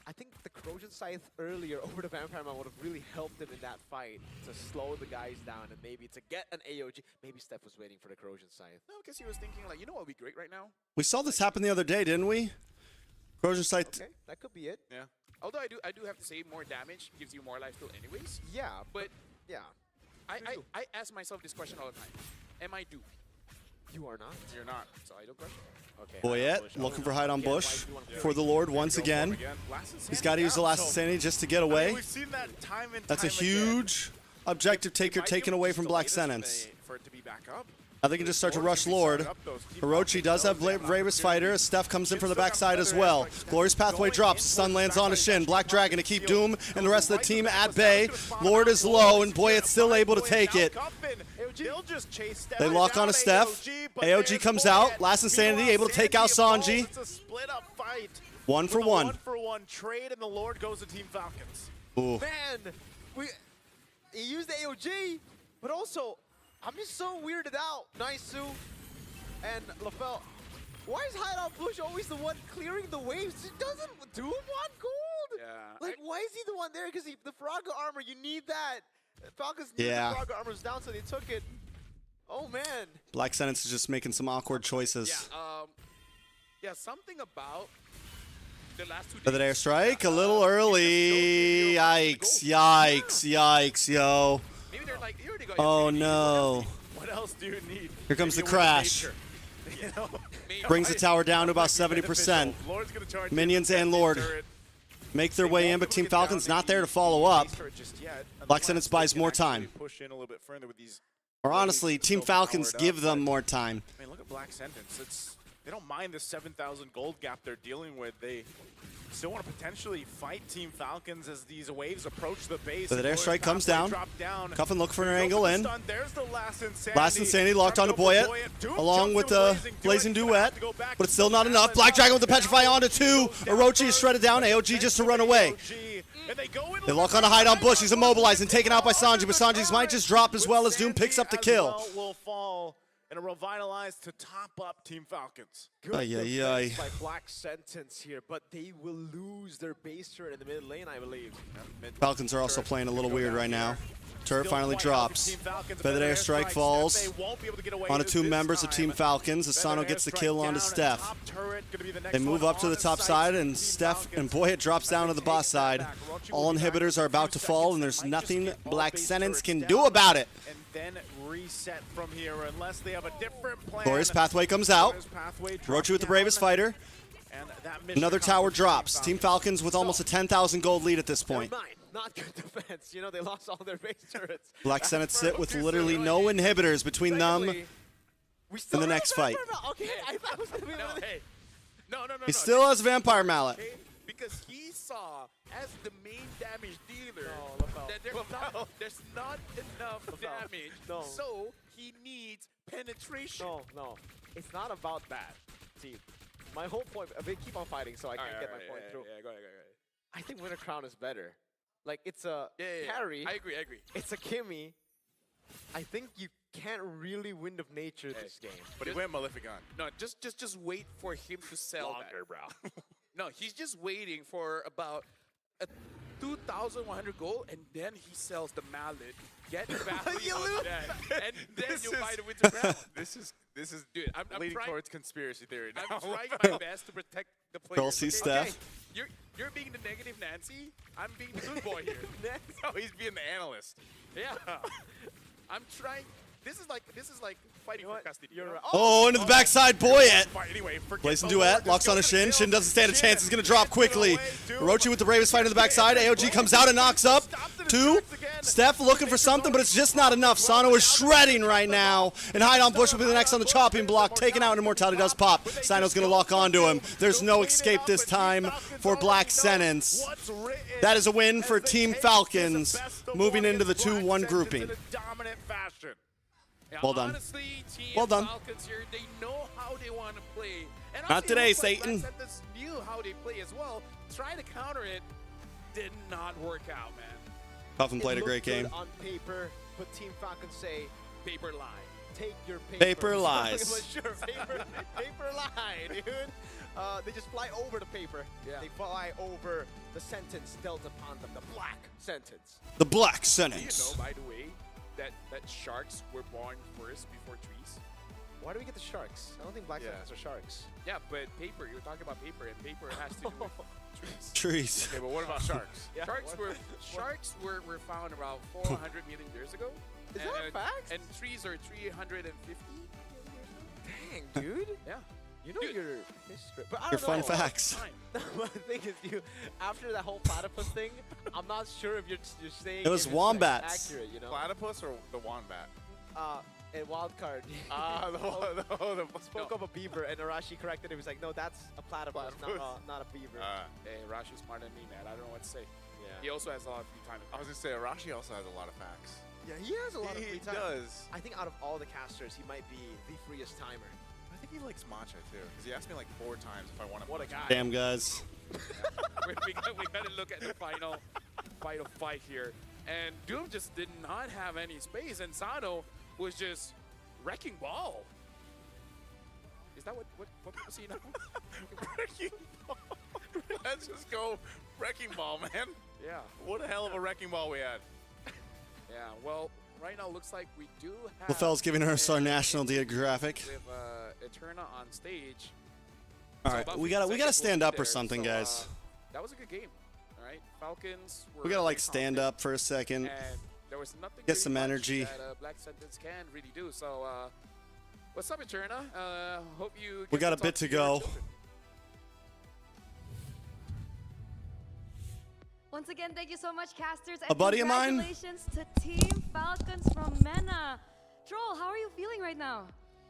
I think the Corrosion Scythe earlier over the Vampire Man would have really helped him in that fight to slow the guys down and maybe to get an AOG. Maybe Steph was waiting for the Corrosion Scythe. No, because he was thinking, like, you know what would be great right now? We saw this happen the other day, didn't we? Corrosion Scythe. Okay, that could be it. Yeah. Although I do have to say more damage gives you more life steal anyways. Yeah, But yeah. I ask myself this question all the time. Am I duped? You are not. You're not. So I don't question. Okay. Boyette looking for Hide on Bush for the Lord once again. He's got to use the last insanity just to get away. We've seen that time and That's a time huge objective taker taken away from Black Sentence. For it to be back up. Now they can just start to rush Lord. Hirochi does have Bravest Fighter. Steph comes in from the backside as well. Glorious Pathway drops. Stun lands on a Shin. Black Dragon to keep Doom and the rest of the team at bay. Lord is low, and Boyette's still able to take it. They lock on a Steph. AOG comes out. Last Insanity able to take out Sanji. It's a split up fight. 1 for 1. 1-for-1 trade, and the Lord goes to Team Falcons. Ooh. Man, he used the AOG, but also, I'm just so weirded out. Nice and LaFell. Why is Hide on Bush always the one clearing the waves? He doesn't do him want gold. Yeah. Like, why is he the one there? Because the Frog armor, you need that. Falcons knew Yeah. the Frog armor's down, so they took it. Oh, man. Black Sentence is just making some awkward choices. Yeah, something about the last 2 days. Feathered airstrike, a little early. Yikes, yikes, yikes, yo. Maybe they're like, you already got Oh your no. What else do you need? Here comes the Maybe a Wind of crash. Nature. You know? Brings the tower down to about 70%. Lord's gonna charge Minions and Lord make their way in, but Team Falcon's not there to follow up. Black Sentence buys more time. Push in a little bit further with these Or honestly, Team Falcons give them more time. I mean, look at Black Sentence. They don't mind the 7,000 gold gap they're dealing with. They still want to potentially fight Team Falcons as these waves approach the base. But the airstrike comes down. Cuffin look for an Goes angle for the in. stun. There's the last insanity. Last Insanity locked onto Boyet, Boyet, along with the Blazing Duet, but it's still not enough. Black Dragon with the Petrify onto 2. Orochi is shredded down. AOG just to run away. They lock on a hide on Bush. He's immobilized and taken out by Sanji, but Sanji's might just drop as well as Doom picks up the kill. Will fall and a revitalized to top up Team Falcons. Good Ay, ay, defense ay. by Black Sentence here, but they will lose their base turret in the mid lane, I believe. Falcons are also playing a little weird right now. Turret finally drops. Feathered Airstrike falls onto 2 members of Team Falcons as Sano gets the kill onto Steph. They move up to the top side and Steph and Boyet drops down to the boss side. All inhibitors are about to fall and there's nothing Black Sentence can do about it. And then reset from here unless they have a different plan. Glorious Pathway comes out. Orochi with the bravest fighter. Another tower drops. Team Falcons with almost a 10,000 gold lead at this point. Never mind. Not good defense. You know, they lost all their base turrets. Black Sentence sit with literally no inhibitors between them and the next fight. Okay, I thought it was going to be No. He still has Vampire Mallet. Okay? Because he saw, as the main damage dealer, that there's not enough damage. No. So he needs penetration. No. It's not about that, team. My whole point, they keep on fighting so I can get my point through. Yeah, go ahead. I think Winter Crown is better. Like, it's a carry. I agree. It's a Kimmy. I think you can't really Wind of Nature this game. But he went Maleficon. No, just wait for him to sell that. Bro. No, he's just waiting for about a 2,100 gold, and then he sells the mallet. Get value on that, and then you buy the Winter Crown. This is Dude, I'm leading trying, towards conspiracy theory now. I'm trying my best to protect the players. Chelsea, Steph. You're being the negative Nancy. I'm being the good boy here. No, he's being the analyst. Yeah. I'm trying. This is like fighting for custody. You're right. Oh, into the backside, Boyet. Anyway, Blazing Duet, locks on a Shin. Shin doesn't stand a chance. He's going to drop quickly. Orochi with the bravest fight in the backside. AOG comes out and knocks up 2. Steph looking for something, but it's just not enough. Sano is shredding right now. And Hide on Bush will be the next on the chopping block. Taken out, and Immortality does pop. Sano's going to lock onto him. There's no escape this time for Black Sentence. That is a win for Team Falcons, moving into the 2-1 grouping. Dominant fashion. Well done. Honestly, Team Well done. Falcons here, they know how they want to play. And Not today, honestly, it looks Satan. like Black Sentence knew how they play as well. Try to counter it, did not work out, man. Puffin played a It great looked good game. on paper, but Team Falcons say, Paper lie. take your paper. Paper lies. But sure, paper lie, dude. They just fly over the paper. Yeah. They fly over the sentence dealt upon them, the Black Sentence. The Black Do you Sentence. know, by the way, that sharks were born first before trees? Why do we get the sharks? I don't think Black Yeah. Sentence are sharks. Yeah, but paper, you're talking about paper, and paper has to do with trees. Trees. Okay, but what about sharks? Yeah, Sharks were found about 400 million years ago. Is that facts? And trees are 350. Dang, dude. Yeah. You know your history. But I Your don't fun know. facts. But the thing is, after that whole platypus thing, I'm not sure if you're saying It was if it's, wombats. Like, accurate, you know? Platypus or the wombat? A wild card. Spoke of a beaver, and Arashi corrected him. He's like, no, that's a platypus, not a beaver. Hey, Rashi's smarter than me, man. I don't know what to say. Yeah. He also has a lot of free time. I was gonna say Arashi also has a lot of facts. Yeah, he has a lot of free time. He does. I think out of all the casters, he might be the freest timer. I think he likes matcha too, because he asked me like 4 times if I want to. What a guy. Damn, guys. we got to look at the final fight here. And Doom just did not have any space, and Sano was just wrecking ball. Is that what people see now? Wrecking ball. Let's just go wrecking ball, man. Yeah. What a hell of a wrecking ball we had. Yeah, well, right now looks like we do have... LaFell's giving us our National Geographic. With Eterna on stage. All right, we gotta stand up or something, guys. That was a good game. All right, Falcons were We gotta like very stand confident, up for a second. And there was nothing Get really some much energy. that Black Sentence can really do. So, what's up, Eterna? Hope you. We get got a talk bit to your go. children. Once again, thank you so much, casters. A buddy of mine? Congratulations to Team Falcons from MENA. Troll, how are you feeling right now?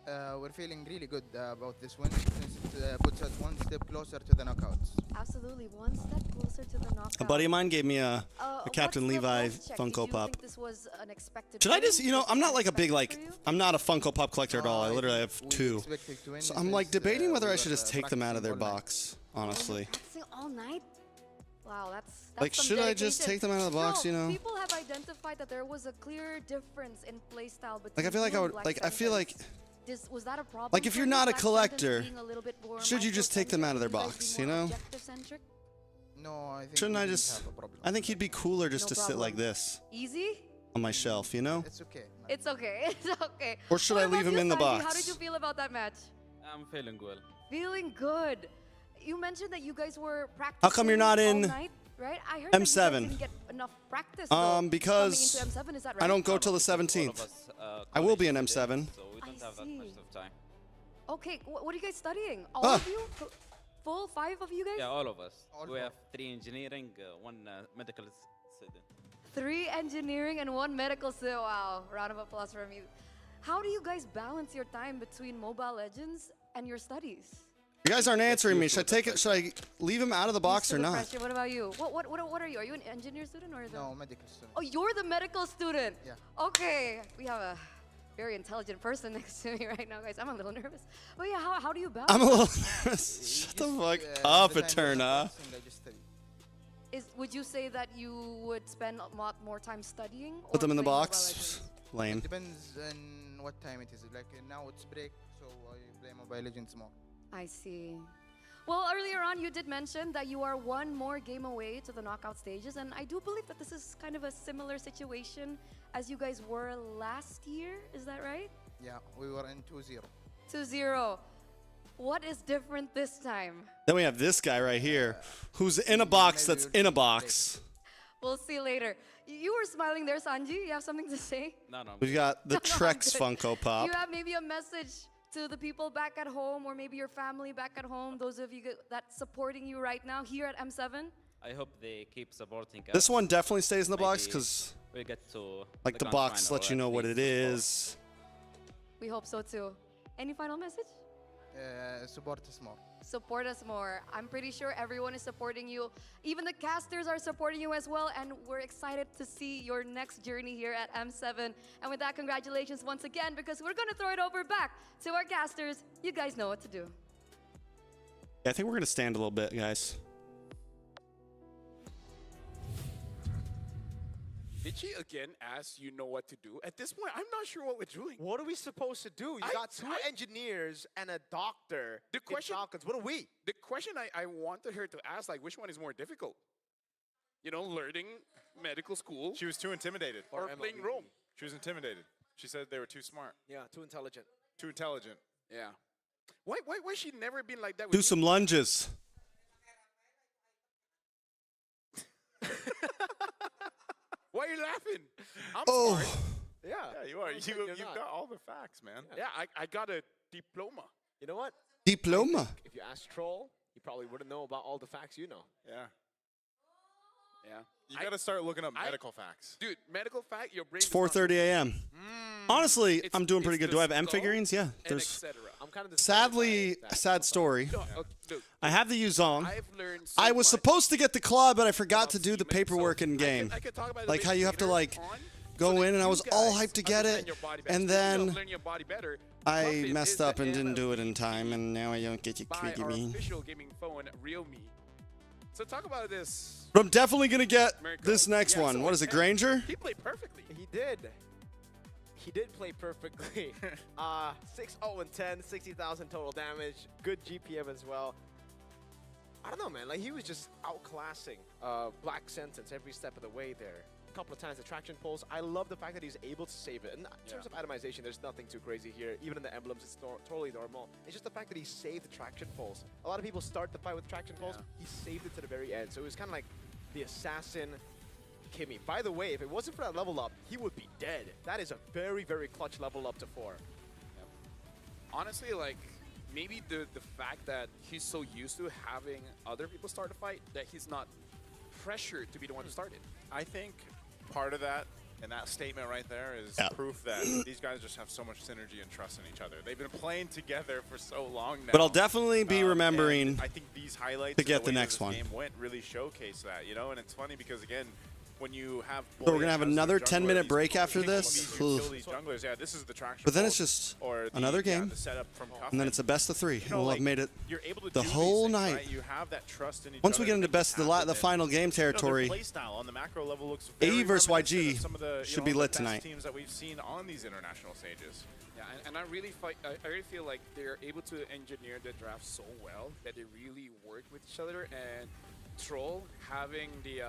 We're feeling really good about this win since it puts us one step closer to the knockouts. Absolutely, one step closer to the knockout. A buddy of mine gave me a Captain what's the Levi health check? Funko Did you Pop. think this was an expected Should I win? just, Was I'm it not like a big, unexpected for you? I'm not a Funko Pop collector at all. I literally have We 2. expected to win So I'm since, like debating whether we I should were, just take them out of their practicing all night. box, honestly. Practicing all night? Wow, that's Like, some should I just dedication. take them out of the box, No, you know? People have identified that there was a clear difference in playstyle between Like, I feel like you I and would, Black like, I feel like, Sentence. Was that a problem? like if for you're you, not a Black Sentence collector, being a little bit more should you just take them out of their microcentric, box, you you guys being more know? objective-centric? No, I think Shouldn't we I didn't just, have a problem. I think he'd be cooler just No to sit problem. like this Easy? on my shelf, you know? It's okay. It's okay. It's okay. Or should What I leave about him you, in the Sanji? How box? did you feel about that match? I'm feeling well. Feeling good. You mentioned that you guys were practicing How come you're not all in night, right? I heard that you M7? guys didn't get enough practice though, Because coming into M7, is that right? I don't go till the 17th. I will be in M7. So we don't have that much of time. Okay, what are you guys studying? All Ah. of you? Full 5 of you guys? Yeah, all of us. We have 3 engineering, 1 medical student. 3 engineering and 1 medical student. Wow, round of applause from you. How do you guys balance your time between Mobile Legends and your studies? You guys aren't answering me. Should I take it? Should I leave him out of the box Used or to the not? pressure. What about you? What are you? Are you an engineer student or the? No, medical student. Oh, you're the medical student. Yeah. Okay, we have a very intelligent person next to me right now, guys. I'm a little nervous. But yeah, how do you balance? I'm a little nervous. Shut the fuck up, the time Eterna. we're practicing, I just study. Would you say that you would spend a lot more time studying? Put them in the playing Mobile box. Legends? Lame. It depends on what time it is. Like now it's break, so I play Mobile Legends more. I see. Well, earlier on, you did mention that you are 1 more game away to the knockout stages, and I do believe that this is kind of a similar situation as you guys were last year. Is that right? Yeah, we were in 2-0. 2-0. What is different this time? Then we have this guy right here, who's in a box that's in a box. We'll see later. You were smiling there, Sanji. You have something to say? No. We've got the No, I'm Trex good. Funko Pop. You have maybe a message to the people back at home, or maybe your family back at home, those of you that's supporting you right now here at M7? I hope they keep supporting us. This one definitely stays in the box Maybe because, we get to like, the grand box final lets you at know what least. it is. We hope so too. Any final message? Support us more. Support us more. I'm pretty sure everyone is supporting you. Even the casters are supporting you as well, and we're excited to see your next journey here at M7. And with that, congratulations once again, because we're going to throw it over back to our casters. You guys know what to do. Yeah, I think we're going to stand a little bit, guys. Did she again ask you know what to do? At this point, I'm not sure what we're doing. What are we supposed to do? You got 2 engineers and a doctor. The question, Falcons. What are we? The question I wanted her to ask, like, which one is more difficult? You know, learning medical school. She was too intimidated. Or playing Rome. She was intimidated. She said they were too smart. Yeah, too intelligent. Too intelligent. Yeah. Why she never been like that with Do you? some lunges. Why are you laughing? I'm Oh. smart. Yeah. Yeah, you are. I don't think you're You've not. got all the facts, man. Yeah, I got a diploma. You know what? Diploma. If you ask Troll, he probably wouldn't know about all the facts you know. Yeah. Yeah. You got to start looking up medical facts. Dude, medical fact, your brain It's is not- 4:30 a.m. Honestly, It's- I'm doing pretty it's good. the Do I have M skull figurines? Yeah. and There's. etc. I'm kind of Sadly, a sad story. No, look, I have the Yuzong. I've learned so I was much supposed to get the claw, but I forgot to do the paperwork in game. I could talk about it Like a how bit you have to later like on, go in, and I you was all guys hyped to get understand it, your body better. and Speaking of then learning your body better, I Muffin messed is up the and didn't do it MLB in time, and now I don't get you by quicky our me. official gaming phone, Realme. So talk about this. But I'm definitely gonna get Mirko. this next Yeah, one. so What is it, yeah, Granger? He played perfectly. He did. He did play perfectly. 6-0-10, 60,000 total damage. Good GPM as well. I don't know, man. Like, he was just outclassing Black Sentence every step of the way there. A couple of times the traction pulls. I love the fact that he's able to save it. And in terms of itemization, there's nothing too crazy here. Even in the emblems, it's totally normal. It's just the fact that he saved the traction pulls. A lot of people start the fight with traction pulls. He saved it to the very end. So it was kind of like the assassin Kimmy. By the way, if it wasn't for that level up, he would be dead. That is a very, very clutch level up to 4. Honestly, like, maybe the fact that he's so used to having other people start a fight that he's not pressured to be the one to start it. I think part of that And that statement right there is Yeah. proof that these guys just have so much synergy and trust in each other. They've been playing together for so long now. But I'll definitely be remembering and I think these highlights to and get the way that next this one. game went really showcase that, you know. And it's funny because again, when you have So we're gonna have Boya as the another jungler, 10-minute these break after people this? need to Ooh. kill these junglers. Yeah, this is the traction. But then mode, it's just or the, another game, the setup from and then it's a best of 3. You know, And we'll like, have made it you're able to the do these whole things, night. right? You have that trust in each Once we other get to into make this best the happen, the and, final game territory, their play style on the macro level looks AE very versus reminiscent YG of some of the, should be the lit best tonight. teams that we've seen on these international stages. Yeah, and I really feel like they're able to engineer the draft so well that they really work with each other. And Troll having the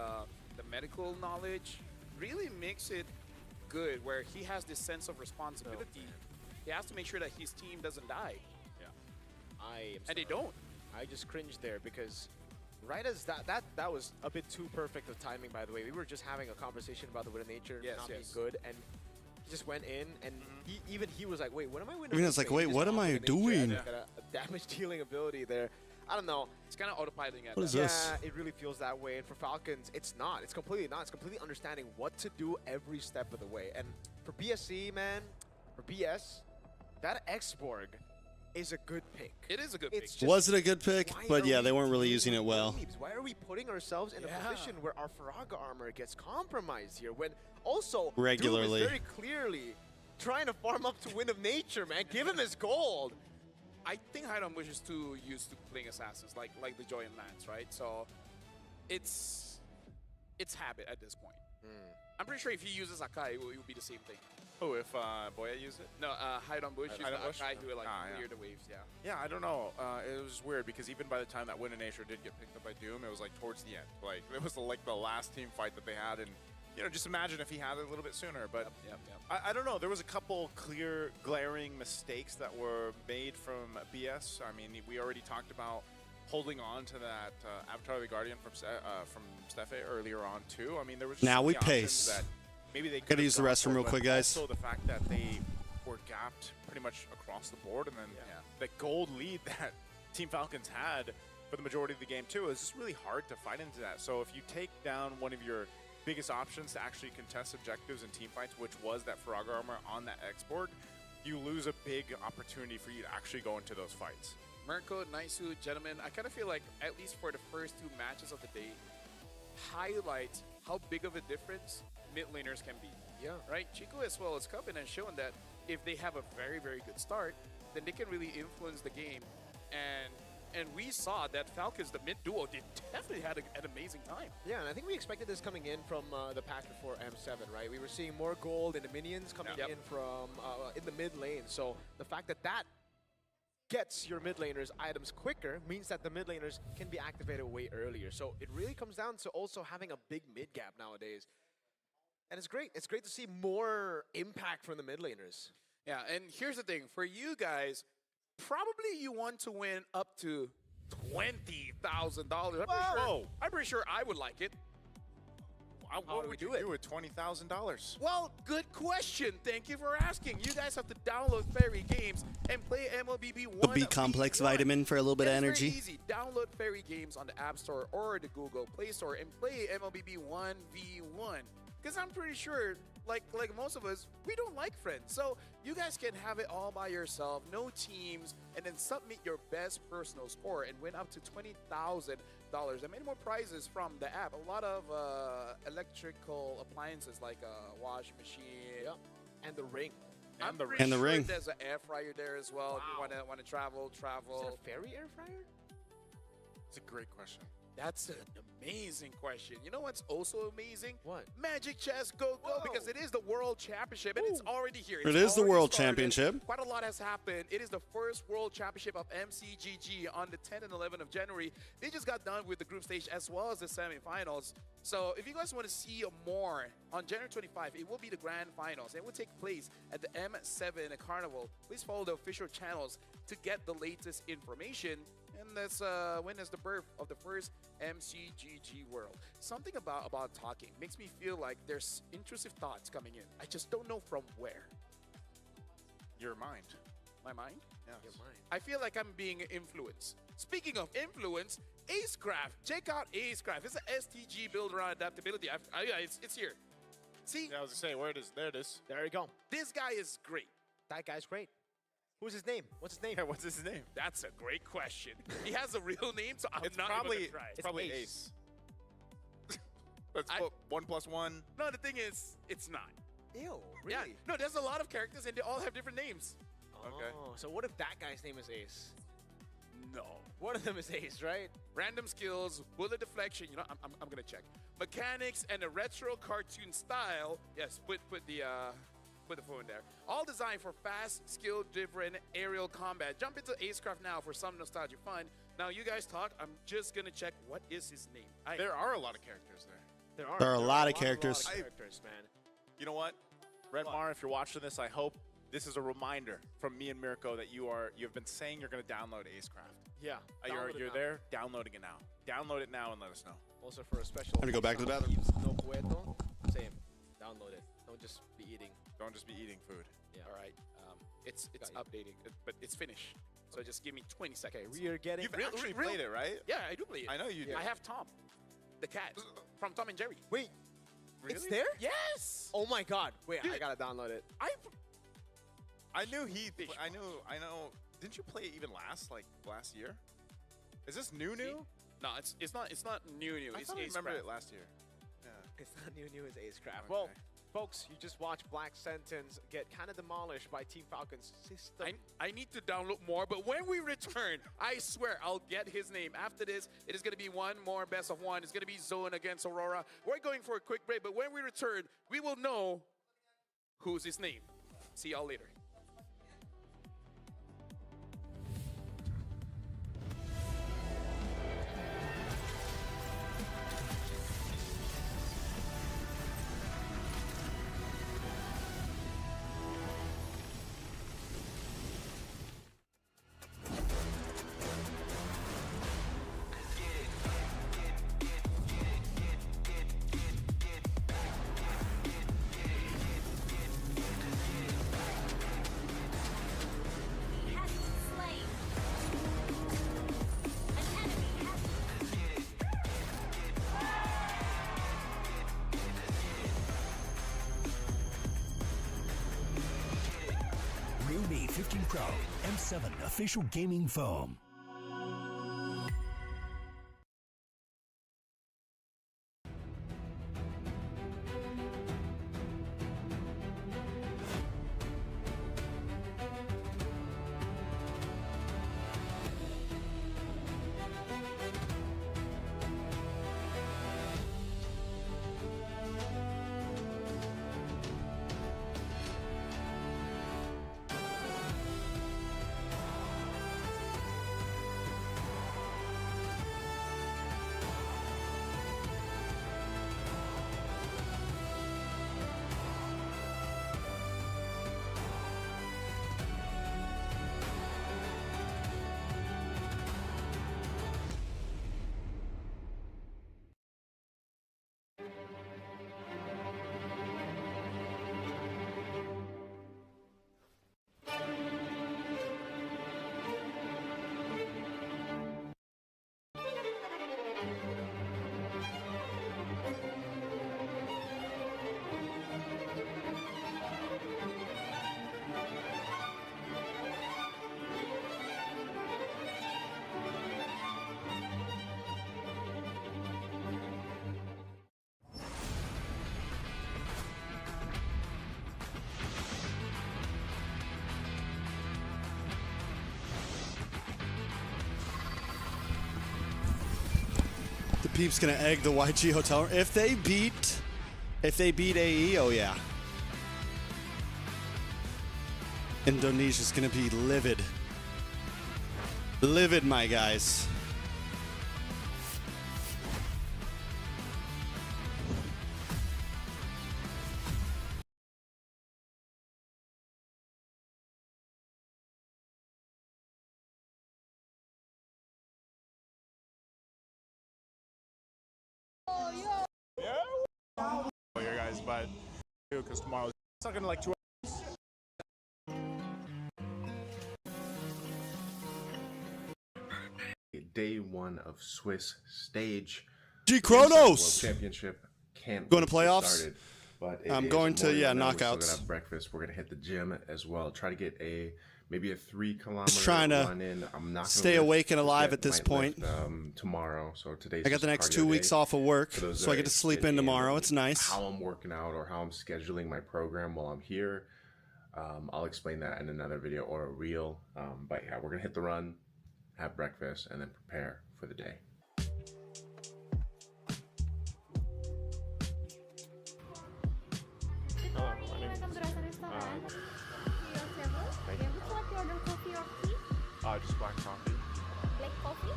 medical knowledge really makes it good, where he has this sense of responsibility. He has to make sure that his team doesn't die. Yeah, and they don't. I just cringed there because right as that was a bit too perfect of timing. By the way, we were just having a conversation about the Wind of Nature not being good, and he just went in, and even he was like, "Wait, what am I winning?" Even it's like, "Wait, what am I doing?" Got a damage dealing ability there. I don't know. It's kind of autopiloting at What is that. this? Yeah, it really feels that way. And for Falcons, it's not. It's completely not. It's completely understanding what to do every step of the way. And for BSC, man, for BS, that X-Borg is a good pick. It is a good It's pick. just, Was it a good pick? why But are yeah, we they weren't really doing using it well. waves? Why are we putting ourselves in a position where our Faraga armor gets compromised here? When also Regularly. Doom is very clearly trying to farm up to Wind of Nature, man. Give him his gold. I think Hiram Bush is too used to playing assassins, like the Joy and Lance, right? So it's habit at this point. I'm pretty sure if he uses Akai, it will be the same thing. Oh, if Boya used it? No, Hiram Bush is Hiram the Bush? Akai who will like Yeah. clear the waves. Yeah. Yeah, I don't know. It was weird because even by the time that Wind of Nature did get picked up by Doom, it was like towards the end. Like it was like the last team fight that they had, and you know, just imagine if he had it a little bit sooner. But I don't know. There was a couple clear, glaring mistakes that were made from BS. I mean, we already talked about holding on to that Avatar of the Guardian from Stefe earlier on too. I mean, there was just Now so we many options pace. that maybe they Gotta could use the have gone restroom for, real but quick, guys. Also, the fact that they were gapped pretty much across the board, and then the gold lead that Team Falcons had for the majority of the game too is just really hard to fight into that. So if you take down one of your biggest options to actually contest objectives and team fights, which was that Faraga armor on that X-Borg, you lose a big opportunity for you to actually go into those fights. Mirko, Naisu, gentlemen, I kind of feel like, at least for the first 2 matches of the day, highlight how big of a difference mid laners can be. Yeah. Right? Chico as well as come in and shown that if they have a very, very good start, then they can really influence the game. And we saw that Falcons, the mid duo, they definitely had an amazing time. Yeah, and I think we expected this coming in from the patch before M7, right? We were seeing more gold in the minions coming in from in the mid lane. So the fact that that gets your mid laners items quicker means that the mid laners can be activated way earlier. So it really comes down to also having a big mid gap nowadays. And it's great. It's great to see more impact from the mid laners. Yeah, and here's the thing. For you guys, probably you want to win up to $20,000. I'm pretty sure I would like it. What would you do with $20,000? Well, good question. Thank you for asking. You guys have to download Fairy Games and play MLBB 1. A B complex vitamin for a little bit of It's energy. very easy. Download Fairy Games on the App Store or the Google Play Store and play MLBB 1v1. Because I'm pretty sure, like most of us, we don't like friends. So you guys can have it all by yourself, no teams, and then submit your best personal score and win up to $20,000 and many more prizes from the app. A lot of electrical appliances like a wash machine. And the ring. I'm And pretty the sure ring. there's an air fryer there as well. If you want to travel. Is it a fairy air fryer? It's a great question. That's an amazing question. You know what's also amazing? What? Magic Chess Go Go, because it is the World Championship and it's already here. It It's is the already World started. Championship. Quite a lot has happened. It is the first World Championship of MCGG on the 10th and 11th of January. They just got done with the group stage as well as the semifinals. So if you guys want to see more, on January 25, it will be the grand finals. It will take place at the M7 Carnival. Please follow the official channels to get the latest information. And that's when is the birth of the first MCGG World. Something about talking makes me feel like there's intrusive thoughts coming in. I just don't know from where. Your mind. My mind? Yes. Your mind. I feel like I'm being influenced. Speaking of influence, Acecraft. Check out Acecraft. It's an STG build around adaptability. It's here. See, Yeah, I was gonna say, where it is? There it is. There you go. this guy is great. That guy's great. Who's his name? What's his name? Yeah, what's his name? That's a great question. He has a real name, so I'm It's not probably even gonna try. it's probably Ace. Let's put 1 + 1. No, the thing is, it's not. Ew, really? Yeah. No, there's a lot of characters, and they all have different names. Okay. Oh, so what if that guy's name is Ace? No. One of them is Ace, right? Random skills, bullet deflection. You know, I'm gonna check. Mechanics and a retro cartoon style. Yes, put the phone there. All designed for fast, skill-driven aerial combat. Jump into Acecraft now for some nostalgic fun. Now you guys talk. I'm just gonna check what is his name. There are a lot of characters there. There are a lot of characters. Man. You know what? Red Mar, if you're watching this, I hope this is a reminder from me and Mirko that you've been saying you're going to download Acecraft. Yeah. You're there, downloading it now. Download it now and let us know. Also for a special. I'm gonna go back to the bathroom. No cueto. Same. Download it. Don't just be eating. Don't just be eating food. Yeah. All right. It's Got you. updating, but it's finished. So just give me 20 seconds. Okay, we are getting. You've actually played it, right? Yeah, I do play it. I know you do. I have Tom, the cat from Tom and Jerry. Wait. Really? It's there? Yes. Oh my God! Wait, I Dude. gotta download it. I knew he. I know. Didn't you play it even last year? Is this new? No, it's not new. I It's thought I remember Acecraft. it last year. Yeah. It's not new as Acecraft. Okay. Well, folks, you just watched Black Sentence get kind of demolished by Team Falcon's system. I need to download more, but when we return, I swear I'll get his name. After this, it is going to be one more best of one. It's going to be Zone against Aurora. We're going for a quick break, but when we return, we will know who's his name. See y'all later. Rooney 15 Pro M7 official gaming foam. The Peeps gonna egg the YG hotel if they beat AE. Oh yeah, Indonesia's gonna be livid, my guys. Here, guys, but because tomorrow it's not gonna like 2 hours. Day one of Swiss stage. G Kronos! World Championship can't Going wait to playoffs. Started. But I'm it is going to, morning yeah, right now. We're still knockouts. gonna have breakfast. We're gonna hit the gym as well. Try to get maybe a 3 kilometer Just trying to run in. I'm not gonna stay lift awake and just alive yet. at this Might point. lift, tomorrow. So today's I got just the a next cardio 2 weeks day. off of work, For those so I that get to are sleep in interested tomorrow. It's nice. How I'm working out or how I'm scheduling my program while I'm here. I'll explain that in another video or a reel. But yeah, we're gonna hit the run, have breakfast, and then prepare for the day. Just black coffee. Black coffee?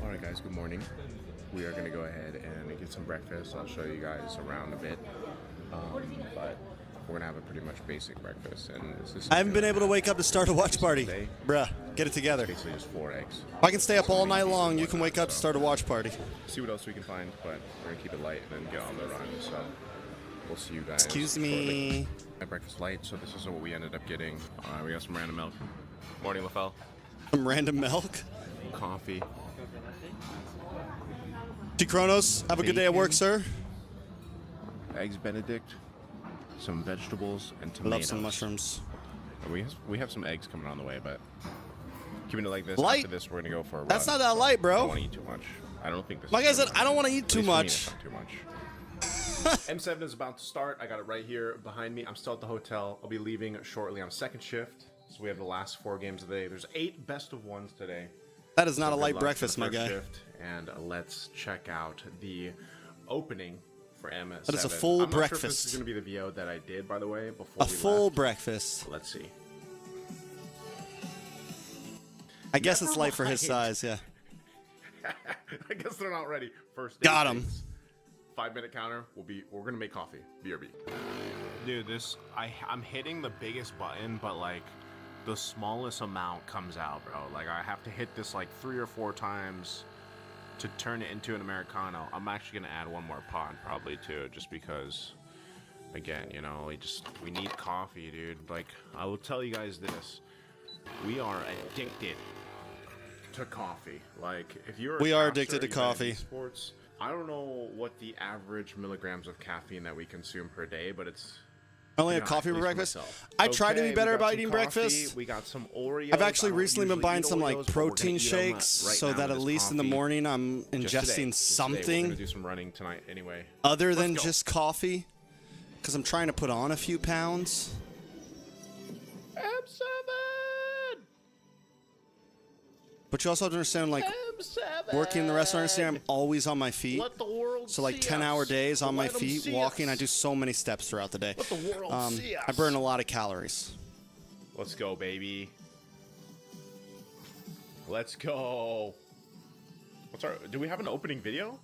All right, guys. Good morning. We are gonna go ahead and get some breakfast. I'll show you guys around a bit, but we're gonna have a pretty much basic breakfast. And I haven't been able to wake up to start a watch party. Bruh, get it together. Basically just 4 eggs. If I can stay up all night long, you can wake up to start a watch party. See what else we can find, but we're gonna keep it light and then get on the run. So we'll see you guys. Excuse shortly. me. My breakfast light. So this is what we ended up getting. We got some random milk. Morning, LaFell. Some random milk. Coffee. T. Kronos, have a good day at work, sir. Eggs Benedict. Some vegetables and I tomatoes. love some mushrooms. We have some eggs coming on the way, but keeping it like this. Light? After this, we're gonna go for a run. That's not that light, bro. I don't want to eat too much. I don't think this. Like is I said, I don't want to eat At too least for me, much. it's not too much. M7 is about to start. I got it right here behind me. I'm still at the hotel. I'll be leaving shortly on second shift. So we have the last 4 games of the day. There's 8 best of ones today. That is not So a good light luck for breakfast, the my first guy. shift, and let's check out the opening for M7. That is a full I'm not breakfast. Sure if this is going to be the VO that I did, by the way, before A we full left. breakfast. Let's see. I guess it's Never light for his mind. size, yeah. I guess they're not ready. First Got him. 5-minute counter. We're gonna make coffee. BRB. Dude, I'm hitting the biggest button, but like the smallest amount comes out, bro. Like I have to hit this like 3 or 4 times to turn it into an Americano. I'm actually gonna add 1 more pod probably too, just because. Again, you know, we need coffee, dude. Like I will tell you guys this: we are addicted to coffee. Like if you're We are addicted to coffee. Sports. I don't know what the average milligrams of caffeine that we consume per day, but it's Only a pretty high, coffee at for least breakfast. myself. I try to Okay, be we better got about some eating coffee, breakfast. We got some Oreos. I've actually I don't recently been usually buying eat some Oreos, like but we're gonna protein eat 'em shakes right so now that with at this least in the coffee. morning I'm Just today. ingesting Just today. We're something gonna do some running tonight anyway. other Let's than go. just coffee because I'm trying to put on a few pounds. M7. But you also have to understand, like, working in the restaurant industry, I'm always on my feet. Let the world So, like, see 10-hour us. days on my Let 'em feet, see walking. us. I do so many steps throughout the day. Let the world see us. I burn a lot of calories. Let's go, baby. Let's go. Do we have an opening video?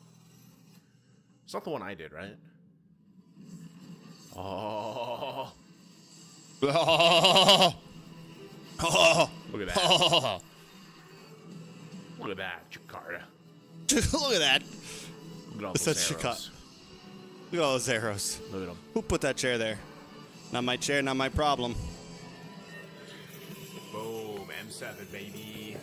It's not the one I did, right? Oh. Look at that. Look at that, Jakarta. Look at that. Look at all It's those such a arrows. cut. Look at all those arrows. Look at them. Who put that chair there? Not my chair, not my problem. Boom, M7, baby.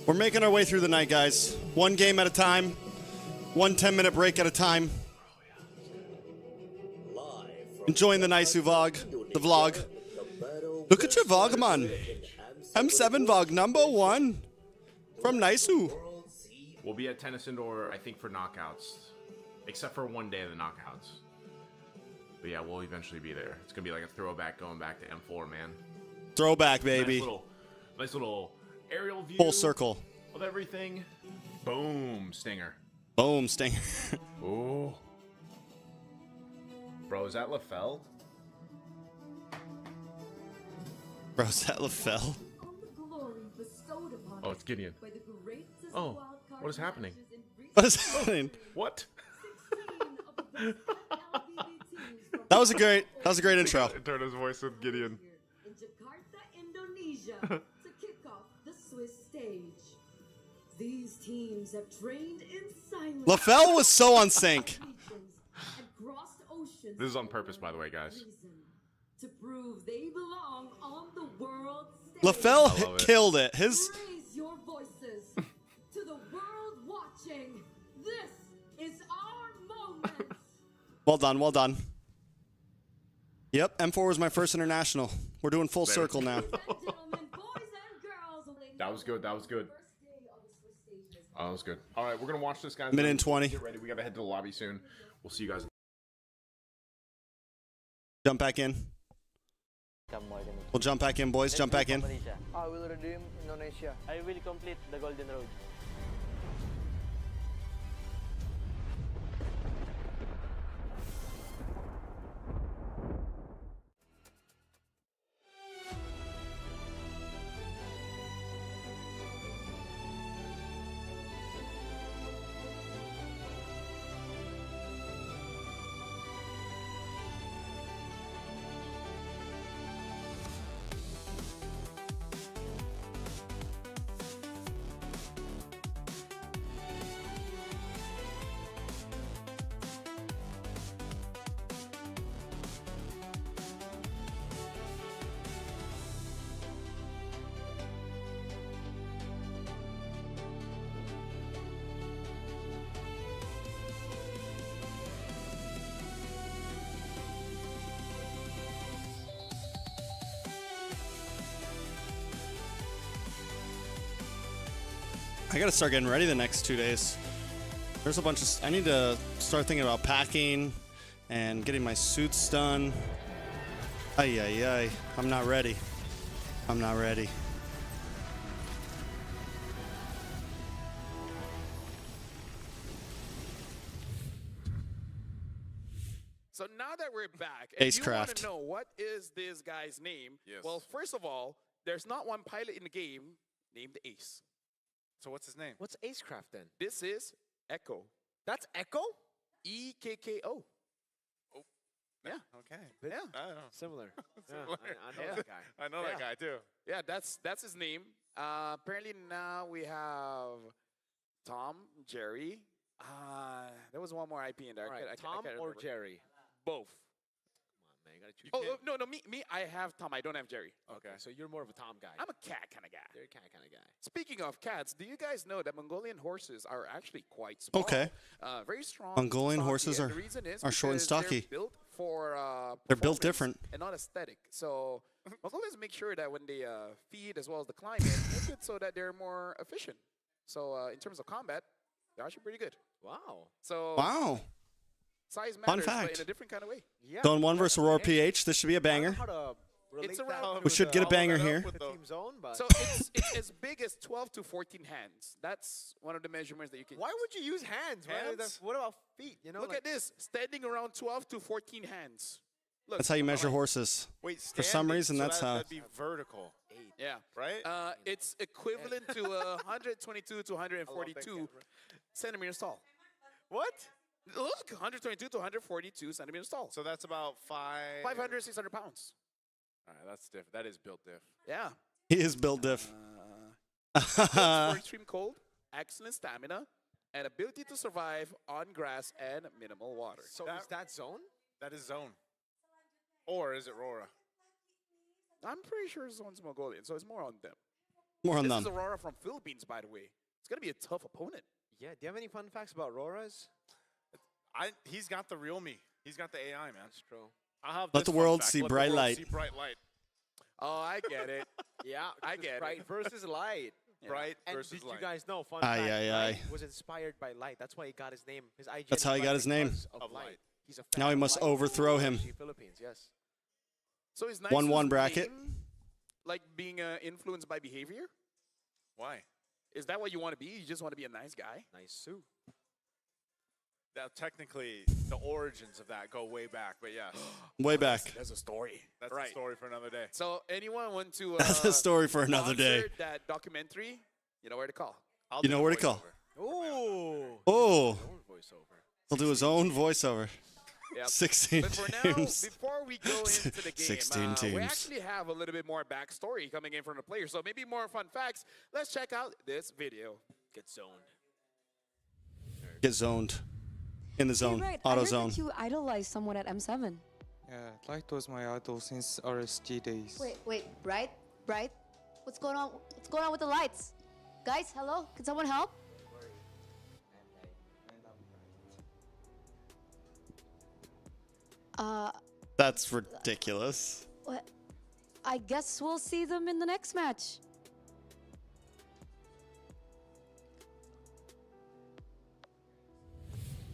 We're making our way through the night, guys. 1 game at a time. 1 10-minute break at a time. Enjoying the nice vlog. The vlog. Look at your vlog, man. M7 vlog number 1 from Naisu. We'll be at Tennis Indoor, I think, for knockouts. Except for 1 day of the knockouts. But yeah, we'll eventually be there. It's going to be like a throwback going back to M4, man. Throwback, baby. Nice little aerial view. Full circle. Of everything. Boom, stinger. Boom, stinger. Ooh. Bro, is that LaFell? Bro, is that LaFell? Oh, it's Gideon. Oh, what is happening? What is happening? What? That was a great intro. Turn his voice with Gideon. In Jakarta, Indonesia, to kick off the Swiss stage. These teams have trained in silence. LaFell was so on sync. This is on purpose, by the way, guys. To prove they belong on the world LaFell killed it. His Raise your voices to the world watching. This is our moment. well done, well done. Yep, M4 was my first international. We're doing full circle now. That was good. That was good. Oh, that was good. All right, we're gonna watch this, guys. Minute and 20. Get ready. We gotta head to the lobby soon. We'll see you guys. Jump back in. We'll jump back in, boys. Jump back in. I will redeem Indonesia. I will complete the Golden Road. I gotta start getting ready the next 2 days. There's a bunch of. I need to start thinking about packing and getting my suits done. Ay, ay, ay. I'm not ready. I'm not ready. So now that we're back, and you want Acecraft. to know what is this guy's name? Yes. Well, first of all, there's not one pilot in the game named Ace. So what's his name? What's Acecraft then? This is Echo. That's Echo? EKKO. Oh, yeah. Okay. Yeah. I don't know. Similar. Similar. I know that guy. I know that guy too. Yeah, that's his name. Apparently now we have Tom, Jerry. There was one more IP in there. All right, I Tom can't or remember. Jerry? Both. Man, you gotta choose. Oh, no, me. I have Tom. I don't have Jerry. Okay, so you're more of a Tom guy. I'm a cat kind of guy. You're a cat kind of guy. Speaking of cats, do you guys know that Mongolian horses are actually quite small? Okay. Very strong. Mongolian stocky, horses and are- the reason is are short and because stocky. They're built for They're built performance different. and not aesthetic. So Mongolians make sure that when they feed as well as the climate, make it so that they're more efficient. So in terms of combat, they're actually pretty good. Wow. So Wow. size Fun matters, but fact. in a different kind of way. Yeah. Going one versus Aurora PH. This should be a banger. How to relate It's that around. We should get a banger here. to the team zone, but So it's as big as 12 to 14 hands. That's one of the measurements that you can. why would you use hands? Hands? What about feet? You know, Look like, at this, standing around 12 to 14 hands. Look, That's how you measure horses. Wait, For some standing, reason, so that's how. that'd be vertical, yeah, right? it's equivalent to 122 to 142 centimeters tall. What? Look, 122 to 142 centimeters tall. So that's about 500, 600 pounds. All right, that's diff. That is built diff. Yeah. He is built diff. Built for extreme cold, excellent stamina, and ability to survive on grass and minimal water. So is that zone? That is zone. Or is it Rora? I'm pretty sure Zone's Mongolian, so it's more on them. More on this them. is Aurora from Philippines, by the way. It's going to be a tough opponent. Yeah. Do you have any fun facts about Roras? He's got the real me. He's got the AI, man. That's true. I'll have Let this the fun world fact. see Let bright the world light. See bright light. Oh, I get it. Yeah, I get it. Bright versus light. Bright And versus did light. you guys know? Fun Aye, fact, aye, Light aye. was inspired by light. That's why he got his name. His IGN That's how he is got Light his name. because Of Of light. light. He's a Now fan he of must light. overthrow him. Philippines, yes. So it's nice 1-1 to bracket. name, like being influenced by behavior. Why? Is that what you want to be? You just want to be a nice guy? Nice suit. Now, technically, the origins of that go way back, but yes. Way back. That's a story. That's Right. a story for another day. So anyone want to That's a story for another day. sponsor that documentary, you know where to call. I'll You do know the where to call. voiceover. Ooh. Oh, Own voiceover. he'll do his own voiceover. Yep. 16 But for now, teams. before we go into the game, 16 we teams. actually have a little bit more backstory coming in from the players. So maybe more fun facts. Let's check out this video. Get zoned. Get zoned. In the zone. Right. Auto I heard zone. that you idolized someone at M7. Yeah, Light was my idol since RSG days. Wait, Bright? What's going on? What's going on with the lights? Guys, hello? Can someone help? That's ridiculous. What? I guess we'll see them in the next match.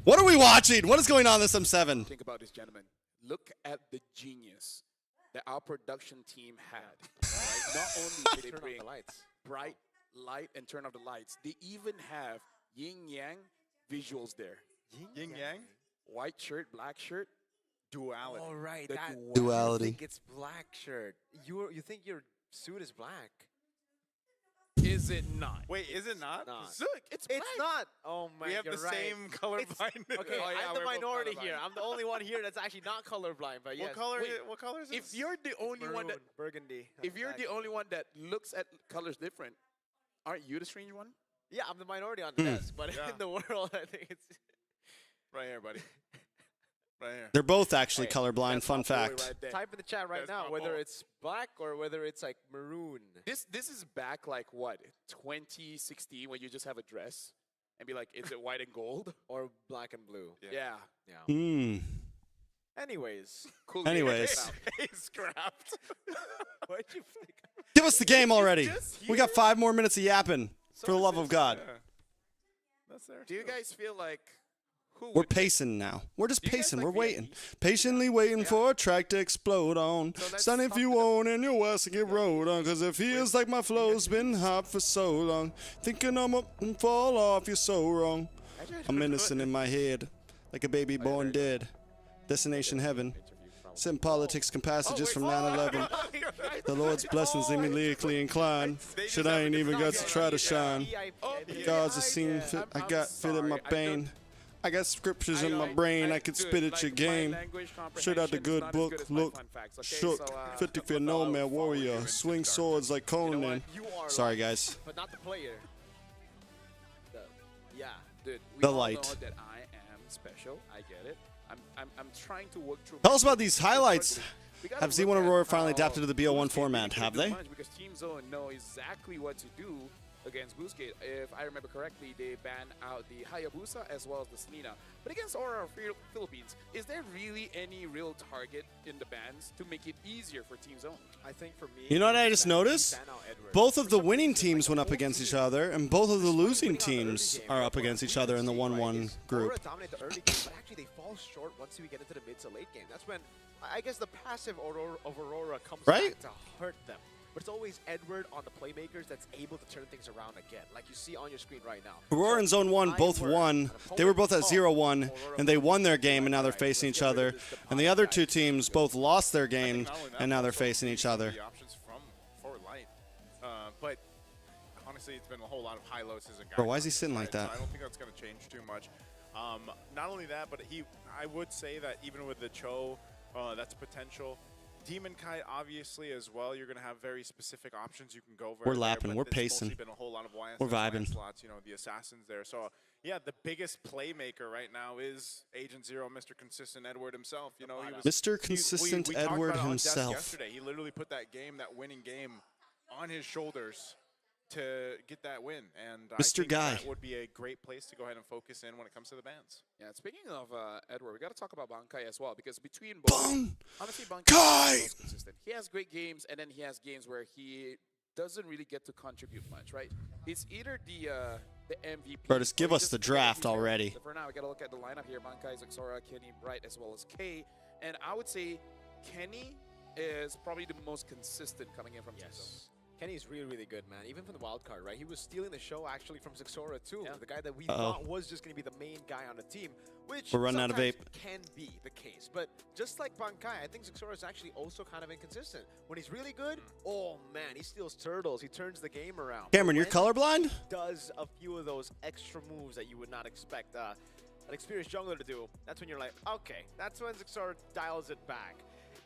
What are we watching? What is going on this M7? Think about this, gentlemen. Look at the genius that our production team had. Right? Not only did they bring bright light and turn off the lights, they even have yin yang visuals there. Yin yang? White shirt, black shirt, duality. All right, The that Duality. You think it's black shirt. You think your suit is black. Is it not? Wait, is it not? Look, it's black. It's not. Oh man, We have you're the right. same color blindness. Okay, Oh, yeah, I'm the we're both minority colorblind. here. I'm the only one here that's actually not colorblind. But yes. What color is it? If you're the only one that, burgundy. if you're the only one that looks at colors different, aren't you the strange one? Yeah, I'm the minority on the desk, but Yeah. in the world, I think it's Right here, buddy. Right here. They're both actually Hey, colorblind. that's Fun my boy fact. right there. type in the chat right That's now my whether ball. it's black or whether it's like maroon. This is back like what, 2016, when you just have a dress and be like, is it white and gold? Or black and blue. Yeah. Yeah. Hmm. Anyways, Cool. Anyways. Hey, scrapped. what'd you think? Give us the game already. just We got 5 more minutes of yapping. For the love of God. Yeah. That's there. Do you too. guys feel like who We're would pacing now. We're just Do you guys pacing. like We're waiting. VIPs? Patiently waiting for a track to explode on. So let's Son, if talk you to the- want and your ass to get rolled on. Cause it feels like my flow's been hot for so long. Thinking I'm up and fall off, you're so wrong. I'm innocent in my head. Like a baby born dead. Destination heaven. Send politics and passages from 9/11. The Lord's blessings leave me lyrically inclined. Shit, I ain't even got to try to shine. God's a scene fit. I got fit in my pain. I got scriptures in my brain. I could spit at your game. Straight out the good book. Look, shook. 50 no man warrior. Swing swords like Conan. Sorry, guys. But not the player. Yeah. Dude, we The all light. know that I am special. I get it. I'm trying to work through. Tell my us about these highlights. We gotta Have Z1 look at Aurora finally how adapted to the BO1 Bluesgate format? really Have can do they? much because Team Zone know exactly what to do against Bluesgate. If I remember correctly, they banned out the Hayabusa as well as the Selena. But against Aurora Philippines, is there really any real target in the bans to make it easier for Team Zone? I think for me, You know what I just noticed? Both of the winning teams went up against each other, and both of the losing teams are up against each other in the 1-1 group. Aurora dominate the early game, but actually they fall short once we get into the mid to late game. That's when I guess the passive of Aurora comes Right? back to hurt them. But it's always Edward on the playmakers that's able to turn things around again, like you see on your screen right now. Aurora and Zone 1 both won. They were both at 0-1, and they won their game, and now they're facing each other. And the other two teams both lost their game, and now they're facing each other. The options from for light, but honestly, it's been a whole lot of high lows as a guy. Bro, why is he sitting like that? So I don't think that's going to change too much. Not only that, but I would say that even with the Cho, that's potential. Demon Kite, obviously, as well. You're going to have very specific options you can go over. We're lapping. We're pacing. Been a whole lot of YS We're vibing. slots, you know, the assassins there. So yeah, the biggest playmaker right now is Agent Zero, Mr. Consistent Edward himself. You know, he was Mr. Consistent we talked Edward about it on desk himself. Yesterday, he literally put that game, that winning game, on his shoulders to get that win. And I Mr. think Guy. that would be a great place to go ahead and focus in when it comes to the bans. Yeah, speaking of Edward, we got to talk about Bankai as well, because between both, honestly, Bankai Kai! is most consistent. He has great games, and then he has games where he doesn't really get to contribute much, right? It's either the MVP. Bro, just give or us just the plays draft there. already. So for now, we got to look at the lineup here. Bankai, Zexora, Kenny, Bright, as well as K. And I would say Kenny is probably the most consistent coming in from Team Zone. Kenny's really, really good, man. Even from the wild card, right? He was stealing the show actually from Zexora too. The guy that we Uh-oh. thought was just going to be the main guy on the team, which We're running out of sometimes vape. can be the case. But just like Bankai, I think Zexora is actually also kind of inconsistent. When he's really good, oh man, he steals turtles. He turns the game around. Cameron, you're When colorblind? he does a few of those extra moves that you would not expect an experienced jungler to do. That's when you're like, okay, that's when Zexora dials it back.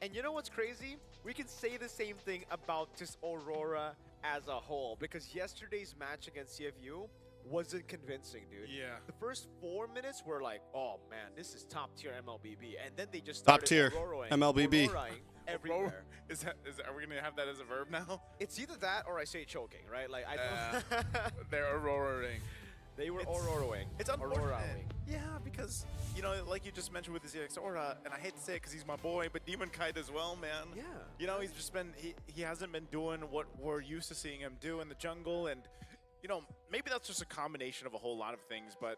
And you know what's crazy? We can say the same thing about just Aurora as a whole, because yesterday's match against CFU wasn't convincing, dude. Yeah. The first 4 minutes were like, oh man, this is top tier MLBB, and then they just Top started tier Auroraing, MLBB. Auroraing, everywhere. Are we gonna have that as a verb now? It's either that or I say choking, right? Like I don't. They're auroraing. They were auroraing. It's unfortunate. Auroraing. Yeah, because like you just mentioned with the ZX Aura, and I hate to say it because he's my boy, but Demon Kite as well, man. Yeah. He's just been he hasn't been doing what we're used to seeing him do in the jungle, and maybe that's just a combination of a whole lot of things, but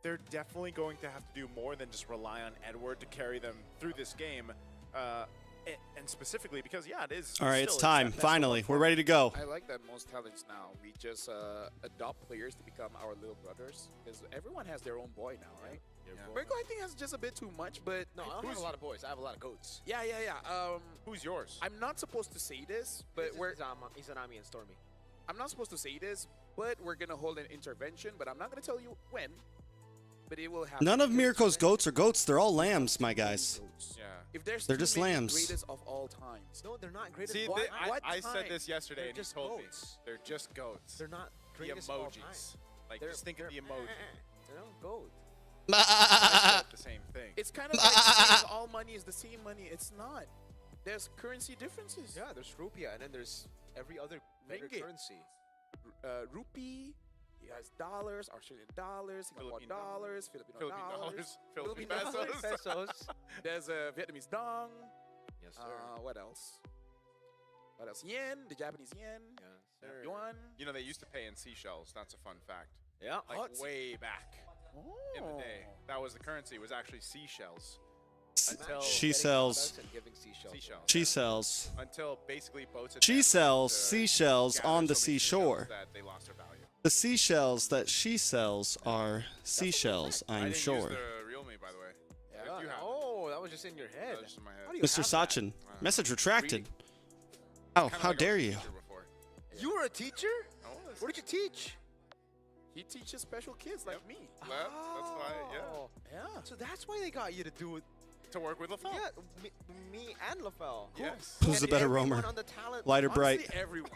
they're definitely going to have to do more than just rely on Edward to carry them through this game. And specifically because, it is. All right, it's time. Finally, we're ready to go. I like that most talents now. We just adopt players to become our little brothers because everyone has their own boy now, right? Mirko, I think, has just a bit too much, but No, I don't have a lot of boys. I have a lot of goats. Yeah. Who's yours? I'm not supposed to say this, but Izanami and Stormy. I'm not supposed to say this, but we're gonna hold an intervention. But I'm not gonna tell you when. But it will happen. None of Mirko's goats are goats. They're all lambs, my guys. Yeah. If there's They're too just many lambs. greatest of all times. No, they're not greatest. See, of all time. I said this yesterday, They're and he just told goats. me they're just goats. They're not The greatest of all time. emojis. Like, They're- just think of the emoji. They're not goat. I said the same thing. It's kind of like saying all money is the same money. It's not. There's currency differences. Yeah, there's rupiah, and then there's every other better Ringgit. currency. Rupee. He has dollars, Australian dollars, Singapore Philippine dollars, Filipino dollars, Philippine pesos. There's a Vietnamese dong. Yes, sir. What else? What else? Yen, the Japanese yen. Yes, sir. Yuan. They used to pay in seashells. That's a fun fact. Yeah. Like way back in the day. That was the currency. It was actually seashells. Until She sells. And giving seashells. seashells. She sells. Until basically boats. had She damaged sells to seashells gather on the so many seashore. seashells That they lost their value. The seashells that she sells are seashells, I I'm didn't sure. use the real me, by the way. Yeah. You have it. Oh, that was just in your head. That was just in my head. How do you Mr. have that? Sachin, message retracted. Reading. Oh, Kinda how like I was dare a you? teacher before. You were a teacher? I was. What did you teach? He teaches special kids like me. That's why, Oh. Yeah. So that's why they got you to do it. To work with LaFell. Yeah, me and LaFell. Yes. Who's the And better everyone roamer? on the talent- Light or Honestly, bright? everyone.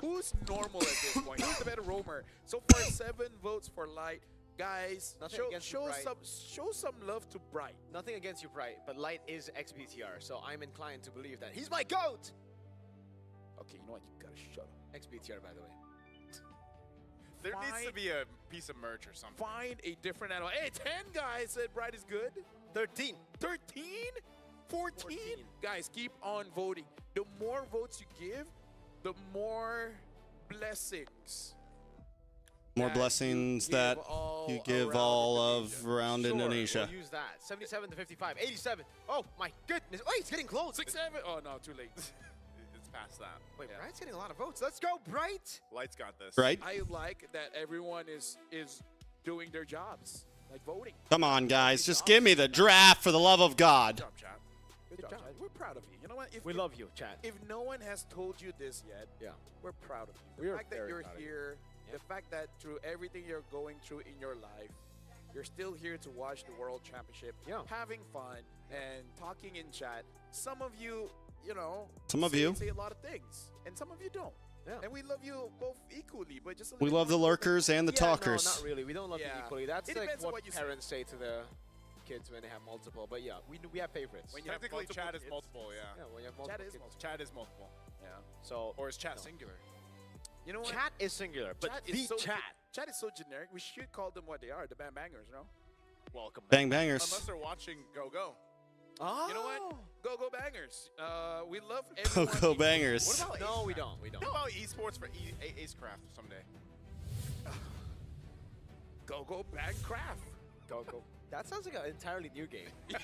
Who's normal at this point? Who's the better roamer? So far, 7 votes for Light. Guys, Nothing against you, Bright. show some love to Bright. Nothing against you, Bright, but Light is XBTR, so I'm inclined to believe that he's my GOAT! Okay, you know what? You gotta shut up. XBTR, by the way. There needs to be a piece of merch or something. Find a different animal. Hey, 10 guys said Bright is good. 13. 13? 14? Guys, keep on voting. The more votes you give, the more blessings. More that blessings you that give all you give around all Indonesia. of around Sure, Indonesia. We'll use that. 77 to 55. 87. Oh, my goodness. Oh, he's getting close. 6-7. Oh, no, too late. It's past that. Wait, Bright's getting a lot of votes. Let's go, Bright! Light's got this. Right? I like that everyone is doing their jobs, like voting. Come on, guys. Just give me the draft for the love of God. Good job, chat. Good job, chat. We're proud of you. You know what? We love you, chat. If no one has told you this yet, Yeah. we're proud of you. We The are fact that very you're proud of you. here, the fact that through everything you're going through in your life, you're still here to watch the World Championship, having fun and talking in chat. Some of you, Some of you. say a lot of things, and some of you don't. Yeah. And we love you both equally, but just a We little love the more. lurkers and the talkers. No, not really. We don't love you Yeah. equally. That's It like depends on what what you say. parents say to the kids when they have multiple. But yeah, we have favorites. When you have Technically, multiple chat is kids. multiple, yeah. Yeah, when you have multiple Chat is kids. multiple. Chat is multiple. Yeah. So, Or is chat No. singular? You know what? chat is singular, but Chat the is so chat. Chat is so generic. We should call them what they are, the band bangers, Welcome. Bang bangers. Unless they're watching Go Go. Oh. You know what? Go bangers. We love Go everyone. go bangers. What about No, we Acecraft? don't. We don't. How about esports for Acecraft someday? Go bang craft. Go. That sounds like an entirely new game. yeah,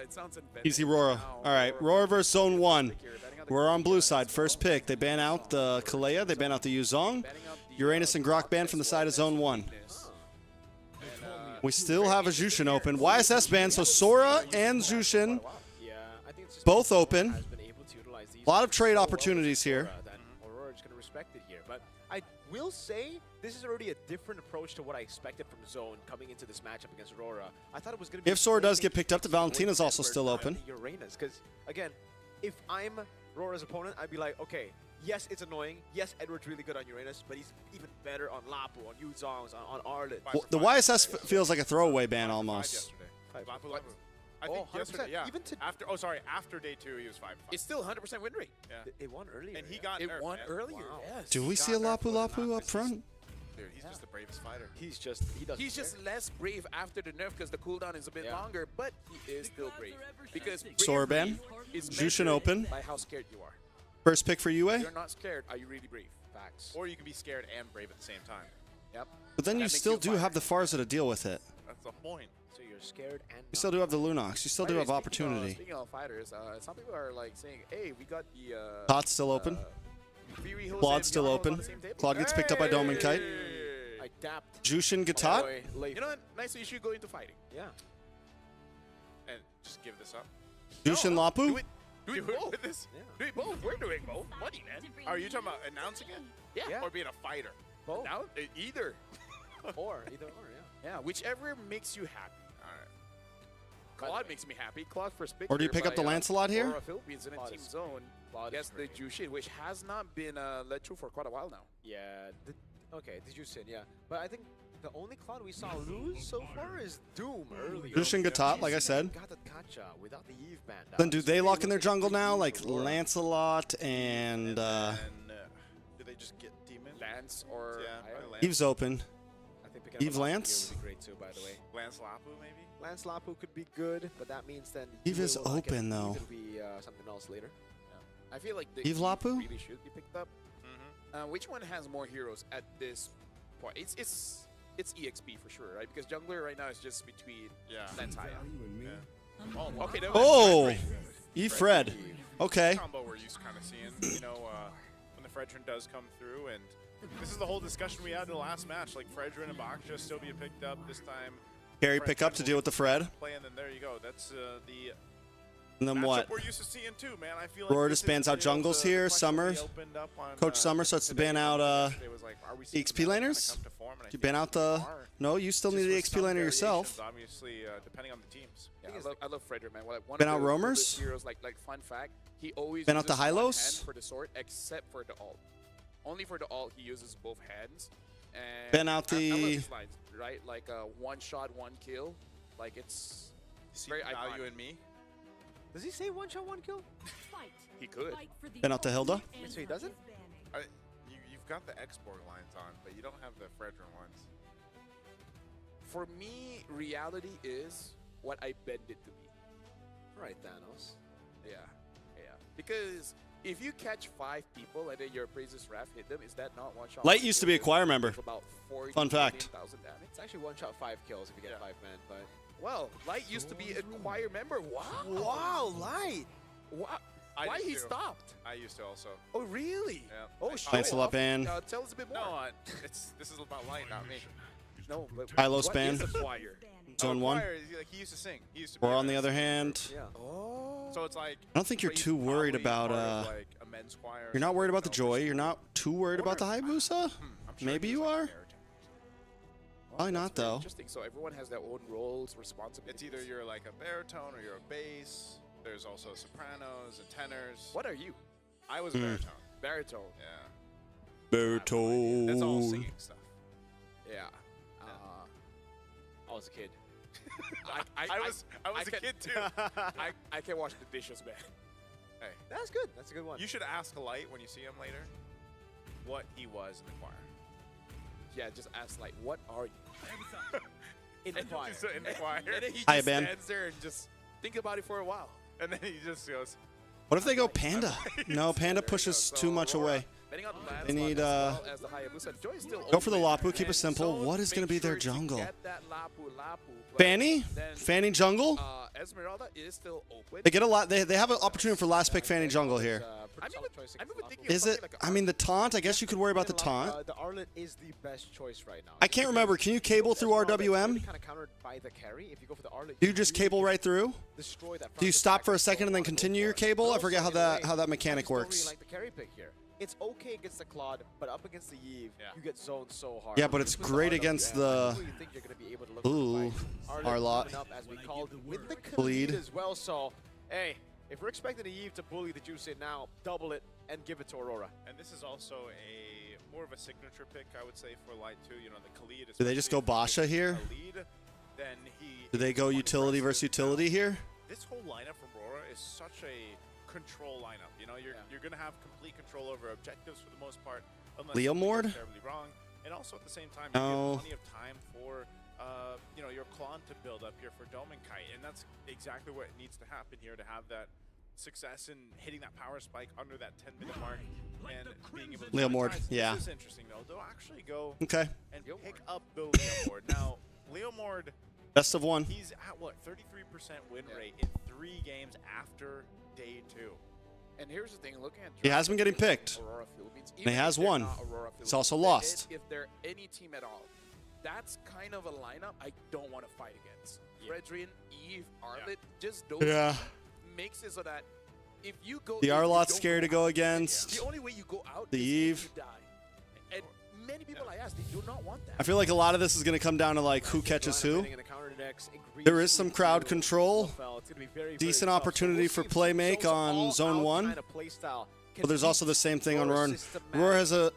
it sounds inventive. Easy Rora. Now, All right, Rora versus Zone 1. You're betting on the We're on blue side. First pick. They ban out the Kalea. They ban out the Yuzong. Uranus and Grok ban from the side of Zone 1. We still have a Jushin open. YSS ban, so Sora and Jushin Yeah, I think it's just both open. has been able to utilize these A lot of trade so well opportunities with here. Aurora that Aurora is going to respect it here. But I will say this is already a different approach to what I expected from Zone coming into this matchup against Aurora. I thought it was going to be If Sora does get picked up, the Valentina's also still open. Uranus, because again, if I'm Aurora's opponent, I'd be like, okay, yes, it's annoying. Yes, Edward's really good on Uranus, but he's even better on Lapu, on Yuzongs, on Arlet. Well, the YSS feels like a throwaway ban almost. Yesterday. Five. Lapu What? Lapu. I think 100%. yesterday, yeah. Even to after day 2, he was 5-5. It's still 100% win rate. Yeah. it won earlier. And he got It nerfed, won man. earlier. Wow. Yes. Do we see a Lapu Lapu up front? Dude, he's just the bravest fighter. He doesn't He's just care. less brave after the nerf because the cooldown is a bit longer, but he is still brave. Because Sorban, is Jushin measured open. by how scared you are. First pick for UA. If you're not scared, are you really brave? Facts. Or you can be scared and brave at the same time. Yep. But then That you makes still you a do fighter. have the Farza to deal with it. That's the point. So you're scared and You still do have the Lunox. You still do By have the way, opportunity. Speaking of fighters, some people are like saying, "Hey, we got the." Tot's still open. Fury Hills Claude's and still Yano open. on the same table. Claude gets picked up by Domin Kite. I dapped. Jushin Gatot. You know what? Nice that you should go into fighting. Yeah. And just give this up. Jushin Lapu. Do it both. With this. Yeah. Do it both. We're doing both. Money, man. Are you talking about announcing it? Yeah. Or being a fighter? Both. Now, either. Or either or, yeah. Yeah, whichever makes you happy. All right. Claude makes me happy. Claude first pick. Or do you here pick up by, the Lancelot here? Aurora Philippines in a Claude team is- zone. Claude Against is the great. Jushin, which has not been led through for quite a while now. Yeah. Okay, did you sin? Yeah. But I think the only Cloud we saw lose so far is Doom earlier. Jushin Gatot, like I said. Got the Kacha without the Eve band. Then do they lock in their jungle now? Like Lancelot and Do they just get Demon? Lance or Yeah. Eve's open. I think picking up Eve a Lapu Lance? would be great too, by the way. Lance Lapu, maybe? Lance Lapu could be good, but that means then Eve is will not get open, though. Eve, it'll be something else later. I feel like the Eve Lapu? really should be picked up. Which one has more heroes at this point? It's EXP for sure, right? Because jungler right now is just between Lance Haya. Oh, okay. Oh, Eve Fred. Okay. Combo we're used to kind of seeing, you know, when the Fredrin does come through, and this is the whole discussion we had in the last match. Like Fredrin and Baksha still being picked up this time. Carry Fredrin pick up to deal with the Fred. Play, and then there you go. That's the And then matchup what? we're used to seeing too, man. I feel like Roar this just bans is, out you know, jungles the here. question Summer. we opened up on, Coach Summer starts to ban out It was like, are we seeing EXP the meta kinda laners. come to form? And I You think ban out the. No, you still need just the with EXP some laner yourself. variations, Obviously, depending on the teams. Yeah, I love Frederick, man. One Ban of out the roamers? heroes, like fun fact, he always Ban out the uses one Hylos? hand for the sword, except for the ult. Only for the ult, he uses both hands. And Ban out I love the- his lines, right? Like one shot, one kill. Like it's very value iconic. in me. Does he say one shot, one kill? He could. Ban out the Hilda. Wait, so he doesn't? You've got the Xborg lines on, but you don't have the Fredrin ones. For me, reality is what I bend it to be. Right, Thanos. Yeah, yeah. Because if you catch 5 people and then your Praises Wrath hit them, is that not one shot? Light used to be a choir member. About 40, Fun fact. 40,000 damage. It's actually one shot, 5 kills if you get 5 men, but. Well, Light used to be a choir member. Wow. Wow, Light. Wow. I Why used he to. stopped? I used to also. Oh, really? Yeah. Oh, shit. Lancelot ban. Tell us a bit more. No, this is about Light, not me. No, but Hylos what ban. is a choir? Zone 1. Choir, he used to sing. He used to be Or a on the men's other choir. hand, Yeah. Oh. So it's like. I don't think you're he's too worried probably about. part of, like, a men's choir or You're not worried about the something, Joy. You're not too worried about the Hayabusa. I'm sure Maybe he you was, like, are. a baritone. Probably not That's very though. Interesting. So everyone has their own roles, responsibilities. It's either you're like a baritone or you're a bass. There's also sopranos and tenors. What are you? I was a baritone. Baritone. Yeah. That's all Baritone. singing stuff. Yeah. I was a kid. I was a can- kid too. I can wash the dishes, man. Hey, That's good. That's a good one. you should ask Light when you see him later what he was in the choir. Yeah, just ask like, what are you? In the choir. Just in the choir. And then he Hiya, just Ben. stands there and just think about it for a while. And then he just goes, What if they go Panda? No, Panda pushes So too much Aurora, away. betting on the They need, Lancelot as well as the Hayabusa. Joy is still Go for the open. Lapu. Keep it And simple. Zone, What is going to make be their sure to jungle? Get that Lapu, but Fanny? then, Fanny jungle? Esmeralda is still open. They get a lot. They have an opportunity for last pick Fanny jungle here. I'm even thinking Is it? I mean, the taunt. I guess you could worry about the taunt. The Arlet is the best choice right now. I can't remember. Can you cable through RWM? Kind of countered by the carry. If you go for the Arlet, Do you just cable right through? destroy that. Do you stop for a second and then continue your cable? I forget how that mechanic I works. just don't really like the carry pick here. It's okay against the Claude, but up against the Eve, you get zoned so hard. Yeah, but it's With the great RWM, against I the- really think you're gonna be able to look Ooh, for the fight. Arlot. coming up, as we called, with the Bleed. Khalid as well. So, hey, if we're expecting the Eve to bully the Juice in now, double it and give it to Aurora. and this is also more of a signature pick, I would say, for Light too. You know, the Khalid. Do they just go especially if Basha it's here? a lead, then he... Do they go utility versus utility here? This whole lineup from Aurora is such a control lineup. You know, you're going to have complete control over objectives for the most part. Leo Mord? Terribly wrong. And also at the same time, you have plenty of time for, you know, your clone to build up here for Dome and Kite. And that's exactly what needs to happen here to have that success in hitting that power spike under that 10-minute mark and being able to... Leo Mord, yeah. This is interesting, though. They'll actually go and pick up Bill Leo Mord. Now, Leo Mord... Best of one. He's at, what, 33% win rate in 3 games after day 2. And here's the thing, looking at He has been getting picked. Aurora Philippines, And he even has if they're won. not Aurora He's also Philippines, lost. If they're any team at all, that's kind of a lineup I don't want to fight against. Fredrin, Eve, Arlet, just those makes it so that if you go... The Arlot's scary to go against. The only way you go out the is Eve. if you die. And many people I ask, they do not want that. I feel like a lot of this is going to come down to like who catches who. There is some crowd control. Decent opportunity for play make on Zone 1. But there's also the same thing on Roar. Roar has a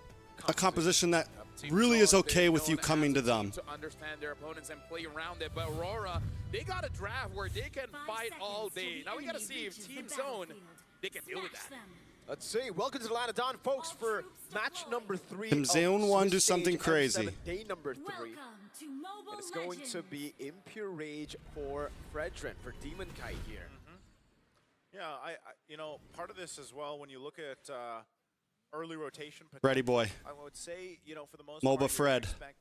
composition that really is okay with you coming to them. To understand their opponents and play around it, but Aurora, they got a draft where they can fight all day. Now we got to see if Team Zone, they can deal with that. Let's see. Welcome to the Atlanta Dawn, folks, for match number 3. Team Zone 1 do something crazy. Day number 3. And it's going to be Impure Rage for Fredrin, for Demon Kite here. Yeah, you know, part of this as well, when you look at early rotation potential, Ready boy. I would say, you know, for the most MOBA part, Fred. you expect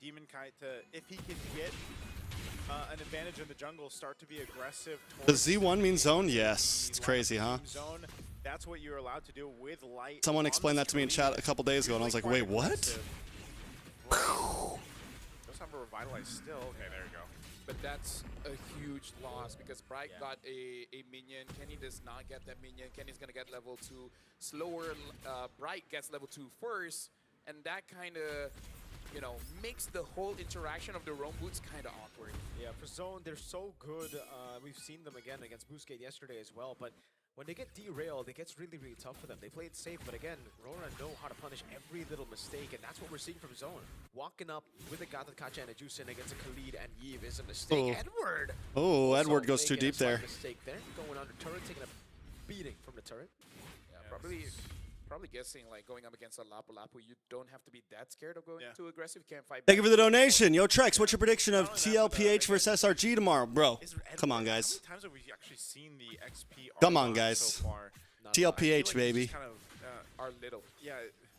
Demon Kite to, if he can get an advantage in the jungle, start to be aggressive. Does Z1 mean zone? Yes. It's crazy, huh? Zone, that's what you're allowed to do with light. Someone explained that to me in chat a couple days ago, and I was like, wait, what? Does have a revitalize still. Okay, there you go. But that's a huge loss because Bright got a minion. Kenny does not get that minion. Kenny's going to get level 2 slower. Bright gets level 2 first. And that kind of, you know, makes the whole interaction of the roam boots kind of awkward. Yeah, for Zone, they're so good. We've seen them again against Boostgate yesterday as well. But when they get derailed, it gets really, really tough for them. They play it safe, but again, Rora know how to punish every little mistake, and that's what we're seeing from Zone. Walking up with a Gata Kacha and a Juicin against a Khalid and Eve is a mistake. Edward! Oh, Edward goes too deep there. Mistake there. Going under turret, taking a beating from the turret. Yeah, probably guessing like going up against a Lapu Lapu, you don't have to be that scared of going too aggressive. You can't fight. Thank you for the donation. Yo, Trex, what's your prediction of TLPH versus SRG tomorrow? Bro, come on, guys. How many times have we actually seen the XP Come on, guys. so far? TLPH, like baby. Kind of, our little. Yeah.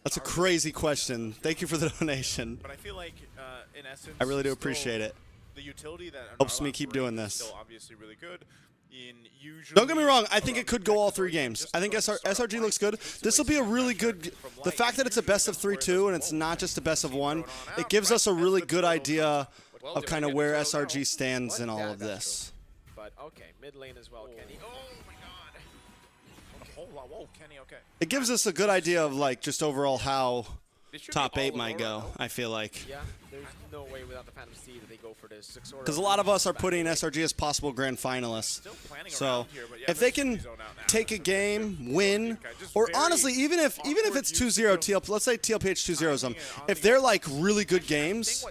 That's a crazy question. Thank you for the donation. But I feel like, in essence, I really do appreciate it. The utility that Helps me keep doing this. Still obviously really good. Don't get me wrong. I think it could go all 3 games. I think SRG looks good. This will be a really good... The fact that it's a best of 3 too, and it's not just a best of 1, it gives us a really good idea of kind of where SRG stands in all of this. But okay, mid lane as well, Kenny. Oh my god. Whoa, Kenny, okay. It gives us a good idea of like just overall how top 8 might go, I feel like. Yeah, there's no way without the Phantom Steed that they go for this. Because a lot of us are putting SRG as possible grand finalists. So if they can take a game, win, or honestly, even if it's 2-0 TL, let's say TLPH 2-0s them, if they're like really good games,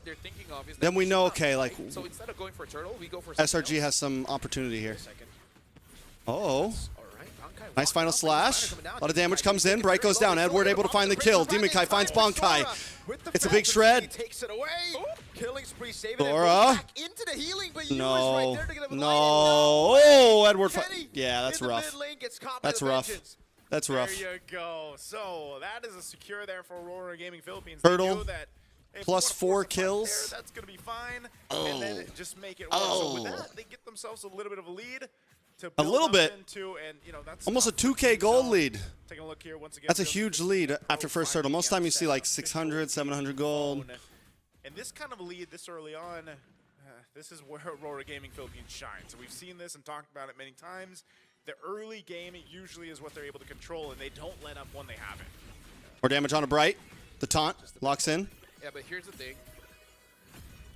then we know, okay, like So instead of going for turtle, we go for SRG has some opportunity here. Oh. Nice final slash. A lot of damage comes in. Bright goes down. Edward able to find the kill. Demon Kai finds Bonkai. It's a big shred. Takes it away. Killing spree, saving Dora. back into the healing, but No. No. Oh, Edward. Yeah, that's rough. That's rough. That's rough. There you go. So that is a secure there for Aurora Gaming Philippines. Hurdle. That plus 4 kills. That's going to be fine. And then just make it work. So with that, they get themselves a little bit of a lead. A little bit. Into, and, you know, that's almost a 2K gold lead. Taking a look here once again. That's a huge lead after first hurdle. Most time you see like 600, 700 gold. And this kind of lead this early on, this is where Aurora Gaming Philippines shines. So we've seen this and talked about it many times. The early game usually is what they're able to control, and they don't let up when they have it. More damage on a Bright. The taunt locks in. Yeah, but here's the thing.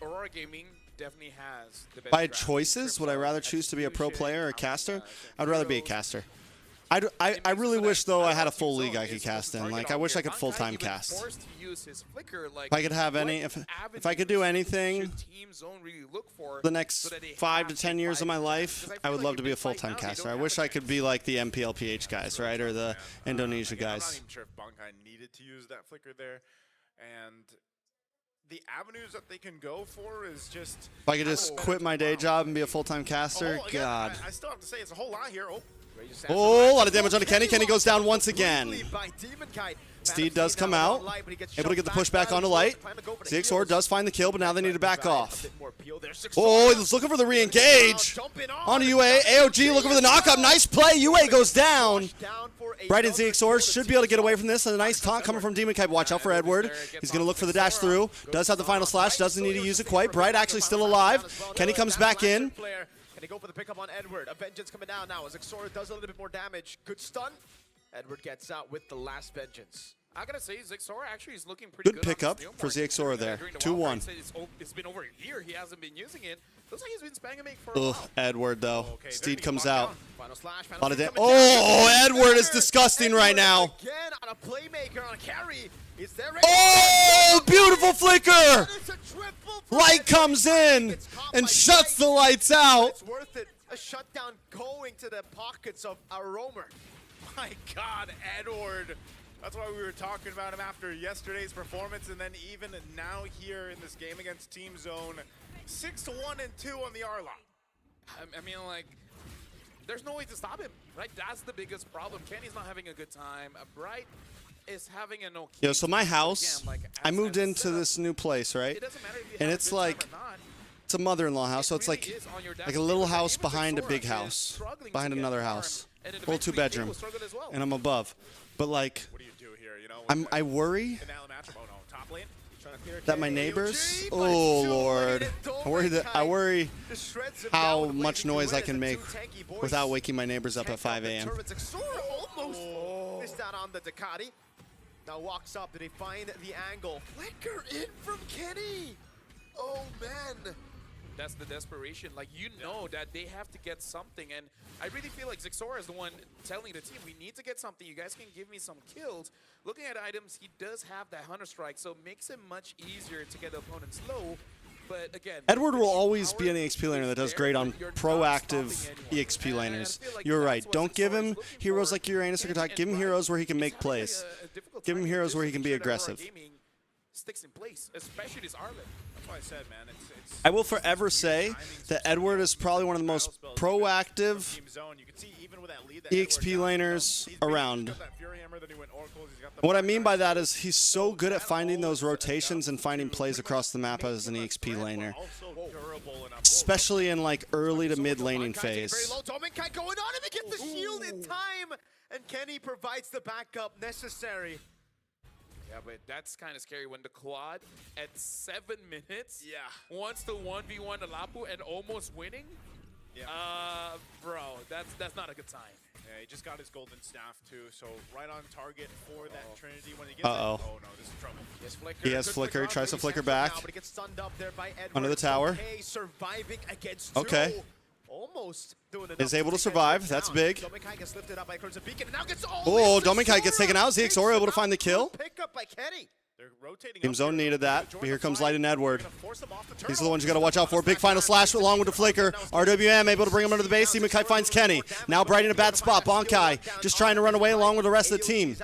Aurora Gaming definitely has the best If I had draft choices, would I rather choose to be a pro player or a caster? I'd rather be a caster. I really wish though I had a full league I could cast in. Like I wish I could full-time cast. If I could have any, if I could do anything the next 5 to 10 years of my life, I would love to be a full-time caster. I wish I could be like the MPLPH guys, right, or the Indonesia I'm not guys. even sure if Bunkai needed to use that flicker there, and the avenues that they can go for is just. If I could just quit my day job and be a full-time caster, again, God. I still have to say it's a whole lot here. Oh, a lot of damage on Kenny. Kenny goes down once again. Steed does come out, able to get the push back onto Light. ZXOR does find the kill, but now they need to back off. Oh, he's looking for the re-engage. Onto UA. AOG looking for the knockup. Nice play. UA goes down. Bright and ZXOR should be able to get away from this. A nice taunt coming from Demon Kite. Watch out for Edward. He's going to look for the dash through. Does have the final slash. Doesn't need to use it quite. Bright actually still alive. Kenny comes back in. Can he go for the pickup on Edward? A Vengeance coming down now as Xora does a little bit more damage. Good stun. Edward gets out with the last Vengeance. I gotta say, Zixora actually is looking pretty good. Good pickup for ZXOR there. 2-1. It's been over a year. He hasn't been using it. Looks like he's been spamming it for a Ugh, while. Edward though. Steed comes out. Final slash, A lot of damage. Oh, Edward is disgusting right now. Again on a playmaker on a carry. Is there Oh, beautiful flicker! Light comes in and shuts the lights out. It's worth it. A shutdown going to the pockets of our roamer. My God, Edward. That's why we were talking about him after yesterday's performance, and then even now here in this game against Team Zone, 6-1 and 2 on the R-Lock. I mean, like, there's no way to stop him, right? That's the biggest problem. Kenny's not having a good time. Bright is having an okay. Yo, so my house, I moved into this new place, right? And it's like, it's a mother-in-law house, so it's like a little house behind a big house, behind another house, full 2-bedroom, and I'm above. But like, I worry that my neighbors, oh Lord, I worry how much noise I can make without waking my neighbors up at 5 a.m. Almost missed out on the Ducati. Now walks up. Did he find the angle? Flicker in from Kenny. Oh man. That's the desperation. Like, you know that they have to get something. And I really feel like Zixora is the one telling the team, we need to get something. You guys can give me some kills. Looking at items, he does have that Hunter Strike, so it makes it much easier to get the opponents low. But again, Edward will always be an EXP laner that does great on proactive EXP laners. You're right. Don't give him heroes like Uranus or Katak. Give him heroes where he can make plays. Give him heroes where he can be aggressive. Sticks in place, especially this Arlen. That's why I said, man, I will forever say that Edward is probably one of the most proactive EXP laners around. What I mean by that is he's so good at finding those rotations and finding plays across the map as an EXP laner. Especially in like early to mid laning phase. Dominkai going on and they get the shield in time! And Kenny provides the backup necessary. Yeah, but that's kind of scary when the quad at 7 minutes wants to 1v1 Alapu and almost winning. Yeah. Bro, that's not a good sign. Yeah, he just got his golden staff too, so right on target for that Trinity when he gets Uh-oh. it. Oh no, this is trouble. He has flicker, he tries to flicker back. Under the tower. Surviving against okay. Joe. Almost doing Is able to survive. That's big. Dominkai gets lifted up by Crimson Beacon and now gets Oh, Dominkai gets taken out. ZXOR able to find the kill. Pick up by Kenny. They're rotating. Team Zone needed that, but here comes Light and Edward. These are the ones you got to watch out for. Big final slash along with the flicker. RWM able to bring him under the base. Demon Kite finds Kenny. Now Bright in a bad spot. Bonkai just trying to run away along with the rest of the team.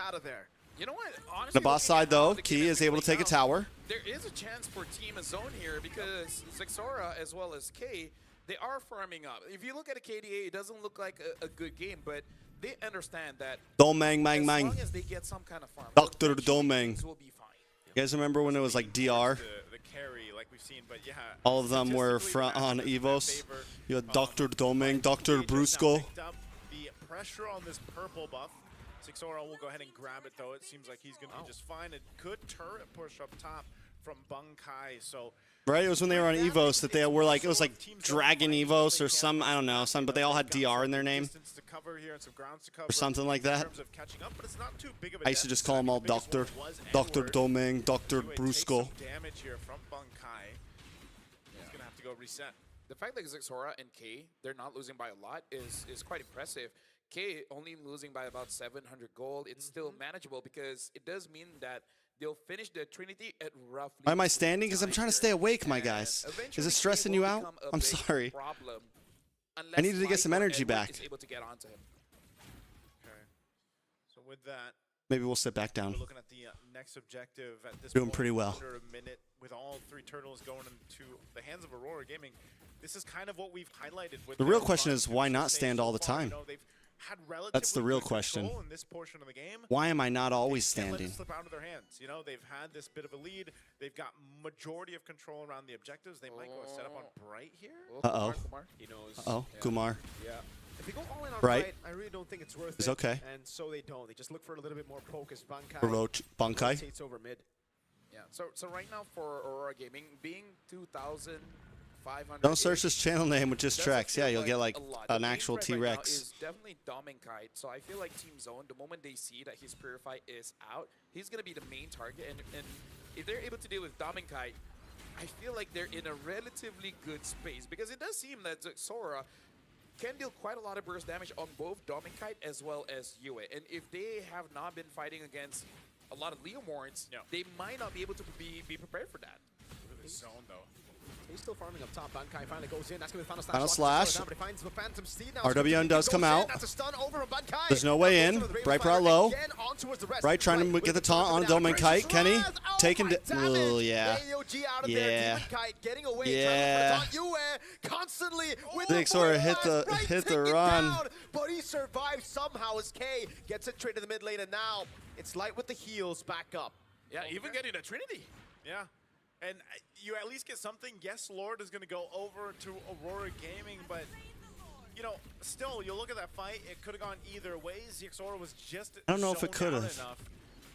You know what? Honestly, The boss side though, Key is able to take a tower. there is a chance for Team Zone here because Zixora as well as K, they are farming up. If you look at a KDA, it doesn't look like a good game, but they understand that Domang, mang, as mang. long as they get some kind of farm, Dr. Domang. things will be fine. You guys remember when it was like DR? The carry like we've seen, but yeah. All of them were on Evos. You had Dr. Domang, Dr. Brusco. The pressure on this purple buff. Zixora will go ahead and grab it though. It seems like he's going to be just fine. A good turret push up top from Bunkai. So Right, it was when they were on Evos that they were like, it was like Dragon Evos or some, I don't know, some, but they all had DR in their name. Or something like that. I used to just call them all Dr. Domang, Dr. Brusco. Damage here from Bunkai. He's going to have to go reset. The fact that Zixora and K, they're not losing by a lot is quite impressive. K only losing by about 700 gold. It's still manageable because it does mean that they'll finish the Trinity at roughly. Why am I standing? Because I'm trying to stay awake, my guys. Is it stressing you out? I'm sorry. I needed to get some energy back. Is able to get onto him. Okay. So with that, Maybe we'll sit back down. we're looking at the next objective at this Doing point, pretty well. Under a minute with all 3 turtles going into the hands of Aurora Gaming. This is kind of what we've highlighted with The their real question run is, to why so not say stand so all the far. You time? know, they've had That's the relatively real good question. control in this portion of the game. Why am I not always They can't let it standing? slip out of their hands. You know, they've had this bit of a lead. They've got majority of control around the objectives. They might go a setup on Bright here. Uh-oh. He knows. Uh-oh, Yeah. Kumar. Yeah. If they go all in on Right. Bright, I really don't think it's worth It's it. okay. And so they don't. They just look for a little bit more focus. Bankai Baroch Bankai. rotates over mid. Yeah. So right now for Aurora Gaming, being 2,500. Don't search this channel name with just doesn't Trex. Yeah, feel you'll get like a lot. an The main actual threat right now T-Rex. is definitely Dom and Kite. So I feel like Team Zone, the moment they see that his Purify is out, he's gonna be the main target. And if they're able to deal with Dom and Kite, I feel like they're in a relatively good space because it does seem that Sora can deal quite a lot of burst damage on both Dom and Kite as well as Yue. And if they have not been fighting against a lot of Leomorns, they might not be able to be prepared for that. Look at this zone, though. He's still farming up top. Bankai finally goes in. That's going to be the Final final slash. slash. But he finds the Phantom Steed now. RWN does come out. That's a stun over from Bankai. There's no way in. Bright brought low. Again, on towards the rest. Bright trying to get the taunt on Dome and Kite. Kenny taking. Oh yeah. AOG out of Yeah. there. Demon Kite getting away. Yeah. Trying to put it on Yue constantly with Big the Sora blue hit eyes. the Bright hit the taken run. down, but he survives somehow as K gets it straight to the mid lane, and now it's Light with the heals back up. Yeah, even getting a Trinity. Yeah. And you at least get something. Yes, Lord is going to go over to Aurora Gaming, but, you know, still, you look at that fight, it could have gone either ways. Zixora was just I don't know if it zoned out could've. enough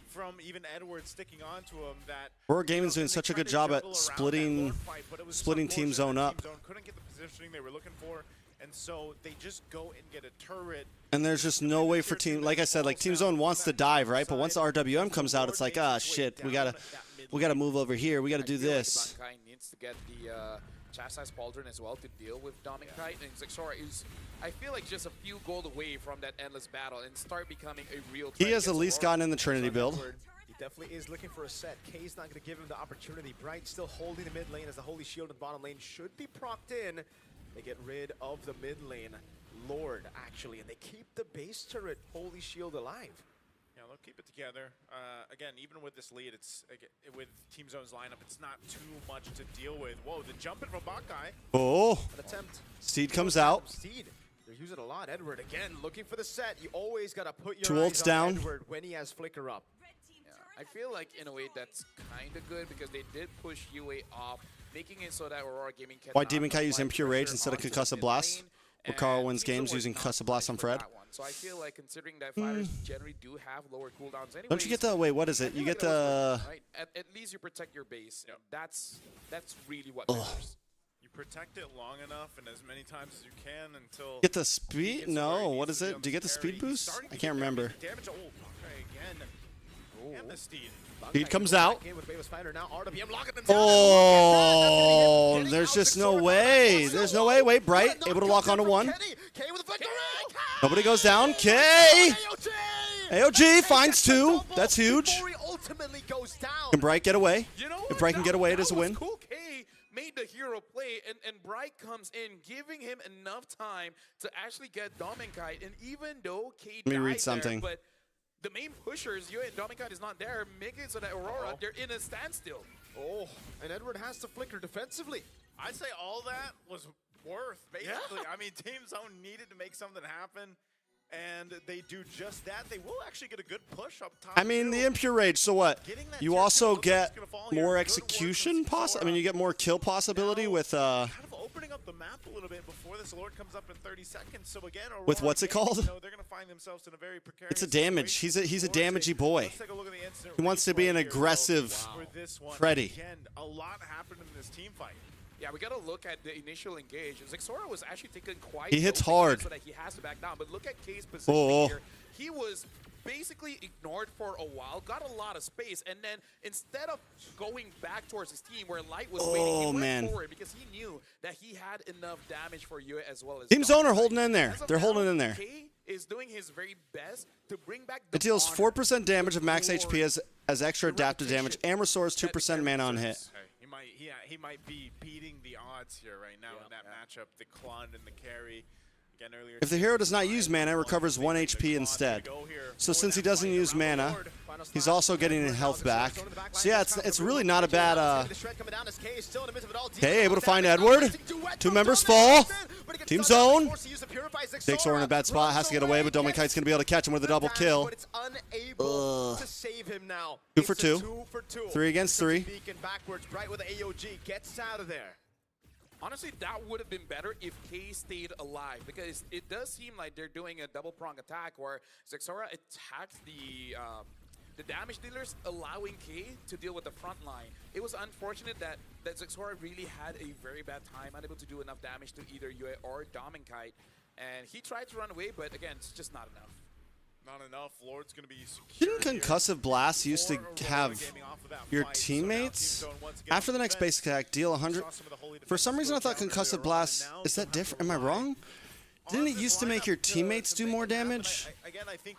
from even Edward sticking onto him that Aurora Gaming's doing such a good job at splitting Team Zone up. Team Zone couldn't get the positioning they were looking for, and so they just go and get a turret. And there's just no way for Team, like I said, like Team Zone wants to dive, right? But once RWM comes out, it's like, ah, shit, we gotta move over here. We gotta do this. Bankai needs to get the Chastise Pauldron as well to deal with Dom and Kite. And Zixora is, I feel like, just a few gold away from that endless battle and start becoming a real threat He has at against least Aurora. gotten in the Trinity build. He definitely is looking for a set. K's not going to give him the opportunity. Bright still holding the mid lane as the Holy Shield in the bottom lane should be procced in. They get rid of the mid lane. Lord, actually, and they keep the base turret Holy Shield alive. Yeah, they'll keep it together. Again, even with this lead, it's with Team Zone's lineup, it's not too much to deal with. Whoa, the jump in from Bankai. Oh, An attempt. Steed comes out. Steed. They're using a lot. Edward again looking for the set. You always got to put your 2 eyes ults on down. Edward when he has Flicker up. Yeah, I feel like, in a way, that's kind of good because they did push UA off, making it so that Aurora Gaming can. Why Demon Kai use Impure Rage instead of Concussive Blast? Where Carl wins games using Concussive Blast on Fred? So I feel like considering that fighters generally do have lower cooldowns anyway. Don't you get the, wait, what is it? You get the... Right? At least you protect your base. That's really what matters. You protect it long enough and as many times as you can until... Get the speed? No, what is it? Do you get the speed boost? I can't remember. Damage. Oh, okay, again. And the Steed. Speed comes out. Oh, Oh, there's just no way. There's no way. Wait, Bright, able to lock onto one. Nobody goes down. K! AOG finds 2. That's huge. Can Bright get away? If Bright can get away, it is a win. Cool K made the hero play, and Bright comes in, giving him enough time to actually get Dominkite. And even though K Let me died read something. there, but the main pushers, you and Dominkite is not there, making it so that Aurora, they're in a standstill. Oh, and Edward has to flicker defensively. I'd say all that was worth, basically. I mean, Team Zone needed to make something happen, and they do just that. They will actually get a good push up top. I mean, the Impure Rage, so what? You also get more execution I mean, you get more kill possibility with, kind of opening up the map a little bit before this Lord comes up in 30 seconds. So again, Aurora with what's it Gaming, called? you know, they're going to find themselves in a very precarious It's a damage. He's a damagey boy. Let's take a look at the instant He wants to be an replay here, aggressive for this one. Freddy. Again, a lot happened in this team fight. Yeah, we got to look at the initial engage. Zixora was actually taken quite He hits low hard. so that he has to back down. But look at K's position Oh. here. He was basically ignored for a while, got a lot of space, and then instead of going back towards his team where Light was waiting, he went forward because he knew that he had enough damage for Yue as well as Team Zone are holding in there. They're holding in there. K is doing his very best to bring back It deals 4% damage of max HP as extra adaptive damage, and restores 2% mana on hit. He might be beating the odds here right now in that matchup. The Klund and the carry. Again, earlier If the hero does not use mana, it recovers 1 HP instead. So since he doesn't use mana, he's also getting health back. So yeah, it's really not a bad. Okay, able to find Edward. 2 members fall. Team Zone. Takes Aura in a bad spot, has to get away, but Dominkite's going to be able to catch him with a double kill. To save him now. 2 for 2. 3 against 3. Backwards, Bright with the AOG gets out of there. Honestly, that would have been better if K stayed alive, because it does seem like they're doing a double prong attack where Zexora attacks the damage dealers, allowing K to deal with the front line. It was unfortunate that Zexora really had a very bad time, unable to do enough damage to either Yue or Dominkite, and he tried to run away, but again, it's just not enough. Not enough. Lord's going to be secure. Didn't Concussive Blast used to have your teammates, after the next basic attack, deal 100? For some reason, I thought Concussive Blast, is that different? Am I wrong? Didn't it used to make your teammates do more damage? Again, I think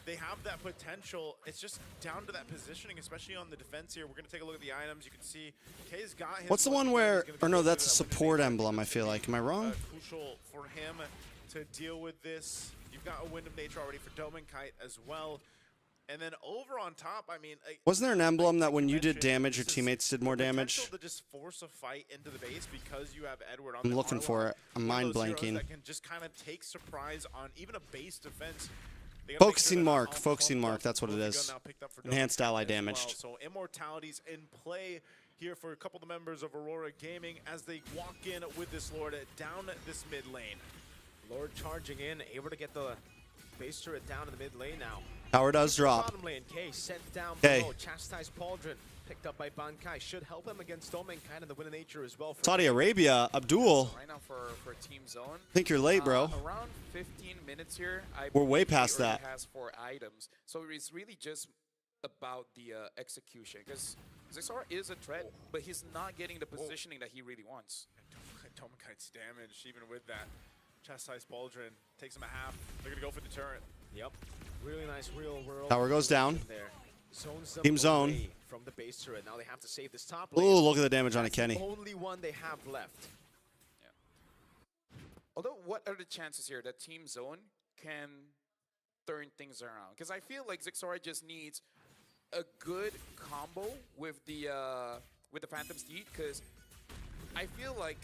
they have that potential. It's just down to that positioning, especially on the defense here. We're going to take a look at the items. You can see K's got his. What's the one where, or no, that's a support emblem, I feel like. Am I wrong? Crucial for him to deal with this. You've got a Wind of Nature already for Dominkite as well. And then over on top, I mean... Wasn't there an emblem that when you did damage, your teammates did more damage? To just force a fight into the base because you have Edward on I'm looking for it. I'm mind blanking. That can just kind of take surprise on even a base defense. Focusing mark. Focusing mark. That's what it is. Enhanced ally damaged. So Immortality's in play here for a couple of the members of Aurora Gaming as they walk in with this Lord down this mid lane. Lord charging in, able to get the base turret down in the mid lane now. Tower does drop. Bottom lane, K sent down below. Chastise Pauldron picked up by Bankai. Should help him against Dominkite and the Wind of Nature as well. Saudi Arabia, Abdul. Right now for Team Zone. I think you're late, bro. Around 15 minutes here. We're way past that. Has 4 items, so it's really just about the execution, because Zexora is a threat, but he's not getting the positioning that he really wants. Dominkite's damaged even with that. Chastise Pauldron takes him a half. They're going to go for the turret. Yep. Really nice real world. Tower goes down. There. Team Zone. From the base turret. Now they have to save this top lane. Ooh, look at the damage on a Kenny. The only one they have left. Yeah. Although, what are the chances here that Team Zone can turn things around? Because I feel like Zexora just needs a good combo with the Phantom Steed, because I feel like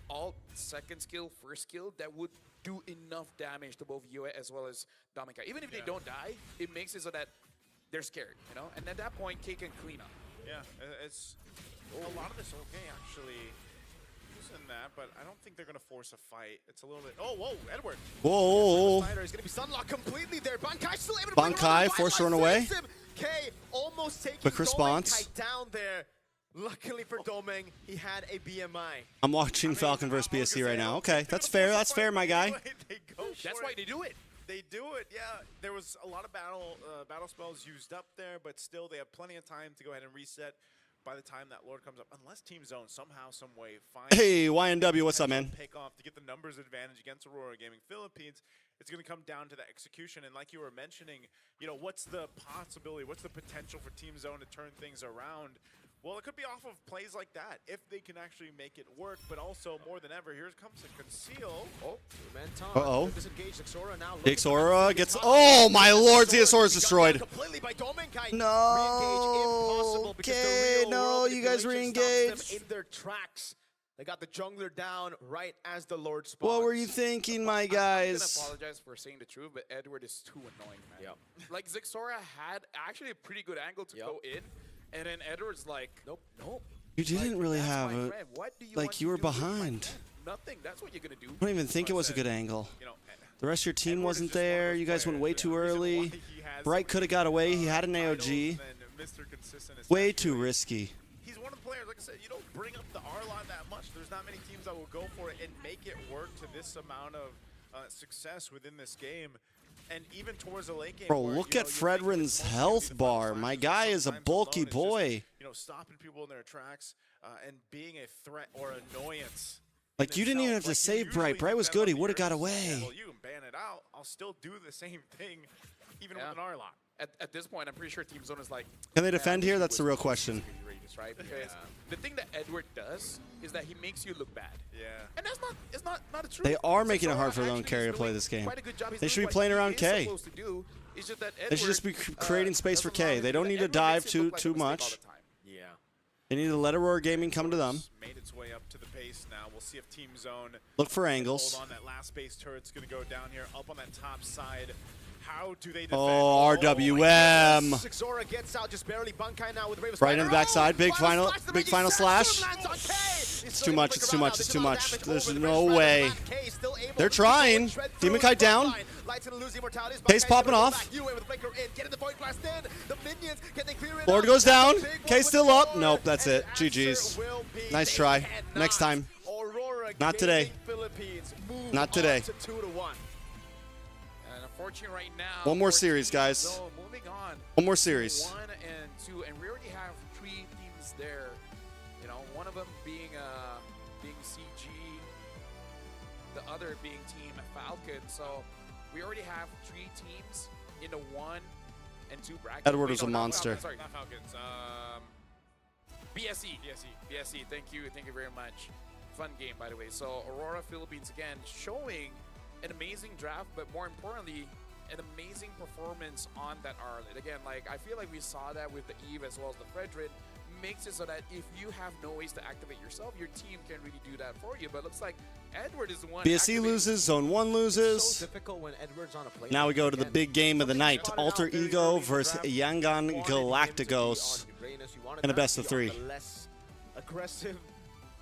all second skill, first skill, that would do enough damage to both Yue as well as Dominkite. Even if they don't die, it makes it so that they're scared, you know? And at that point, K can clean up. Yeah, it's a lot of this okay, actually, using that, but I don't think they're going to force a fight. It's a little bit... Oh, whoa, Edward. Whoa. He's going to be sunlocked completely there. Bankai still able to Bankai forced to run away. K almost taking Quick response. Dominkite down there. Luckily for Doming, he had a BMI. I'm watching Falcon versus BSC right now. Okay, that's fair. That's fair, my guy. That's why they do it. They do it, yeah. There was a lot of battle spells used up there, but still they have plenty of time to go ahead and reset by the time that Lord comes up. Unless Team Zone somehow, some way finds... Hey, YNW, what's up, man? ...pick off to get the numbers advantage against Aurora Gaming Philippines. It's going to come down to the execution. And like you were mentioning, you know, what's the possibility, what's the potential for Team Zone to turn things around? Well, it could be off of plays like that, if they can actually make it work. But also, more than ever, here comes a Conceal. Uh-oh. Takes Aura, gets... Oh, my lord, Xeosaurus destroyed. Completely by Dominkite. No. Okay, no, you guys re-engage. In their tracks. They got the jungler down right as the Lord spawns. What were you thinking, my guys? I'm gonna apologize for saying the truth, but Edward is too annoying, man. Yep. Like, Zexora had actually a pretty good angle to go in. And then Edward's like, nope. You didn't really have a... Like, you were behind. Nothing. That's what you're going to do. I don't even think it was a good angle. The rest of your team wasn't there. You guys went way too early. Bright could have got away. He had an AOG. Way too risky. He's one of the players, like I said, you don't bring up the R-Lot that much. There's not many teams that will go for it and make it work to this amount of success within this game. And even towards the late game, Bro, where, look you at know, you think Fredrin's it's mostly gonna be health the bar. final My slashes, guy is a sometimes bulky alone it's boy. Just, you know, stopping people in their tracks and being a threat or annoyance. Like, you didn't even have to save Bright. Bright was good. He would have got away. Well, you can ban it out. I'll still do the same thing, even with an R-lock. At this point, I'm pretty sure Team Zone is like, Can they "Man, I defend wish here? he That's the was real close question. to Regis," right? Because the thing that Edward does is that he makes you look bad. Yeah. And that's not, it's not a truth. They are Since making it Zora hard for their own actually carry is to play doing this game. quite a good job. He's They should doing be what playing he around is K. supposed to do. It's just that They should just be creating space for K. They don't need to dive too much. Yeah. They need to let Aurora Gaming come to them. Made its way up to the base now. We'll see if Team Zone Look for can angles. Hold on, that last base turret's going to go down here, up on that top side. How do they defend? Oh, RWM. Zora gets out, just barely. Bunkai now with Raven's Right in the backside. Big final slash. It's It's too much. It's too much. It's too much. There's no way. They're trying. Demon Kite down. K's popping off. Lord goes down. K's still up. Nope, that's it. GG's. Nice try. Next time. Not today. Not today. And unfortunately right now, One more for series, Team guys. Zone moving on One more to series. 1 and 2, and we already have 3 teams there. You know, one of them being CG, the other being Team Falcon. So we already have 3 teams in the 1 and 2 bracket. Edward Wait, was a no, not monster. Falcons, sorry, not Falcons. BSE. Thank you very much. Fun game, by the way. So Aurora Philippines again showing an amazing draft, but more importantly, an amazing performance on that Arlet. Again, like I feel like we saw that with the Eve as well as the Fredrin. Makes it so that if you have no ways to activate yourself, your team can really do that for you. But it looks like Edward is the one. BSE loses. Zone 1 loses. So difficult when Edward's on a play. Now we go to the big game of the night. Alter Ego versus Yangon Galacticos in a best of 3. Less aggressive,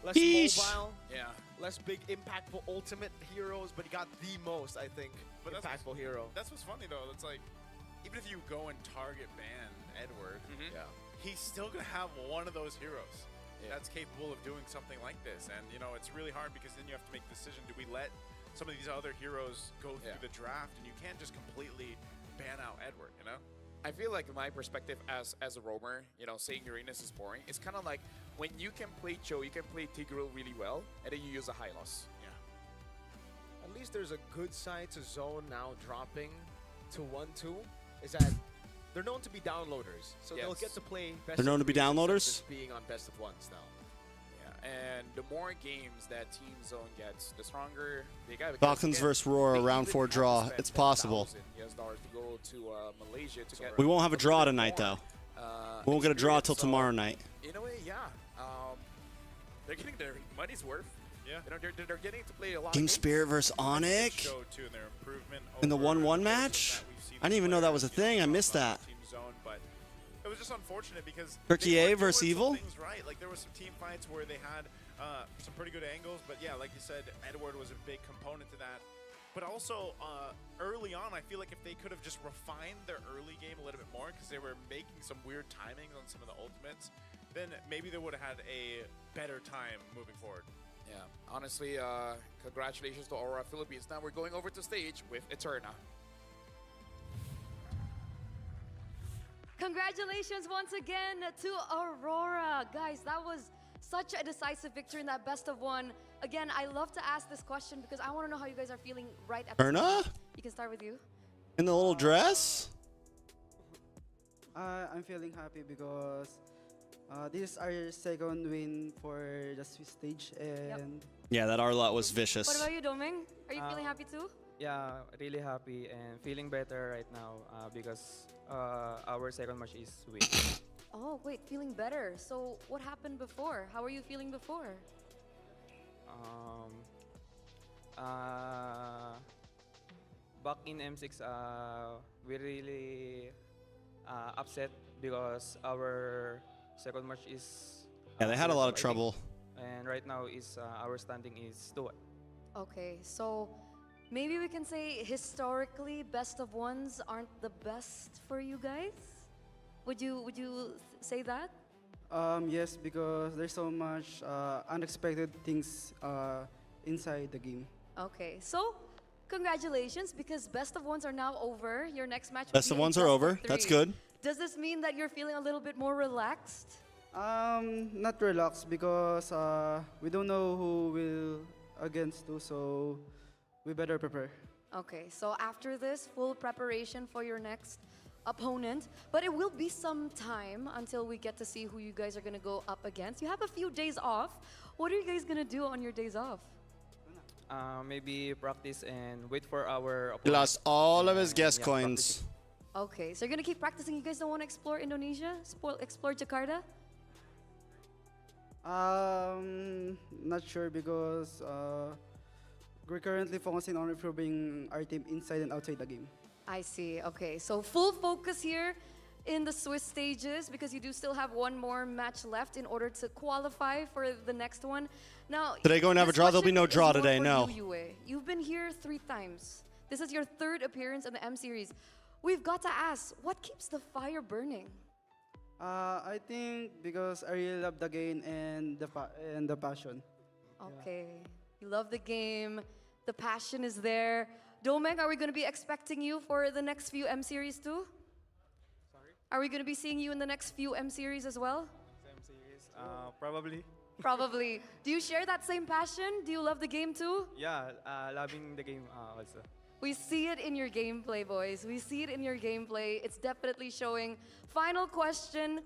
less Yeesh. mobile, Yeah. less big impactful ultimate heroes, but he got the most, I think, impactful hero. That's what's funny though. It's like, even if you go and target ban Edward, he's still gonna have one of those heroes that's capable of doing something like this. And you know, it's really hard because then you have to make the decision: do we let some of these other heroes go through the draft? And you can't just completely ban out Edward. You know? I feel like in my perspective as a roamer, you know, saying Uranus is boring. It's kind of like when you can play Cho, you can play Tigreal really well, and then you use a Hylos. At least there's a good side to Zone now dropping to 1-2, is that they're known to be downloaders, so they'll get to play best They're known to be of 3s instead of downloaders? just being on best of 1s now. Yeah, and the more games that Team Zone gets, the stronger they got. Falcons versus Aurora, round 4 draw. It's possible. $10,000 to go to Malaysia to get. We won't have a draw tonight, though. We won't get a draw till So, tomorrow night. In a way, yeah. They're getting their money's worth. Yeah. You know, they're getting to play a lot. Team of games. Spirit versus Onyx Show too in their improvement in the over 1-1 match. I didn't even know that was a thing. I missed that. Team Zone, but it was just unfortunate because Turkey they A were versus doing some Evil? things right. Like there were some team fights where they had some pretty good angles, but yeah, like you said, Edward was a big component to that. But also early on, I feel like if they could have just refined their early game a little bit more, because they were making some weird timings on some of the ultimates, then maybe they would have had a better time moving forward. Yeah, honestly, congratulations to Aurora Philippines. Now we're going over to stage with Eterna. Congratulations once again to Aurora. Guys, that was such a decisive victory in that best of 1. Again, I love to ask this question because I want to know how you guys are feeling right at Erna? the time. You can start with you. In the little dress? I'm feeling happy because this is our second win for the Swiss stage, and Yeah, that Arlot was vicious. What about you, Doming? Are you feeling happy too? Yeah, really happy and feeling better right now because our second match is win. Oh, wait, feeling better. So what happened before? How were you feeling before? Back in M6, we really upset because our second match is. Yeah, they had a lot of trouble. And right now is our standing is 2-1. Okay, so maybe we can say historically best of 1s aren't the best for you guys? Would you say that? yes, because there's so much unexpected things inside the game. Okay, so congratulations, because best of ones are now over. Your next match. Best will of be a ones are best of over. That's three. good. Does this mean that you're feeling a little bit more relaxed? Not relaxed because we don't know who will against who, so we better prepare. Okay, so after this, full preparation for your next opponent, but it will be some time until we get to see who you guys are gonna go up against. You have a few days off. What are you guys gonna do on your days off? Maybe practice and wait for our He lost all of his and, guest yeah, coins. Okay, so you're gonna keep practicing. You guys don't want to explore Indonesia? Explore Jakarta? Not sure because we're currently focusing on improving our team inside and outside the game. I see. Okay, so full focus here in the Swiss stages because you do still have one more match left in order to qualify for the next one. Now, Today going to have a this draw. There'll be question no is draw more today, for no. you, Yue. You've been here 3 times. This is your 3rd appearance in the M Series. We've got to ask, what keeps the fire burning? I think because I really love the game and the passion. Okay, you love the game, the passion is there. Domeng, are we going to be expecting you for the next few M Series too? Sorry? Are we going to be seeing you in the next few M Series as well? M series. Probably. Probably. Do you share that same passion? Do you love the game too? Yeah, loving the game also. We see it in your gameplay, boys. We see it in your gameplay. It's definitely showing. Final question,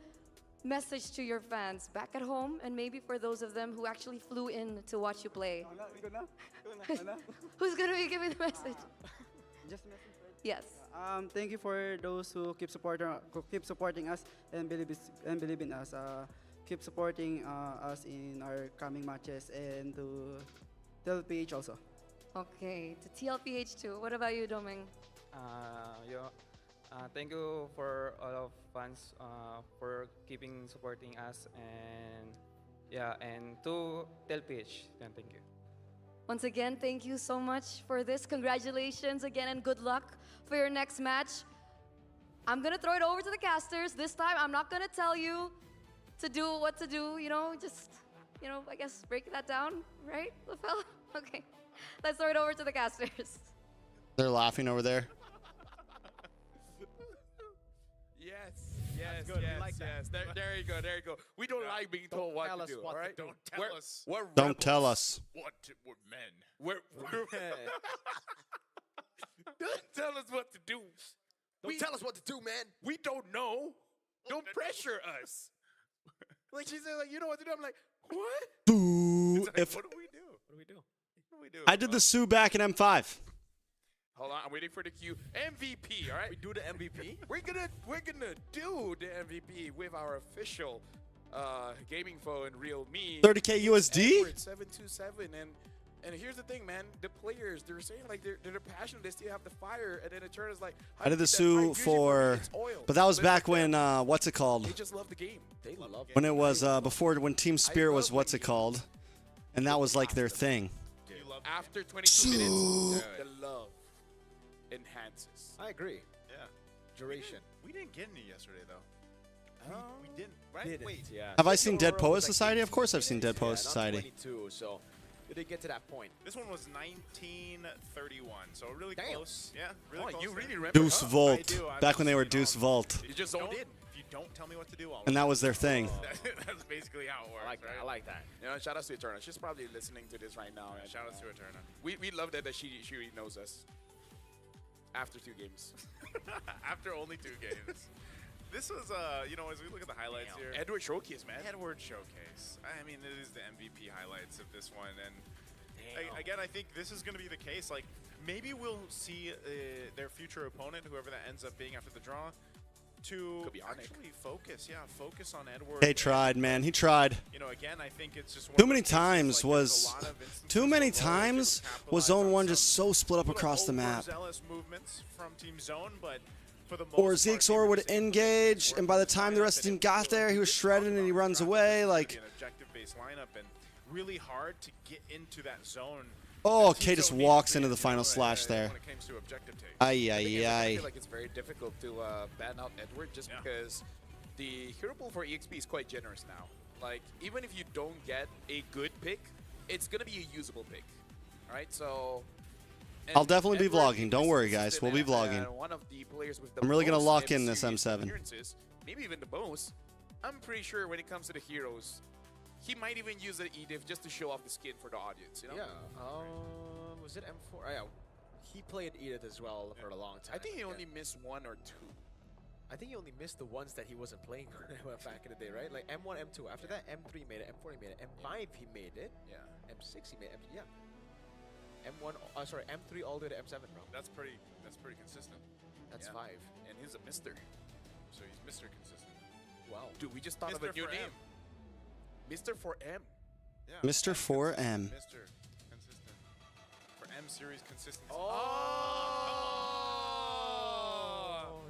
message to your fans back at home, and maybe for those of them who actually flew in to watch you play. Who's gonna be giving the message? Just message, right? Yes. Thank you for those who keep supporting us and believe in us. Keep supporting us in our coming matches and to TLPH also. Okay, to TLPH too. What about you, Domeng? Thank you for all of fans for keeping supporting us, and yeah, and to TLPH. Thank you. Once again, thank you so much for this. Congratulations again and good luck for your next match. I'm gonna throw it over to the casters. This time, I'm not gonna tell you to do what to do, just, I guess break that down, right, LaFell? Okay, let's throw it over to the casters. They're laughing over there. Yes, good. We yes, like that. yes. There you go. We don't like being told what to do, all right? Don't tell us. We're Don't tell rebels. us. We're men. We're Don't tell us what to do. Don't tell us what to do, man. We don't know. Don't pressure us. Like she said, you know what to do. I'm like, what? Boo. If What do we do? What do we do? I did the Sue back in M5. Hold on, I'm waiting for the cue. MVP, all right? We do the MVP? We're gonna do the MVP with our official gaming phone, Real Me. 30K USD? Edward 727, and here's the thing, man. The players, they're saying like they're passionate. They still have the fire, and then it turns like I did the Sue for, but that was back when what's it called? They just love the game. They love When it was when Team Spirit was what's it called, and that was like their thing. After 22 minutes, the love enhances. I agree. Yeah. Duration. We didn't get any yesterday, though. We didn't, right? Didn't, Wait. yeah. Have I seen Dead Aurora Poet was like Society? Of 18 course I've seen Dead minutes. Poet Yeah, not Society. 22, so we didn't get to that point. This one was 1931, so really Damn. close. Yeah, really Oh, close. you there. really remember? Deuce huh? Volt. I do. I'm Back when they were just, Deuce Volt. You just Don't, zoned in. if you don't tell me what to do, I'll And that was their thing. That's basically how it works, I like that. right? I like that. Shout out to Eterna. She's probably listening to this right now. And, Shout out to Eterna. We love that she knows us. After 2 games. After only 2 games. This was, as we look at the highlights here. Edward Showcase, man. Edward Showcase. I mean, it is the MVP highlights of this one. And again, I think this is going to be the case. Like, maybe we'll see their future opponent, whoever that ends up being after the draw, to Could be Arnick. actually focus on Edward. He tried, man. He tried. Again, I think it's just one Too of many those cases, times like, there's a was lot of instances too many where Rollers times able to was capitalize Zone on 1 some just so split up little across the map. overzealous movements from Team Zone, but for the most Or part, Zeexor would engage, and by the time the rest of the team got there, he was shredded and he runs away. Like, an objective-based lineup and really hard to get into that zone. oh, Team K just Zone needs walks to into be, the final slash there. When it comes to objective take. Ay, I ay, feel like it's very difficult to ban out Edward just because the hero pool for EXP is quite generous now. Like, even if you don't get a good pick, it's going to be a usable pick. All right, so I'll definitely be vlogging. Don't worry, guys. We'll be vlogging. One of the players with the I'm really going to most lock in this M-series M7. appearances, maybe even the most. I'm pretty sure when it comes to the heroes, he might even use an Edith just to show off the skin for the audience, you know? Yeah. Was it M4? Oh, yeah. He played Edith as well for a long time. I think he only missed 1 or 2. I think he only missed the ones that he wasn't playing back in the day, right? Like M1, M2. After that, M3 made it, M4 he made it, M5 he made it. Yeah. M6 he made it. Yeah. M1, sorry, M3 all the way to M7, bro. That's pretty consistent. That's Yeah. 5. And he's a Mister. So he's Mr. Consistent. Wow. Dude, we just thought of a Mr. new for name. M. Mr. for M. Yeah. Mr. 4M. Mr. Consistent. For M series consistency.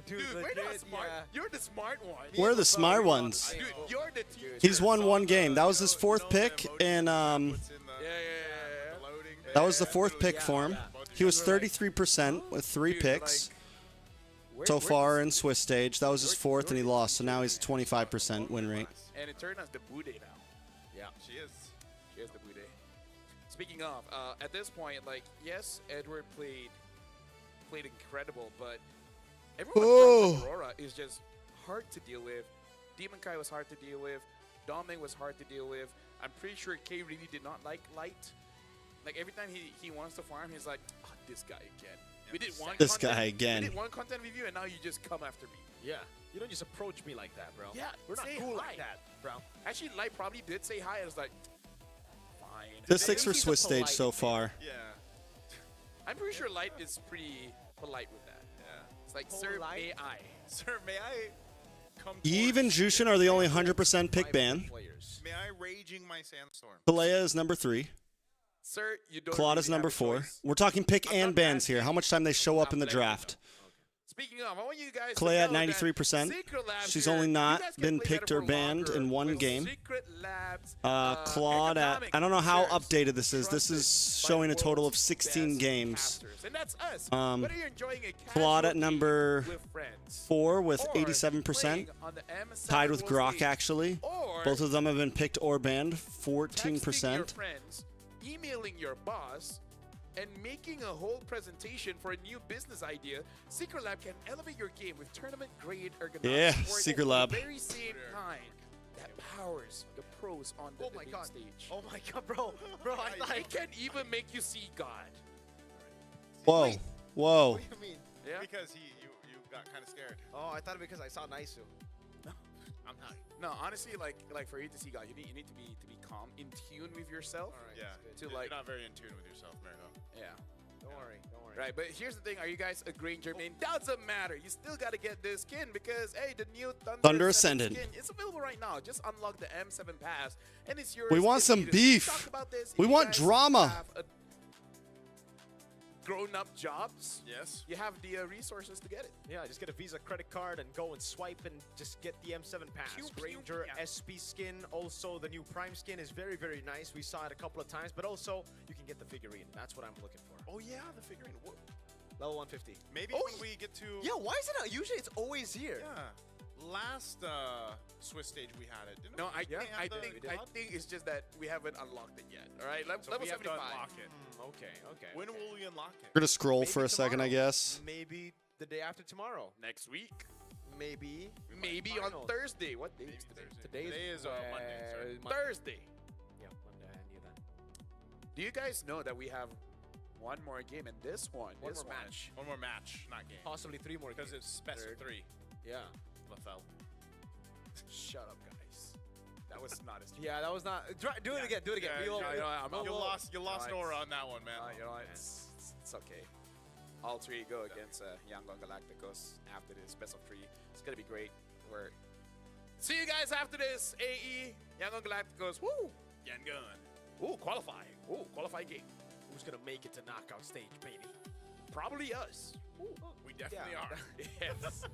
Dude, we're not smart. yeah. You're the smart one. We're the smart ones. Dude, you're the teacher. He's won 1 game. That was his 4th pick, and Yeah. that was the 4th pick for him. He was 33% with 3 picks so far in Swiss stage. That was his 4th, and he lost. So now he's 25% win rate. And it turned out the Bude now. Yeah. She is the Bude. Speaking of, at this point, like, yes, Edward played incredible, but everyone from Aurora is just hard to deal with. Demon Kai was hard to deal with. Dominic was hard to deal with. I'm pretty sure Kay really did not like Light. Like, every time he wants to farm, he's like, oh, this guy again. We did one This content, guy again. We did one content review, and now you just come after me. Yeah. You don't just approach me like that, bro. Yeah, We're not say cool hi. like that, bro. Actually, Light probably did say hi. I was like, fine. This 6 for Swiss stage so far. Yeah. I'm pretty sure Light is pretty polite with that. Yeah. It's like, sir, may I? Sir, may I come Eve and Jushin are the only 100% pick ban. May I raging my sandstorm? Kalea is number 3. Sir, you don't Claude really is number have a 4. choice. We're talking pick and bans here. How much time they show up in the draft? Speaking of, I want you guys Kalea at to know that 93%. Secret Labs She's here, only you not guys can been play picked better or for banned longer in 1 with game. Secret Labs, Claude at, I don't know how updated this is. This is showing a total of 16 games. casters. And that's us. Um, Whether you're enjoying a Claude casual at number game with friends, 4 with or 87%. playing on the M7 Tied with World Grok, Stage, actually. or Both of them have been picked or banned. texting your 14%. friends, emailing your boss, and making a whole presentation for a new business idea, Secret Lab can elevate your game with tournament-grade ergonomics Yeah, support Secret at Lab. the very same kind that powers the pros on the debate stage. Oh my god, bro. Bro, I thought It can even make you see God. Whoa. Whoa. What do you mean? Yeah? Because you got kind of scared. Oh, I thought it because I saw Naisu. I'm not. No, honestly, like for you to see God, you need to be calm, in tune with yourself. Yeah. To like, You're not very in tune with yourself, Mariho. yeah. Don't worry. Right, but here's the thing: are you guys agreeing, Jermaine? Doesn't matter. You still gotta get this skin because hey, the new Thunder Ascendant. skin is available right now. Just unlock the M7 pass, and it's yours. We want if some needed. beef. Talk about this. We If you want guys drama. have grown-up jobs. Yes. You have the resources to get it. Yeah, just get a Visa credit card and go and swipe and just get the M7 pass. Pew, pew, Ranger yeah. SP skin, also the new Prime skin is very, very nice. We saw it a couple of times, but also you can get the figurine. That's what I'm looking for. Oh yeah, the figurine. What? Level 150. Maybe Oh, when we get to Yeah, why is it not? Usually it's always here. Yeah. Last Swiss stage we had it. Didn't No, we? I Have the think it's just that we haven't unlocked it yet. All right, So level we have to 75. unlock it. Okay. When will we unlock it? We're going to scroll Maybe for a second, I tomorrow. guess. Maybe the day after tomorrow. Next week. Maybe. Maybe on Finals. Thursday. What day is today? Today is Monday. Sorry. Thursday. Yeah, Monday. I knew that. Do you guys know that we have one more game in this one? One this more match. One more match, not game. Possibly 3 more Because games. it's best of 3. Yeah. Lafel. Shut up, guys. That was not as Yeah, that was not. Do it again. Do it again. Yeah, We will- yeah, we- I'm- we'll- You we'll- lost No, aura on that one, man. you know, it's okay. All 3 go against Yangon Galacticos after this best of 3. It's gonna be great. See you guys after this. AE Yangon Galacticos. Woo! Yangon. Ooh, qualify. Ooh, qualify game. Who's gonna make it to knockout stage, baby? Probably us. We definitely Yeah. are. Yes.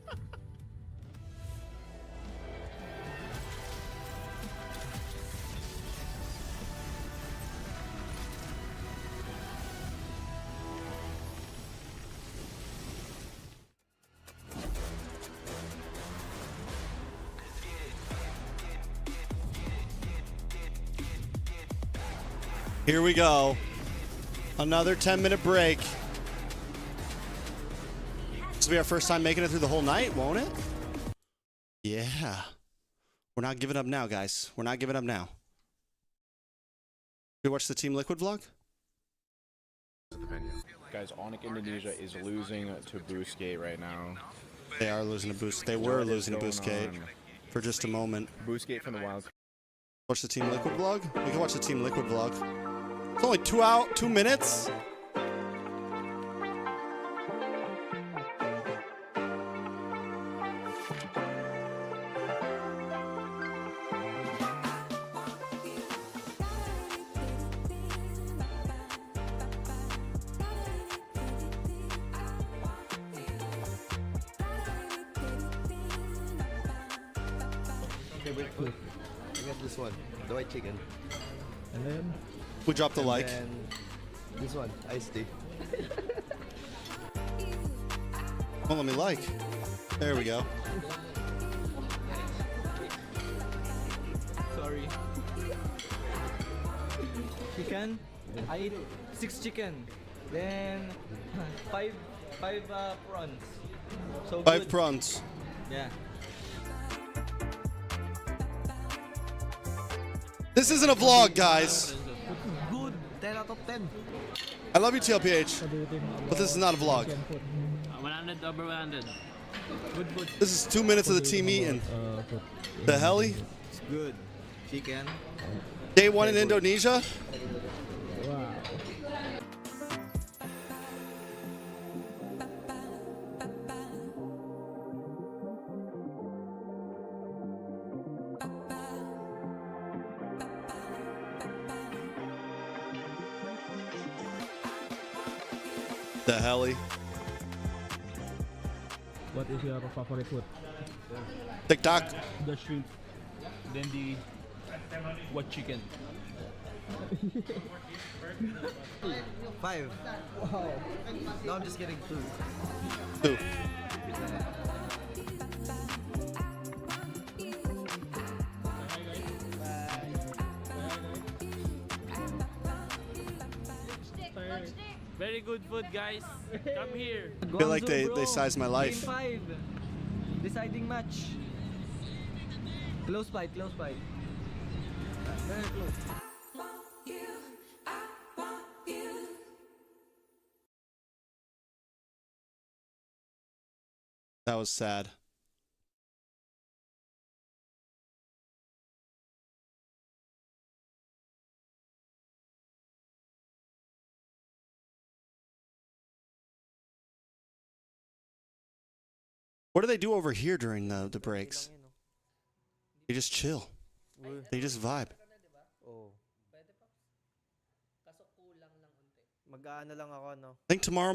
Here we go. Another 10-minute break. will be our first time making it through the whole night, won't it? Yeah. We're not giving up now, guys. We're not giving up now. You watch the Team Liquid vlog? Guys, Onyx Indonesia is losing to Boostgate right now. They are losing to Boost. They were losing to Boostgate for just a moment. Boostgate from the Wild. Watch the Team Liquid vlog? We can watch the Team Liquid vlog. It's only 2 minutes. Favorite food? I guess this one, the white chicken. And then? We dropped the like. And this one, iced tea. Well, let me like. There we go. Sorry. Chicken. I eat 6 chicken. Then 5 prawns. So 5 good. prawns. Yeah. This isn't a vlog, guys. Good. 10 out of 10. I love you, TLPH, but this is not a vlog. 100 over 100. Good food. This is 2 minutes of the team eating. The heli? It's good. Chicken. Day 1 in Indonesia? Wow. The heli. What is your favorite food? TikTok. The shrimp. Then the what chicken? 5. Wow. No, I'm just kidding. 2. Very good food, guys. Come here. I feel like they sized my life. Game 5. Deciding match. Close fight, close fight. Very close. That was sad. What do they do over here during the breaks? They just chill. They just vibe. Oh. Mag-aano lang ako, no? I think tomorrow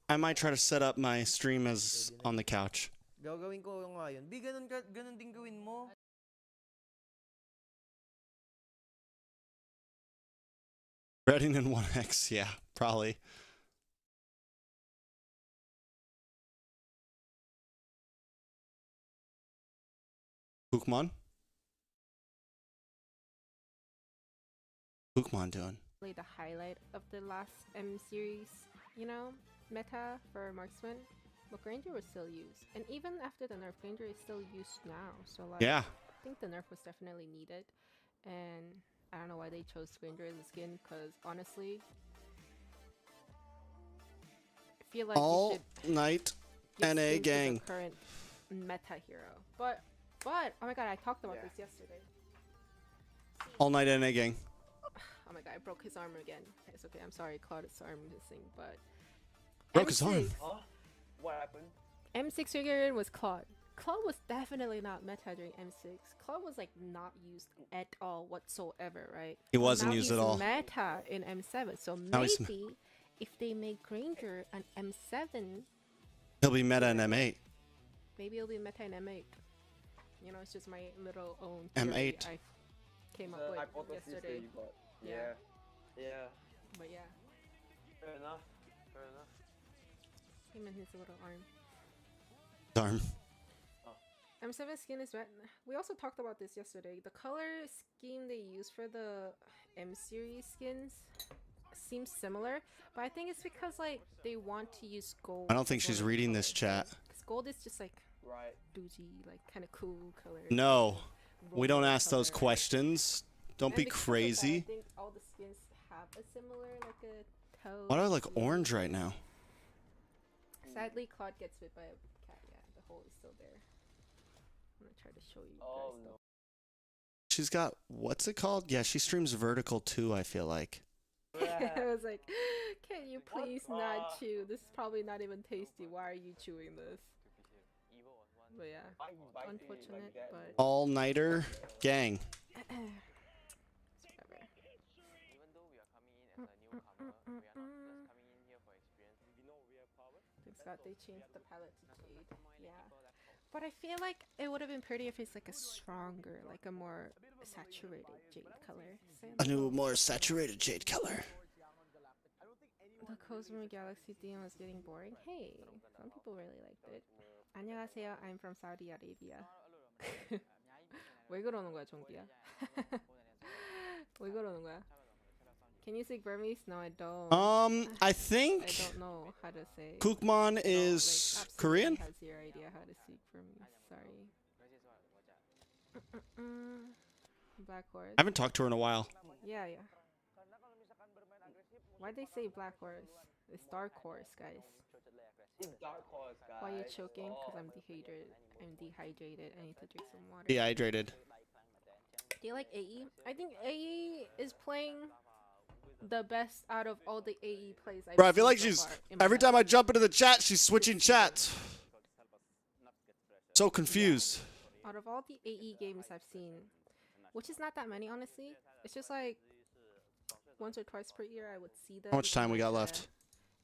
I might try to set up my stream as on the couch. Gagawin ko nga yun. Bi, ganun din gawin mo. Reading in 1x, yeah, probably. Pokemon? Pokemon doing? Really the highlight of the last M series, you know, meta for marksman. But Granger was still used, and even after the nerf, Granger is still used now. So like, yeah, I think the nerf was definitely needed, and I don't know why they chose Granger as a skin. Because honestly, I feel like all you should night give NA skins to the gang. current meta hero. But oh my god, I talked about this yesterday. All night NA gang. Oh my god, I broke his arm again. It's okay, I'm sorry, Claude's arm missing, but Broke his arm. Oh, what happened? M6 figure was Claude. Claude was definitely not meta during M6. Claude was like not used at all whatsoever, right? He wasn't Now used he's at all. Meta in M7, so Now he's maybe if they make Granger an M7, He'll be meta in M8. maybe it'll be meta in M8. You know, it's just my little own M8. theory I came up The with hypothesis that yesterday. you got. Yeah. Yeah. But yeah, Fair enough. Fair enough. him and his little arm. Darn. M7 skin is red. We also talked about this yesterday. The color scheme they use for the M series skins seems similar, but I think it's because like they want to use gold. I don't think she's reading this chat. Because gold is just like bougie, like kind of cool color. No, we don't ask those questions. Don't And be because of that, crazy. I think all the skins have a similar like a toe. Why do I like orange right now? Sadly, Claude gets bit by a cat. Yeah, the hole is still there. I'm gonna try to show you guys. Though. She's got, what's it called? Yeah, she streams vertical too, I feel like. I was like, can you please not chew? This is probably not even tasty. Why are you chewing this? But yeah, unfortunate, but All-nighter gang. Thanks God they changed the palette to jade. Yeah. But I feel like it would have been pretty if it's like a stronger, like a more saturated jade color. A new, more saturated jade color. The Cosmo Galaxy theme was getting boring. Hey, some people really liked it. 안녕하세요, I'm from Saudi Arabia. 왜 그러는 거야, 종기야? 왜 그러는 거야? Can you speak Burmese? No, I don't. I think I don't know how to say. Kukman is like, Korean? Has your idea how to speak Burmese? Sorry. Black horse. I haven't talked to her in a while. Yeah. Why'd they say black horse? It's dark horse, guys. Why are you choking? Because I'm dehydrated. I need to drink some water. Dehydrated. Do you like AE? I think AE is playing the best out of all the AE plays I've Bro, I feel seen like so she's, far in my every life. time I jump into the chat, she's switching chats. So confused. Out of all the AE games I've seen, which is not that many, honestly, it's just like once or twice per year I would see them. How much time we got in, left?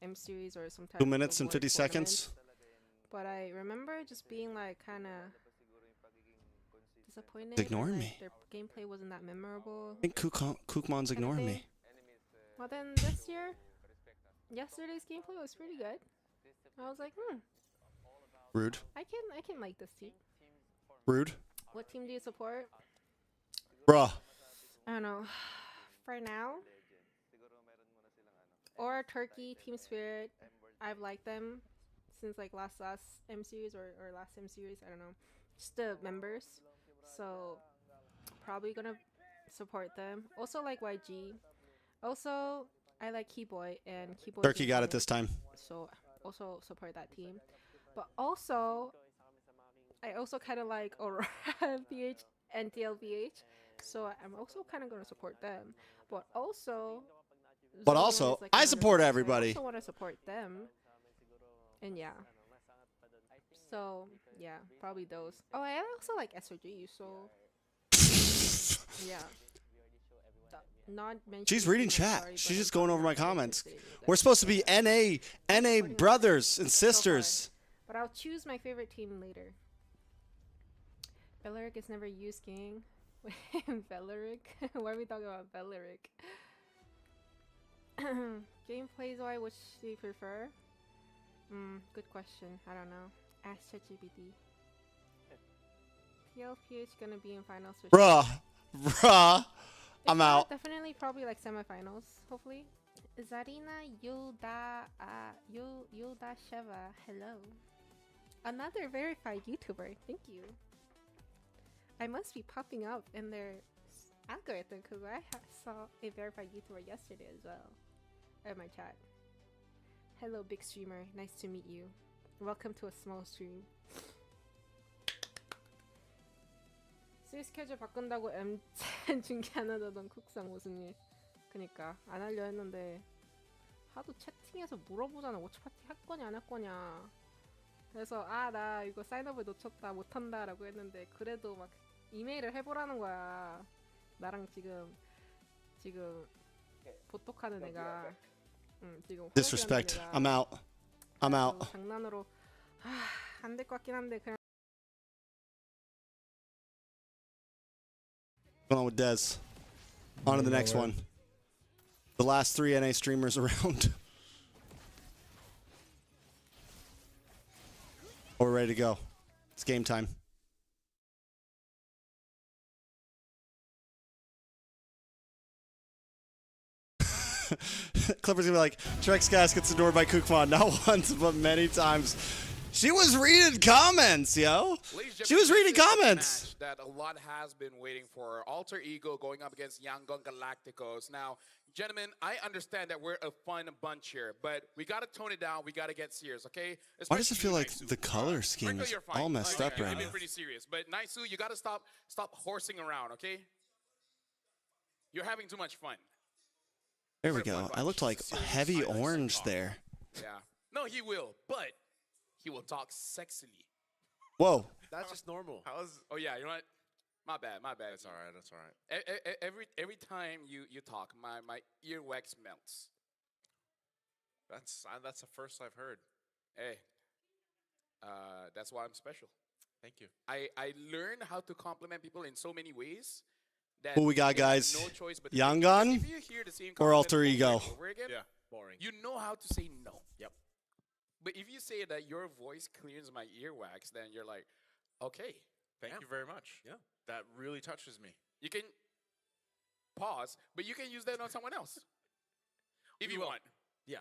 M series or sometimes 2 minutes and 50 seconds. But I remember just being like kind of disappointed. It's ignoring and, me. Their gameplay wasn't that memorable. I think Kukman's ignoring me. Well then this year, yesterday's gameplay was pretty good. I was like, Rude. I can like this team. Rude. What team do you support? Bruh. I don't know. For now, or Turkey, Team Spirit. I've liked them since like last M series or last M series. I don't know, just the members. So probably gonna support them. Also like YG. Also I like Keyboy and Keyboy. Turkey got it this time. So also support that team. But also I also kind of like Aurora PH and TLPH. So I'm also kind of gonna support them. But also is, like, I another support team. I everybody. also want to support them. And yeah. So yeah, probably those. Oh, I also like SRG. So yeah. Not She's reading chat. sorry, She's but just I'm going over my not comments. interested in you We're guys. supposed to be NA brothers and sisters. But I'll choose my favorite team later. Belleric is never used, gang. Belleric? Why are we talking about Belleric? Gameplays wise, which do you prefer? Good question. I don't know. Ask ChatGPT. TLPH gonna be in finals. Bruh. I'm out. Definitely, probably like semifinals. Hopefully. Zarina Yuldasheva. Hello. Another verified YouTuber. Thank you. I must be popping up in their algorithm because I saw a verified YouTuber yesterday as well. In my chat. Hello, big streamer. Nice to meet you. Welcome to a small stream. 스케줄 바꾼다고 M 중계하다던 쿡상 무슨 일? 그니까 안 하려 했는데 하도 채팅에서 물어보잖아. 워치파티 할 거냐 안 할 거냐. 그래서 나 이거 사인업을 놓쳤다 못한다라고 했는데 그래도 막 이메일을 해보라는 거야. 나랑 지금 보톡하는 애가 지금 Disrespect. I'm out. I'm out. 장난으로 안 될 것 같긴 한데 그냥 Going on with Dez. On to the next one. The last 3 NA streamers around. We're ready to go. It's game time. Clippers gonna be like, TREXCASTS gets ignored by Kukman, not once, but many times. She was reading comments, yo. She was reading comments. That a lot has been waiting for. Alter Ego going up against Yangon Galacticos. Now, gentlemen, I understand that we're a fun bunch here, but we got to tone it down. We got to get serious, okay? Why does it feel like the color scheme is all messed up right You've now? been pretty serious, but Naisu, you got to stop horsing around, okay? You're having too much fun. There we go. I looked like heavy orange there. Yeah. No, he will, but he will talk sexily. Whoa. That's just normal. Oh yeah, you know what? My bad. That's all right. That's all right. Every time you talk, my earwax melts. That's the first I've heard. Hey, that's why I'm special. Thank you. I learn how to compliment people in so many ways. That Who we got, they have guys? No choice but to Yangon if you hear the same or compliment Alter over Ego? and over again, Yeah, boring. you know how to say no. Yep. But if you say that your voice clears my earwax, then you're like, okay. Thank you very much. Yeah. That really touches me. You can pause, but you can use that on someone else. If you want. Yeah.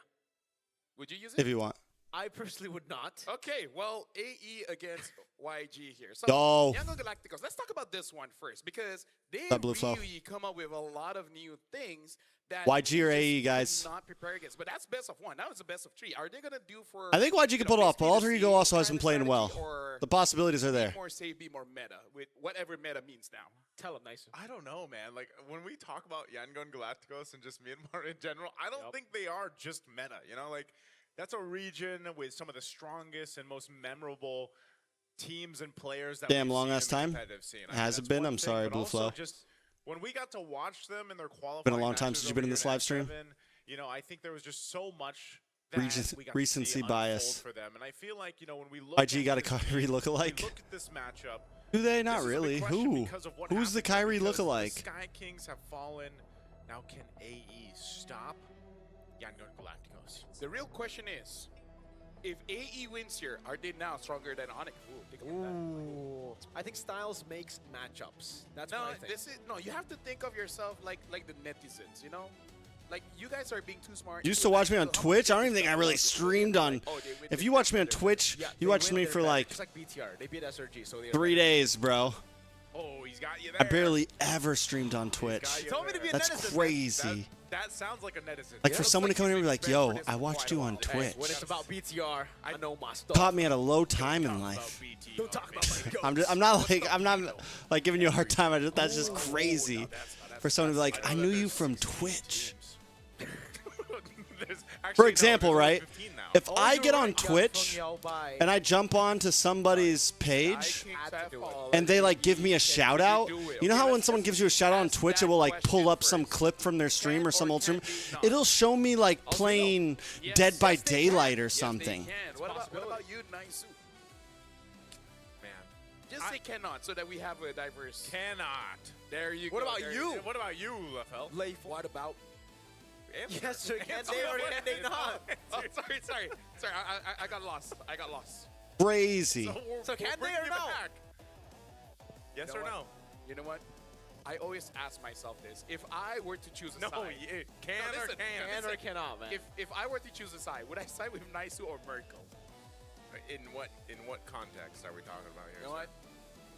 Would you use it? If you want. I personally would not. Okay, well, AE against YG here. So, Yo. Yangon Galacticos, let's talk about this one first, because they That blue flow. really come up with a lot of new things that YG or we just AE, guys? could not prepare against. But that's best of one. Now it's a best of three. Are they going to do for... I think YG you can know, pull it off, but basically Alter the Ego same also has kind been of playing strategy, well. or The possibilities are there. Be more safe, be more meta, with whatever meta means now. Tell him, nice. I don't know, man. Like, when we talk about Yangon Galacticos and just Myanmar in general, I don't think they are just meta, you know? Like, that's a region with some of the strongest and most memorable teams and players that Damn we've long seen ass in the time. competitive scene. I mean, Has it that's been? one I'm thing, sorry, but Blue also Flow. just when we got to watch them in their qualifying Been a long time matches since you've been in over this here live stream. N7, you know, I think there was just so much that we got to Recency see unfold bias. for them. And I feel like, you know, when we look YG at got a this Kyrie team, lookalike. we look at this matchup, Do they? Not this is a big really. question Who? because of what Who's the happened Kyrie because lookalike? The Sky Kings have fallen. Now can AE stop Yangon Galacticos? The real question is, if AE wins here, are they now stronger than Onyx? Ooh, take a look at that. Ooh. I think styles makes matchups. That's No, what I think. you have to think of yourself like the netizens, you know? Like, you guys are being too smart. You used to watch me on Twitch? I don't even think I really streamed on... If you watch me on Twitch, you watched me for like Just like BTR. They beat SRG, so they 3 days, bro. Oh, he's got you there. I barely ever streamed on Twitch. Told me to be a That's netizen. crazy. That sounds like a netizen. Like for someone to come here and be like, yo, I watched you on Hey, Twitch. when it's about BTR, I know my stuff. Caught me at a low time in life. Don't talk about my goats. I'm not like giving you a hard time. That's just crazy. For someone to be like, I knew you from Twitch. For example, right? If I get on Twitch and I jump on to somebody's page and they like give me a shout out, you know how when someone gives you a shout out on Twitch, it will like pull up some clip from their stream or some old stream? It'll show me like playing Dead by Daylight or something. What about you, Naisu? Man. Just say cannot so that we have a diverse. Cannot. There you What go. about there you? What about you, Lefel? Leif, what about? Yes, sir. Can they or can they not? Oh, sorry. I got lost. Crazy. So can they or no? Yes You know or what? no? You know what? I always ask myself this: if I were to choose a No, side, can No, or listen, can. Can or cannot, man. if I were to choose a side, would I side with Naisu or Merkel? In what context are we talking about here? You know what?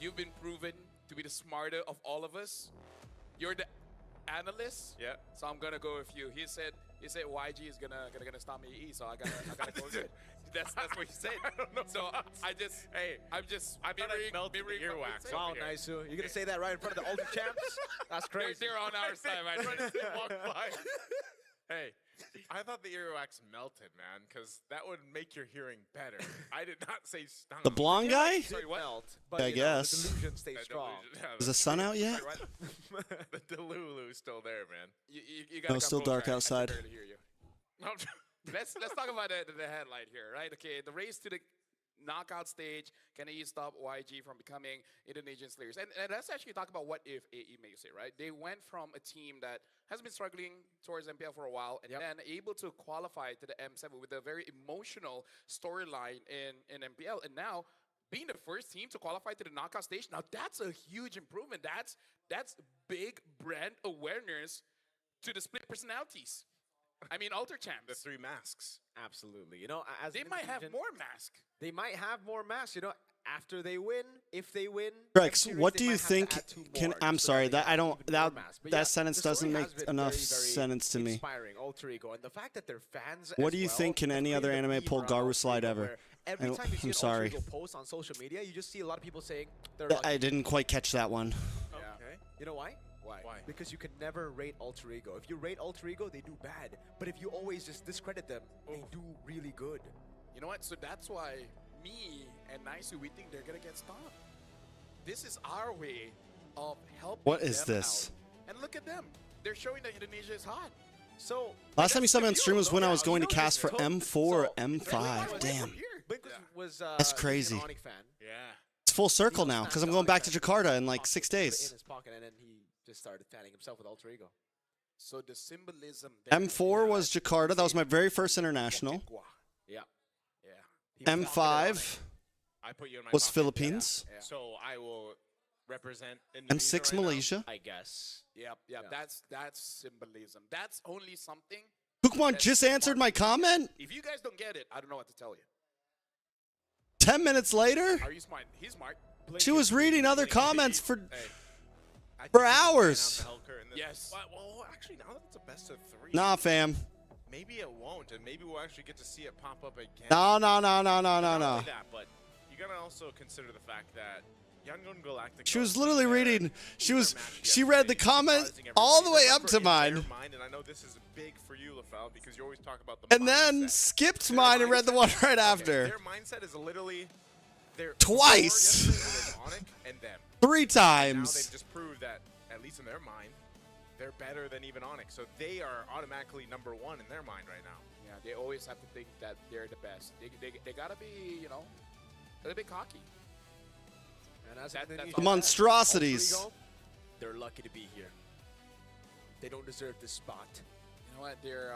You've been proven to be the smarter of all of us. You're the analyst. Yeah. So I'm gonna go with you. He said YG is gonna stop me E, so I gotta go with it. That's what he said. I don't know. So I'm just I thought I melted the mirroring what earwax. he said. Wow, Naisu. You're going to say that right in front of the Ultra Champs? That's crazy. They're on our side, man. Hey, I thought the earwax melted, man, because that would make your hearing better. I did not say stung. The blonde guy? Sorry, what? Melt, but, I you know, guess. the delusion stays strong. Is the sun out yet? The Delulu's still there, man. You gotta No, come still closer. dark I outside. can barely hear you. Let's talk about the headline here, right? Okay, the race to the knockout stage. Can AE stop YG from becoming Indonesian Slayers? And let's actually talk about what if AE makes it, right? They went from a team that has been struggling towards MPL for a while and then able to qualify to the M7 with a very emotional storyline in MPL. And now being the first team to qualify to the knockout stage, now that's a huge improvement. That's big brand awareness to the split personalities. I mean, Alter The champs. 3 masks. Absolutely. You know, as They an might have division, more mask. They might have more masks. You know, after they win, if they win. Trex, series, what they do you might have to think? add 2 Can more, I'm so sorry they that I have don't even more that masks. But that yeah, sentence the story doesn't make has been enough very, very sentence to me. Inspiring, Alter Ego, and the fact that their fans. What as do you well think? Can have any other created a anime meme pull around Garu Alter slide Ego ever? where Every time you see I'm an sorry. Alter Ego post on social media, you just see a lot of people saying they're I lucky. didn't quite catch that one. Okay. You know why? Why? Because you can never rate Alter Ego. If you rate Alter Ego, they do bad. But if you always just discredit them, they do really good. You know what? So that's why me and Naisu, we think they're gonna get stopped. This is our way of helping. What is them this? out. And look at them. They're showing that Indonesia is hot. So Last time you saw me on stream was when I was going to you know cast for this. M4 or M5. Damn. Blink was That's crazy. An Onyx fan. Yeah. It's full circle now because I'm going back to Jakarta in like 6 In days. his pocket, and then he just started fanning himself with Alter Ego. So the symbolism. There M4 was Jakarta. That was my very first international. Yeah. M5 I put you in my was pocket. Philippines. So I will represent M6 right now. Malaysia. I guess. Yep. That's symbolism. That's only something. Pokemon just answered my comment. If you guys don't get it, I don't know what to tell you. 10 minutes later, Are you smart? He's smart. she was reading other comments for I think for we can fan out hours. the Hellcurt in this. Yes. Well, actually, now that it's a best of 3. Nah, fam. Maybe it won't, and maybe we'll actually get to see it pop up again. No. Not only that, but you gotta also consider the fact that Yangon Galactic. She was literally reading. She read the comment all the way up to mine, Mind, and I know this is big for you, LaFell, because you always talk about the and then skipped mine and read the one right after. Their mindset is literally their Twice. before yesterday was Onyx and them. 3 Now times. they've just proved that, at least in their mind, they're better than even Onyx. So they are automatically number 1 in their mind right now. Yeah, they always have to think that they're the best. They gotta be, you know, a little bit cocky. And as The monstrosities. Alter Ego, they're lucky to be here. They don't deserve this spot. You know what? They're.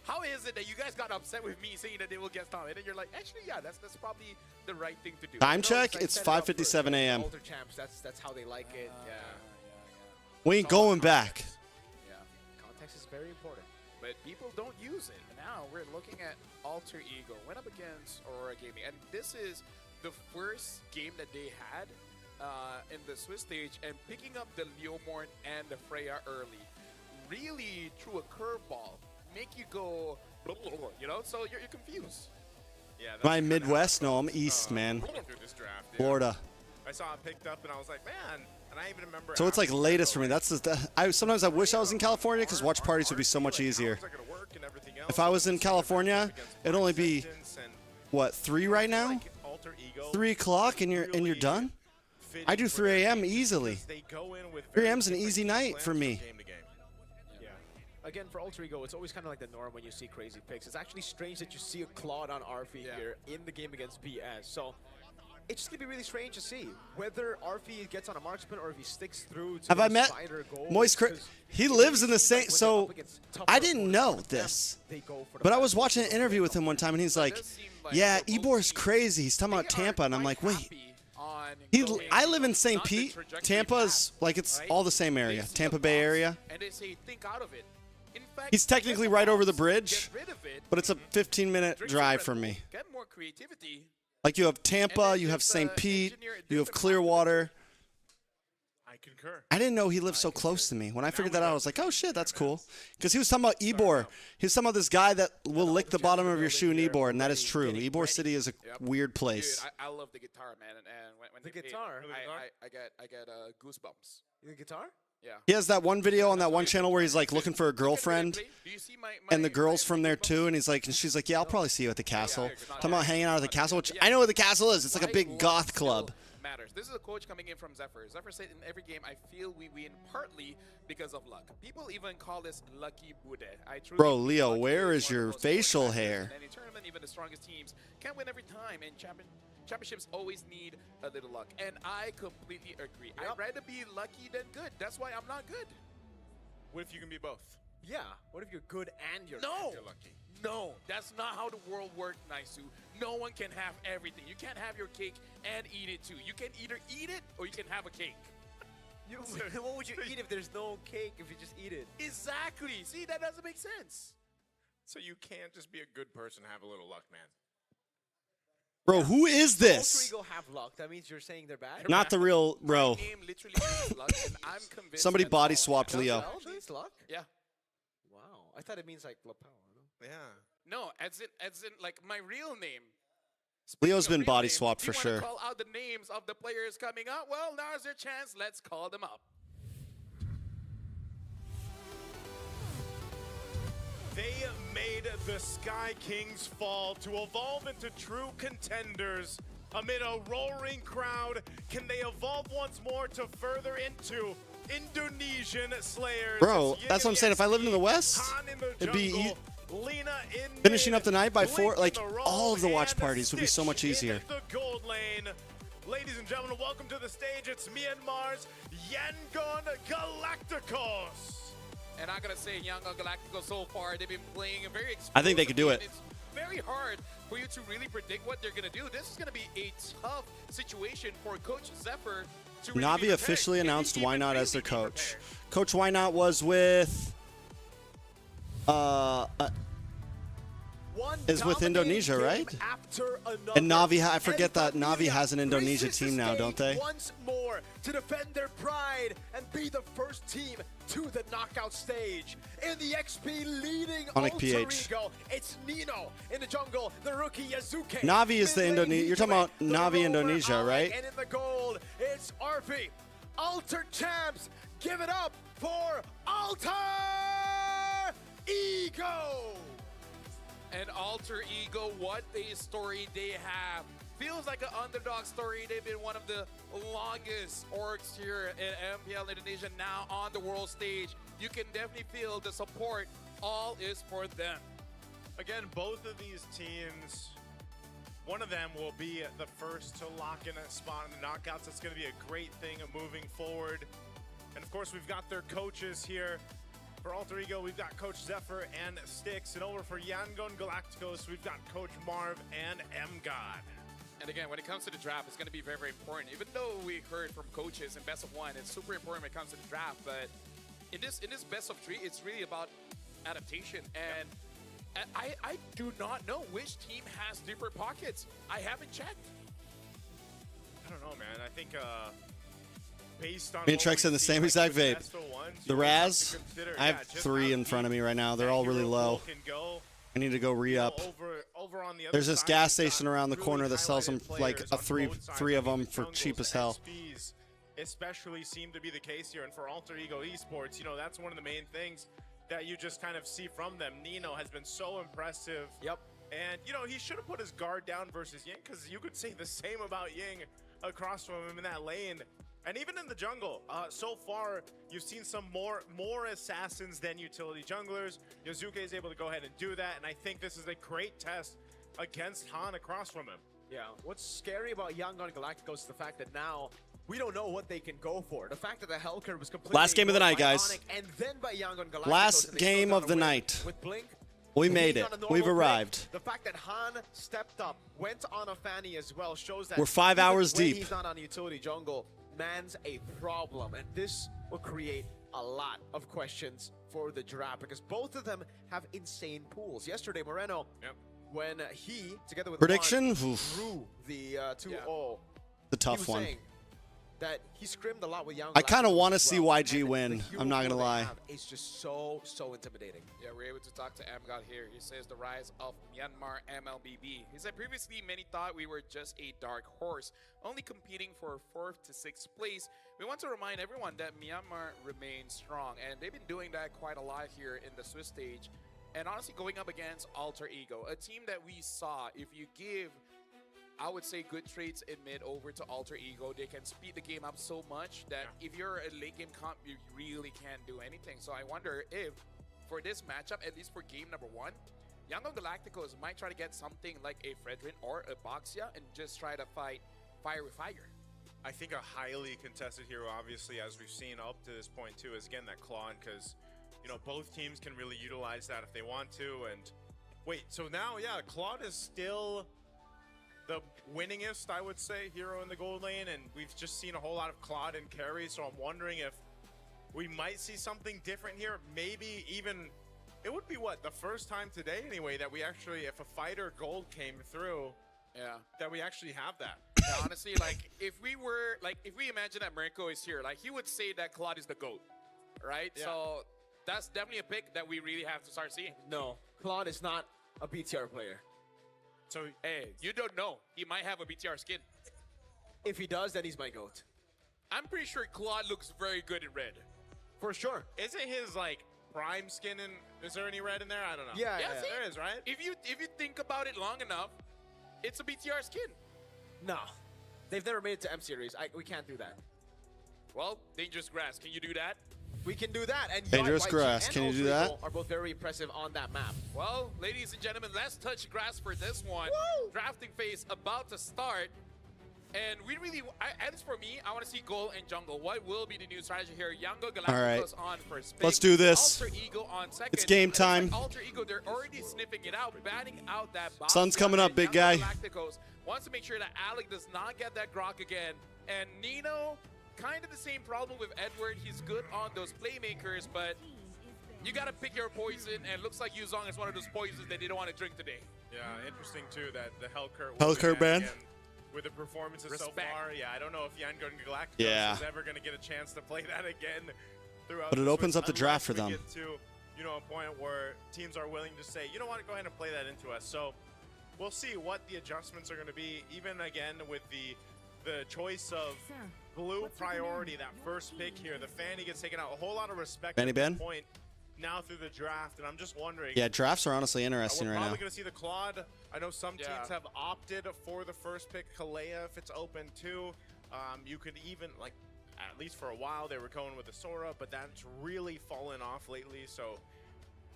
How is it that you guys got upset with me saying that they will get stopped? And then you're like, actually, yeah, that's probably the right thing to do. Time No, check. I It's set it up for 5:57 a.m. Alter champs. That's how they like it. Yeah. We ain't going back. Yeah. Context is very important. But people don't use it. And now we're looking at Alter Ego. Went up against Aurora Gaming. And this is the first game that they had in the Swiss stage. And picking up the Leomorn and the Freya early really threw a curveball. Make you go, you know, so you're confused. Yeah. Am I Midwest? No, I'm East, man. Through this draft, yeah. Florida. I saw it picked up, and I was like, man. And I even remember. So it's like asking latest for Marco, me. That's sometimes I wish I was in California because watch parties would be so much easier. If I was in California, it'd only be what 3 right now, 3 o'clock, and you're done. I do 3 a.m. easily. 3 a.m.'s an easy night for me. Again, for Alter Ego, it's always kind of like the norm when you see crazy picks. It's actually strange that you see a Claude on Arfi here in the game against BS. So it's just going to be really strange to see whether Arfi gets on a marksman or if he sticks through to Have I met spider goal. Moist? He lives in the same. So I didn't know this, but I was watching an interview with him one time, and he's like, "Yeah, Ebor's crazy. He's talking about Tampa," and I'm like, "Wait." I live in St. Pete. Tampa's like it's all the same area, Tampa Bay area. And they say, think out of it. In fact, He's technically right over the bridge, get rid of it. but it's a 15-minute drive for me. Get more creativity. Like you have Tampa, you have St. Pete, you have Clearwater. I concur. I didn't know he lived so close to me. When I figured that out, I was like, oh shit, that's cool. Because he was talking about Ybor. He was talking about this guy that will lick the bottom of your shoe in Ybor, and that is true. Ybor City is a weird place. Dude, I love the guitar, man. And when The they play, guitar? I get goosebumps. The guitar? Yeah. He has that one video on that one channel where he's like looking for a girlfriend, and the girl's from there too, and she's like, yeah, I'll probably see you at the castle. Talking about hanging out at the castle, which I know what the castle is. It's like a big goth club. Matters. This is a quote coming in from Zephyr. Zephyr said, in every game, I feel we win partly because of luck. People even call this lucky bude. I truly Bro, believe Leo, luck where is is one of the your most facial important factors hair? in any tournament. Even the strongest teams can't win every time, and championships always need a little luck. And I completely agree. I'd rather be lucky than good. That's why I'm not good. What if you can be both? Yeah. What if you're good and you're lucky? No, that's not how the world works, Naisu. No one can have everything. You can't have your cake and eat it too. You can either eat it or you can have a cake. What would you eat if there's no cake if you just eat it? Exactly. See, that doesn't make sense. So you can't just be a good person and have a little luck, man. Bro, who is this? Alter Ego have luck. That means you're saying they're bad? Not the real bro. My name literally means luck, and I'm convinced Somebody that's body all. swapped Leo. Well, means luck? Yeah. Wow. I thought it means like lapel. Yeah. No, as in like my real name. Leo's been Real body name, swapped for you sure. wanna call out the names of the players coming up? Well, now's your chance. Let's call them up. They made the Sky Kings fall to evolve into true contenders amid a roaring crowd. Can they evolve once more to further into Indonesian Slayers? Bro, that's what I'm saying. If I lived in the West, it'd be finishing up the night by 4. Like, all of the watch parties would be so much easier. The gold lane. Ladies and gentlemen, welcome to the stage. It's Myanmar's Yangon Galacticos. And I'm gonna say Yangon Galacticos so far, they've been playing a very I think they could do it. It's very hard for you to really predict what they're gonna do. This is gonna be a tough situation for Coach Zephyr to really be Navi prepared. officially Can he announced even Why Not really as their be coach. prepared? Coach Why Not was with is with Indonesia, right? And Navi, I forget that Navi has an Indonesia team now, don't they? Once more to defend their pride and be the first team to the knockout stage. In the XP leading Onic Alter PH. Ego, it's Nino in the jungle, the rookie Yazuke. Navi is the Mid lane, Indonesia. You're talking about the Navi rover Indonesia, Alec, right? And in the gold, it's Arfi. Alter champs, give it up for Alter Ego. And Alter Ego, what a story they have. Feels like an underdog story. They've been one of the longest orgs here in MPL Indonesia, now on the world stage. You can definitely feel the support. All is for them. Again, both of these teams, one of them will be the first to lock in a spot in the knockouts. It's going to be a great thing moving forward. And of course, we've got their coaches here. For Alter Ego, we've got Coach Zephyr and Styx. And over for Yangon Galacticos, we've got Coach Marv and M-God. And again, when it comes to the draft, it's going to be very, very important. Even though we heard from coaches in best of one, it's super important when it comes to the draft. But in this best of three, it's really about adaptation. And I do not know which team has deeper pockets. I haven't checked. I don't know, man. I think based on Me and Trex in the same exact vape. The Raz, I have 3 in front of me right now. They're all really low. I need to go re-up. There's this gas station around the corner that sells them like three of them for cheap as hell. Especially seem to be the case here, and for Alter Ego Esports, you know, that's one of the main things that you just kind of see from them. Nino has been so impressive. Yep. And, you know, he should have put his guard down versus Ying, because you could say the same about Ying across from him in that lane. And even in the jungle, so far, you've seen some more assassins than utility junglers. Yazuke is able to go ahead and do that, and I think this is a great test against Han across from him. Yeah, what's scary about Yangon Galacticos is the fact that now we don't know what they can go for. The fact that the hell curve was completely Last game of the night, ignored by guys. Onic and then by Yangon Galacticos, Last and they game still of got the a win night. with Blink. We made He's it. on a normal We've Blink. arrived. The fact that Han stepped up, went on a Fanny as well, shows that We're 5 even hours when deep. he's not on utility jungle, man's a problem. And this will create a lot of questions for the draft because both of them have insane pools. Yesterday, Moreno, when he, together with Prediction? Juan, Oof. drew the 2-0, The tough he was one. saying that he scrimmed a lot with Young. I kind of want to as see well. YG win. I'm not gonna lie. It's just so intimidating. Yeah, we're able to talk to M-God here. He says the rise of Myanmar MLBB. He said previously many thought we were just a dark horse, only competing for 4th to 6th place. We want to remind everyone that Myanmar remains strong, and they've been doing that quite a lot here in the Swiss stage. And honestly, going up against Alter Ego, a team that we saw, if you give, I would say, good traits in mid over to Alter Ego, they can speed the game up so much that if you're a late game comp, you really can't do anything. So I wonder if, for this matchup, at least for game number 1, Yangon Galacticos might try to get something like a Fredrin or a Boxia and just try to fight fire with fire. I think a highly contested hero, obviously, as we've seen up to this point too, is again that Claude, because you know both teams can really utilize that if they want to. And wait, so now, yeah, Claude is still the winningest, I would say, hero in the gold lane, and we've just seen a whole lot of Claude and carry, so I'm wondering if we might see something different here. Maybe even, it would be what, the first time today anyway, that we actually, if a fighter gold came through, that we actually have that. Yeah, honestly, like, if we imagine that Mirko is here, like, he would say that Claude is the GOAT, right? Yeah. So that's definitely a pick that we really have to start seeing. No, Claude is not a BTR player. So, hey, you don't know. He might have a BTR skin. If he does, then he's my GOAT. I'm pretty sure Claude looks very good in red. For sure. Isn't his, like, prime skin in, is there any red in there? I don't know. Yeah, Yeah, see? There is, right? If you think about it long enough, it's a BTR skin. No. They've never made it to M Series. We can't do that. Well, Dangerous Grass, can you do that? We can do that. And Dangerous YG Grass, and can you do Ultra that? Eagle are both very impressive on that map. Well, ladies and gentlemen, let's touch grass for this one. Woo! Drafting phase about to start. And we really, at least for me, I want to see Goal and Jungle. What will be the new strategy here? Yango Galacticos on first pick. Let's do this. Alter Ego on second. It's game time. Alter Ego, they're already sniffing it out, batting out that box. Sun's coming up, big guy. Galacticos wants to make sure that Alec does not get that grok again. And Nino, kind of the same problem with Edward. He's good on those playmakers, but you got to pick your poison, and looks like Yuzong is one of those poisons that they don't want to drink today. Yeah, interesting too that the Hellcurt Hellcurt ban? with the performances so Respect. far. Yeah, I don't know if Yangon Galacticos is ever going to get a chance to play that again throughout. But it the opens Swiss, up the draft for unless we them. Get to, you know, a point where teams are willing to say, you know what, go ahead and play that into us. So we'll see what the adjustments are going to be. Even again with the choice of blue priority, that first pick here, the Fanny gets taken out. A whole lot of respect Fanny at this ban? point now through the draft, and I'm just wondering. Yeah, drafts are honestly interesting We're right now. probably going to see the Claude. I know some teams have opted for the first pick. Kalea, if it's open too. You could even, like, at least for a while, they were going with the Sora, but that's really fallen off lately. So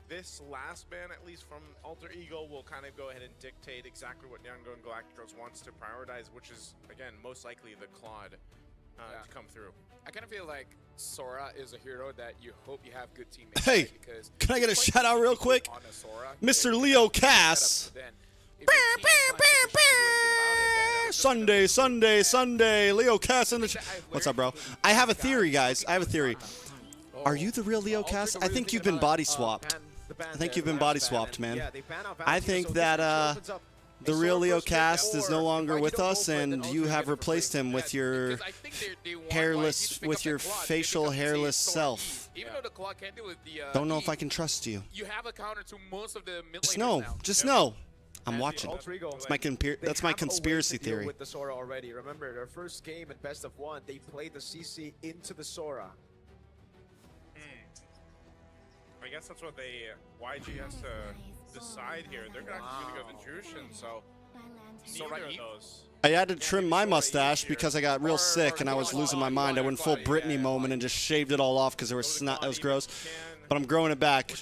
this last ban, at least from Alter Ego, will kind of go ahead and dictate exactly what Yangon Galacticos wants to prioritize, which is, again, most likely the Claude to come through. I kind of feel like Sora is a hero that you hope you have good teammates. Hey, right? Because can I get a shout out real quick? on a Sora, Mr. Leo Cass. Sunday, Sunday, Sunday. Leo Cass in the What's up, bro? I have a theory, guys. I have a theory. Are you the real Leo Cass? I think you've been body swapped. I think you've been body swapped, man. I think that the real Leo Cast is no longer with us, and you have replaced him with your hairless, with your facial hairless self. Even though the Claw can't deal with the Don't know if I can trust you. you have a counter to most of the mid Just laners know, now. just know. I'm watching. Alter Ego, That's my conspiracy they have a way to deal theory. with the Sora already. Remember, their first game at best of one, they played the CC into the Sora. I guess that's what YG has to decide here. They're actually going to go the Jushin, so neither of those. I had to trim my mustache because I got real sick and I was losing my mind. I went full Britney moment and just shaved it all off because there was snot. That was gross. But I'm growing it back.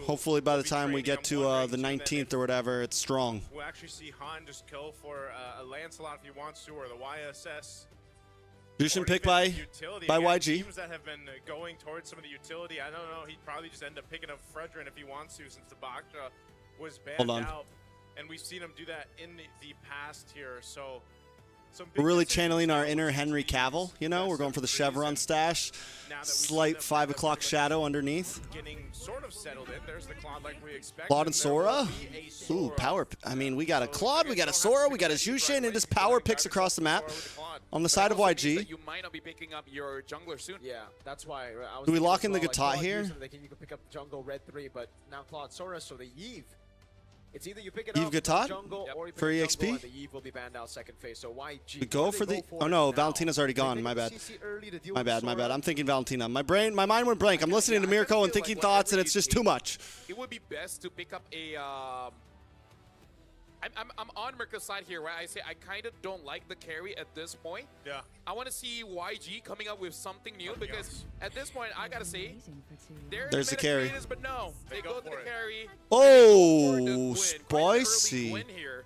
Hopefully by the time we get to the 19th or whatever, it's strong. We'll actually see Han just kill for a Lancelot if he wants to, or the YSS. Jushin picked by YG. Teams that have been going towards some of the utility, I don't know. He'd probably just end up picking up Fredrin if he wants to, since the Baksha was banned out. And we've seen him do that in the past here. So We're really channeling our inner Henry Cavill, you know? We're going for the Chevron stash. Slight 5 o'clock shadow underneath. Getting sort of settled in. There's the Claude like we expected. Claude and Sora? Ooh, power. I mean, we got a Claude, we got a Sora, we got a Jushin, and just power picks across the map. On the side of YG. You might not be picking up your jungler soon. Yeah, that's why. I was Do we lock in the thinking as Gata well, like, here? you can pick up jungle red 3, but now Claude Sora, so the Eve. It's either you pick it Eve up Gata? jungle or you pick For up EXP? jungle, and the Eve will be banned out second phase. So YG. We go for the. Oh no, Valentina's already gone. My bad. My bad. My bad. I'm thinking Valentina. My mind went blank. I'm listening to Mirko and thinking thoughts, and it's just too much. It would be best to pick up a. I'm on Mirko's side here, where I say I kind of don't like the carry at this point. Yeah. I want to see YG coming up with something new because at this point I gotta say There's the carry. creators, but no, they go to the carry. Oh, spicy. Gwen here.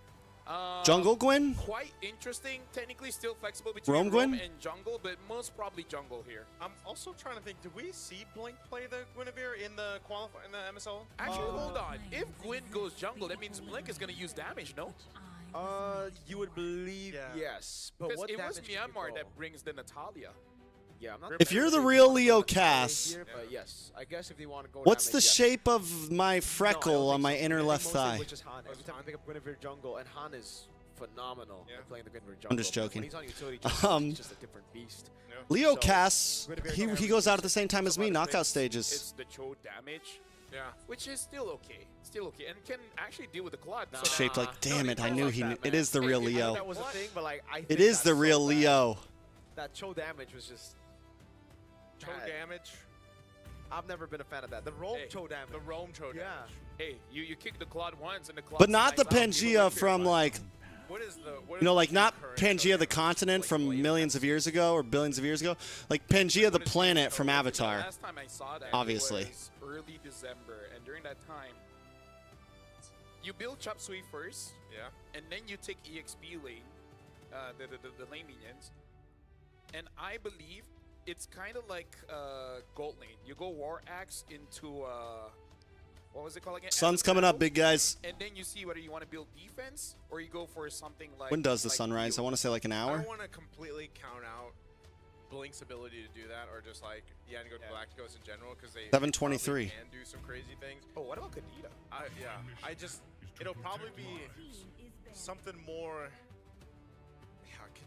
Jungle Gwen? Quite interesting. Technically still flexible between Roam Gwen? and jungle, but most probably jungle here. I'm also trying to think, did we see Blink play the Guinevere in the MSL? Actually, hold on. If Gwen goes jungle, that means Blink is going to use damage, no? You would believe yes, but Because what it was damage can you Myanmar go? that brings the Natalia. Yeah, I'm not If you're the real Leo Cass, here, but yes, I guess if they want to go. what's the damage, yes. shape of my freckle on my inner I think left mostly thigh? Which is Han. Every time I pick up Guinevere jungle, and Han is phenomenal at playing the Guinevere jungle. I'm just But joking. When he's on utility jungle, he's just a different beast. Leo So, Cass, Guinevere he goes out at the same time as me, knockout stages. It's the Cho damage. Yeah. Which is still okay. Still okay. And can actually deal with the Claude. It's shaped like, damn it, I knew he knew. It is the Hey, real I know Leo. that was a thing, but like, I It think is that's the real so bad. Leo. That Cho damage was just. Cho damage. I've never been a fan of that. The roam Cho damage. The roam Cho damage. Hey, you kick the Claude once and the Claude. But not the snipes out, you Pangea live from your life. like, What is the? What you know, is like the not current Pangea the continent from millions of years ago or billions of years ago. Like Pangea the planet from Avatar. Last time I saw that, Obviously. it was early December, and during that time, you build Chop Suey first, and then you take EXP lane, the lane minions, and I believe it's kind of like gold lane. You go War Axe into what was it called again? Sun's coming up, big guys. And then you see whether you want to build defense or you go for something like. When does the sun rise? I want to say like an I hour. don't want to completely count out Blink's ability to do that, or just like to go to Galacticos in general, because they 723. can do some crazy things. Oh, what about Kadita? I just it'll probably be something more.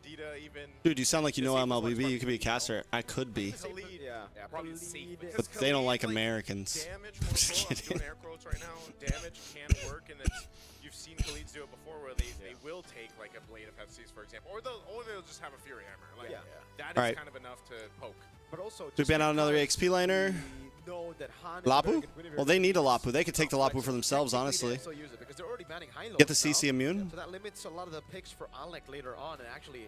Kadita even. Dude, you sound like you know MLBB. You could be a caster. I could be. Khalid, yeah, probably safe. But they don't like Americans. Damage, I'm just I'm kidding. doing air quotes right now. Damage can work, and it's, you've seen Khalid's do it before, where they will take like a Blade of FCs, for example, or they'll just have a Fury Hammer. Like that is Alright. kind of enough to poke. But also, We ban out another EXP laner. know that Han is very Lapu? good Guinevere Well, they need a versus Lapu. They could take the Lapu for themselves, Technically, honestly. they still use it because they're already banning high Get the lows CC now. immune. So that limits a lot of the picks for Alec later on, and actually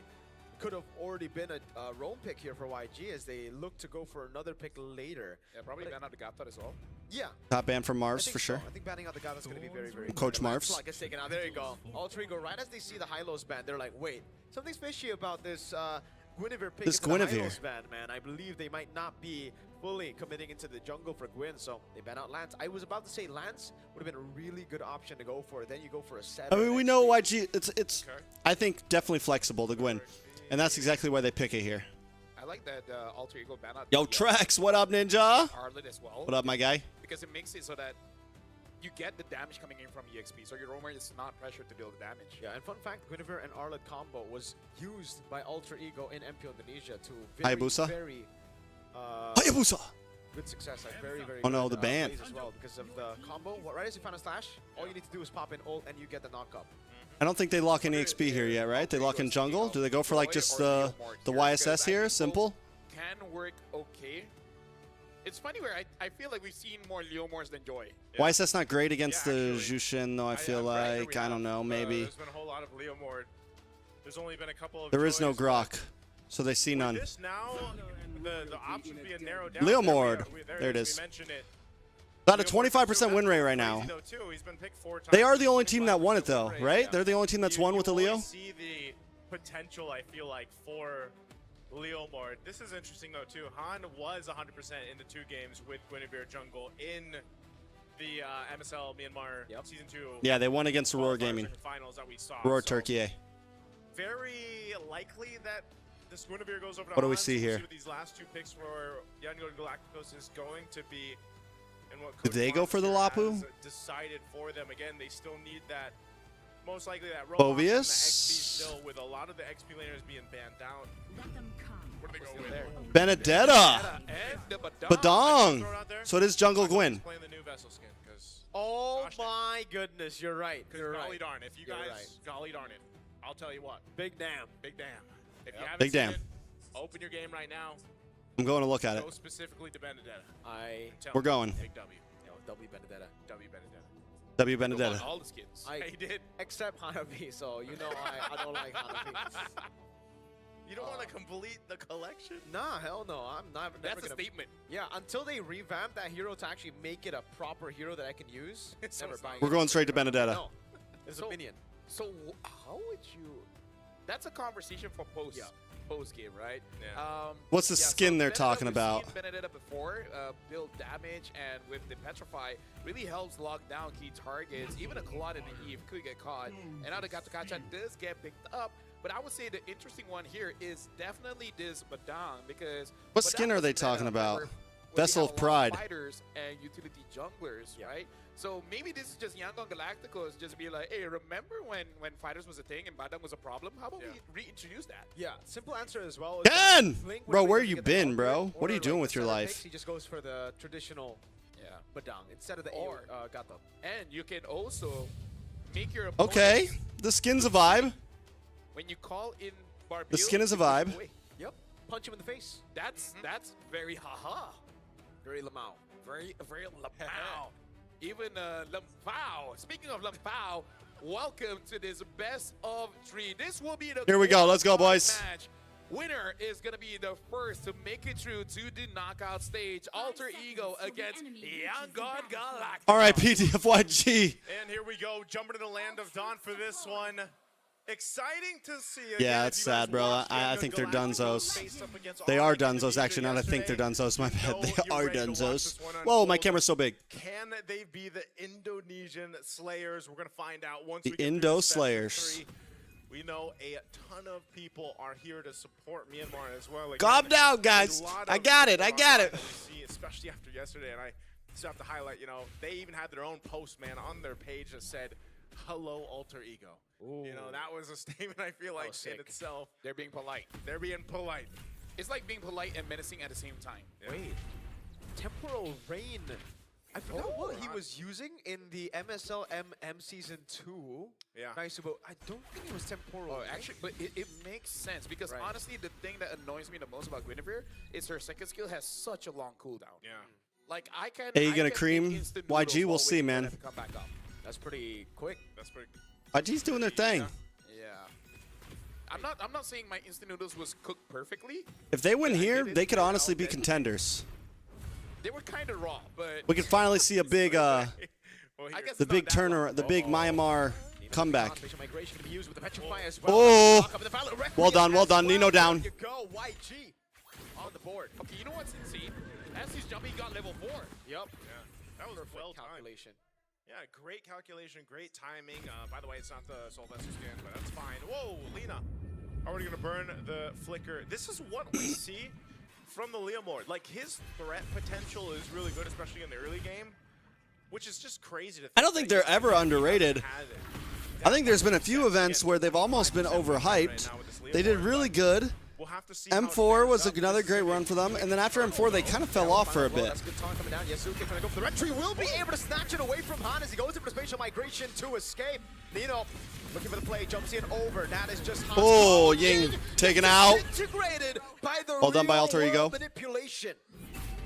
could have already been a roam pick here for YG as they look to go for another pick later. Yeah, probably ban out the Gathar as well. Yeah. Top ban from I Mars think for so. sure. I think banning out the guy that's going to be very, very Coach good. Marvs. Like gets taken out. There you go. All three go right as they see the high-lows ban. They're like, wait, something's fishy about this Guinevere pick. This into the Guinevere. high-lows ban, man. I believe they might not be fully committing into the jungle for Gwyn, so they ban out Lance. I was about to say Lance would have been a really good option to go for. Then you go for a set. I mean, we know YG. It's. I think definitely flexible to win, and that's exactly why they pick it here. I like that Alter Ego ban out. Yo, Trex, what up, Ninja? Arlet as well. What up, my guy? Because it makes it so that you get the damage coming in from EXP, so your roamer is not pressured to deal the damage. Yeah, and fun fact, Guinevere and Arlet combo was used by Alter Ego in MP Indonesia to very, Hayabusa? very Hayabusa! good success. Very, very Oh, no, good, the ban. plays as well because of the combo. Right as you find a slash, all you need to do is pop in ult and you get the knock-up. I don't think they lock in EXP here yet, right? They lock in jungle. Do they go for like just the YSS here? Simple. Can work okay. It's funny where I feel like we've seen more Leomors than Joy. YSS not great against the Jushin, though. I feel like I don't know, maybe. There's been a whole lot of Leomord. There's only been a couple of. There is no Joys. Grok, so they see none. This now, the options being narrowed down. Leomord. There it is. About a 25% win rate right now. They are the only team that won it, though, right? They're the only team that's won with the Leo. See the potential, I feel like, for Leomord. This is interesting though too. Han was 100% in the 2 games with Guinevere jungle in the MSL Myanmar season 2. Yeah, they won against Aurora Gaming. Finals that we saw. Aurora So Turkey. very likely that this Guinevere goes over to What do we Han. see We'll here? what these last 2 picks for Yango Galacticos is going to be. And what Did Coach they go for the Lapu? has decided for them. Again, they still need that. Most likely that Bovius? and the XP still, with a lot of the XP laners being banned down. What do they go with? Benedetta. Badong. So it is Jungle Gwyn. Playing the new vessel skin because. Oh my goodness, you're right. You're golly right. darn, if you You're guys, right. golly darn it, I'll tell you what. Big damn. Big damn. If you haven't Big seen damn. it, open your game right now. I'm going to look at it. Go specifically to Benedetta. We're going. Big W. Yo, W Benedetta. W Benedetta. W Benedetta. All the skins. He did. Except Hanabi, so you know I don't like Hanabi. You don't want to complete the collection? Nah, hell no. I'm not. That's never a gonna, statement. Yeah, until they revamp that hero to actually make it a proper hero that I can use. Never buying We're it. going straight to Benedetta. No, it's a minion. So how would you? That's a conversation for post. Yeah. post game, right? Yeah. What's the skin they're Benedetta, talking we've about? seen Benedetta before build damage, and with the Petrify, really helps lock down key targets. Even a Claude and an Eve could get caught, and now the Gatakacha does get picked up. But I would say the interesting one here is definitely this Badang, because What skin are they talking about? Vessel of Pride. Fighters and utility junglers, right? So maybe this is just Yangon Galacticos just be like, hey, remember when fighters was a thing and Badang was a problem? How about we reintroduce that? Yeah, simple answer as well. Ken! Bro, where you been, bro? What are you doing with your life? He just goes for the traditional Badang instead of the Gato. And you can also make your Okay, the skin's a vibe. when you call in Barbil, The skin is a vibe. Yep, punch him in the face. That's very haha. Very Lamau. Very Lamau. Even Lampao. Speaking of Lampao, welcome to this best of 3. This will be the Here we go. Let's go, boys. match. Winner is going to be the first to make it through to the knockout stage. Alter Ego against Yangon Galacticos. All right, PTFYG. And here we go, jumping to the land of Dawn for this one. Exciting to see. Yeah, that's sad, bro. I think they're dunzos. They are dunzos, actually. Not I think they're dunzos. My bad. They are dunzos. Whoa, my camera's so big. Can they be the Indonesian Slayers? We're going to find out once The we get Indo through this best of Slayers. 3. We know a ton of people are here to support Myanmar as well. Calm down, guys. I got it. I got it. Especially after yesterday, and I still have to highlight, they even had their own post, man, on their page that said, hello, Alter Ego. That was a statement I feel like in itself. They're being polite. They're being polite. It's like being polite and menacing at the same time. Yeah. Wait, Temporal Rain. I forgot what he was using in the MSL MM Season 2. Yeah. Nice, but I don't think it was Temporal. Oh, actually, but it makes sense because honestly, the thing that annoys me the most about Guinevere is her second skill has such a long cooldown. Yeah. Like I can. Hey, you I gonna can cream? make instant YG, noodles we'll while see, waiting for man. them to come back up. That's pretty quick. That's pretty. YG's doing their thing. Yeah. I'm not saying my instant noodles was cooked perfectly. If they win here, they could honestly be contenders. They were kind of raw, but We could finally see a big, I guess the big turner, the big Myanmar comeback. Migration to be used with the Petrify as Oh, well. well done, Nino down. There you go, YG on the board. Okay, you know what's insane? As he's jumping, he got level 4. Yep. Yeah. That was well calculation. Yeah, great calculation, great timing. By the way, it's not the Sylvester skin, but that's fine. Whoa, Lina. Already going to burn the flicker. This is what we see from the Leomord. Like, his threat potential is really good, especially in the early game, which is just crazy to think. I don't think they're ever underrated. I think there's been a few events where they've almost been overhyped. They did really good. M4 was another great run for them, and then after M4, they kind of fell off for a bit. That's good time coming down. Yasuke trying to go for the red tree. Will be able to snatch it away from Han as he goes in for spatial migration to escape. Nino looking for the play, jumps in over. That is just Han. Oh, Ying taken out. Integrated by the Well done by Alter real Ego. world manipulation.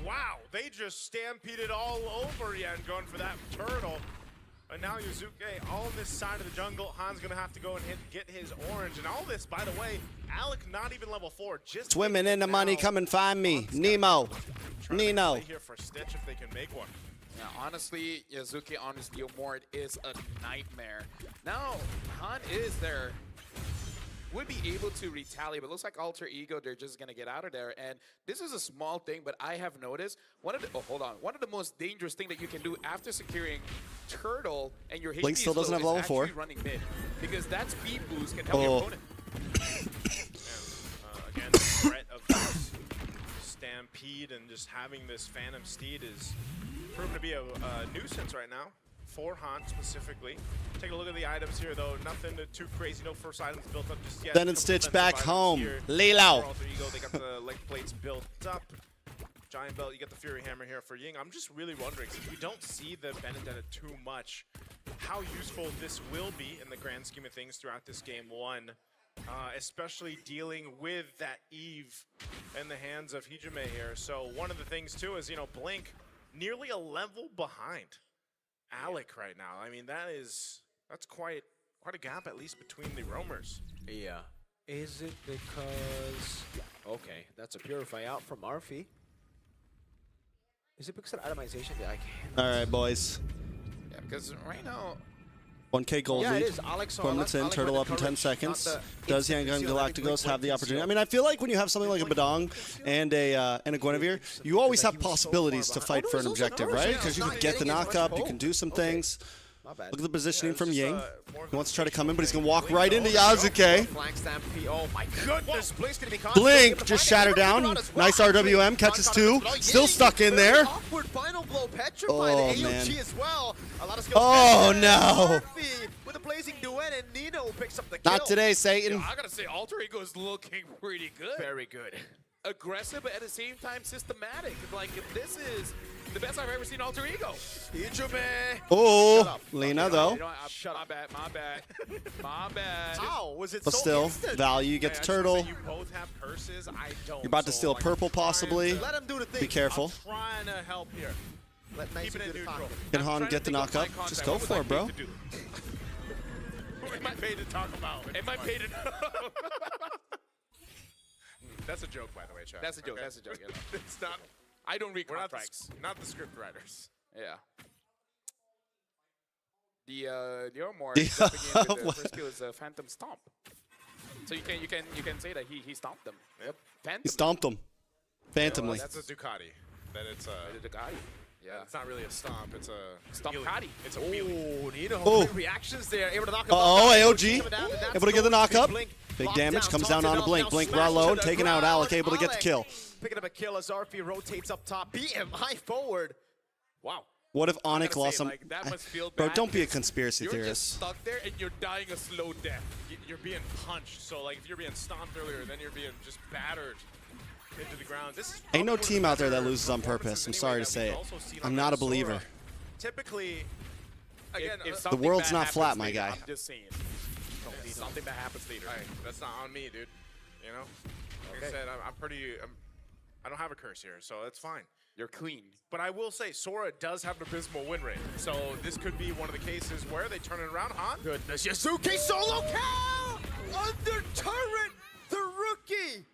Wow, they just stampeded all over Yen going for that turtle. And now Yuzuke on this side of the jungle. Han's going to have to go and get his orange. And all this, by the way, Alec not even level 4. Just Swimming in the money, come and find me. Nemo. Nino. Here for Stitch if they can make one. Yeah, honestly, Yazuki on his Leomord is a nightmare. Now, Han is there. Would be able to retaliate, but looks like Alter Ego, they're just gonna get out of there. And this is a small thing, but I have noticed one of the most dangerous thing that you can do after securing Turtle and your HP Blink still doesn't have level 4. Running mid, because that speed boost can help your opponent. Again, the threat of this stampede and just having this Phantom Steed is proven to be a nuisance right now. For Han specifically. Take a look at the items here, though. Nothing too crazy. No first items built up just yet. Then and Stitch back home. Lilo. They got the leg plates built up. Giant belt. You got the Fury Hammer here for Ying. I'm just really wondering, since we don't see the Benedetta too much, how useful this will be in the grand scheme of things throughout this game 1. Especially dealing with that Eve in the hands of Hijime here. So one of the things, too, is, Blink nearly a level behind Alec right now. I mean, that's quite a gap, at least between the roamers. Yeah. Is it because... Okay, that's a Purify out from Arfi. Is it because of itemization that I can't... All right, boys. Yeah, because right now, 1K gold Yeah, it lead. is. Alex 4 minutes in, Alex turtle with up the in 10 courage, seconds. not the Does instant Yangon seal, I think Galacticos have the quick opportunity? seal. I mean, I feel like when you have something like a Badong and a Guinevere, you always have possibilities to fight for an objective, right? Because you can get the knock-up, you can do some things. Look at the positioning from Ying. He wants to try to come in, but he's going to walk right into Yazuke. Flank stampede. Oh my goodness. Blink's gonna be caught. Blink just shattered down. Nice RWM, catches 2. Still stuck in there. Awkward final blow, petrified. Oh, AOG man. as well. A lot of skills. Oh, no. Murphy with a blazing duet, and Nino picks up the kill. Not today, Satan. I gotta say, Alter Ego is looking pretty good. Very good. Aggressive, but at the same time systematic. Like, if this is the best I've ever seen Alter Ego. Oh, Lena, though. You know, my bad, my bad, my bad. How was it But so still, instant? value. You get the turtle. You both have curses. I don't. You're about to so, steal a like, purple, I'm trying possibly. to- Let him do the thing. Be careful. I'm trying to help here. Let nice Keep it in do the neutral. talking. Can I'm Han trying get to the think of my knock-up? Just contact. go What was for I it, bro. paid to do? Who am I paid to talk about? Am I paid enough? That's a joke, by the way, Chad. That's a joke. Okay? That's a joke. You know. It's not. I don't read We're contracts. not the script writers. Yeah. The Leomore Yeah, jumping in with the what? first kill is a Phantom Stomp. So you can say that he stomped them. Yep. Phantom. He stomped him. Phantomly. That's a Ducati. Then it's a. The guy. Yeah. It's not really a stomp. It's a. Stompati. It's a wheelie. Oh, Nino. Oh. Great reactions there. Able to knock him Uh-oh, off. AOG. Coming down, and that's Able to get the going knock-up. Blink. Big Locked damage. down, Comes down taunted onto up, Blink. now Blink smashed raw low, to the taken out. ground. Alec able to get the kill. Picking up a kill as Arfi rotates up top. Beat him high forward. Wow. What if Onyx gotta lost say, some? like, that must feel Bro, bad don't be a 'cause conspiracy You're just theorist. stuck there and you're dying a slow death. You're being punched. So like, if you're being stomped earlier, then you're being just battered into the ground. This is Ain't no probably team one of out there the that better loses on purpose. I'm performances sorry anyway to that say we've it. also seen I'm on not a Sora. believer. Typically, again, If The something world's bad not happens flat, my later, guy. I'm just saying. Something that happens later. hey, that's not on me, dude. You know, like I Okay. said, I don't have a curse here, so that's fine. You're clean. But I will say, Sora does have an abysmal win rate. So this could be one of the cases where they turn it around. Han? Goodness, Yasuke solo kill! Under turret, the rookie!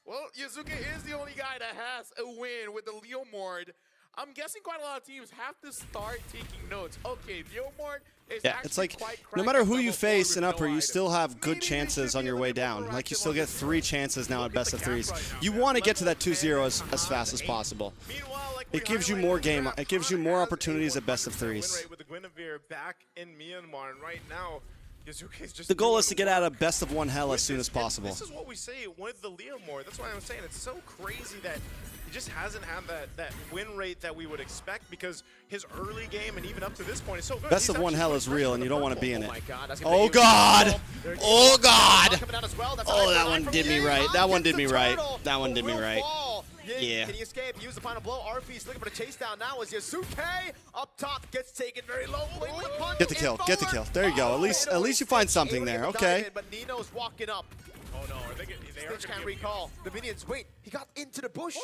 Well, Yazuke is the only guy that has a win with the Leomord. I'm guessing quite a lot of teams have to start taking notes. Okay, Leomord is Yeah, actually it's like quite no cracked matter at who level you 4 face with in no upper, you items. still have good Maybe they chances should on be your a way little more down. Like you proactive still on get this 3 one. chances now at Look at best the of gap threes. right now, You man. want to get to Level that 2-0 as 10, fast as 8. possible. Meanwhile, like we It gives you highlighted more in the game. draft, It gives you Han more has a opportunities at best of 100% win threes. rate with the Guinevere back in Myanmar, and right now, Yazuke's just The goal is doing to get work. out of best of 1 hell as soon Which as is- and possible. This is what we say with the Leomore. That's why I'm saying it's so crazy that he just hasn't had that win rate that we would expect because his early game and even up to this point is so good. Best He's of 1 actually hell put is pressure real, on and the you don't want to purple. be in Oh it. my God, that's gonna Oh be God! There goes Oh the God! coming down as well. That's a Oh, nice that line one from did me Ying. right. Han That one gets did me the right. turtle. That one A did me real right. fall. Ying, Yeah. Can he escape? Use the final blow. Arfi's looking for the chase down now as Yasuke up top gets taken very low. Blink with a punch. Get the kill. Get the kill. There you go. At least you find something there. Okay. But Nino's walking up. Oh no, are they are Stitch gonna can't give- recall. The minions, wait, he got into the bush.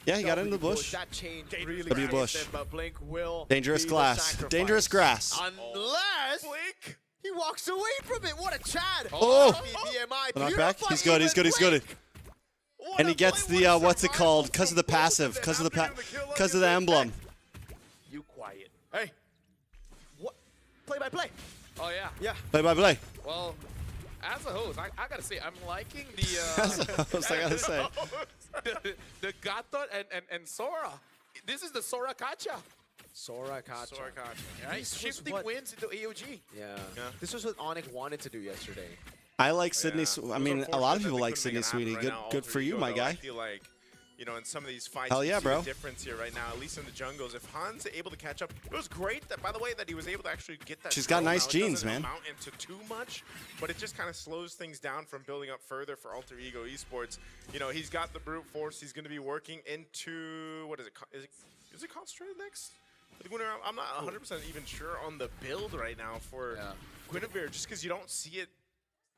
Yeah, he got W into the bush. That changed really W bush. fast, but Blink will Dangerous be the glass. sacrifice. Dangerous grass. Unless Blink, he walks away from it. What a Chad. Oh. BMI. The knockback. He's good. He's good. He's good. And he gets the what's it called? Because of the passive. Because of the emblem. You quiet. Hey. What? Play by play. Oh, yeah. Yeah. Play by play. Well, as a host, I gotta say, I'm liking the... As a host, I gotta say. the Gatot and Sora. This is the Sora Kacha. Sora Kacha. Right? This was Shifting what- wins into AOG. Yeah. This was what Onyx wanted to do yesterday. I like Sydney. Yeah. I mean, a lot of people like Sydney Sydney Sweetie. Good, good for you, my I guy. feel like, you know, in some of these fights, Hell you yeah, see bro. the difference here right now, at least in the jungles. If Han's able to catch up, it was great, that, by the way, that he was able to actually get that. She's got throw. nice Now, it genes, doesn't man. amount into too much, but it just kind of slows things down from building up further for Alter Ego Esports. You know, he's got the brute force. He's going to be working into, what is it? Is it concentrated next? I'm not 100% even sure on the build right now for Guinevere, just because you don't see it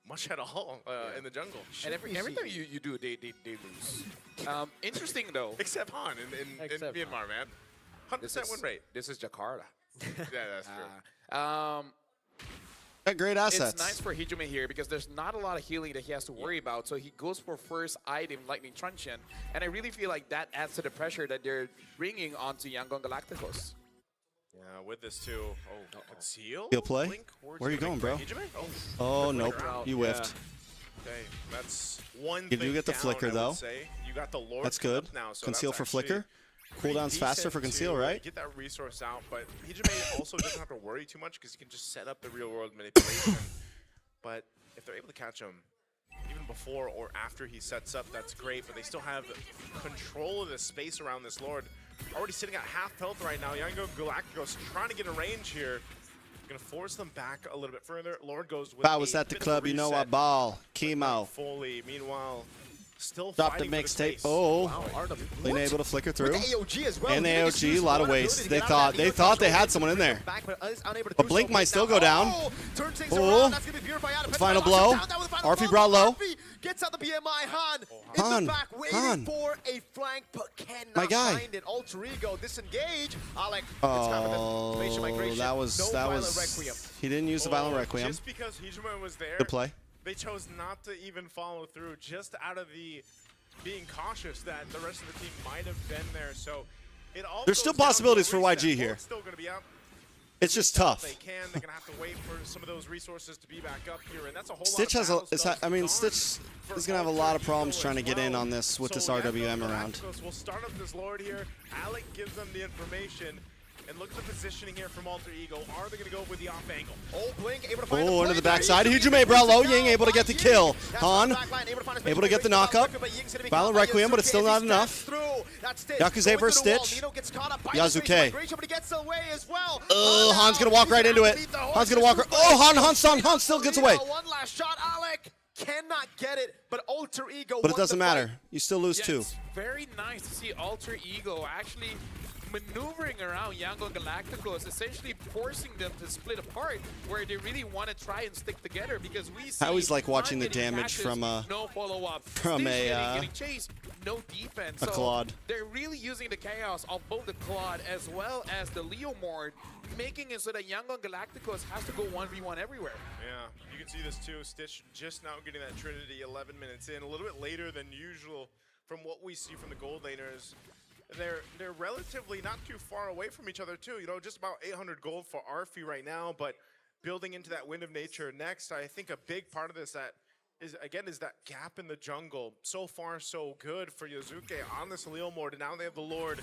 much at all in the jungle. And every time you do, they lose. Interesting, though. Except Han in Myanmar, man. 100% win rate. This is Jakarta. Yeah, that's true. Got great assets. It's nice for Hijime here because there's not a lot of healing that he has to worry about. So he goes for first item, Lightning Truncheon. And I really feel like that adds to the pressure that they're bringing onto Yangon Galacticos. Yeah. With this too. Oh, conceal? He'll play. Blink, Where are you going, bro? Hijime? Oh, nope. You whiffed. Okay, that's one You thing do get the down, flicker, I would though. say. You got the Lord That's coming good. up now, so Conceal that's for actually flicker. pretty Cooldown's faster for decent conceal, to right? Get that resource out, but Hijime also doesn't have to worry too much because he can just set up the real world manipulation. But if they're able to catch him even before or after he sets up, that's great. But they still have control of the space around this Lord. Already sitting at half health right now. Young Galacticos trying to get a range here. Gonna force them back a little bit further. Lord goes with If I was at the club, you know I ball. Chemo. Fully. Meanwhile, still Drop the fighting for mixtape. space. Oh, Wow, Lane able to flicker through. With the AOG as well. And the He just AOG, a used lot of one waste. ability to They get out of that. thought they Control had someone in there. back, but is unable to But do Blink so might right still now. go down. Oh, turns things Oh. around. That's gonna be purified out. Final Knocks blow. him down with the final Arfi blow. brought low. Arfi gets out the BMI. Han Han, in the back, waiting Han. for a flank, but cannot My guy. find it. Alter Ego disengage. Alec, Oh, migration. that was No Violent Requiem. He didn't use the Violent Requiem. Just because Hijime was there, Good play. they chose not to even follow through, just out of the being cautious that the rest of the team might have been there. So it all There's goes still down to a possibilities for reset. YG here. Lord's still gonna be out. It's just tough. They can. They're gonna have to wait for some of those resources to be back up here, and that's a whole Stitch lot has of a. battle It's, spells I mean, gone Stitch for is gonna have a Alter lot of Ego problems as trying to get in well. on this with this So RWM Yango around. Galacticos will start up this Lord here. Alec gives them the information. And look at the positioning here from Alter Ego. Are they going to go with the off angle? Oh, Blink able to find Oh, the into the play. backside. Hijime brought low. Ying able to get the kill. That's Han the back line, able to get the knockup. Violent Requiem, but it's still not enough. Yakuza versus Stitch. Yazuke. Oh, Han's gonna walk right into it. Han's gonna walk. Oh, Han still gets away. One last shot, Alec cannot get it, but Alter Ego. But it won doesn't the fight. matter. You still lose Yeah, two. it's very nice to see Alter Ego actually maneuvering around Yango Galacticos, essentially forcing them to split apart where they really want to try and stick together, because we see I always like watching the Han getting damage catches, from no follow-up, from Stitch a, getting chased, no defense. a So Claude. they're really using the chaos of both the Claude as well as the Leo Mord, making it so that Yango Galacticos has to go 1v1 everywhere. Yeah, you can see this too. Stitch just now getting that Trinity 11 minutes in, a little bit later than usual from what we see from the gold laners. They're relatively not too far away from each other too. You know, just about 800 gold for Arfi right now, but building into that Wind of Nature next, I think a big part of this is that gap in the jungle. So far, so good for Yazuke on this Leo Mord, and now they have the Lord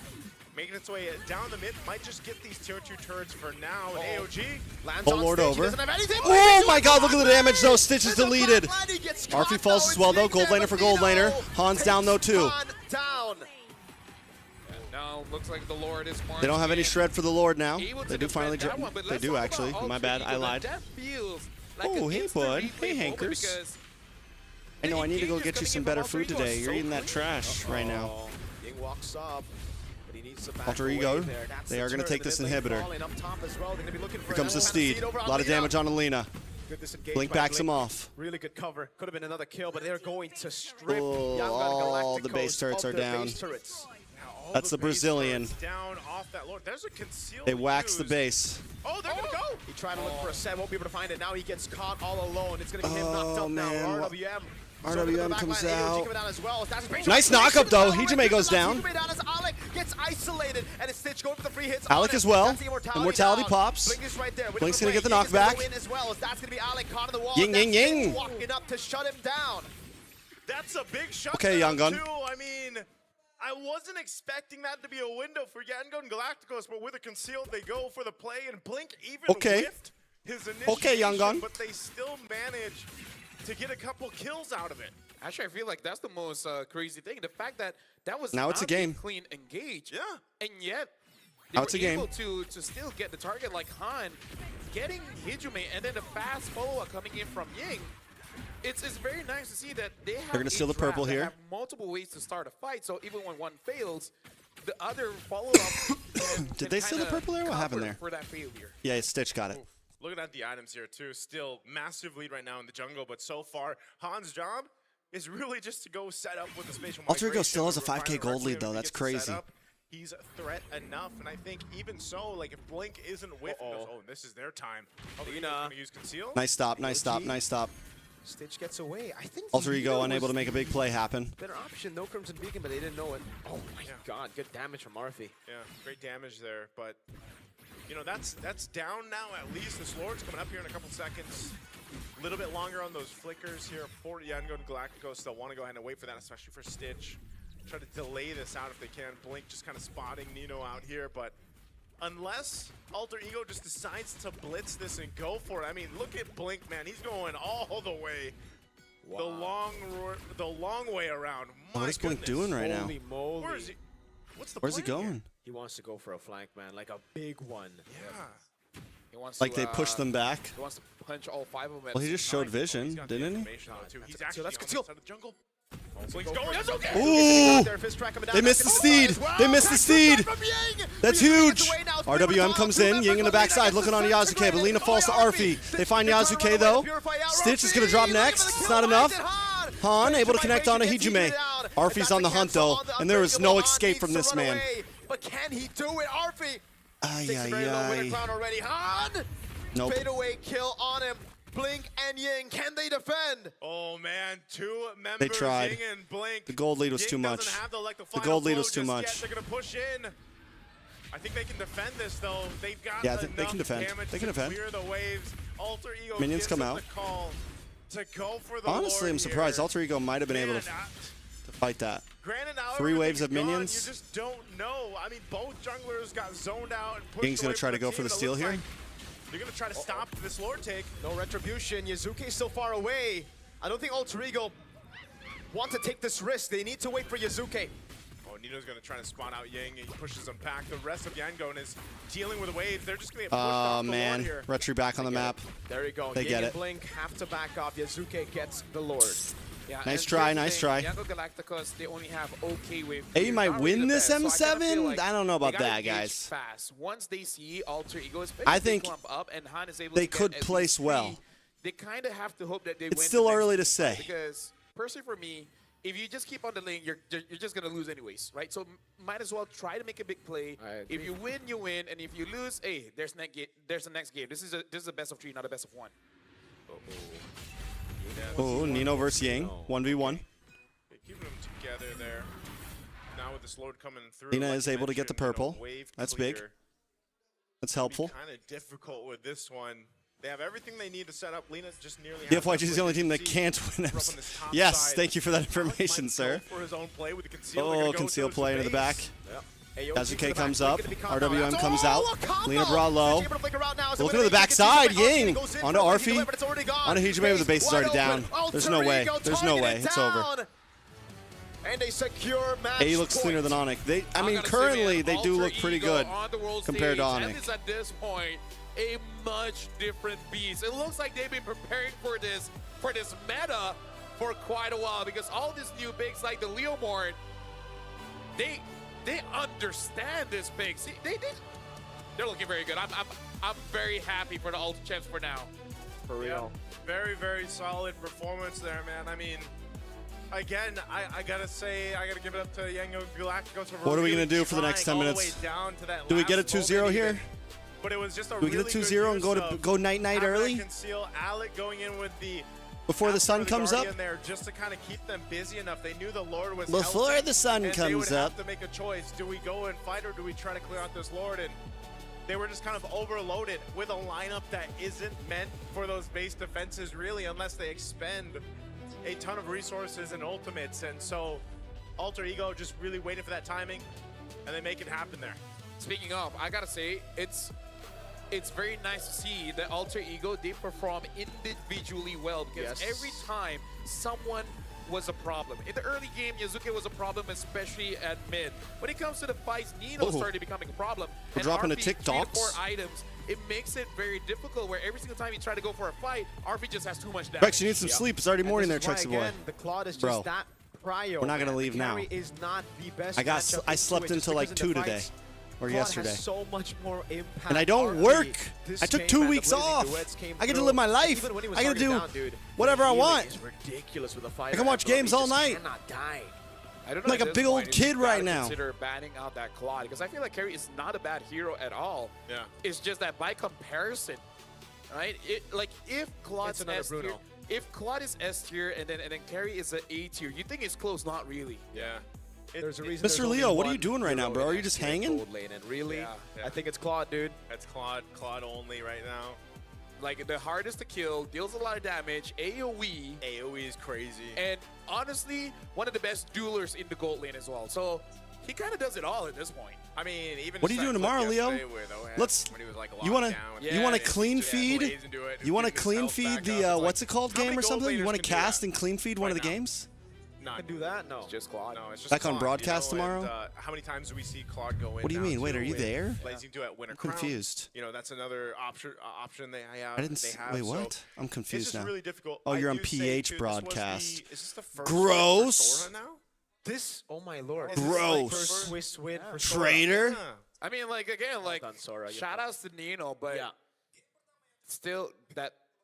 making its way down the mid. Might just get these tier 2 turrets for now. And AOG lands Oh, on Lord Stitch. He over. doesn't have anything. Oh my god, look at the damage though. Stitch is deleted. Arfi falls as well though. Gold laner for gold laner. Han's down though too. Down. Now looks like the Lord is They don't have any shred for the Lord now. able to They do finally defend that drop. one, but They let's do talk actually. about My Alter bad. Ego. I Now, lied. that feels like Oh, an hey instant bud. replay Hey moment Hankers. because I know I need to go engage is get you coming some in from better Alter food Ego today. so You're eating that clean. trash right now. Ying walks up, but he needs to back Alter away Ego, there. That's they the are going to turret. take this The mid lane inhibitor. falling up top as well. They're gonna be looking for Here comes the another Steed. over A on lot of Lena. damage on Alina. Good disengage Blink by backs him Blink. off. Really good cover. Could have been another kill, but they're going to strip Oh, Yangon all the Galacticos base turrets of are their down. base turrets. All That's the base Brazilian. turrets down off that Lord. There's a conceal. They wax the used. base. Oh, they're gonna go. He tried to look for a set, won't be able to find it. Now he gets caught all alone. It's gonna get him knocked Oh, up man. now. RWM. RWM comes out. Down as well. Nice knockup though. Hijime goes down. Hijime down as Alec gets isolated, and it's Stitch going for the free hits. Alec on as him. well. That's the Immortality down. pops. Blink is right there. Blink's gonna get the Ying is gonna knockback. go in as well. That's gonna be Alec caught in the wall. Ying, That's ying, Stitch ying. walking up to shut him down. That's a big shot. Okay, Young Gun. Too. I mean, I wasn't expecting that to be a window for Yangon Galacticos, but with a concealed, they go for the play, and Blink even whiffed his initiation, Okay, Young Gun. but they still manage to get a couple kills out of it. Actually, I feel like that's the most crazy thing. The fact that that was Now it's not a game. clean engage. Yeah. And yet, they Now were it's a game. able to still get the target like Han, getting Hijime, and then the fast follow-up coming in from Ying. It's very nice to see that they have gonna steal the draft purple that here. have multiple ways to start a fight, so even when one fails, the other follow-up Did they steal the purple there? What happened there? for that failure. Yeah, Stitch got it. Looking at the items here too, still massive lead right now in the jungle, but so far, Han's job is really just to go set up with the spatial Alter Ego migration, still has a refine 5K the gold lead Requiem, though. he That's gets to set crazy. up. He's a threat enough, and I think even so, like if Blink isn't with, oh, this is their time. Oh, they're gonna use conceal. Nice stop, nice stop, nice stop. Stitch gets away. I think Alter Leo Ego was unable to make a big play happen. better option. No Crimson Beacon, but they didn't know it. Oh my god, good damage from Arfi. Yeah, great damage there, but You know, that's down now at least. This Lord's coming up here in a couple seconds. A little bit longer on those flickers here for Yango and Galacticos. Still want to go ahead and wait for that, especially for Stitch. Try to delay this out if they can. Blink just kind of spotting Nino out here, but unless Alter Ego just decides to blitz this and go for it. I mean, look at Blink, man. He's going all the way. Wow. The long way around. What is Blink doing right now? Holy moly. Where is he? What's the Where's he plan going? here? He wants to go for a flank, man, like a big one. Yeah. He wants Like to, they pushed them back. He wants to punch all 5 of them at Well, he the just same showed time. vision, didn't he? He's actually on the side of the jungle. Blink's Go going. for it. That's okay. Ooh! They missed the seed. They missed the seed. That's huge. RWM comes in. Ying in the backside, looking on Yazuke, but Lina falls to Arfi. They find Yazuke though. Stitch is gonna drop next. It's not enough. Han able to connect on a Hijime. Arfi's on the hunt though, and there is no escape from this man. But can he do it, Arfi? Ay, Takes a very low winner crown already. Han! Nope. Fadeaway kill on him. Blink and Ying, can they defend? Oh man, 2 members. They tried. Ying and Blink. The gold lead was Ying too much. doesn't have the The gold lead flow was too just much. yet. They're gonna push in. I think they can defend this though. They've got Yeah, enough they can defend. damage They can to defend. clear the waves. Alter Ego Minions gives come them out. the call to go for the Honestly, I'm Lord surprised. here. Alter Ego might have been able to fight that. Granted, now 3 waves of everything's gone, minions. You just don't know. I mean, both junglers got zoned out and pushed Ying's gonna away try from to go team. for the It steal looks here. like they're gonna try to stop this Lord take. No retribution. Yazuke's still far away. I don't think Alter Ego want to take this risk. They need to wait for Yazuke. Oh, Nino's gonna try to spot out Ying. He pushes him back. The rest of Yangon is dealing with waves. They're just gonna get pushed Oh off the Lord man, here. Retry back on the map. There you go. They Ying get and it. Blink have to back off. Yazuke gets the Lord. Yeah, Nice and try, here's the nice thing, try. Yango Galacticos, they only have okay wave. Hey, you clear, might not really win the this best, so I kinda feel M7? like I don't know about they gotta that, gauge guys. Fast. Once they see Alter Ego, I especially if they think clump up and Han is able they to could get at place least well. 3, they kind of have to hope that they It's win. still the next early to fight, say. Because personally, for me, if you just keep on delaying, you're just gonna lose anyways, right? So might as well try to make a big play. If you win, you win, and if you lose, hey, there's the next game. This is a best of 3, not a best of 1. Oh, Nino versus Ying, 1v1. They're keeping them together there. Now with this Lord coming through, Lina like is you able to get the mentioned, purple. wave That's big. clear. That's helpful. Kind of difficult with this one. They have everything they need to set up. Lina's just nearly. The FYG is the only team that can't win. Yes, thank you for that information, sir. For his own play with the conceal. Oh, conceal play into the back. Yep. Yazuke comes up. RWM comes Oh, out. a combo! Lina brought low. Able to flicker out now. So Looking to when the they get backside. Arfi Ying goes in onto for the Arfi. Hijime, but it's already gone. Onto Hijime, but the base is Wide already down. open. There's no way. Alter There's no Ego way. It's over. targeted down. And a secure match A looks cleaner than Onyx. I mean, gotta say, currently man, they do Alter look pretty Ego good on the world compared to stage, Onyx. and is at this point a much different beast. It looks like they've been preparing for this meta for quite a while, because all these new bigs like the Leomord, they understand this big. See, they're looking very good. I'm very happy for the Ultra Champs for now. For real. Very, very solid performance there, man. I mean, again, I gotta say, I gotta give it up to Yango Galacticos for What are we really gonna do for the next 10 trying all minutes? the way down to that Do we get a last 2-0 moment here? even. But it was just a Do we get a really good 2-0 and use go of night-night having that early? Conceal Alec going in with the Before the sun comes up? Guardian there just to kind of keep them busy enough. They knew the Lord was Before healthy, the sun and they comes would up. have to make a choice. Do we go and fight, or do we try to clear out this Lord? And they were just kind of overloaded with a lineup that isn't meant for those base defenses, really, unless they expend a ton of resources and ultimates. And so Alter Ego just really waited for that timing, and they make it happen there. Speaking of, I gotta say, it's very nice to see that Alter Ego, they perform individually well, because Yes. every time someone was a problem. In the early game, Yazuke was a problem, especially at mid. When it comes to the fights, Nino started becoming a problem. We're And dropping the RP, 3 to 4 TikToks. items, it makes it very difficult, where every single time you try to go for a fight, RP just has too much damage. Trex, you need some sleep. It's already And morning there, this is why, Trexy boy. again, the Claude is Bro, just that prio. we're not gonna man. leave the now. carry is not the best I matchup slept into it, just until like because in 2 the today. fights, Or Claude yesterday. has so much more impact. And I don't RP work. this I took game, 2 man, the weeks Blazing off. Duets came I get to through. live my And life. even when he was I get to already do down, dude, whatever I healing want. is ridiculous with a fighter. I can watch Bro, he games all just night. cannot die. I don't I'm like at a this big point old if kid you right gotta now. Consider banning out that Claude, because I feel like Carry is not a bad hero at all. Yeah. It's just that by comparison, right? Like if Claude's It's another S tier, Bruno. if Claude is S tier and then Carry is an A tier, you think it's close? Not really. Yeah. There's a reason. Mr. there's only Leo, what are you one doing right now, hero bro? in Are you just XP hanging? Gold lane, and really, Yeah. I think it's Claude, dude. That's Claude only right now. Like, the hardest to kill, deals a lot of damage, AoE. AoE is crazy. And honestly, one of the best duelers in the gold lane as well. So he kind of does it all at this point. I mean, even What are you doing tomorrow, Leo? Let's. You want to clean feed? You want to clean feed the what's it called game or something? You want to cast and clean feed one of the games? Not can do that. No, it's just Claude. No, it's just Back on Claude, broadcast tomorrow? And, how many times do we see Claude go in? What do you now, mean? Wait, too, are you with there? Blazing Duet, Winter I'm Crown? confused. You know, that's another option they have. I didn't. Wait, what? So I'm confused it's just now. really difficult. Oh, you're I on do say, PH too, broadcast. Is this the first Gross. win for Sora now? This, oh my lord. Gross. First Swiss win for Sora. Traitor. I mean, like, again, like, done, Sora. shout outs to Nino, but still,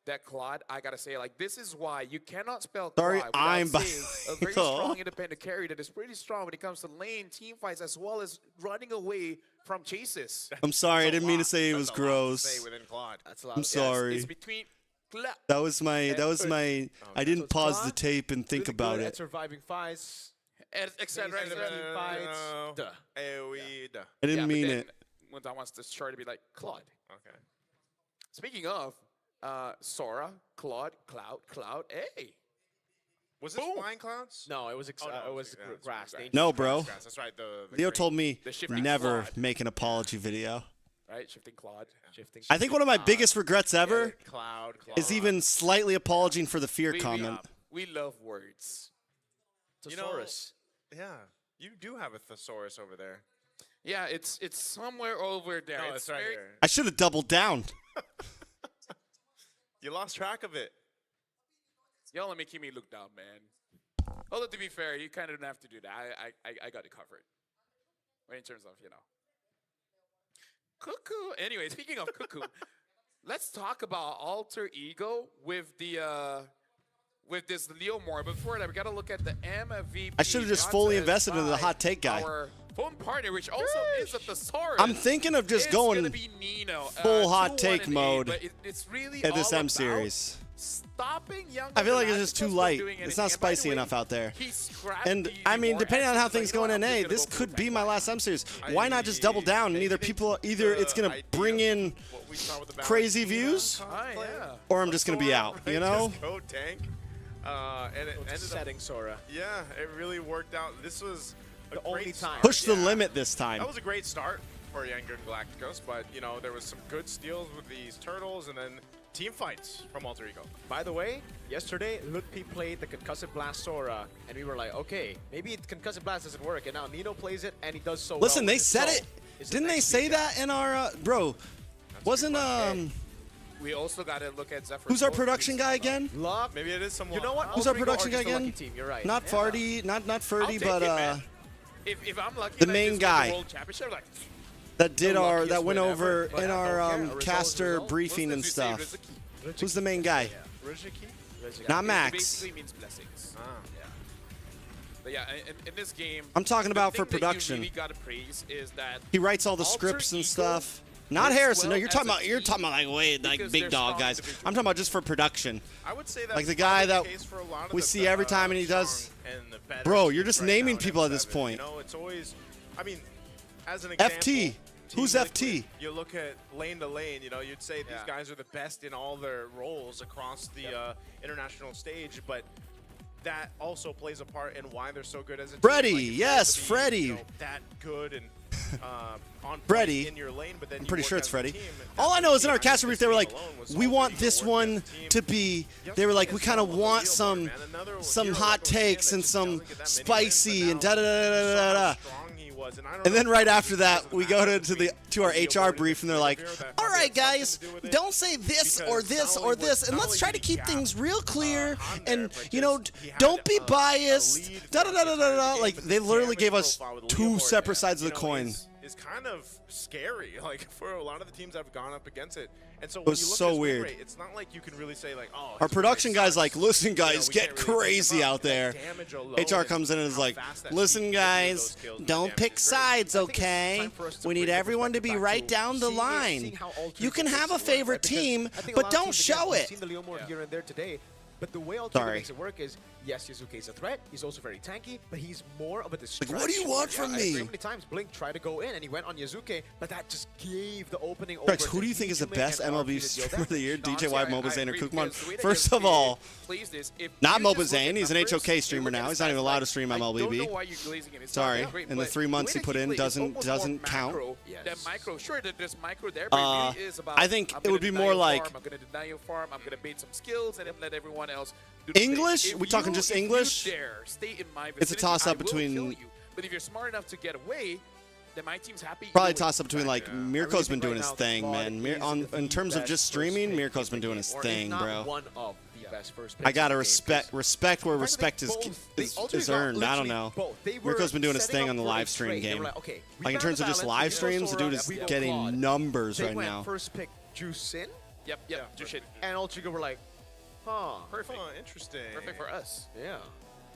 that Claude, I gotta say, like, this is why you cannot spell Sorry, Claude without I'm saying a very No. strong independent carry that is pretty strong when it comes to lane, team fights, as well as running away from chases. I'm sorry. I didn't mean to say it was Say gross. within Claude. That's a lot. I'm sorry. It's between Claude. That was my. I didn't it's pause the Claude, tape and think really about good it. at surviving fights. And et cetera, et cetera. Fights. Duh. AoE. Duh. I didn't but mean then it. When I wants this chart to be like Claude. Okay. Speaking of Sora, Claude, Cloud, hey. Was this flying clouds? No, it was no, it was yeah, it's grass. grass. No, bro. That's right. The Leo green. told me the shifting never Claude. make an apology video. Right, shifting Claude, shifting. I think one of my biggest regrets ever Cloud. is even slightly apologizing for the fear comment. We love words. Thesaurus. Yeah, you do have a thesaurus over there. Yeah, it's somewhere over there. No, it's right very- here. I should have doubled down. You lost track of it. Y'all let me keep me look down, man. Although to be fair, you kind of don't have to do that. I got it covered. But in terms of, Cuckoo. Anyway, speaking of Cuckoo, let's talk about alter ego with the with this Leo more. But before that, we gotta look at the MVP. I should have just fully invested into the hot take guy. Our phone partner, which also is a thesaurus. I'm thinking of just It's going gonna be Nino, full 2, hot 1, take and 8, mode but it's really at this all M about series. stopping young. I feel like it's just too Galacticos from light. doing It's anything. not And by the spicy way, enough out there. he scrapped And the I mean, more depending on how essence, things like, go in I'm just NA, gonna this go could full be back my line. last M series. Why not just double down? And either it's gonna bring in crazy views, yeah. or I'm just gonna be out. You know? Just go tank. And it ended setting Sora. Yeah, it really worked out. This was The only time. Push the Yeah. limit this time. That was a great start for Younger Galacticos, but there was some good steals with these turtles and then team fights from Alter Ego. By the way, yesterday, Lutpi played the Concussive Blast Sora, and we were like, okay, maybe Concussive Blast doesn't work, and now Nino plays it, and he does so Listen, well they with said So, it. is the Didn't they next say big guy. that in our bro? Wasn't We also got to look at Zephyr. who's our production guy again? Luck. Maybe it is some. You know what? Who's our Alter Ego production are guy just a lucky again? team, You're right. Not Farty, not Ferdy, but If I'm lucky, the like main this guy. with the World Championship, like, that did the our luckiest that went win over ever, but in I our don't care. A result is a caster result. briefing What's and this we say, stuff. Riziki? Who's the main guy? Riziki? Not It Max. basically means blessings. Yeah. But yeah, in this game, I'm talking about the for thing that production. You really gotta praise is that He writes all the Alter scripts and Ego stuff. Not works Harrison. No, well you're as talking a about team like way like because big they're dog strong guys. individuals. I'm talking about just for production. I would say that's Like the guy probably that the case for a lot of we the see every time, and he does. strong and the better Bro, you're teams just right naming now in people at this M7. point. It's always. I mean, as an example. FT. Who's Team FT? Liquid, you look at lane to lane. You'd say these guys are the best in all their roles across the international stage, but that also plays a part in why they're so good as a team. Freddie, Like, it's yes, nice to be, Freddie. That good and on point Freddie. in your lane, but then I'm you pretty work sure it's as a Freddie. team, and All that's I the know is in key. our I think caster this brief, they were team like, alone was we Alter want Ego this working one as a team. to be. You They were like, have we to kind of get someone want with some man. Another some hero hot like O'Shea takes that and just some doesn't get that many spicy wins, and but da da da now da you da saw how da. strong he was, and I don't And know then if right that was after just that, because we of go the to our athlete HR brief, and they're like, that all right, probably had guys, something to do with it. don't say this or Because this not or only this, was- and not let's only try to did he keep gap, things real clear, on there, and but you know, just he had don't be a biased. lead Da da da da throughout the da da. game, Like but they the literally damage gave us profile with two Leonard, separate sides of the you know, coin. is kind of scary, like for a lot of the teams that have gone up against it. And so It when was you look so at his win weird. rate, it's not like you can really say like, oh, Our his win production rate guy's sucks. like, listen, You know, guys, we get can't really crazy think about out there. that damage alone HR and comes in and is how like, fast that listen, team can do those guys, skills and don't damage pick is great. sides, I think it's okay? time for us to We bring need the everyone to be perspective right back to down the seeing line. how Alter You can Ego have a makes it work, favorite because team, I think a but lot of don't teams, again, show we've it. seen the Leo Mord here and there today, but the way Alter Ego Sorry. makes it work is yes, Yuzuke is a threat. He's also very tanky, but he's more of a distraction. What do you want from me? So many times Blink tried to go in and he went on Yuzuke, but that just gave the opening Trex, over who to do you think is the Hijime best and MLB RP to deal streamer of the year? damage. DJ White, Mobile Zane, or agree, Kukmon? because the way that First of all, plays this, if not you just Mobile look at Zane. He's an numbers, HOK you streamer look at now. He's not even stats, allowed like, to stream I don't know MLBB. why you're glazing it. It's Sorry, not that great, in the but 3 months the he way put that in plays is almost more doesn't count. macro Yes. than micro. Sure, there's micro there, but it really is about. I think I'm it would gonna be deny more your like farm, I'm going to deny your farm. I'm going to bait some skills and then let everyone else do the English? thing. If We talking you- just if you English? dare stay in my It's a vicinity, toss-up I will between- kill you. But if you're smart enough to get away, then my team's happy. Probably either way. toss up between like Mirko's been doing his thing, man. In terms of just streaming, Mirko's been doing his thing, bro. One of the best first I gotta picks in the game, 'cause respect where frankly, respect is earned. I don't know. Mirko's been doing his thing on the live stream game. Like in terms of just live streams, the dude is getting numbers they right went now. first pick Jusin, Yep, do shit. and Ultra were like, huh. Perfect. Interesting. Perfect for us. Yeah.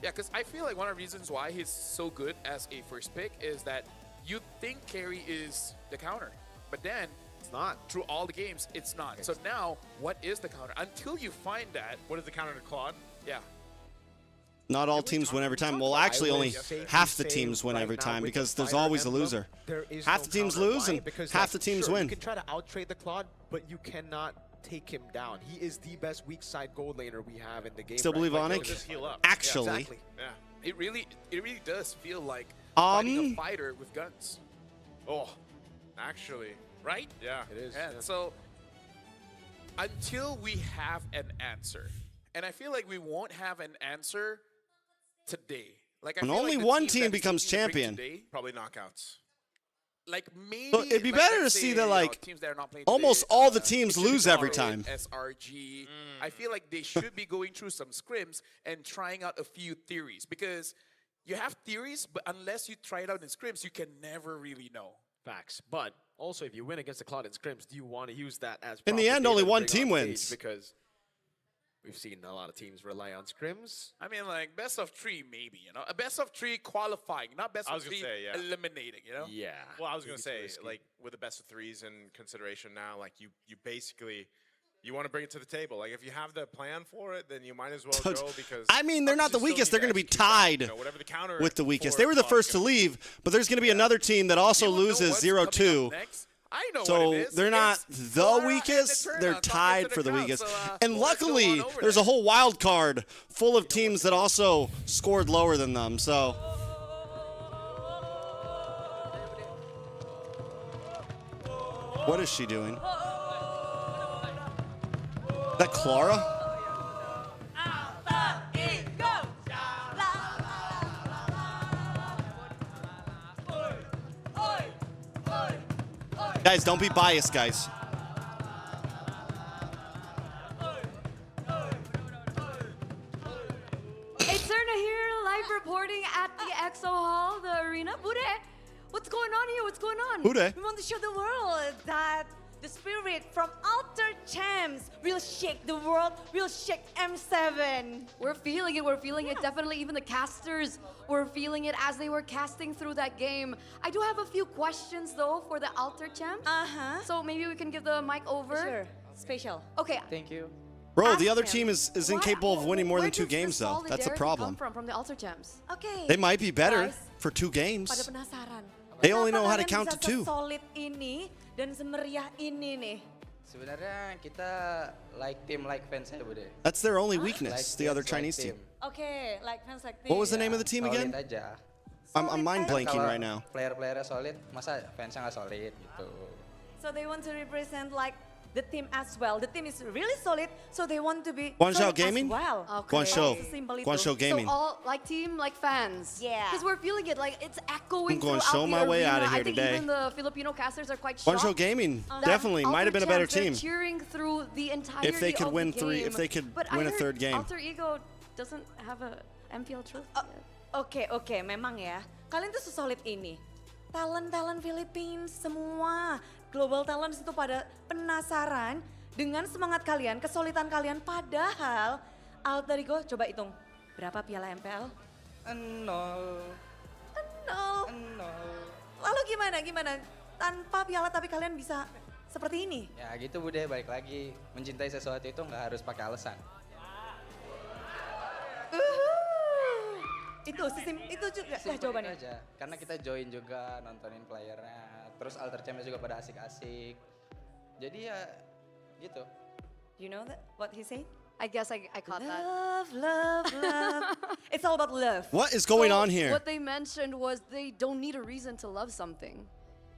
Yeah, because I feel like one of the reasons why he's so good as a first pick is that you think carry is the counter, but then it's not. Through all the games, it's not. So now, what is the counter? Until you find that, What is the counter to Claude? yeah. Not all teams win every time. Well, actually, only half the teams win every time because there's always a loser. Half the teams lose and half the teams win. You can try to out-trade the Claude, but you cannot take him down. He is the best weak side gold laner we have in the game. Still believe right? Onyx? Just heal up. Actually, Yeah, exactly. Yeah. It really does feel like fighting a fighter with guns. Oh, actually. Right? Yeah. It is. And so, until we have an answer, and I feel like we won't have an answer today. Like, I when feel only like the one teams team that becomes Steve brings champion. Today, Probably knockouts. like maybe So it'd be like, better to let's see say, that, you know, like, teams that are not playing almost today, all the teams it should be lose every Valorant, time. SRG. I feel like they should be going through some scrims and trying out a few theories, because you have theories, but unless you try it out in scrims, you can never really know. Facts. But also, if you win against the Cloud in scrims, do you want to use that as In the end, only propaganda to one bring team on stage? wins. Because we've seen a lot of teams rely on scrims. I mean, like, best of 3, maybe, you know? A best of 3 qualifying, not best I of was gonna 3 say, yeah. eliminating, you know? Yeah. Well, I was gonna Maybe too say, risky. like, with the best of threes in consideration now, like you basically you want to bring it to the table. Like, if you have the plan for it, then you might as well go because. I mean, they're not the obviously weakest. still They're going to need be execute that, tied you know, whatever the counter with the weakest. for They were the Claude's first to gonna be. leave, but there's going to be another team that also You don't know loses what's 0-2. coming up next. I know So what it is. they're not It's the Flora and weakest. Eterna They're talking tied to the for the crowd. weakest. So, And let's go luckily, on over there's there. a whole wild card full of teams that also scored lower than them. So what is she doing? That Clara? Guys, don't be biased, guys. Eterna here, live reporting at the EXO Hall, the arena. Bude, what's going on here? What's going on? Bude. We want to show the world that the spirit from Alter Champs will shake the world, will shake M7. We're feeling it. We're feeling it. Definitely, even the casters were feeling it as they were casting through that game. I do have a few questions though for the Alter Champs. So maybe we can give the mic over. Sure. Special. Okay. Thank you. Bro, the Ask other him. team is incapable of winning more than 2 games, though. That's a problem. From the Alter Champs. Okay. They might be better Guys, for 2 pada games. penasaran. They only know how to Kenapa count to kalian 2. bisa sesolid ini dan semeriah ini nih? Sebenarnya kita like team like fans ya, Bude. That's their only weakness, the other Chinese team. Okay, like fans like this. What was the name of the team again? Solid aja. I'm mind blanking Kalau right now. player-playernya solid, masa fansnya nggak solid gitu. So they want to represent like the team as well. The team is really solid, so they want to be Guangzhou solid Gaming? as well. Guangzhou. Sesimpel itu. Guangzhou Gaming. So all like team, like fans. Yeah. Because we're feeling it, like it's I'm echoing going to throughout show the my way arena. out of here I think today. even the Filipino casters are quite shocked. Guangzhou Gaming that definitely might have been a better Alter team. Champs are cheering through the entirety If they could of win the 3, game. if they could But win I a heard 3rd game. Alter Ego doesn't have a MPL trophy. Oke, memang ya. Kalian tuh sesolid ini. Talent-talent Philippines semua, global talent itu pada penasaran dengan semangat kalian, kesolidan kalian. Padahal Alter Ego coba hitung berapa piala MPL? 0. 0. Lalu gimana? Tanpa piala tapi kalian bisa seperti ini? Ya gitu Bude, balik lagi. Mencintai sesuatu itu nggak harus pakai alasan. Itu itu juga lah Simpel jawabannya. aja, karena kita join juga nontonin playernya, terus alter champ juga pada asik-asik. Jadi ya gitu. You know that what he said? I guess I caught that. Love. It's all about love. What is going So on here? What they mentioned was they don't need a reason to love something.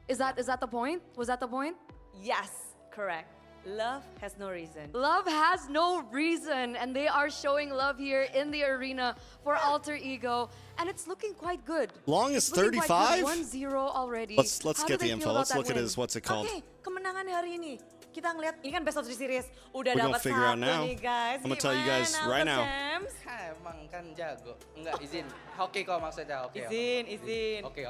Is that the point? Was that the point? Yes, correct. Love has no reason. Love has no reason, and they are showing love here in the arena for Alter Ego, and it's looking quite good. Long as It's looking quite 35? good, 1-0 already. Let's How get do the they info. feel about Let's that look at win? his, what's it called? Oke, kemenangan hari ini. Kita ngeliat, ini kan best of 3 series. Udah We're gonna dapat figure out satu now. nih guys. I'm gonna tell you guys Gimana, right Alter now. Champs? Emang kan jago. Enggak izin. Hoki kok maksudnya hoki. Izin. Oke.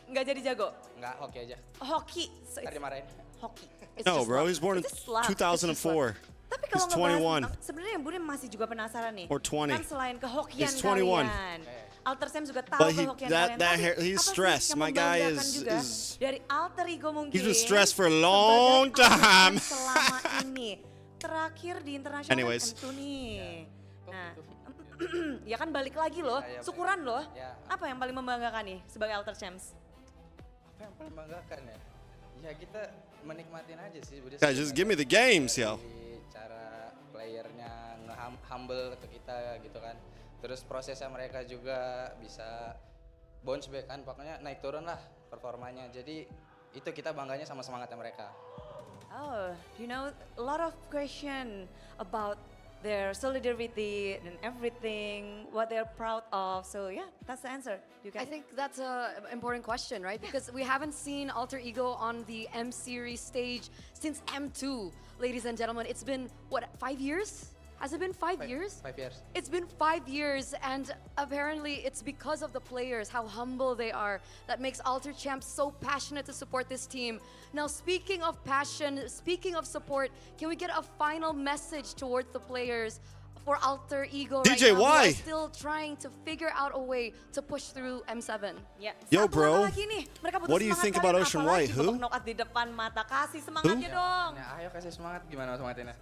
Nggak jadi jago? Enggak hoki aja. Hoki. So Tadi it's marahin. hoki. No, bro. He's born in It's just luck. 2004. Tapi He's kalau ngebahas 21. sebenarnya yang Bune masih juga penasaran nih. Or 20. Kan selain kehokian He's 21. kalian. Alter Sam juga tahu But kehokian that kalian. Tapi he's apa sih stressed. yang My guy membanggakan is juga dari Alter Ego mungkin. he's been stressed for a long time. Selama ini. Terakhir di internasional Anyways. M2 nih. Nah, ya kan balik lagi loh, syukuran loh. Apa yang paling membanggakan nih sebagai Alter Champs? Apa yang paling membanggakan ya? Ya kita menikmatin aja sih. Guys, just give me the games, yo. Cara playernya humble ke kita gitu kan. Terus prosesnya mereka juga bisa bounce back kan, pokoknya naik turun lah performanya. Jadi itu kita bangganya sama semangatnya mereka. Oh, you know, a lot of question about their solidarity and everything, what they're proud of. So yeah, that's the answer. You I guys? think that's an important question, right? Because we haven't seen Alter Ego on the M Series stage since M2, ladies and gentlemen. It's been, what, 5 years? Has it been 5 years? 5 years. It's been 5 years, and apparently it's because of the players, how humble they are, that makes Alter Champs so passionate to support this team. Now, speaking of passion, speaking of support, can we get a final message towards the players for Alter Ego DJ, right now, why? who are still trying to figure out a way to push through M7? Yeah. Yo, Satu bro. lagi nih, mereka butuh What do you semangat think about kalian, Ocean apalagi White? Who? babak knockout di depan mata. Kasih semangatnya dong. Nah, ayo kasih semangat, gimana semangatinnya?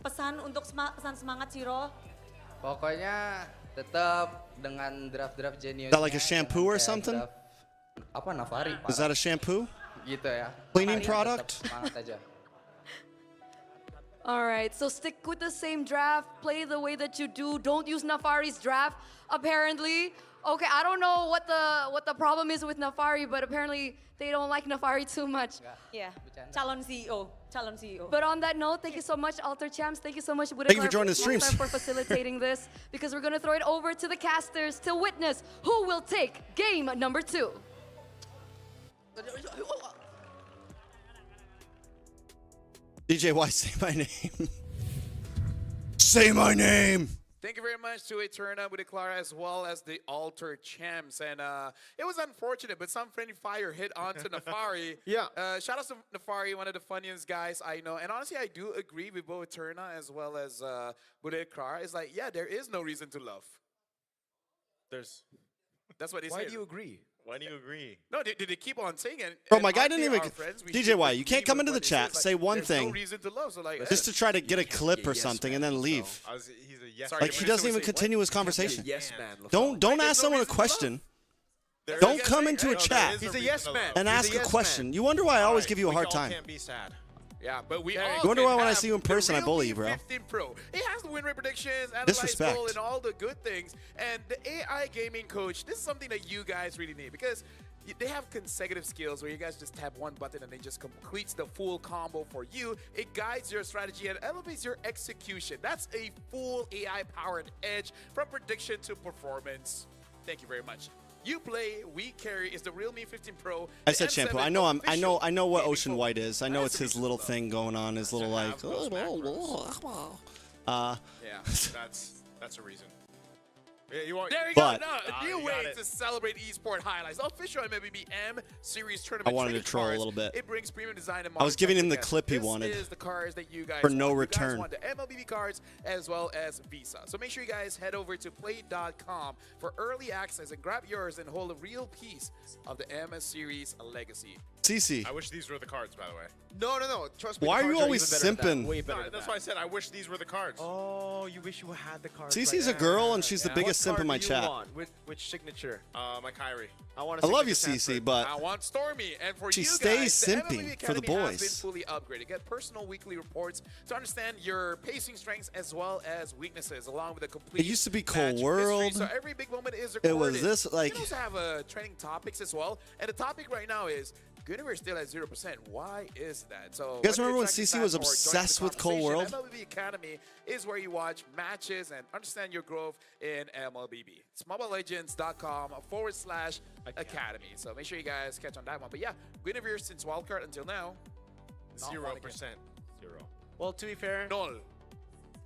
Pesan untuk pesan semangat Ciro. Pokoknya tetap dengan draft-draft genius. Is that like a shampoo or something? Apa Navari? Is that a shampoo? Gitu ya. Cleaning Makanya product? Tetap semangat aja. All right, so stick with the same draft, play the way that you do. Don't use Nafari's draft, apparently. Okay, I don't know what the problem is with Nafari, but apparently they don't like Nafari too much. Yeah, calon CEO. But on that note, thank you so much, Alter Champs. Thank you so much, Thank you for joining the streams. for facilitating this, because we're going to throw it over to the casters to witness who will take game number 2. DJ, why say my name? Say my name. Thank you very much to Eterna with Clara as well as the Alter Champs. And it was unfortunate, but some friendly fire hit onto Nafari. Yeah. Shout out to Nafari, one of the funniest guys I know. And honestly, I do agree with both Eterna as well as Bude Clara. It's like, yeah, there is no reason to love. That's what he said. Why do you agree? Why do you agree? No, did they keep on saying it? Bro, and my guy aren't didn't they even. our friends? We DJ, should why? You can't agree come with into the what he chat, says. say one There's thing, no reason to love. So like, just to try to get a clip or yes something, man, and then leave. He's a yes. Like he doesn't even continue his conversation. Yes, man. Don't ask someone a question. Don't come into a chat He's a yes man. and He's ask a yes question. man. You wonder why I always give you a We hard all time. can't be sad. Yeah, but we You all You wonder can why when I have see you in the person, I real bully you, bro. E15 Pro. It has the win rate predictions, analyze Disrespect. goal, and all the good things. And the AI gaming coach, this is something that you guys really need because they have consecutive skills where you guys just tap one button and it just completes the full combo for you. It guides your strategy and elevates your execution. That's a full AI-powered edge from prediction to performance. Thank you very much. You play, we carry is the Realme 15 Pro. I the said shampoo. M7 I know official what gaming Ocean phone. White is. I know Has it's to be his little thing going on, his little like. Yeah, that's a reason. Yeah, you want. There you But- go. No, a new you way got it. to celebrate esports highlights. Official MLB M Series tournament. I wanted to trading troll a cards. little bit. It brings premium design and I was giving him the together. clip he This wanted is the cards that you guys for no want. return. You guys want the MLB cards as well as Visa. So make sure you guys head over to play.com for early access and grab yours and hold a real piece of the M Series legacy. CC. I wish these were the cards, by the way. No. Trust me. Why the are you cards always even better than simping? that. Way better No, than that's that. why I said I wish these were the cards. Oh, you wish you had the cards. CC's right a girl, there. and she's the Yeah. biggest What simp in card my do you chat. want? Which signature? My Kyrie. I want. I love you, CC, but I want Stormy, and for she you stays guys, the simping MLB for the Academy has been boys. fully upgraded. Get personal weekly reports to understand your pacing strengths as well as weaknesses, along with a complete. It used to be match Cold history. World. So every big moment is It recorded. was this, like- You also have training topics as well, and the topic right now is Guinevere still at 0%. Why is that? So You guys whether remember when you're tracking CC stats was or joining the obsessed with Cold World? conversation, MLB Academy is where you watch matches and understand your growth in MLBB. It's mobilelegends.com/academy. So make sure you guys catch on that one. But yeah, Guinevere since wildcard until now, not 0%. Zero. Well, to be fair, null.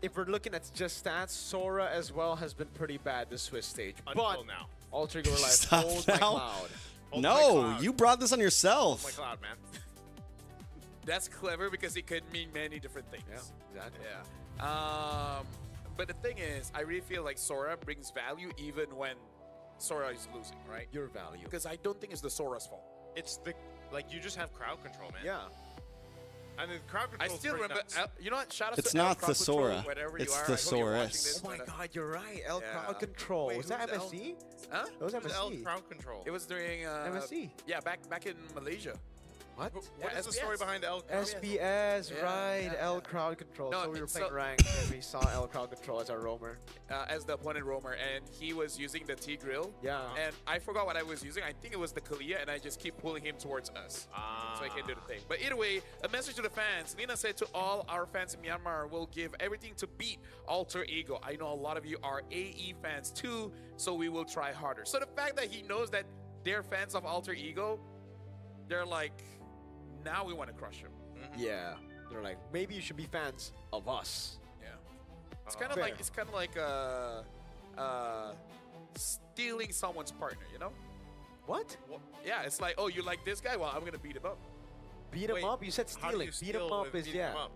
if we're looking at just stats, Sora as well has been pretty bad this Swiss stage. Until now. Alter Ego Live, Stop hold my now. cloud. Hold my No, cloud. you brought this on yourself. Hold my cloud, man. That's clever because it could mean many different things. Yeah, exactly. Yeah. But the thing is, I really feel like Sora brings value even when Sora is losing, right? Your value. Because I don't think it's the Sora's fault. It's the you just have crowd control, man. Yeah. And the crowd I control. still remember, you know what? Shout out It's to El not Crowd the Control, Sora. wherever It's you are. the I hope you're watching Soros. this, Oh my but, God, you're right. L yeah. Crowd Control. Wait, was that who's L? MSC? Huh? That was Who's L MSC. crowd control? It was during MSC. Yeah, back in Malaysia. What? What Yeah, is the story SBS. behind L crowd? SBS, Yeah, right. yeah, L yeah. Crowd Control. No, so we were it's playing so- ranked and we saw L Crowd Control as our roamer. As the opponent roamer, and he was using the T-Grill. Yeah. And I forgot what I was using. I think it was the Kalia, and I just keep pulling him towards us. So I can do the thing. But either way, a message to the fans. Lina said to all our fans in Myanmar, we'll give everything to beat Alter Ego. I know a lot of you are AE fans too, so we will try harder. So the fact that he knows that they're fans of Alter Ego, they're like, now we want to crush him. Yeah. They're like, maybe you should be fans of us. Yeah. It's kind of like stealing someone's partner, you know? What? Well, yeah, it's like, oh, you like this guy? Well, I'm gonna beat him up. Beat him Wait, up? You said how do stealing. you Beat him steal up with is, beating yeah. him up?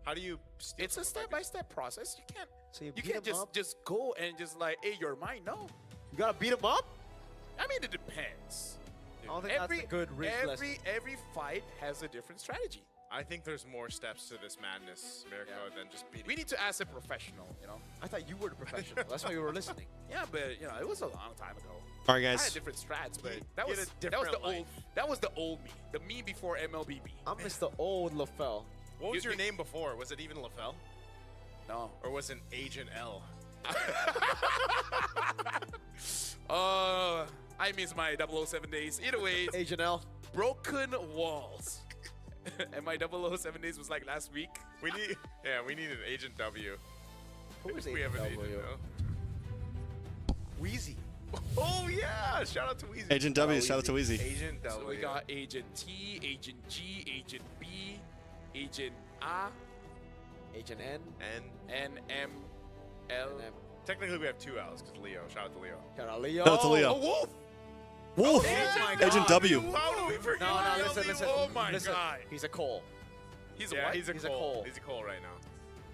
How do you steal? It's a step-by-step process. You can't. So you You beat can't him up? just go and just like, hey, you're mine. No. You gotta beat him up? I mean, it depends. I don't think that's a good risk lesson. Every fight has a different strategy. I think there's more steps to this madness, Mirko, than just beating. We need to ask a professional, you know? I thought you were the professional. That's why you were listening. Yeah, but you know, it was a long time ago. All right, I guys. had different strats, but that Get was a different life. that was the old me, the me before MLBB. I'm Mr. Old LaFell. What was You- your name before? Was it even LaFell? No. Or was it Agent L? I miss my 007 days. Either way, Agent L. broken walls. And my 007 days was like last week. We need an Agent W. Who was we Agent have an W? Agent Wheezy. Oh yeah! Shout out to Weezy. Agent W, shout out to Weezy. Agent W. So we got Agent T, Agent G, Agent B, Agent A, Agent N. N, M, L. Technically, we have two L's because Leo. Shout out to Leo. Shout out Leo. Shout out to Leo. Oh, Wolf! Wolf. Oh my Agent God. W. How do we forget? No, listen. Oh my listen. God. He's a Cole. He's a Yeah, what? he's a He's a Cole. Cole. He's a Cole right now.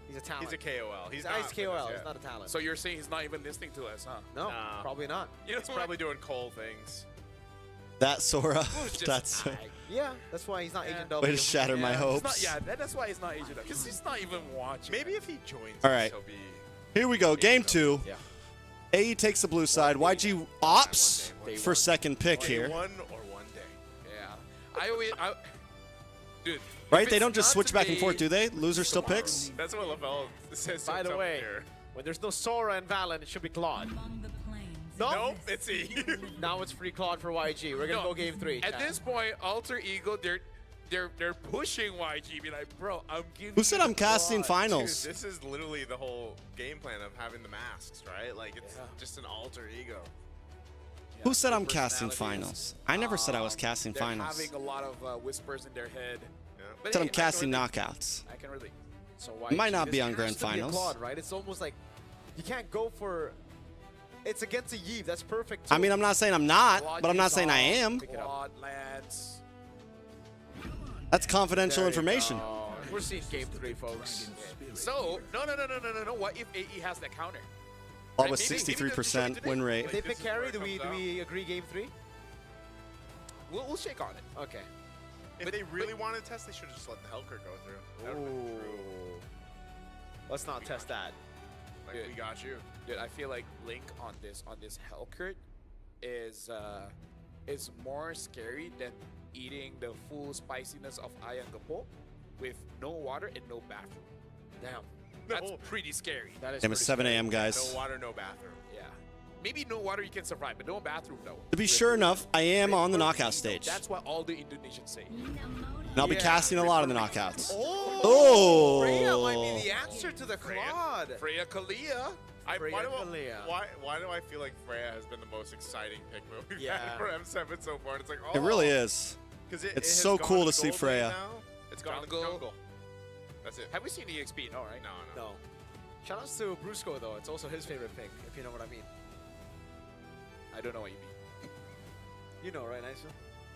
He's a talent. He's a KOL. He's not ice KOL. with us He's yet. not a talent. So you're saying he's not even listening to us, huh? No, Nah. probably not. You know He's what? probably doing Cole things. That Sora. Who's just That's ag? Yeah, that's why he's not Agent way W. to shatter my Yeah, hopes. It's not, yeah, that's why he's not Agent W. Because he's not even watching. Maybe if he joins All us, right. he'll be. Here we go. Game 2. Yeah. AE takes the blue side. YG opts for second pick Day here. one or one day. Yeah. Dude. Right? if They it's don't just not switch back and today, forth, do they? Loser still picks? That's what LaVelle says. By the up way, here. when there's no Sora and Valen, it should be Claude. Nope, it's E. Now it's free Claude for YG. We're gonna No, go game 3. At this point, Alter Ego, they're pushing YG. Be like, bro, I'm giving. Who said you I'm casting Claude." finals? Dude, this is literally the whole game plan of having the masks, right? Like, it's just an alter ego. Who said I'm Their casting personalities. finals? I never said I was casting They're finals. having a lot of whispers in their head. Yeah. But Said hey, I'm casting I can relate. knockouts. I can relate. So Might not this be on has grand to be a finals. Claude, right? It's almost like you can't go for. It's against a Yves. That's perfect. I mean, I'm not saying I'm not, Claude but I'm not Gazal, saying I am. Claude Lance. That's confidential There you information. go. We're seeing game 3, folks. So no. What if AE has that counter? All Right, with maybe- maybe 63% today. win rate. If they This pick is where carry, it do we comes out. agree game 3? We'll shake on it. Okay. If they really wanted to test, they should have just let the Helker go through. That would've been true. Let's not test that. Like, we got you. Dude, I feel like Link on this Hellcurt is more scary than eating the full spiciness of ayam gepo with no water and no bathroom. Damn. That's pretty scary. That is Damn, it's 7 a.m., guys. No water, no bathroom. Yeah. Maybe no water you can survive, but no bathroom though. To be sure enough, I am on the knockout stage. That's what all the Indonesians say. And I'll be casting a lot in the knockouts. Oh! Freya might be the answer to the Claude. Freya Kalia. Why do I feel like Freya has been the most exciting pick we've had for M7 so far? It's like, It really is. It's so cool to see Freya. It's gone to jungle. That's it. Have we seen EXP? No, right? No. Shoutouts to Brusco though. It's also his favorite pick, if you know what I mean. I don't know what you mean. You know, right, Nice?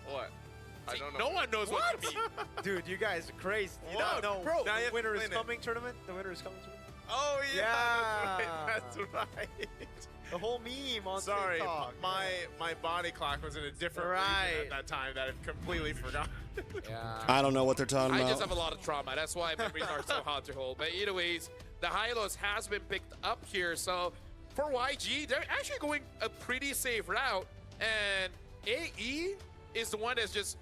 What? I don't know. No one knows what you mean. Dude, you guys are crazy. You What? don't know. Bro, Now the the winner is winner. coming tournament? The winner is coming tournament? Oh yeah, Yeah. that's right. The whole meme on Sorry, TikTok. my body clock was in a different region at that time that I completely forgot. Yeah. I don't know what they're talking I about. just have a lot of trauma. That's why memories are so hard to hold. But anyways, the Hylos has been picked up here. So for YG, they're actually going a pretty safe route. And AE is the one that's just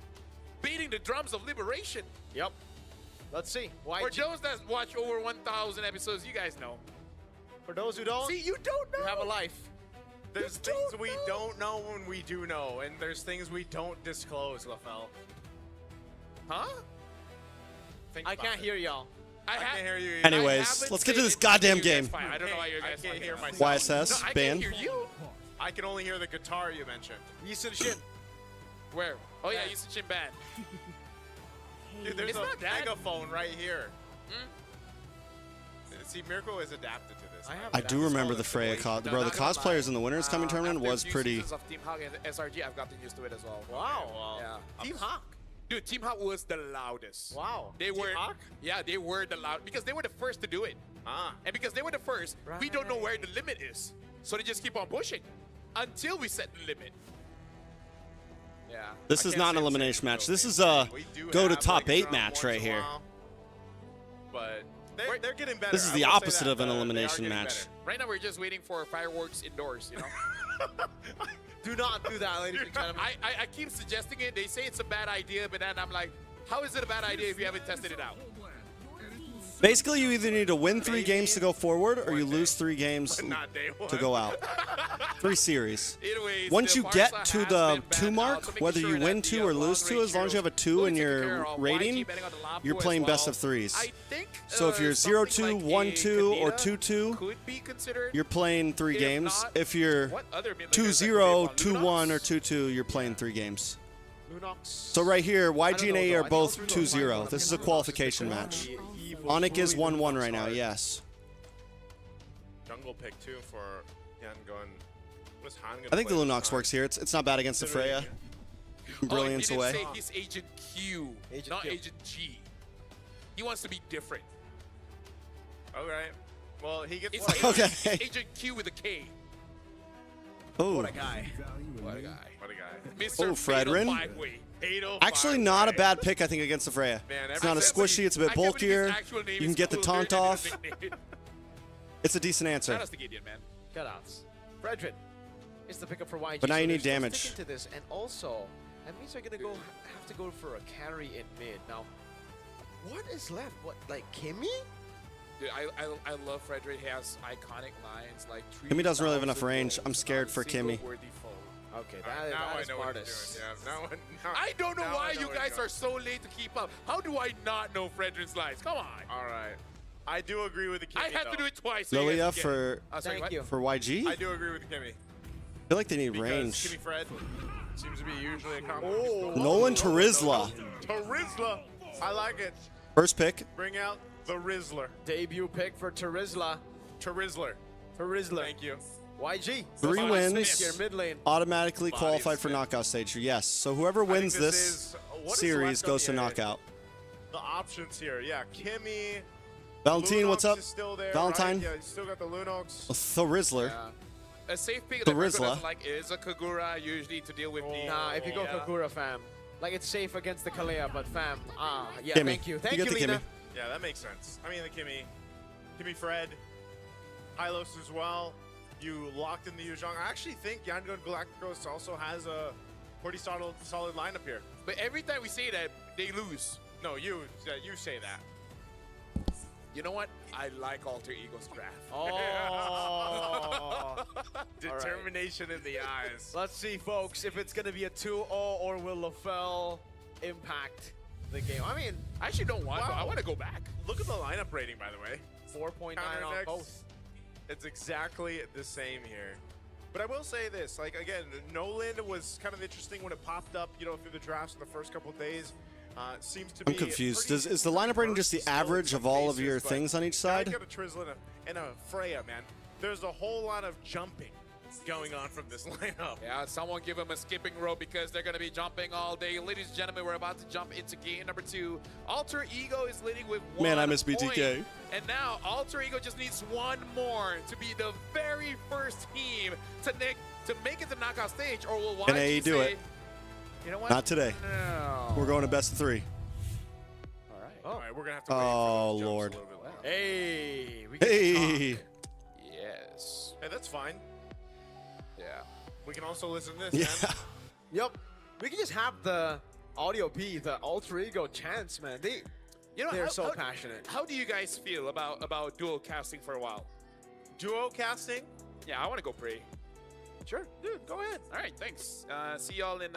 beating the drums of liberation. Yep. Let's see. YG. For those that watch over 1,000 episodes, you guys know. For those who don't, See, you don't know. you have a life. There's things we don't know when we do know, and there's things we don't disclose, LaFell. Huh? I can't hear y'all. I can't hear you. Anyways, let's get to this goddamn game. I don't know why you guys can't hear myself. YSS, No, I ban. can't hear you. I can only hear the guitar you mentioned. Yisun Shin. Where? Oh yeah, Yisun Shin band. Dude, there's It's a not that. megaphone right here. See, Miracle is adapted to this. I do remember the Freya No, bro, the not gonna cosplayers lie. in the winners coming tournament After a was few pretty. seasons of Team Hawk and SRG, I've gotten used to it as well. Wow. Yeah. Team Hawk. Dude, Team Hawk was the loudest. Wow. They were. Yeah, they were the loud because they were the first to do it. And because they were the first, we don't know where the limit is. So they just keep on pushing until we set the limit. Yeah. This is not an elimination match. This is a go to top 8 match right here. But they're getting better. This is the opposite of an elimination match. Right now, we're just waiting for fireworks indoors, you know? Do not do that, ladies and gentlemen. I keep suggesting it. They say it's a bad idea, but then I'm like, how is it a bad idea if you haven't tested it out? Basically, you either need to win 3 games to go forward, or you lose 3 games Not day one. to go out. 3 series. Anyways, Once the you get Barca to has the been 2 banned mark, out, so making whether sure you that win the, 2 or lose 2, as long as you have a 2 in your rating, you're playing best of 3s. I think, So if you're 0-2, 1-2, or 2-2, could be considered. you're playing 3 If games. not, If you're what other mid laners 2-0, that could be 2-1, or 2-2, you're playing 3 games. Lunox. So right here, YG and AE are both 2-0. This is a qualification match. Onic is 1-1 right now, yes. Jungle pick too for Han Gun. What is Han gonna I think the play this Lunox time? works here. It's not bad against the Freya. Brilliance he away. didn't say he's Agent Q, not Agent G. He wants to be different. Okay. Well, he gets. It's Okay. Agent Q with a K. Oh. What a guy. What a guy. What a guy. Mr. Oh, Fredrin. Five-way. Actually, not a bad pick, I think, against the Freya. Man, It's not a squishy. It's a bit bulkier. You can get the taunt off. It's a decent answer. Shout out to Gideon, man. Cutouts. Fredrin is the pickup for YG. But now so you they're need still damage. sticking to this, and also, that means they're gonna have to go for a carry in mid. Now, what is left? What, like Kimmy? Dude, I love Frederick. He has iconic lines like. Kimmy doesn't really have enough 3,000 range. goals, I'm scared not a for single Kimmy. worthy foe. Okay, now that is I know what he's smartest. doing. Yeah, I don't know now why I know you what guys he's are so late to keep up. How do I not know Frederick's lines? Come on. All right. I do agree with the Kimmy. I had to do it twice. So Lilia you guys get for it. Sorry, what? for YG? I I do agree with Kimmy. feel like they need Because range. Kimmy Fred seems to be usually a compliment. Nolan to Rizla. Tarizla. I like it. First pick. Bring out the Rizzler. Debut pick for Tarizla. Tarizler. Tarizla. Thank you. YG. 3 Here, wins. mid lane. Automatically Body qualified for spin. knockout stage. Yes. So whoever think wins this this is- what is series left on goes to the- knockout. The options here. Yeah, Kimmy. Valentine, what's Lunox up? is still there, Valentine? Right? Yeah, you still got the Lunox. The Rizzler. Yeah. A safe pick The that Marco Rizla. doesn't like is a Kagura, usually to deal with the. Nah, if you go yeah. Kagura, fam. like it's safe against the Kalea, but fam, yeah, Kimmy. thank you. Thank You you, get the Lina. Kimmy. Yeah, that makes sense. I mean, the Kimmy Fred, Hylos as well. You locked in the Yuzhong. I actually think Yangon Galacticos also has a pretty solid lineup here. But every time we say that, they lose. No, you say that. You know what? I like Alter Ego's draft. Oh. Determination in the eyes. Let's see, folks, if it's going to be a 2-0 or will LaFell impact the game. I mean, I actually don't want to. Wow. I want to go back. Look at the lineup rating, by the way. 4.9 on Counter both. It's exactly the same here. But I will say this, like, again, Nolan was kind of interesting when it popped up, you know, through the drafts in the first couple of days. Seems to be I'm confused. pretty Is the lineup rating just the versatile in average some of all of cases, your but things on each now side? you got a Trizzle and a Freya, man. There's a whole lot of jumping going on from this lineup. Yeah, someone give them a skipping rope because they're going to be jumping all day. Ladies and gentlemen, we're about to jump into game number 2. Alter Ego is leading with 1 Man, I miss point. BTK. And now Alter Ego just needs 1 more to be the very first team to make it to knockout stage, or will Can YG AE do say, it? You know what? Not today. No. We're going to best of 3. All right, we're going to have to wait Oh, for those jumps Lord. a little bit longer. Hey, we can Hey. talk. Yes. Hey, that's fine. Yeah. We can also listen to this, Yeah. man. Yep. We can just have the audio be the Alter Ego chants, man. They're so passionate. How do you guys feel about dual casting for a while? Duo casting? Yeah, I want to go pray. Sure, dude, go ahead. All right, thanks. See y'all in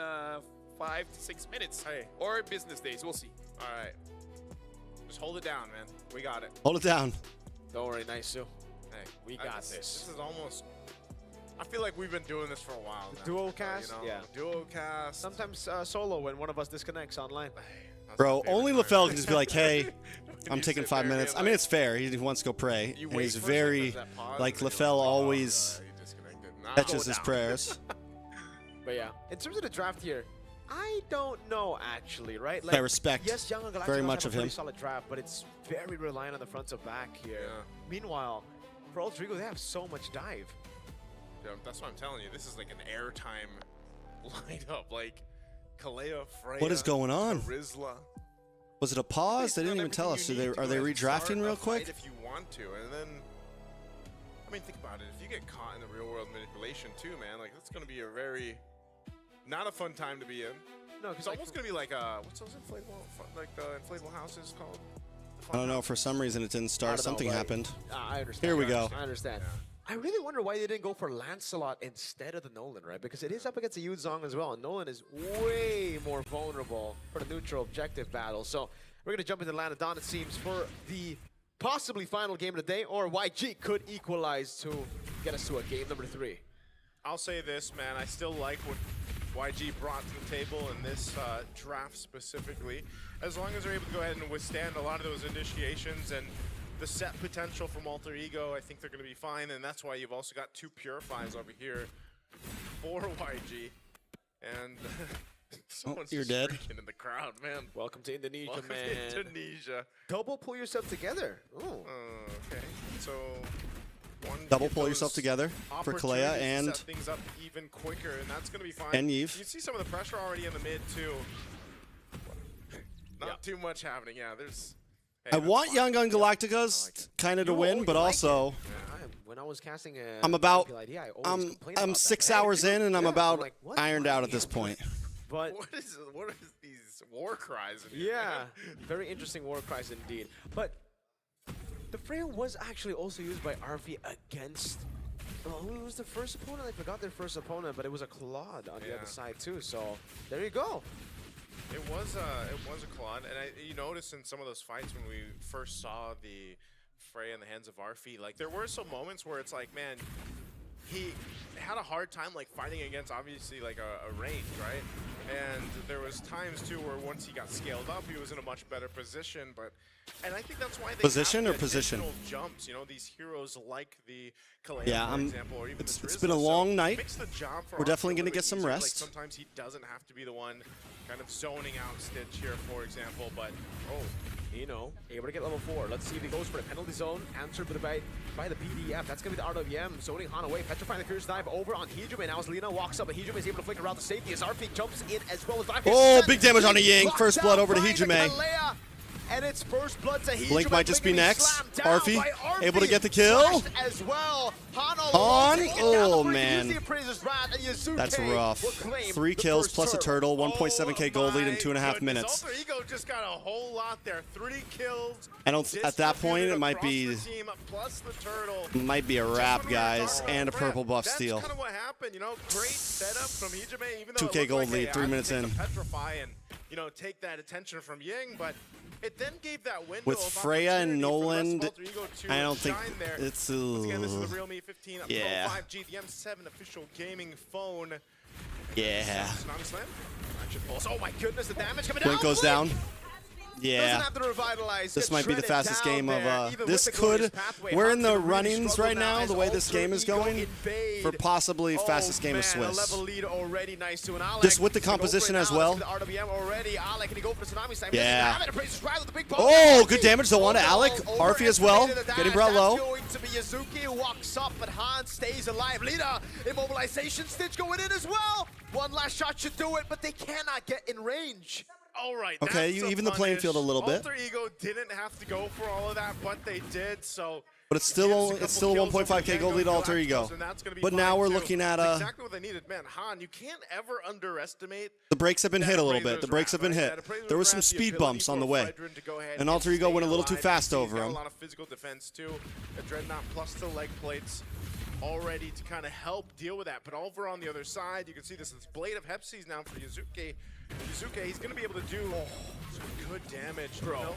5 to 6 minutes. Hey. Or business days. We'll see. All right. Just hold it down, man. We got it. Hold it down. Don't worry, nice Sue. Hey, We got this. This is almost. I feel like we've been doing this for a while now. Duo cast? You know, Yeah. Duo cast. Sometimes solo when one of us disconnects online. That's Bro, my favorite only part. LaFell can just be like, hey, When I'm you taking sit 5 there and minutes. be I mean, it's fair. He wants to go pray. You And wait he's for very, sometimes that pause, like, and then you're LaFell oh, always he disconnected. Nah, catches go his down. prayers. But yeah, in terms of the draft here, I don't know actually, right? I respect yes, Young and Galacticos very much have of a pretty him. solid draft, but it's very reliant on the front to back here. Yeah. Meanwhile, for Alter Ego, they have so much dive. Yeah, that's what I'm telling you. This is like an airtime lineup. Like Kalea, Freya. What is going on? Rizla. Was it a pause? They didn't even tell us. Are they redrafting real quick? If you want to, and then, I mean, think about it. If you get caught in the real world manipulation too, man, like that's going to be a very, not a fun time to be in. No, It's almost going to be like what's those inflatable houses called? I don't know. For some reason, it didn't I start. don't know, Something but- happened. I understand. Here we go. I understand. I really wonder why they didn't go for Lancelot instead of the Nolan, right? Because it is up against the Yuzong as well, and Nolan is way more vulnerable for the neutral objective battle. So we're going to jump into Lanadon, it seems, for the possibly final game of the day, or YG could equalize to get us to a game number 3. I'll say this, man. I still like what YG brought to the table in this draft specifically. As long as they're able to go ahead and withstand a lot of those initiations and the set potential from Alter Ego, I think they're going to be fine. And that's why you've also got 2 Purifies over here for YG. And someone's you're just dead. freaking in the crowd, man. Welcome to Indonesia, Welcome man. to Indonesia. Double pull yourself together. Ooh. Okay, so Double pull yourself together for Kalea opportunities to and set things up even quicker, and that's going to be fine. And Yves. You can see some of the pressure already in the mid too. Not too much happening. Yeah, there's. Hey, I that's want fine. Young Gun Galacticos kind of to win, but also When I was casting I'm about idea, I always complained I'm about 6 that. hours in and I'm about like, what? ironed out at this point. But What is these war cries? In here, yeah, man? very interesting war cries indeed. But the Freya was actually also used by RV against. Well, who was the first opponent? I forgot their first opponent, but it was a Claude on the other side too. So there you go. It was a Claude, and you notice in some of those fights when we first saw the Freya in the hands of Arfi, like there were some moments where it's like, man, he had a hard time like fighting against obviously like a range, right? And there was times too where once he got scaled up, he was in a much better position. And I think that's why they Position have or the position? additional jumps. You know, these heroes like the Kalea, Yeah, for example, or even it's the been a Drizzle. long So night. makes the job for We're Arfi definitely a gonna little get bit some easier. rest. Like sometimes he doesn't have to be the one kind of zoning out Stitch here, for example. But Nino, able to get level 4. Let's see if he goes for the penalty zone. Answered by the PDF. That's going to be the RWM. Zoning Han away. Petrifying the Fierce Dive over on Hejume. Now as Lina walks up, but Hejume is able to flick around the safety as RP jumps in as well as Dive. Oh, big damage on a Ying. First blood over to Hejume. And it's first blood to Hejume. Blink might just be next. Arfi able to get the kill. As well. Han, oh man, that's rough. 3 kills plus a turtle, 1.7k gold lead in 2.5 minutes. Alter Ego just got a whole lot there. 3 kills. At that point, it might be a wrap, guys, and a purple buff steal. That's kind of what happened, you know. Great setup from Hejume, even though 2k gold lead, 3 minutes in. Petrify and take that attention from Ying, but it then gave that window with Freya and Noland, I don't think it's. Again, this is the Real Me 15 yeah. Pro 5G, the M7 official gaming phone. Yeah. Tsunami Slam. Oh my goodness, the damage coming Blink down. goes down. Yeah. Have to revitalize. This might be the fastest game of. This could. We're in the runnings right now, the way this game is going, for possibly fastest game of Swiss. Just with the composition as well. Yeah. Oh, good damage though onto Alec. Arfi as well. Getting brought low. Going to be Yazuki who walks up, but Han stays alive. Lina, immobilization stitch going in as well. One last shot should do it, but they cannot get in range. All right. Okay, you even the playing field a little bit. Alter Ego didn't have to go for all of that, but they did. So. But it's still a 1.5k gold lead Alter Ego. But now we're looking at exactly what they needed. Man, Han, you can't ever underestimate. The brakes have been hit a little bit. The brakes have been hit. There were some speed bumps on the way, and Alter Ego went a little too fast over him. A lot of physical defense too. A Dreadnought plus the leg plates, all ready to kind of help deal with that. But over on the other side, you can see this Blade of Hepsies now for Yazuki. He's going to be able to do some good damage, bro.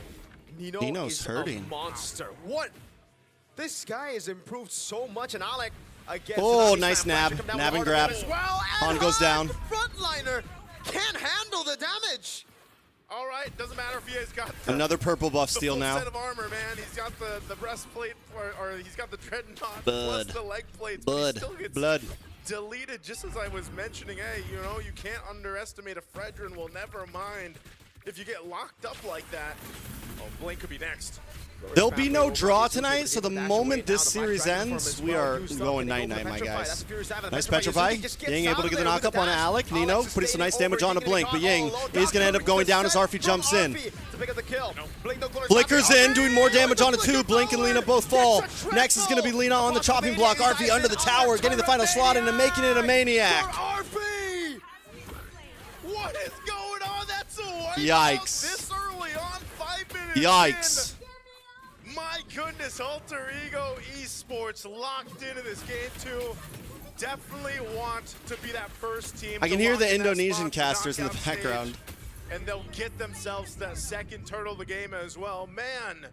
Nino's is hurting. A monster. What? This guy has improved so much, and Alec again. Oh, nice nab. Nab and grab. Han goes down. Frontliner can't handle the damage. All right, doesn't matter if he has got another purple buff steal now. Set of armor, man. He's got the breastplate, or he's got the Dreadnought blood. plus the leg plates. Blood. Blood. Deleted, just as I was mentioning. Hey, you can't underestimate a Fredrin. Well, never mind if you get locked up like that. Oh, Blink could be next. There'll be no draw tonight, so the moment this series ends, we are going night-night, my guys. Nice Petrify. Ying able to get the knock-up on Alec. Nino putting some nice damage on a Blink, but Ying is going to end up going down as Arfi jumps in. Flickers in, doing more damage on a 2. Blink and Lina both fall. Next is going to be Lina on the chopping block. Arfi under the tower, getting the final slot in and making it a Maniac. What is going on? That's a wipe Yikes. This early on, 5 minutes Yikes. in. My goodness, Alter Ego Esports locked into this game too. Definitely want to be that first team. I can hear the Indonesian casters in the background. And they'll get themselves that second turtle of the game as well. Man,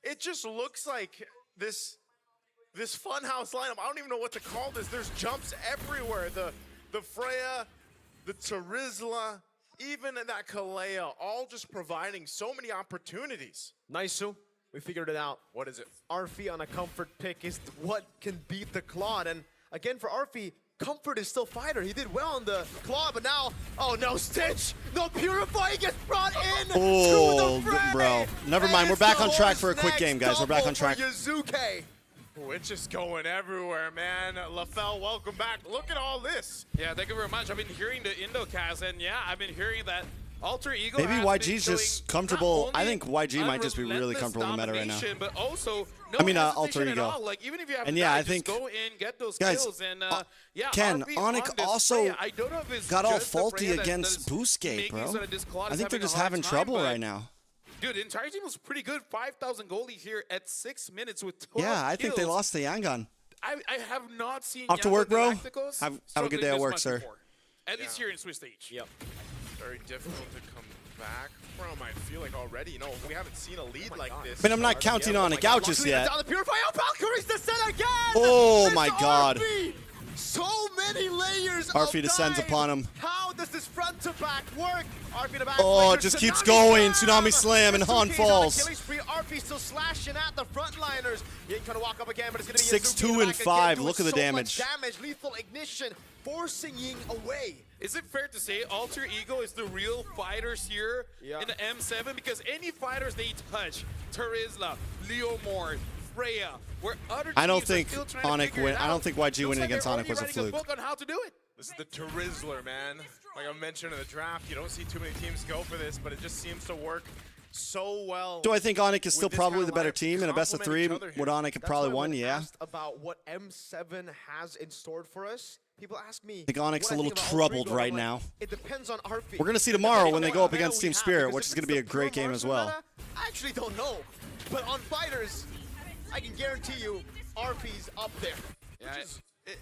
it just looks like this funhouse lineup. I don't even know what to call this. There's jumps everywhere. The Freya, the Terizla, even that Kalea, all just providing so many opportunities. Nice. We figured it out. What is it? Arfi on a comfort pick is what can beat the Claude. And again, for Arfi, comfort is still fighter. He did well on the Claw, but now, oh no, Stitch! No Purify, he gets brought in oh, to the fray. Bro. Never mind, we're back on track for a quick game, guys. We're back on track. Oh, it's just going everywhere, man. LaFell, welcome back. Look at all this. Yeah, thank you very much. I've been hearing the Indocast, and yeah, I've been hearing that Alter Ego. Maybe YG's just comfortable. I think YG might just be really comfortable in the meta right now. But also, no I mean, Alter Ego. Like, even if you have and yeah, I think go in, get those guys, kills, and yeah, Ken, Onyx also got all faulty Freya against Boostgate, bro. I think they're just having time, trouble right now. Dude, the entire team was pretty good. 5,000 goalie here at 6 minutes with 12 Yeah, I think they lost the Yangon. I have not seen Off to work, bro. Galacticos Have a good day at work, sir. before. At least here in Swiss stage. Yep. Very difficult to come back from. I feel like already, we haven't seen a lead like this. But I'm not counting on it Gouches yet. Down the Purify. Oh, Valkyrie's descent again! Oh my god. So many layers Arfi descends upon him. How does this front to back work? Arfi to back. Oh, it just keeps going. Tsunami Slam and Han falls. Arfi still slashing at the frontliners. Ying trying to walk up again, but it's going to be 6, Azuki 2, in the and back again, 5. doing Look at the so damage. much damage. Lethal ignition, forcing Ying away. Is it fair to say Alter Ego is the real fighters here in the M7? Because any fighters they touch, Terizla, Leomord, Freya, where other I don't teams are think still trying to Onyx figure win. it I don't out. think YG Looks winning like against they're Onyx was a already writing fluke. book on how to do it. This is the Terizla, man. Like I mentioned in the draft, you don't see too many teams go for this, but it just seems to work so well. Do I think Onyx is with still this probably kind the of better lineup team in a best of 3? complement each other here. Would Onyx have That's probably why won? when Yeah. asked about what M7 has in store for us, people ask me. I think Onyx what a I little think about troubled Alter Ego. right I'm like, now. It depends on Arfi. We're going to see It tomorrow depends when they on go up what meta against we Team have, Spirit, because which if is going to it's be a the great pure game as marksman well. meta, I actually don't know. But on fighters, I can guarantee you Arfi's up there. Yeah,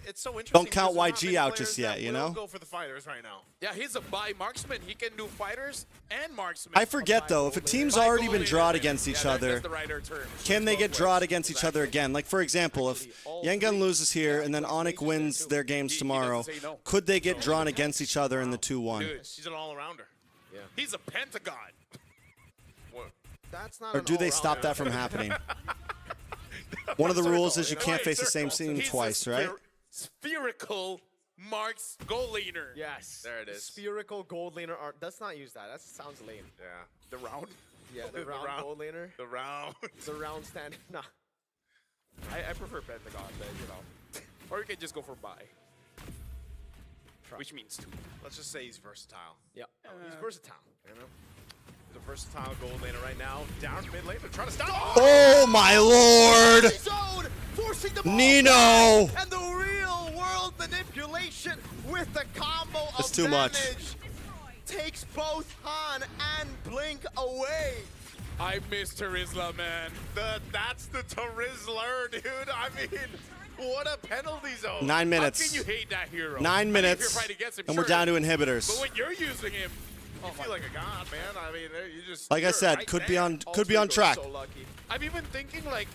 it's so interesting. Don't count because there's not YG many out players just yet, that you will know? Go for the fighters right now. Yeah, he's a bi marksman. He can do fighters and marksman. I forget, though, if a team's already been drawed against each other, That's the right term. can they get drawed against each other again? Like, for example, if Yengun loses here and then Onyx wins their games tomorrow, could they get drawn against each other in the 2-1? Dude, He's an all-arounder. Yeah. he's a pentagon. That's not Or an do they all-rounder. stop that from happening? One of the rules is you can't face the same scene He's a twice, right? Spherical marks goal leaner. Yes. There it is. Spherical gold laner art. Let's not use that. That sounds lame. Yeah. The round? Yeah, the The round round. gold laner. The round. The round stand. Nah. I prefer pentagon, but you know. Or you can just go for bi. Which means 2. Let's just say he's versatile. Yeah. He's versatile. You know? He's a versatile gold laner right now. Down mid lane, they're trying to stop. Oh, my lord! Zone, forcing the ball Nino! back, and the real world manipulation with the combo That's of too much. damage takes both Han and Blink away. I miss Terizla, man. That's the Terizla, dude. I mean, what a penalty zone. 9 minutes. How can you hate that hero? 9 I mean, if minutes, you're fighting against him, and we're sure. down to inhibitors. But when you're using him, You feel like a god, man. I mean, you just. Like I you're said, right could be there. on track. So lucky. I'm even thinking like,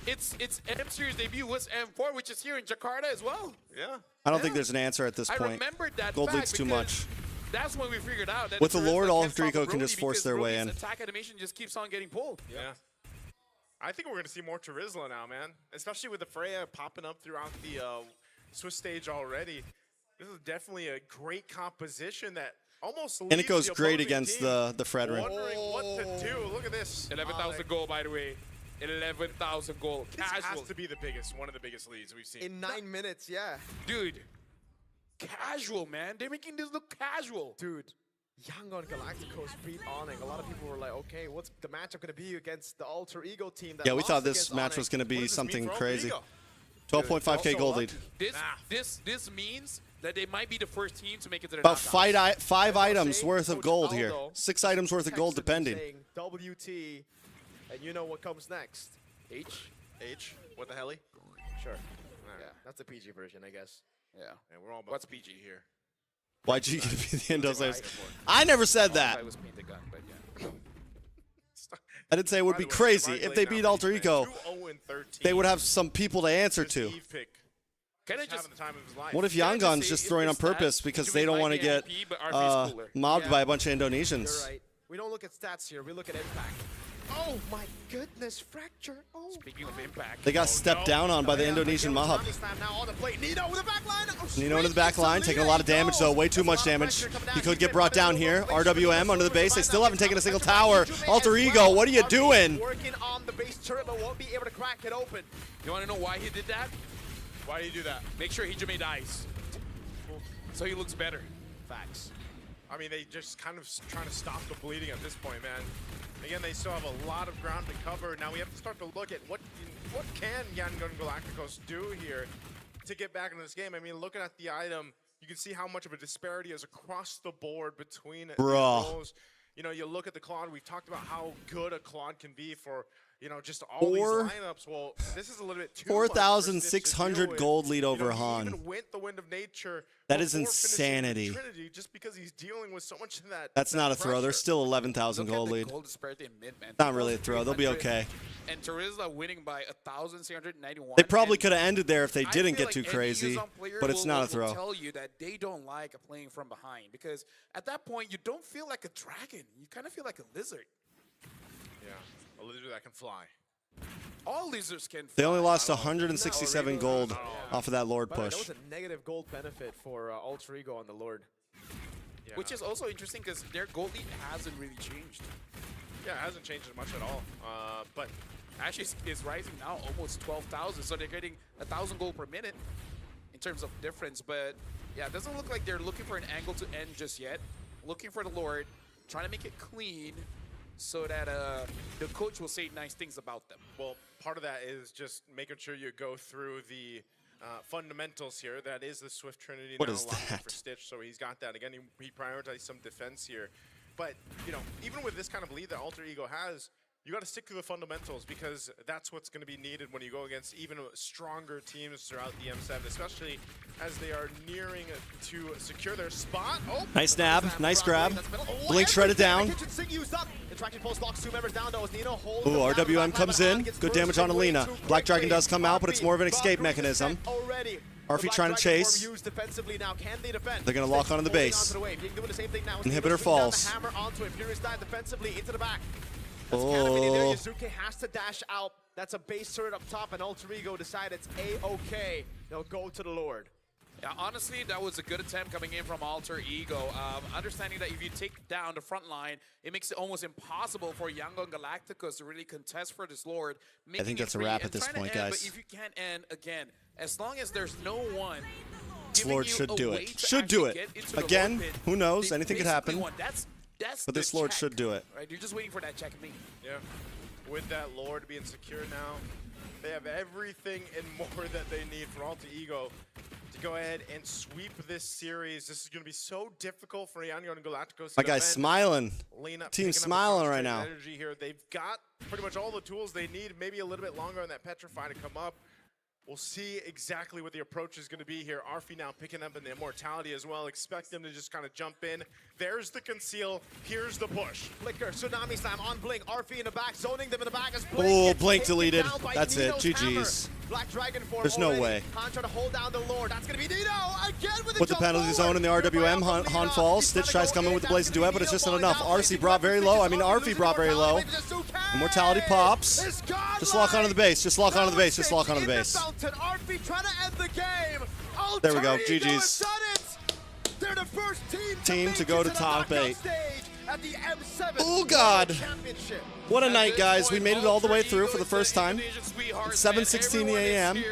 its M series debut was M4, which is here in Jakarta as well. Yeah. I don't think there's an answer at this I point. remembered that Gold fact leads too because much. That's when we figured out that With the Terizla Lord, can't all stop three can Brody just force because their way Brody's in. attack animation just keeps on getting pulled. Yeah. I think we're going to see more Terizla now, man. Especially with the Freya popping up throughout the Swiss stage already. This is definitely a great composition that almost And it leaves goes the great opposing against team the Fredrin. wondering what to do. Look at this. 11,000 goal, by the way. 11,000 goal. This Casual. has to be the biggest, one of the biggest leads we've seen. In 9 minutes, yeah. Dude, casual, man. They're making this look casual. Dude, Young on Galacticos beat Onyx. A lot of people were like, okay, what's the matchup going to be against the Alter Ego team? That Yeah, we lost thought this against match Onyx? was going to What be does this mean something for Alter crazy. Ego? 12.5k gold lead. This means that they might be the first team to make it to the About knockouts. five items Say, worth of Coach gold here. Aldo 6 items worth of gold, texted me depending. saying, WT, and you know what comes next. H? What the helly? Sure. Yeah. That's a PG version, I guess. Yeah. And we're all about What's PG here. YG going to be the Endo Slayers. I never said that. I was Pentagon, but yeah. I did say it would be crazy if they beat Alter Ego. 2-0-13. They would have some people to answer to. Eve pick. Can I Just just having the time of his life. What if Can I just Yangon's say, just if throwing on it's that, purpose because should they we don't like want to the get MP, but RP is cooler? mobbed Yeah. by a bunch of You're Indonesians? right. We don't look at stats here. We look at impact. Oh my goodness, fracture. Oh. Speaking of impact, They got stepped down on by the Indonesian mob. Now on the plate. Nino with the back line. Oh, Nino into the sweet. back line, taking a lot of damage though, way too much damage. He could get brought down here. RWM under the base. They still haven't taken a single tower. Alter Ego, what are you doing? Working on the base turret, but won't be able to crack it open. you want to know why he did that? Why do you do that? Make sure Hijime dies. So he looks better. Facts. I mean, they just kind of trying to stop the bleeding at this point, man. Again, they still have a lot of ground to cover. Now we have to start to look at what can Yangon Galacticos do here to get back into this game. I mean, looking at the item, you can see how much of a disparity is across the board between these roles. You know, you look at the Claude, we've talked about how good a Claude can be for, you know, just all these lineups. Well, this is a little bit too much for Stitch to 4,600 deal gold with. lead over He Han. even went the Wind of Nature. That is before finishing insanity. Trinity, just because he's dealing with so much of that. That's that not a throw. pressure. There's still 11,000 Look gold at the lead. gold disparity in mid, man. Not really a throw. They'll be 2,300, okay. And Terizla winning by 1,691. They probably and could have ended there if they I didn't feel get too like any crazy, Yuzon player but it's will- not a will throw. tell you that they don't like playing from behind because at that point you don't feel like a dragon. You kind of feel like a lizard. Yeah, a lizard that can fly. All lizards can fly. They only lost 167 gold off of that Lord By the way, push. That was a negative gold benefit for Alter Ego on the Lord. Yeah. Which is also interesting because their gold lead hasn't really changed. Yeah, it hasn't changed as much at all. But Actually, it's rising now almost 12,000, so they're getting 1,000 gold per minute in terms of difference. But yeah, it doesn't look like they're looking for an angle to end just yet. Looking for the Lord, trying to make it clean so that the coach will say nice things about them. well, part of that is just making sure you go through the fundamentals here. That is the Swift Trinity What now is locked in that? for Stitch, so he's got that. Again, he prioritized some defense here. But, you know, even with this kind of lead that Alter Ego has, you got to stick to the fundamentals because that's what's going to be needed when you go against even stronger teams throughout the M7, especially as they are nearing to secure their spot. Oh, Nice nab, nice grab. Blink shredded down. Ooh, RWM comes in. Good damage on Alina. Black Dragon does come out, but it's more of an escape mechanism. Arfi trying to chase. They're going to lock onto the base. Inhibitor falls. Oh. Yuzuke has to dash out. That's a base turret up top, and Alter Ego decide it's A-okay. They'll go to the Lord. Yeah, honestly, that was a good attempt coming in from Alter Ego. Understanding that if you take down the front line, it makes it almost impossible for Yangon Galacticos to really contest for this Lord. I think that's a wrap at this point, guys. But if you can't end again, as long as there's no one, This Lord should do it. Should do it. Again, who knows? Anything could happen. But this Lord should do it. Right, you're just waiting for that checkmate. yeah. With that Lord being secure now, they have everything and more that they need for Alter Ego to go ahead and sweep this series. This is going to be so difficult for Yangon Galacticos. My guy's smiling. Lena Team's picking up smiling the right now. energy here. They've got pretty much all the tools they need, maybe a little bit longer on that Petrify to come up. We'll see exactly what the approach is going to be here. Arfi now picking up in the Immortality as well. Expect them to just kind of jump in. There's the conceal. Here's the push. Flicker, Tsunami Slam on Blink. Arfi in the back, zoning them in the back as Blink Oh, gets Blink taken deleted. down by That's it. Nino's GG's. hammer. Black Dragon form There's no already. way. Han trying to hold down the Lord. That's going to be Nino again with With the jump penalty forward. zone in the RWM, Han falls. Stitch tries coming with the Blazing Duet, but it's just not enough. RC brought very low. I mean, Arfi brought very low. Immortality pops. Just lock onto the base. Just lock onto the base. Just lock onto the base. Arfi trying to end the game. There we go. Alter Ego has GG's. done it. They're the first team To go to top 8. at the M7 Oh, God. Championship. What a night, guys. We made it all the way through for the first time. It's 7:16 a.m.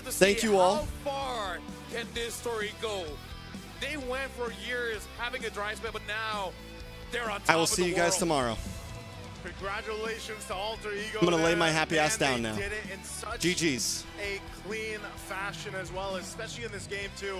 Thank you all. How far can this story go? They went for years having a dry spell, but now they're on top I will of see the you guys world. tomorrow. Congratulations to Alter Ego. I'm going to lay my there. happy Man, ass down they now. did it in such GG's. a clean fashion as well, especially in this game too.